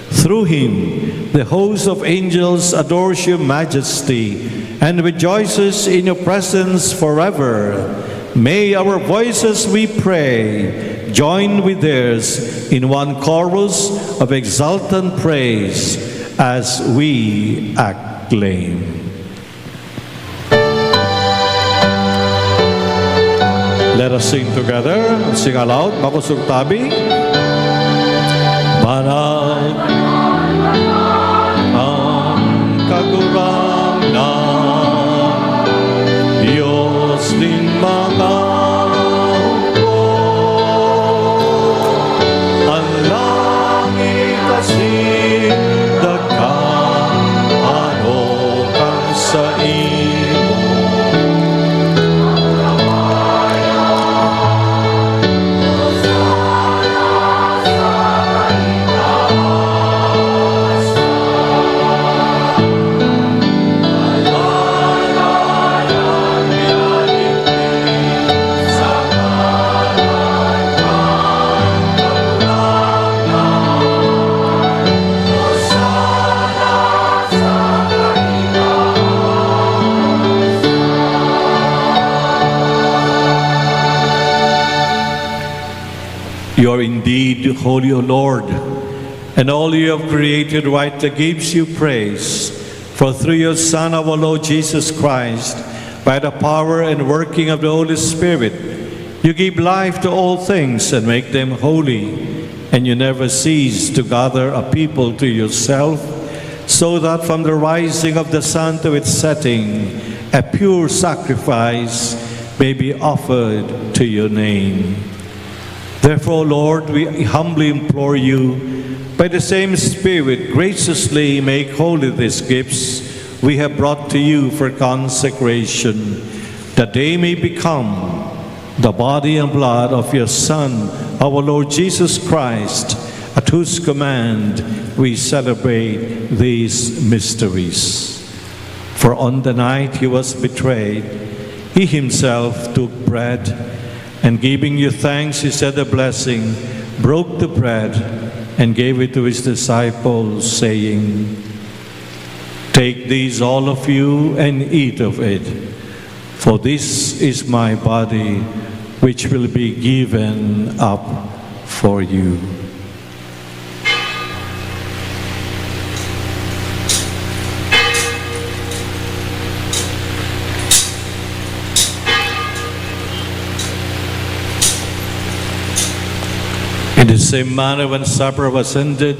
Through him, the host of angels adores your majesty and rejoices in your presence forever. May our voices, we pray, join with theirs in one chorus of exultant praise as we acclaim. Let us sing together. Sing aloud. Makusog tabi. Banal ang kagurang ng Diyos din mga upo. Ang langit kasi dagkang ano kang sa imo. You are indeed holy, O Lord, and all you have created rightly gives you praise. For through your Son, our Lord Jesus Christ, by the power and working of the Holy Spirit, you give life to all things and make them holy, and you never cease to gather a people to yourself, so that from the rising of the sun to its setting, a pure sacrifice may be offered to your name. Therefore, Lord, we humbly implore you, by the same Spirit, graciously make holy these gifts we have brought to you for consecration, that they may become the body and blood of your Son, our Lord Jesus Christ, at whose command we celebrate these mysteries. For on the night he was betrayed, he himself took bread, and giving you thanks, he said a blessing, broke the bread, and gave it to his disciples, saying, "Take these, all of you, and eat of it, for this is my body, which will be given up for you." In the same manner, when supper was ended,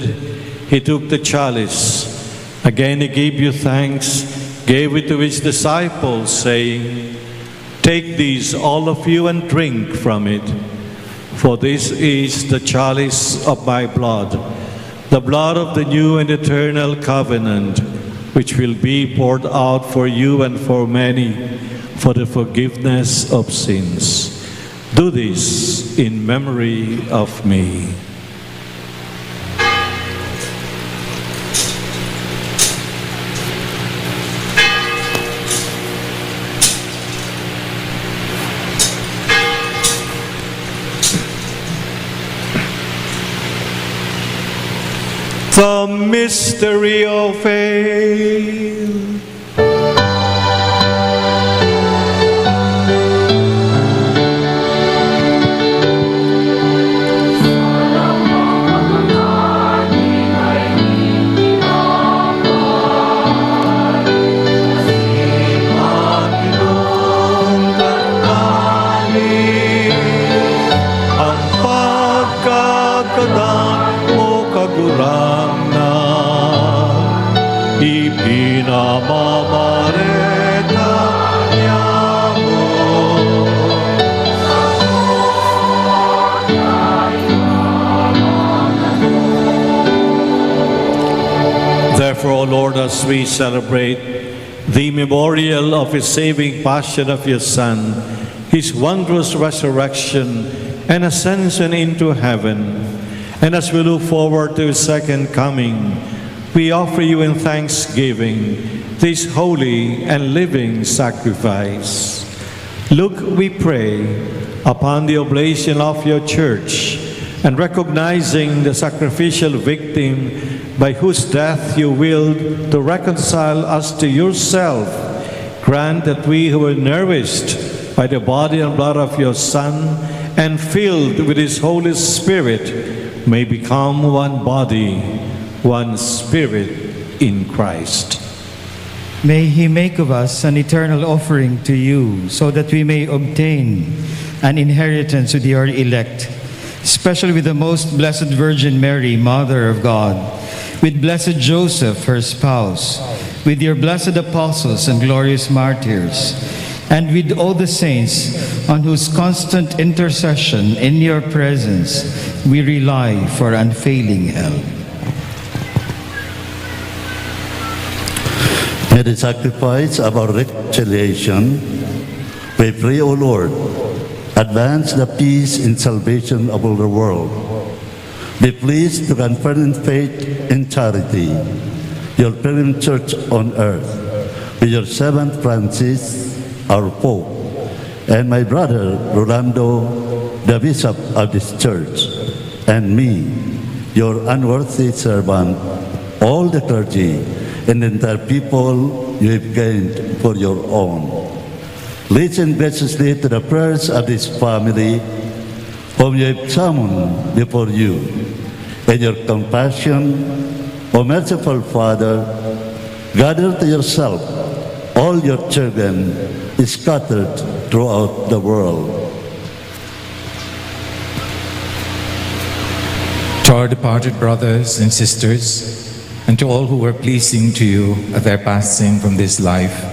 he took the chalice. Again he gave you thanks, gave it to his disciples, saying, Take these, all of you, and drink from it. For this is the chalice of my blood, the blood of the new and eternal covenant, which will be poured out for you and for many for the forgiveness of sins. Do this in memory of me. The mystery of faith. Ang pagkakadang mo kagurang na ipinamamareta niya mo. Therefore, O Lord, as we celebrate the memorial of His saving passion of Your Son, His wondrous resurrection and ascension into heaven, and as we look forward to His second coming, we offer You in thanksgiving this holy and living sacrifice. Look, we pray, upon the oblation of Your Church, and recognizing the sacrificial victim by whose death You willed to reconcile us to Yourself, grant that we who were nourished by the body and blood of Your Son and filled with His Holy Spirit may become one body, one spirit in Christ. May He make of us an eternal offering to You, so that we may obtain an inheritance with Your elect, especially with the most blessed Virgin Mary, Mother of God, with blessed Joseph, her spouse, with Your blessed apostles and glorious martyrs, and with all the saints on whose constant intercession in Your presence we rely for unfailing help. May the sacrifice of our reconciliation, we pray, O Lord, advance the peace and salvation of all the world. Be pleased to confirm in faith and charity Your pilgrim church on earth, with Your servant Francis, our Pope, and my brother Rolando, the Bishop of this church, and me, Your unworthy servant, all the clergy, and the entire people You have gained for Your own. Listen graciously to the prayers of this family, whom You have summoned before You. In Your compassion, O merciful Father, gather to Yourself all Your children scattered throughout the world. To our departed brothers and sisters, and to all who were pleasing to You at their passing from this life,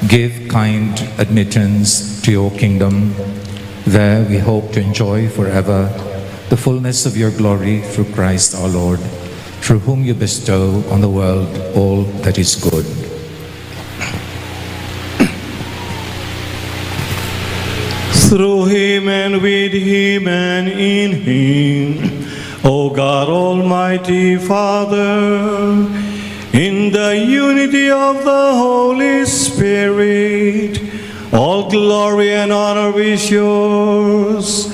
give kind admittance to Your kingdom. There we hope to enjoy forever the fullness of Your glory through Christ our Lord, through whom You bestow on the world all that is good. Through Him and with Him and in Him, O God Almighty Father, in the unity of the Holy Spirit, all glory and honor is Yours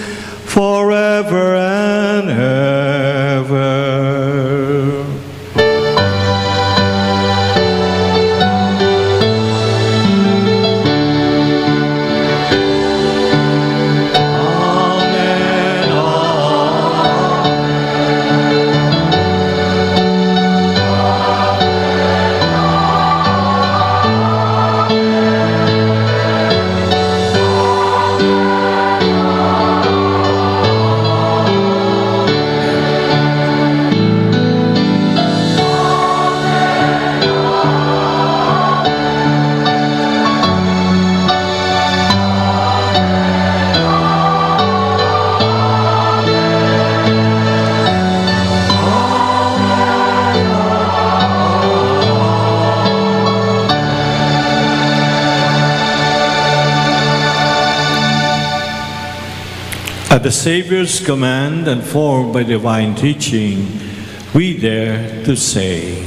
forever and ever. At the Savior's command and formed by divine teaching, we dare to say,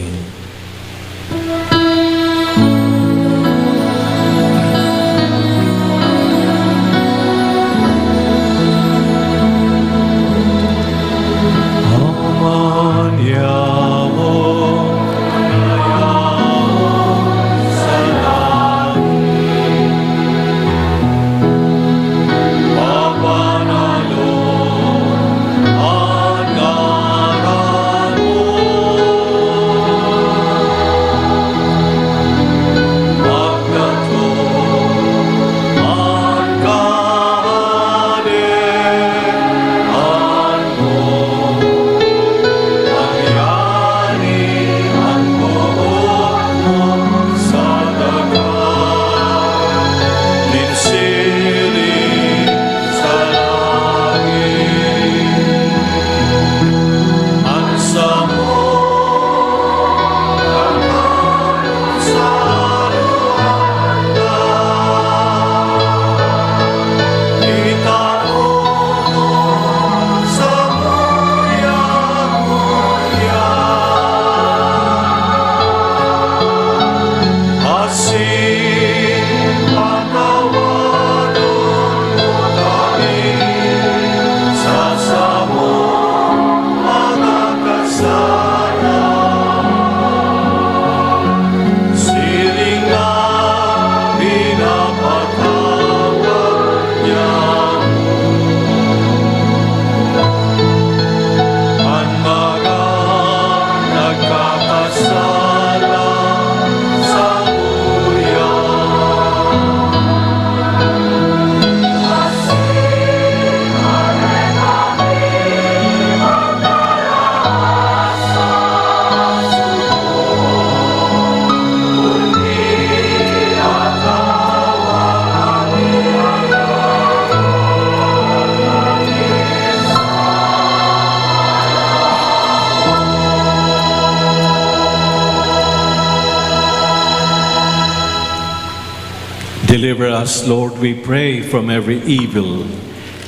Deliver us, Lord, we pray, from every evil.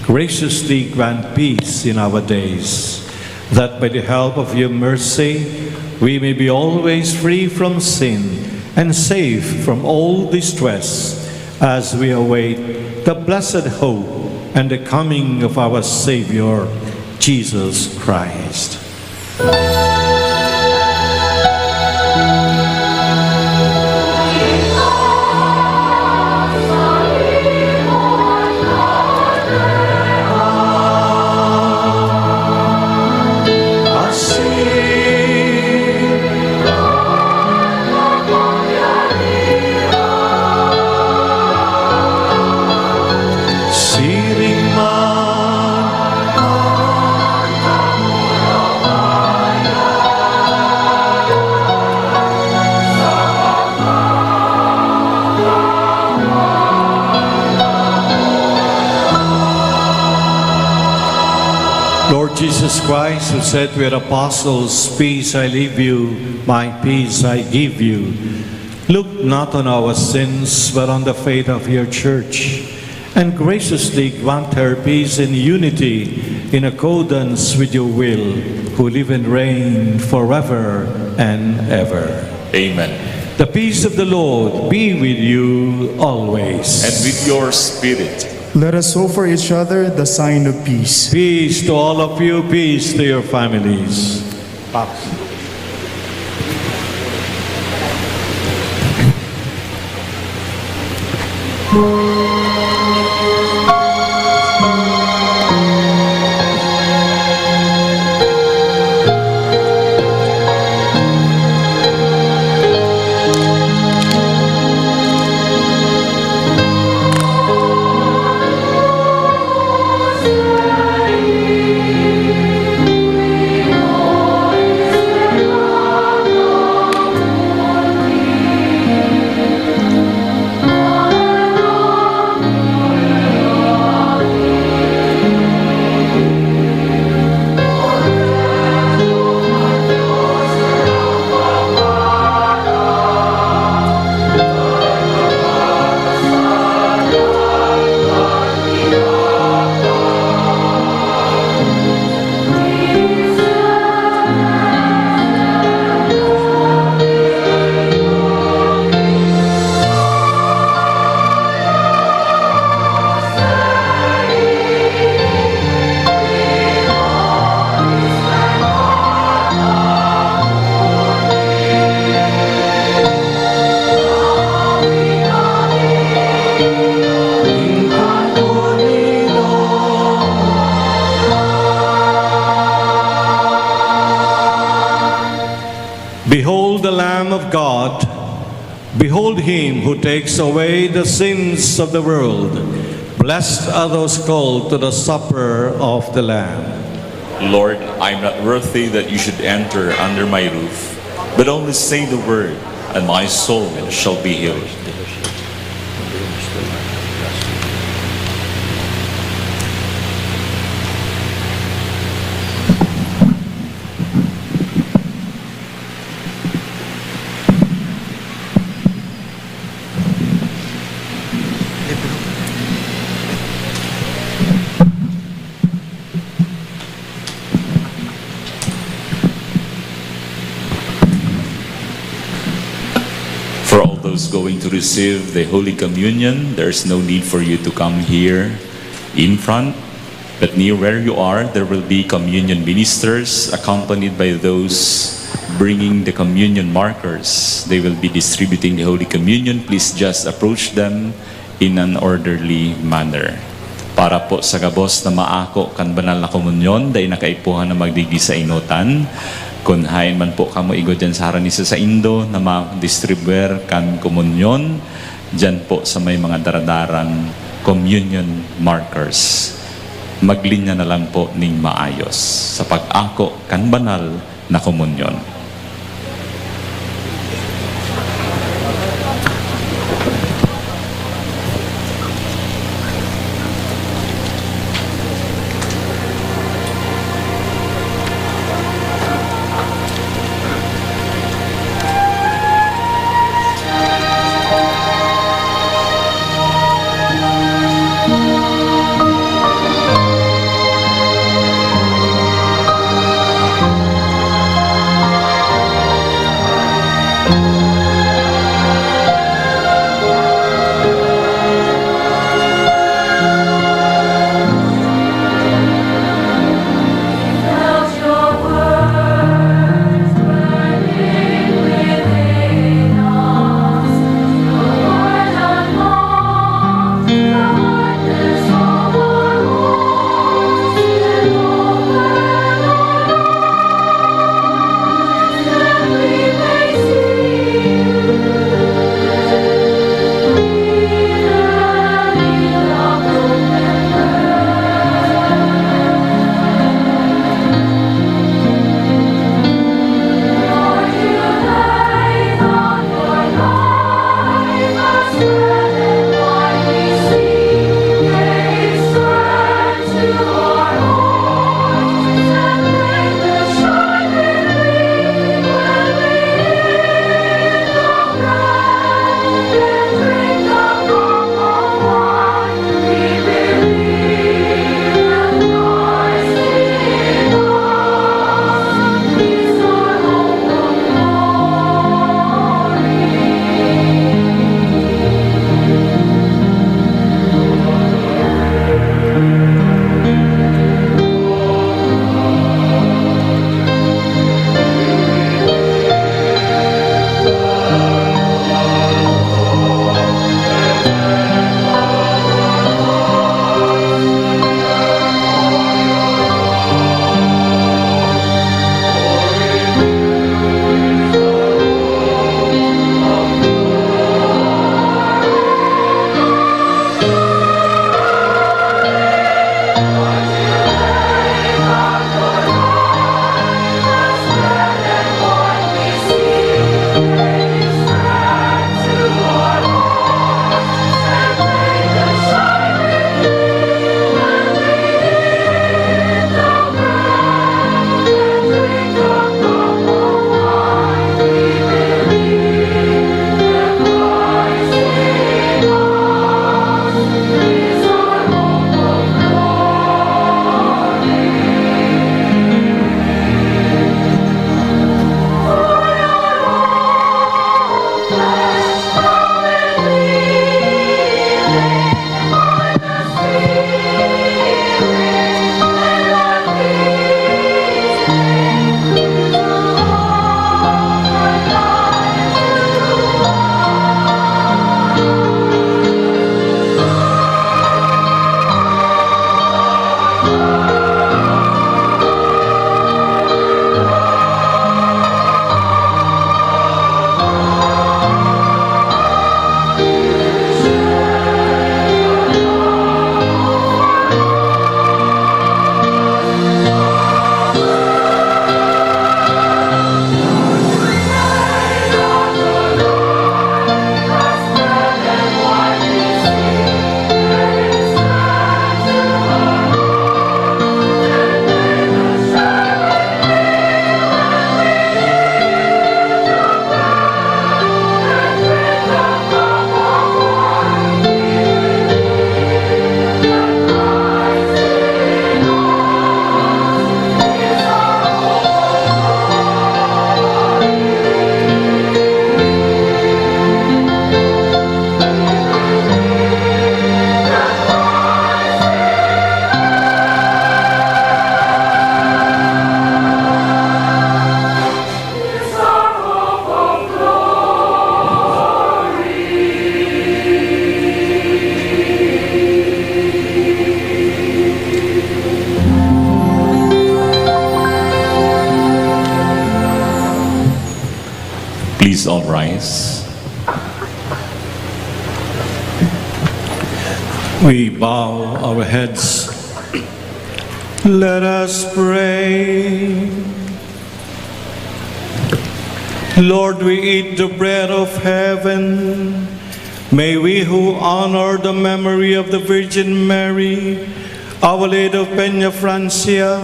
Graciously grant peace in our days, that by the help of your mercy we may be always free from sin and safe from all distress, as we await the blessed hope and the coming of our Savior, Jesus Christ. Lord Jesus Christ, who said to your apostles, "Peace I leave you, my peace I give you," look not on our sins, but on the faith of your church, and graciously grant her peace and unity in accordance with your will, who live and reign forever and ever. Amen. The peace of the Lord be with you always. And with your spirit. Let us offer each other the sign of peace. Peace to all of you, peace to your families. Behold him who takes away the sins of the world. Blessed are those called to the supper of the Lamb. Lord, I am not worthy that you should enter under my roof, but only say the word, and my soul shall be healed. For all those going to receive the Holy Communion, there's no need for you to come here in front, but near where you are, there will be communion ministers accompanied by those bringing the communion markers. They will be distributing the Holy Communion. Please just approach them in an orderly manner. Para po sa gabos na maako kan banal na komunyon, dahil nakaipuhan na magdigdi sa inutan, kung hain man po kamo igo dyan sa haranisa sa Indo na ma-distribuer kan komunyon, dyan po sa may mga daradarang communion markers. Maglinya na lang po ning maayos sa pag-ako kan banal na komunyon. Please all rise. We bow our heads. Let us pray. Lord, we eat the bread of heaven. May we who honor the memory of the Virgin Mary, Our Lady of Peñafrancia,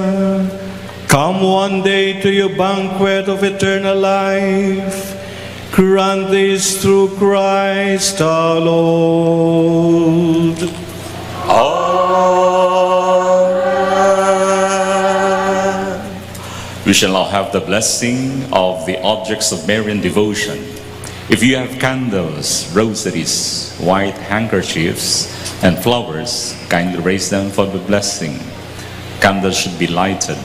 come one day to your banquet of eternal life. Grant this through Christ our Lord. Amen. We shall now have the blessing of the objects of Marian devotion. If you have candles, rosaries, white handkerchiefs, and flowers, kindly raise them for the blessing. Candles should be lighted.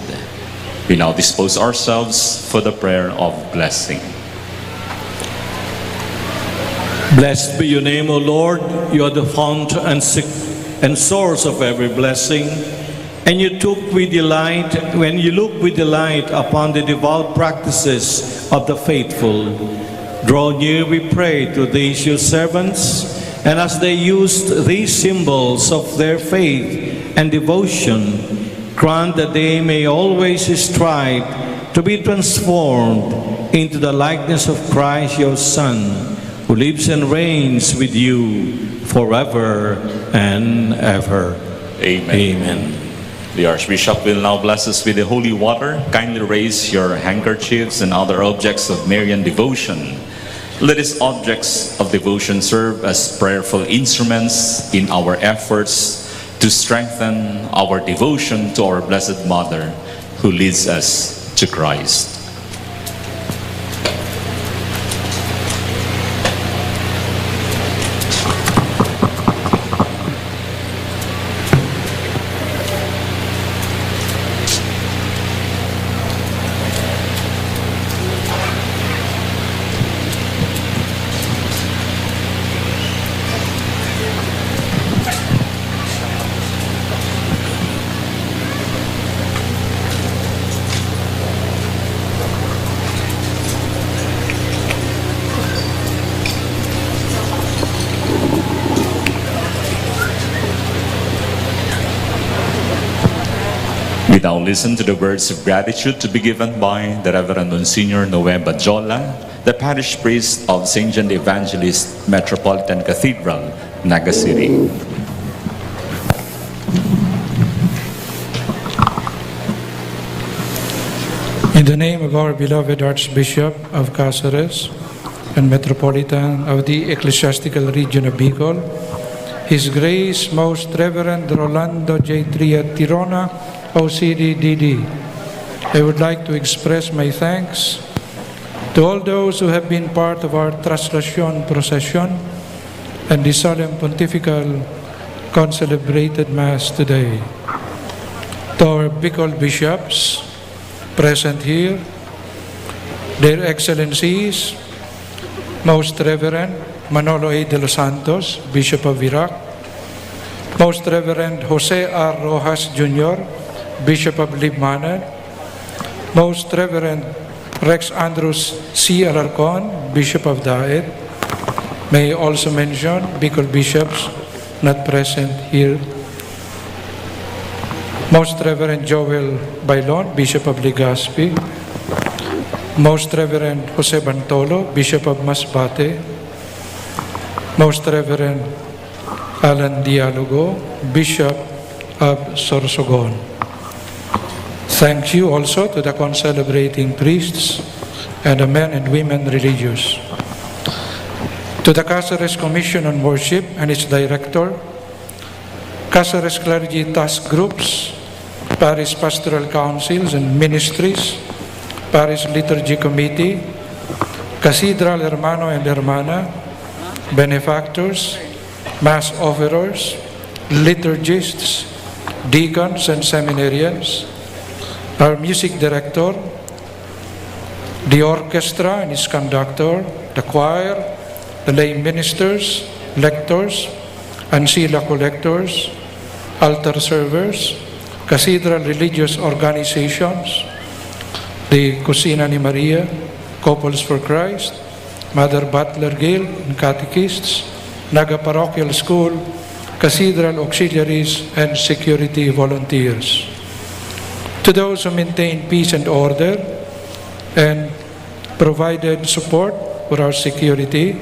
We now dispose ourselves for the prayer of blessing. Blessed be your name, O Lord. You are the fount and source of every blessing. And you look with delight upon the devout practices of the faithful. Draw near, we pray, to these your servants, and as they used these symbols of their faith and devotion, grant that they may always strive to be transformed into the likeness of Christ, your Son, who lives and reigns with you forever and ever. Amen. Amen. The Archbishop will now bless us with the holy water. Kindly raise your handkerchiefs and other objects of Marian devotion. Let these objects of devotion serve as prayerful instruments in our efforts to strengthen our devotion to our Blessed Mother, who leads us to Christ. We now listen to the words of gratitude to be given by the Reverend Monsignor Noe Bajola, the parish priest of St. John the Evangelist Metropolitan Cathedral, Naga City. In the name of our beloved Archbishop of Cáceres and Metropolitan of the Ecclesiastical Region of Bicol, His Grace Most Reverend Rolando J. Tria Tirona, OCD-DD, I would like to express my thanks to all those who have been part of our Traslacion Procession and the solemn Pontifical Concelebrated Mass today. To our Bicol bishops present here, their Excellencies, Most Reverend Manolo A. de los Santos, Bishop of Iraq, Most Reverend Jose R. Rojas Jr., Bishop of Libmanan, Most Reverend Rex Andrews C. Alarcon, Bishop of Daet. May I also mention Bicol bishops not present here. Most Reverend Joel Bailon, Bishop of Legazpi. Most Reverend Jose Bantolo, Bishop of Masbate. Most Reverend Alan Dialogo, Bishop of Sorsogon. Thank you also to the concelebrating priests and the men and women religious. To the Cáceres Commission on Worship and its director, Cáceres Clergy Task Groups, Parish Pastoral Councils and Ministries, Parish Liturgy Committee, Cathedral Hermano and Hermana, benefactors, mass offerers, liturgists, deacons and seminarians, our music director, the orchestra and its conductor, the choir, the lay ministers, lectors, ancilla collectors, altar servers, cathedral religious organizations, the Cusina ni Maria, Couples for Christ, Mother Butler Guild and Catechists, Naga Parochial School, Cathedral Auxiliaries, and security volunteers. To those who maintain peace and order and provided support for our security,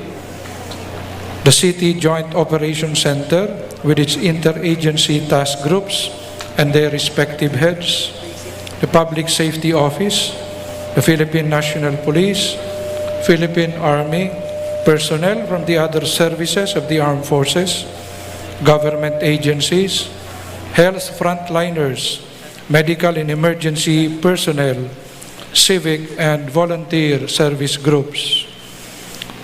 the City Joint Operations Center with its interagency task groups and their respective heads, the Public Safety Office, the Philippine National Police, Philippine Army, personnel from the other services of the armed forces, government agencies, health frontliners, medical and emergency personnel, civic and volunteer service groups.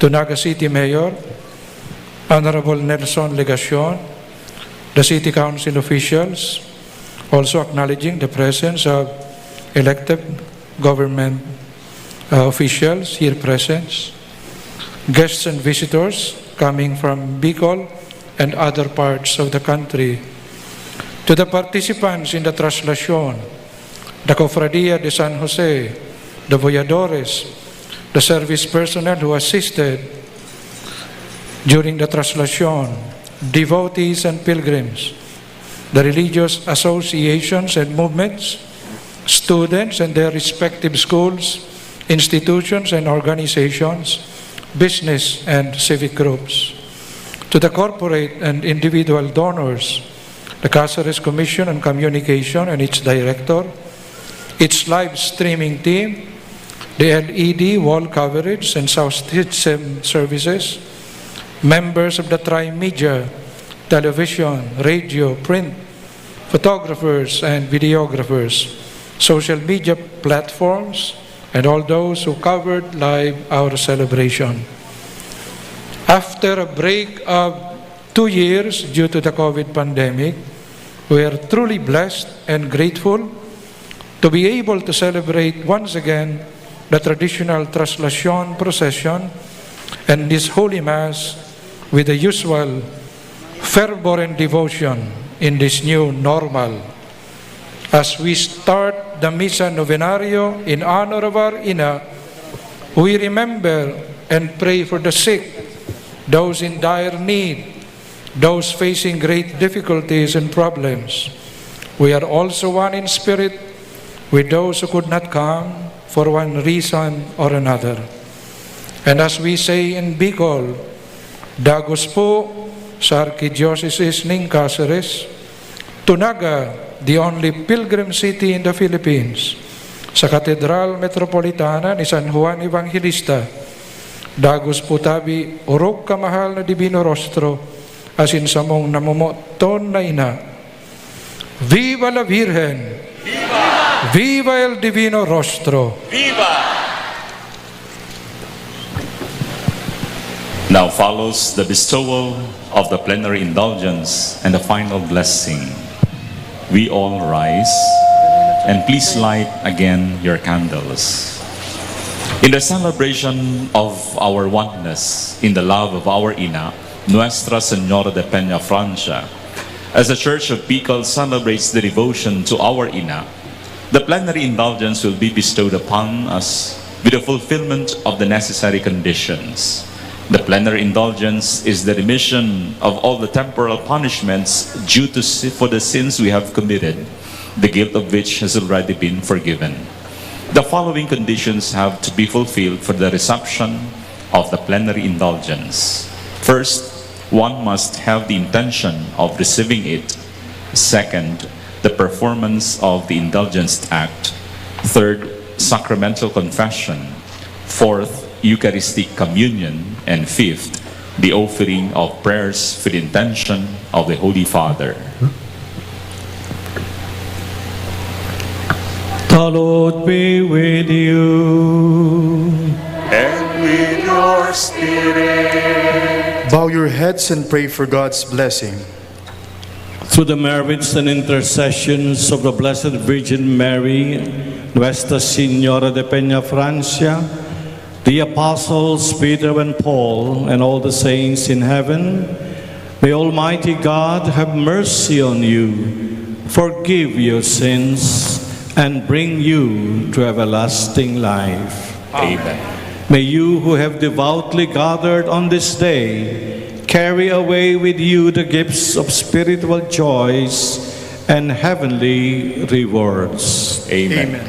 To Naga City Mayor, Honorable Nelson Legacion, the City Council officials, also acknowledging the presence of elected government officials here present, guests and visitors coming from Bicol and other parts of the country. To the participants in the Traslacion, the Cofradia de San Jose, the voyadores, the service personnel who assisted during the Traslacion, devotees and pilgrims, the religious associations and movements, students and their respective schools, institutions and organizations, business and civic groups. To the corporate and individual donors, the Cáceres Commission on Communication and its director, its live streaming team, the LED wall coverage and sound system services, members of the Tri-Media, television, radio, print, photographers and videographers, social media platforms, and all those who covered live our celebration. After a break of 2 years due to the COVID pandemic, we are truly blessed and grateful to be able to celebrate once again the traditional Traslacion Procession and this Holy Mass with the usual fervor and devotion in this new normal. As we start the Misa Novenario in honor of our Ina, we remember and pray for the sick, those in dire need, those facing great difficulties and problems. We are also one in spirit with those who could not come for one reason or another. And as we say in Bicol, Dagos po sa Archdiocese ng Cáceres, Tunaga, the only pilgrim city in the Philippines, sa Katedral Metropolitana ni San Juan Evangelista, Dagos po tabi, urog kamahal na Divino Rostro, asin sa mong namumuton na ina. Viva la Virgen! Viva! Viva el Divino Rostro! Viva! Now follows the bestowal of the plenary indulgence and the final blessing. We all rise and please light again your candles. In the celebration of our oneness in the love of our Ina, Nuestra Señora de Peñafrancia, as the Church of Bicol celebrates the devotion to our Ina, the plenary indulgence will be bestowed upon us with the fulfillment of the necessary conditions. The plenary indulgence is the remission of all the temporal punishments due for the sins we have committed, the guilt of which has already been forgiven. The following conditions have to be fulfilled for the reception of the plenary indulgence. First, one must have the intention of receiving it. Second, the performance of the indulgence act. Third, sacramental confession. Fourth, Eucharistic communion. And fifth, the offering of prayers for the intention of the Holy Father. The Lord be with you. And with your spirit. Bow your heads and pray for God's blessing. Through the merits and intercessions of the Blessed Virgin Mary, Nuestra Señora de Peñafrancia, the Apostles Peter and Paul, and all the saints in heaven, may Almighty God have mercy on you, forgive your sins, and bring you to everlasting life. Amen. May you who have devoutly gathered on this day carry away with you the gifts of spiritual joys and heavenly rewards. Amen.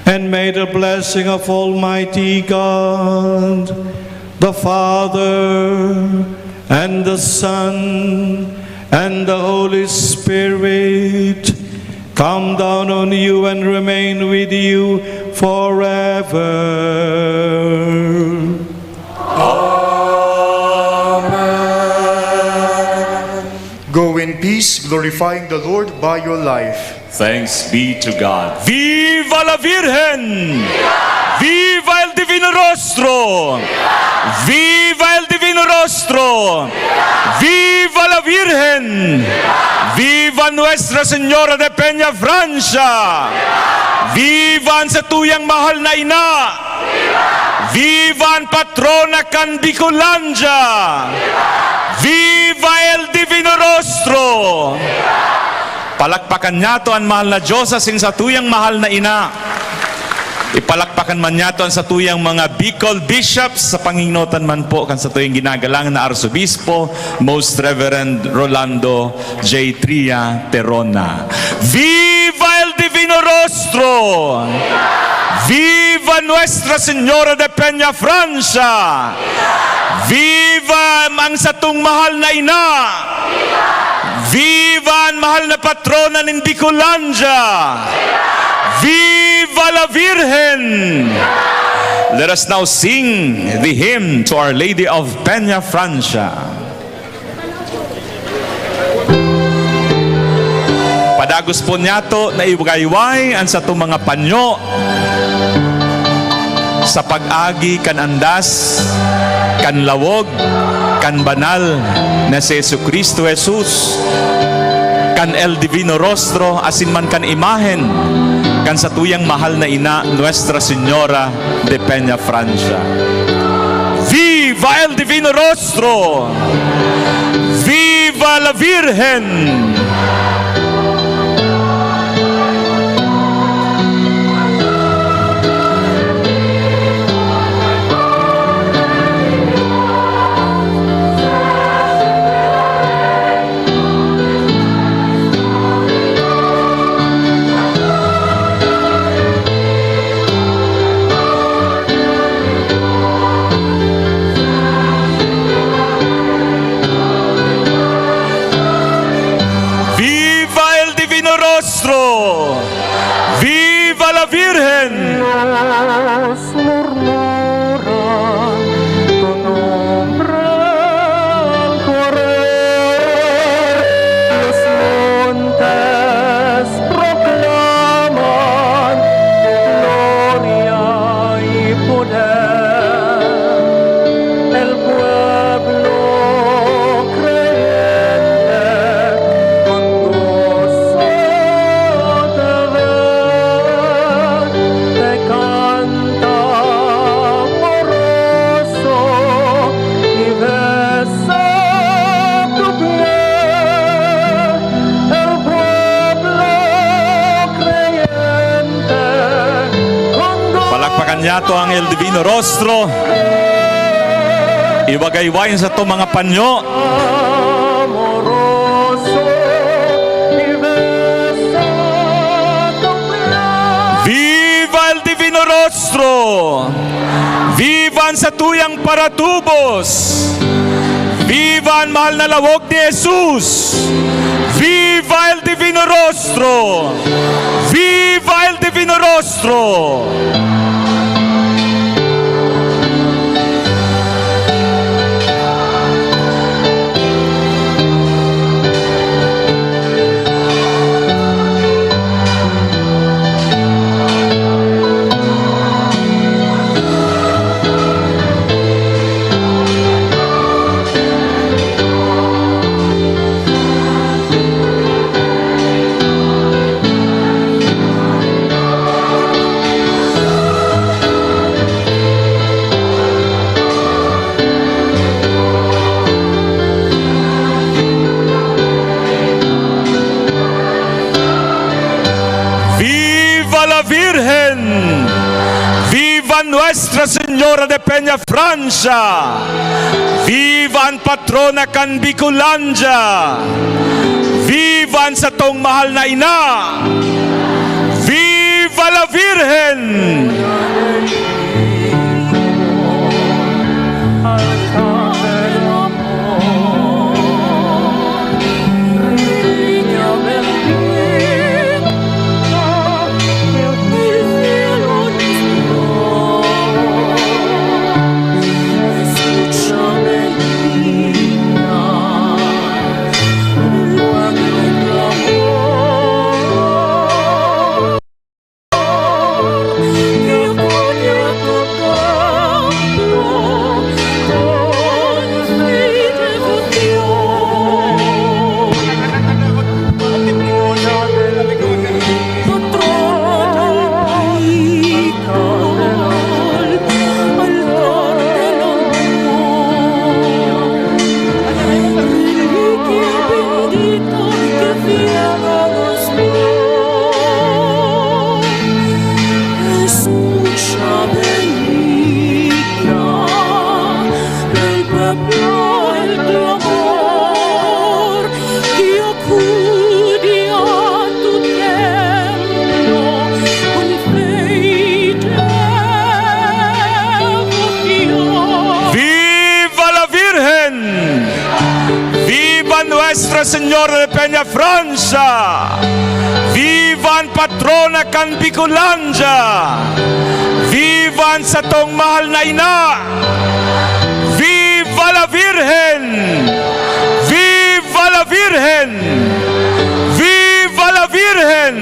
And may the blessing of Almighty God, the Father, and the Son, and the Holy Spirit come down on you and remain with you forever. Go in peace, glorifying the Lord by your life. Thanks be to God. Viva la Virgen! Viva el Divino Rostro! Viva el Divino Rostro! Viva la Virgen! Viva Nuestra Señora de Peñafrancia! Viva ang satuyang mahal na ina! Viva ang patrona kan Bicolandia! Viva el Divino Rostro! Palakpakan niya to ang mahal na Diyos asin satuyang mahal na ina. Ipalakpakan man niya to ang satuyang mga Bicol bishops sa pangingnotan man po kan satuyang ginagalang na Arsobispo, Most Reverend Rolando J. Tria Terona. Viva el Divino Rostro! Viva Nuestra Señora de Peñafrancia! Viva ang satong mahal na ina! Viva ang mahal na patrona ng Bicolandia! Viva la Virgen! Let us now sing the hymn to Our Lady of Peñafrancia. Padagos po niya to na iwayway ang sa itong mga panyo sa pag-agi kan andas, kan lawog, kan banal na si Jesucristo Jesus, kan el Divino Rostro, asin man kan imahen, kan satuyang mahal na ina, Nuestra Señora de Peñafrancia. Viva el Divino Rostro! Viva la Virgen! Viva la Virgen! Yato ang El Divino Rostro, iwagaywayin sa to mga panyo. Viva el Divino Rostro! Viva ang satuyang paratubos! Viva ang mahal na lawog ni Jesus! Viva el Divino Rostro! Viva el Divino Rostro! Viva Nuestra Señora de Peñafrancia! Viva ang patrona kan Bicolandia! Viva ang sa tong mahal na ina! Viva la Virgen! Nuestra Señora de Peñafrancia! Viva ang patrona kan Bicolandia! Viva ang sa tong mahal na ina! Viva la Virgen! Viva la Virgen! Viva la Virgen!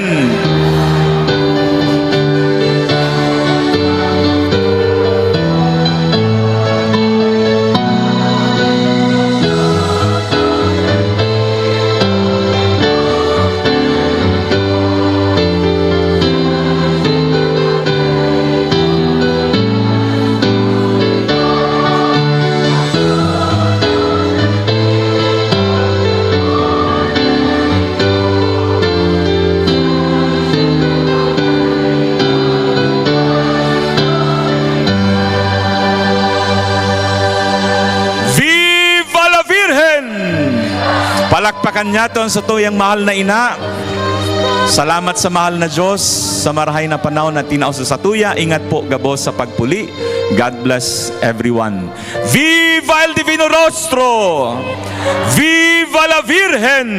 Palakpakan niya to sa tuyang mahal na ina. Salamat sa mahal na Diyos sa marahay na panahon na tinaw sa tuya. Ingat po gabos sa pagpuli. God bless everyone. Viva el Divino Rostro! Viva la Virgen!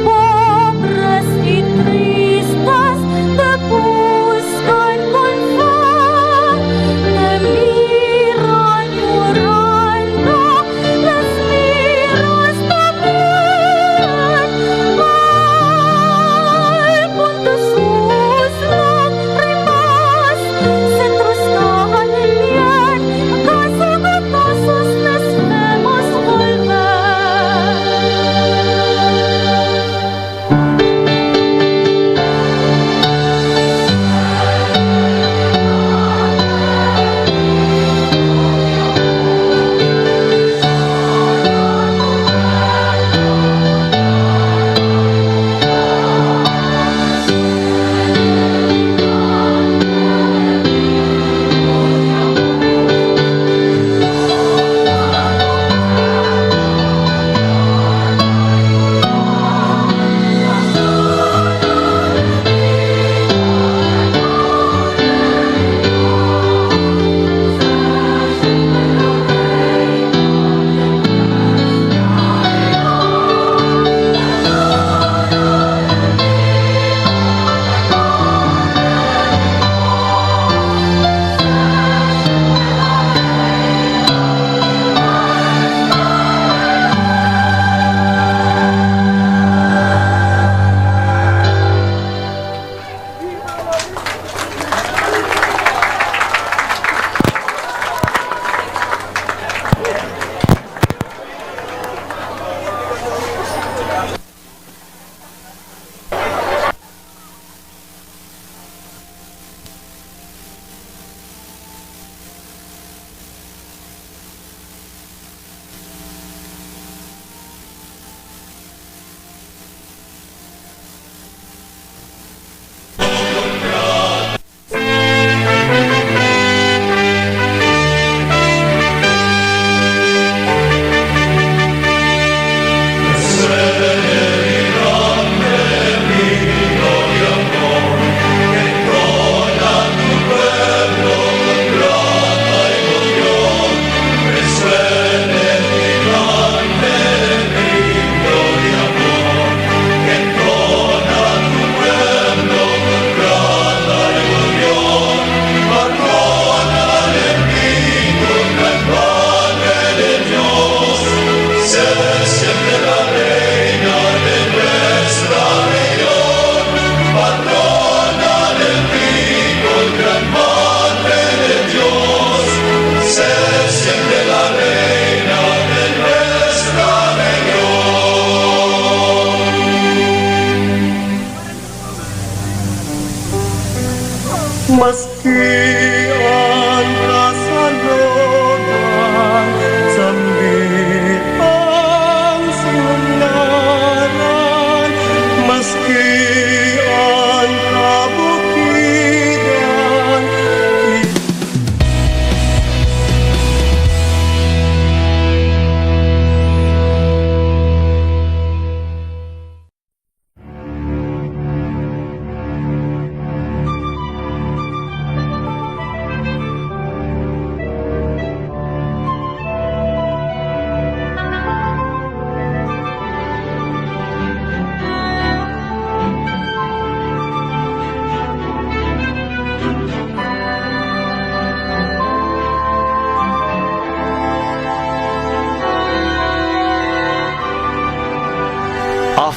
Pobres y tristes.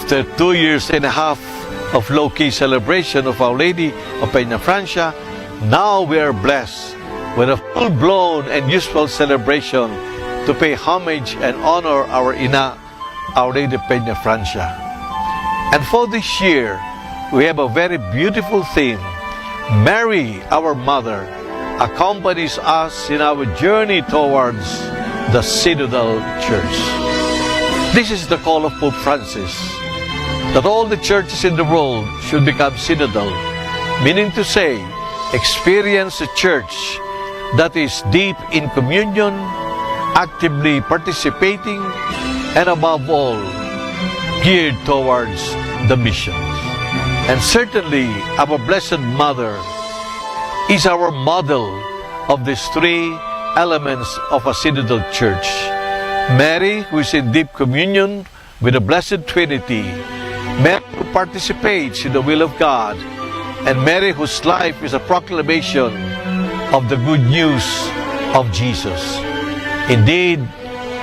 After 2 years and a half of low-key celebration of Our Lady of Peñafrancia, now we are blessed with a full-blown and useful celebration to pay homage and honor our Ina, Our Lady of Peñafrancia. And for this year, we have a very beautiful theme. Mary, our Mother, accompanies us in our journey towards the Synodal Church. This is the call of Pope Francis, that all the churches in the world should become synodal, meaning to say, experience a church that is deep in communion, actively participating, and above all, geared towards the mission. And certainly, our Blessed Mother is our model of these three elements of a synodal church. Mary, who is in deep communion with the Blessed Trinity, Mary who participates in the will of God, and Mary whose life is a proclamation of the good news of Jesus. Indeed,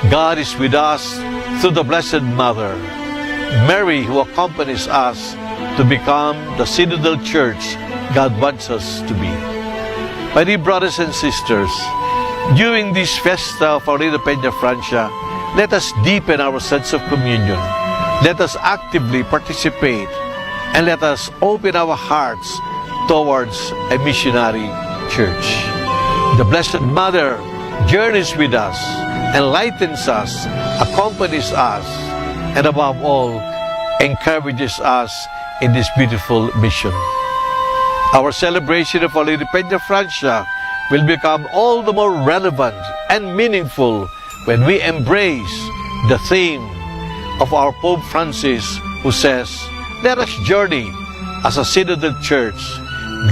God is with us through the Blessed Mother, Mary who accompanies us to become the synodal church God wants us to be. My dear brothers and sisters, during this Fiesta of Our Lady of Peñafrancia, let us deepen our sense of communion. Let us actively participate, and let us open our hearts towards a missionary church. The Blessed Mother journeys with us, enlightens us, accompanies us, and above all, encourages us in this beautiful mission. Our celebration of Our Lady of Peñafrancia will become all the more relevant and meaningful when we embrace the theme of our Pope Francis, who says, let us journey as a synodal church,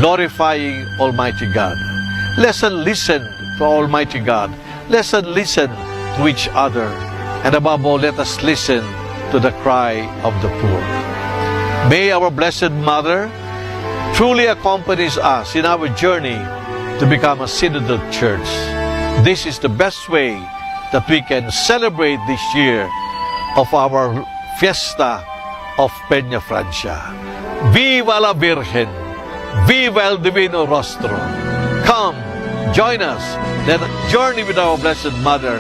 glorifying Almighty God. Let's listen to Almighty God. Let's listen to each other. And above all, let us listen to the cry of the poor. May our Blessed Mother truly accompanies us in our journey to become a synodal church. This is the best way that we can celebrate this year of our Fiesta of Peñafrancia. Viva la Virgen! Viva el Divino Rostro! Come, join us, let us journey with our Blessed Mother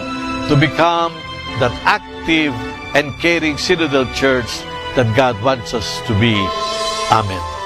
to become that active and caring synodal church that God wants us to be. Amen.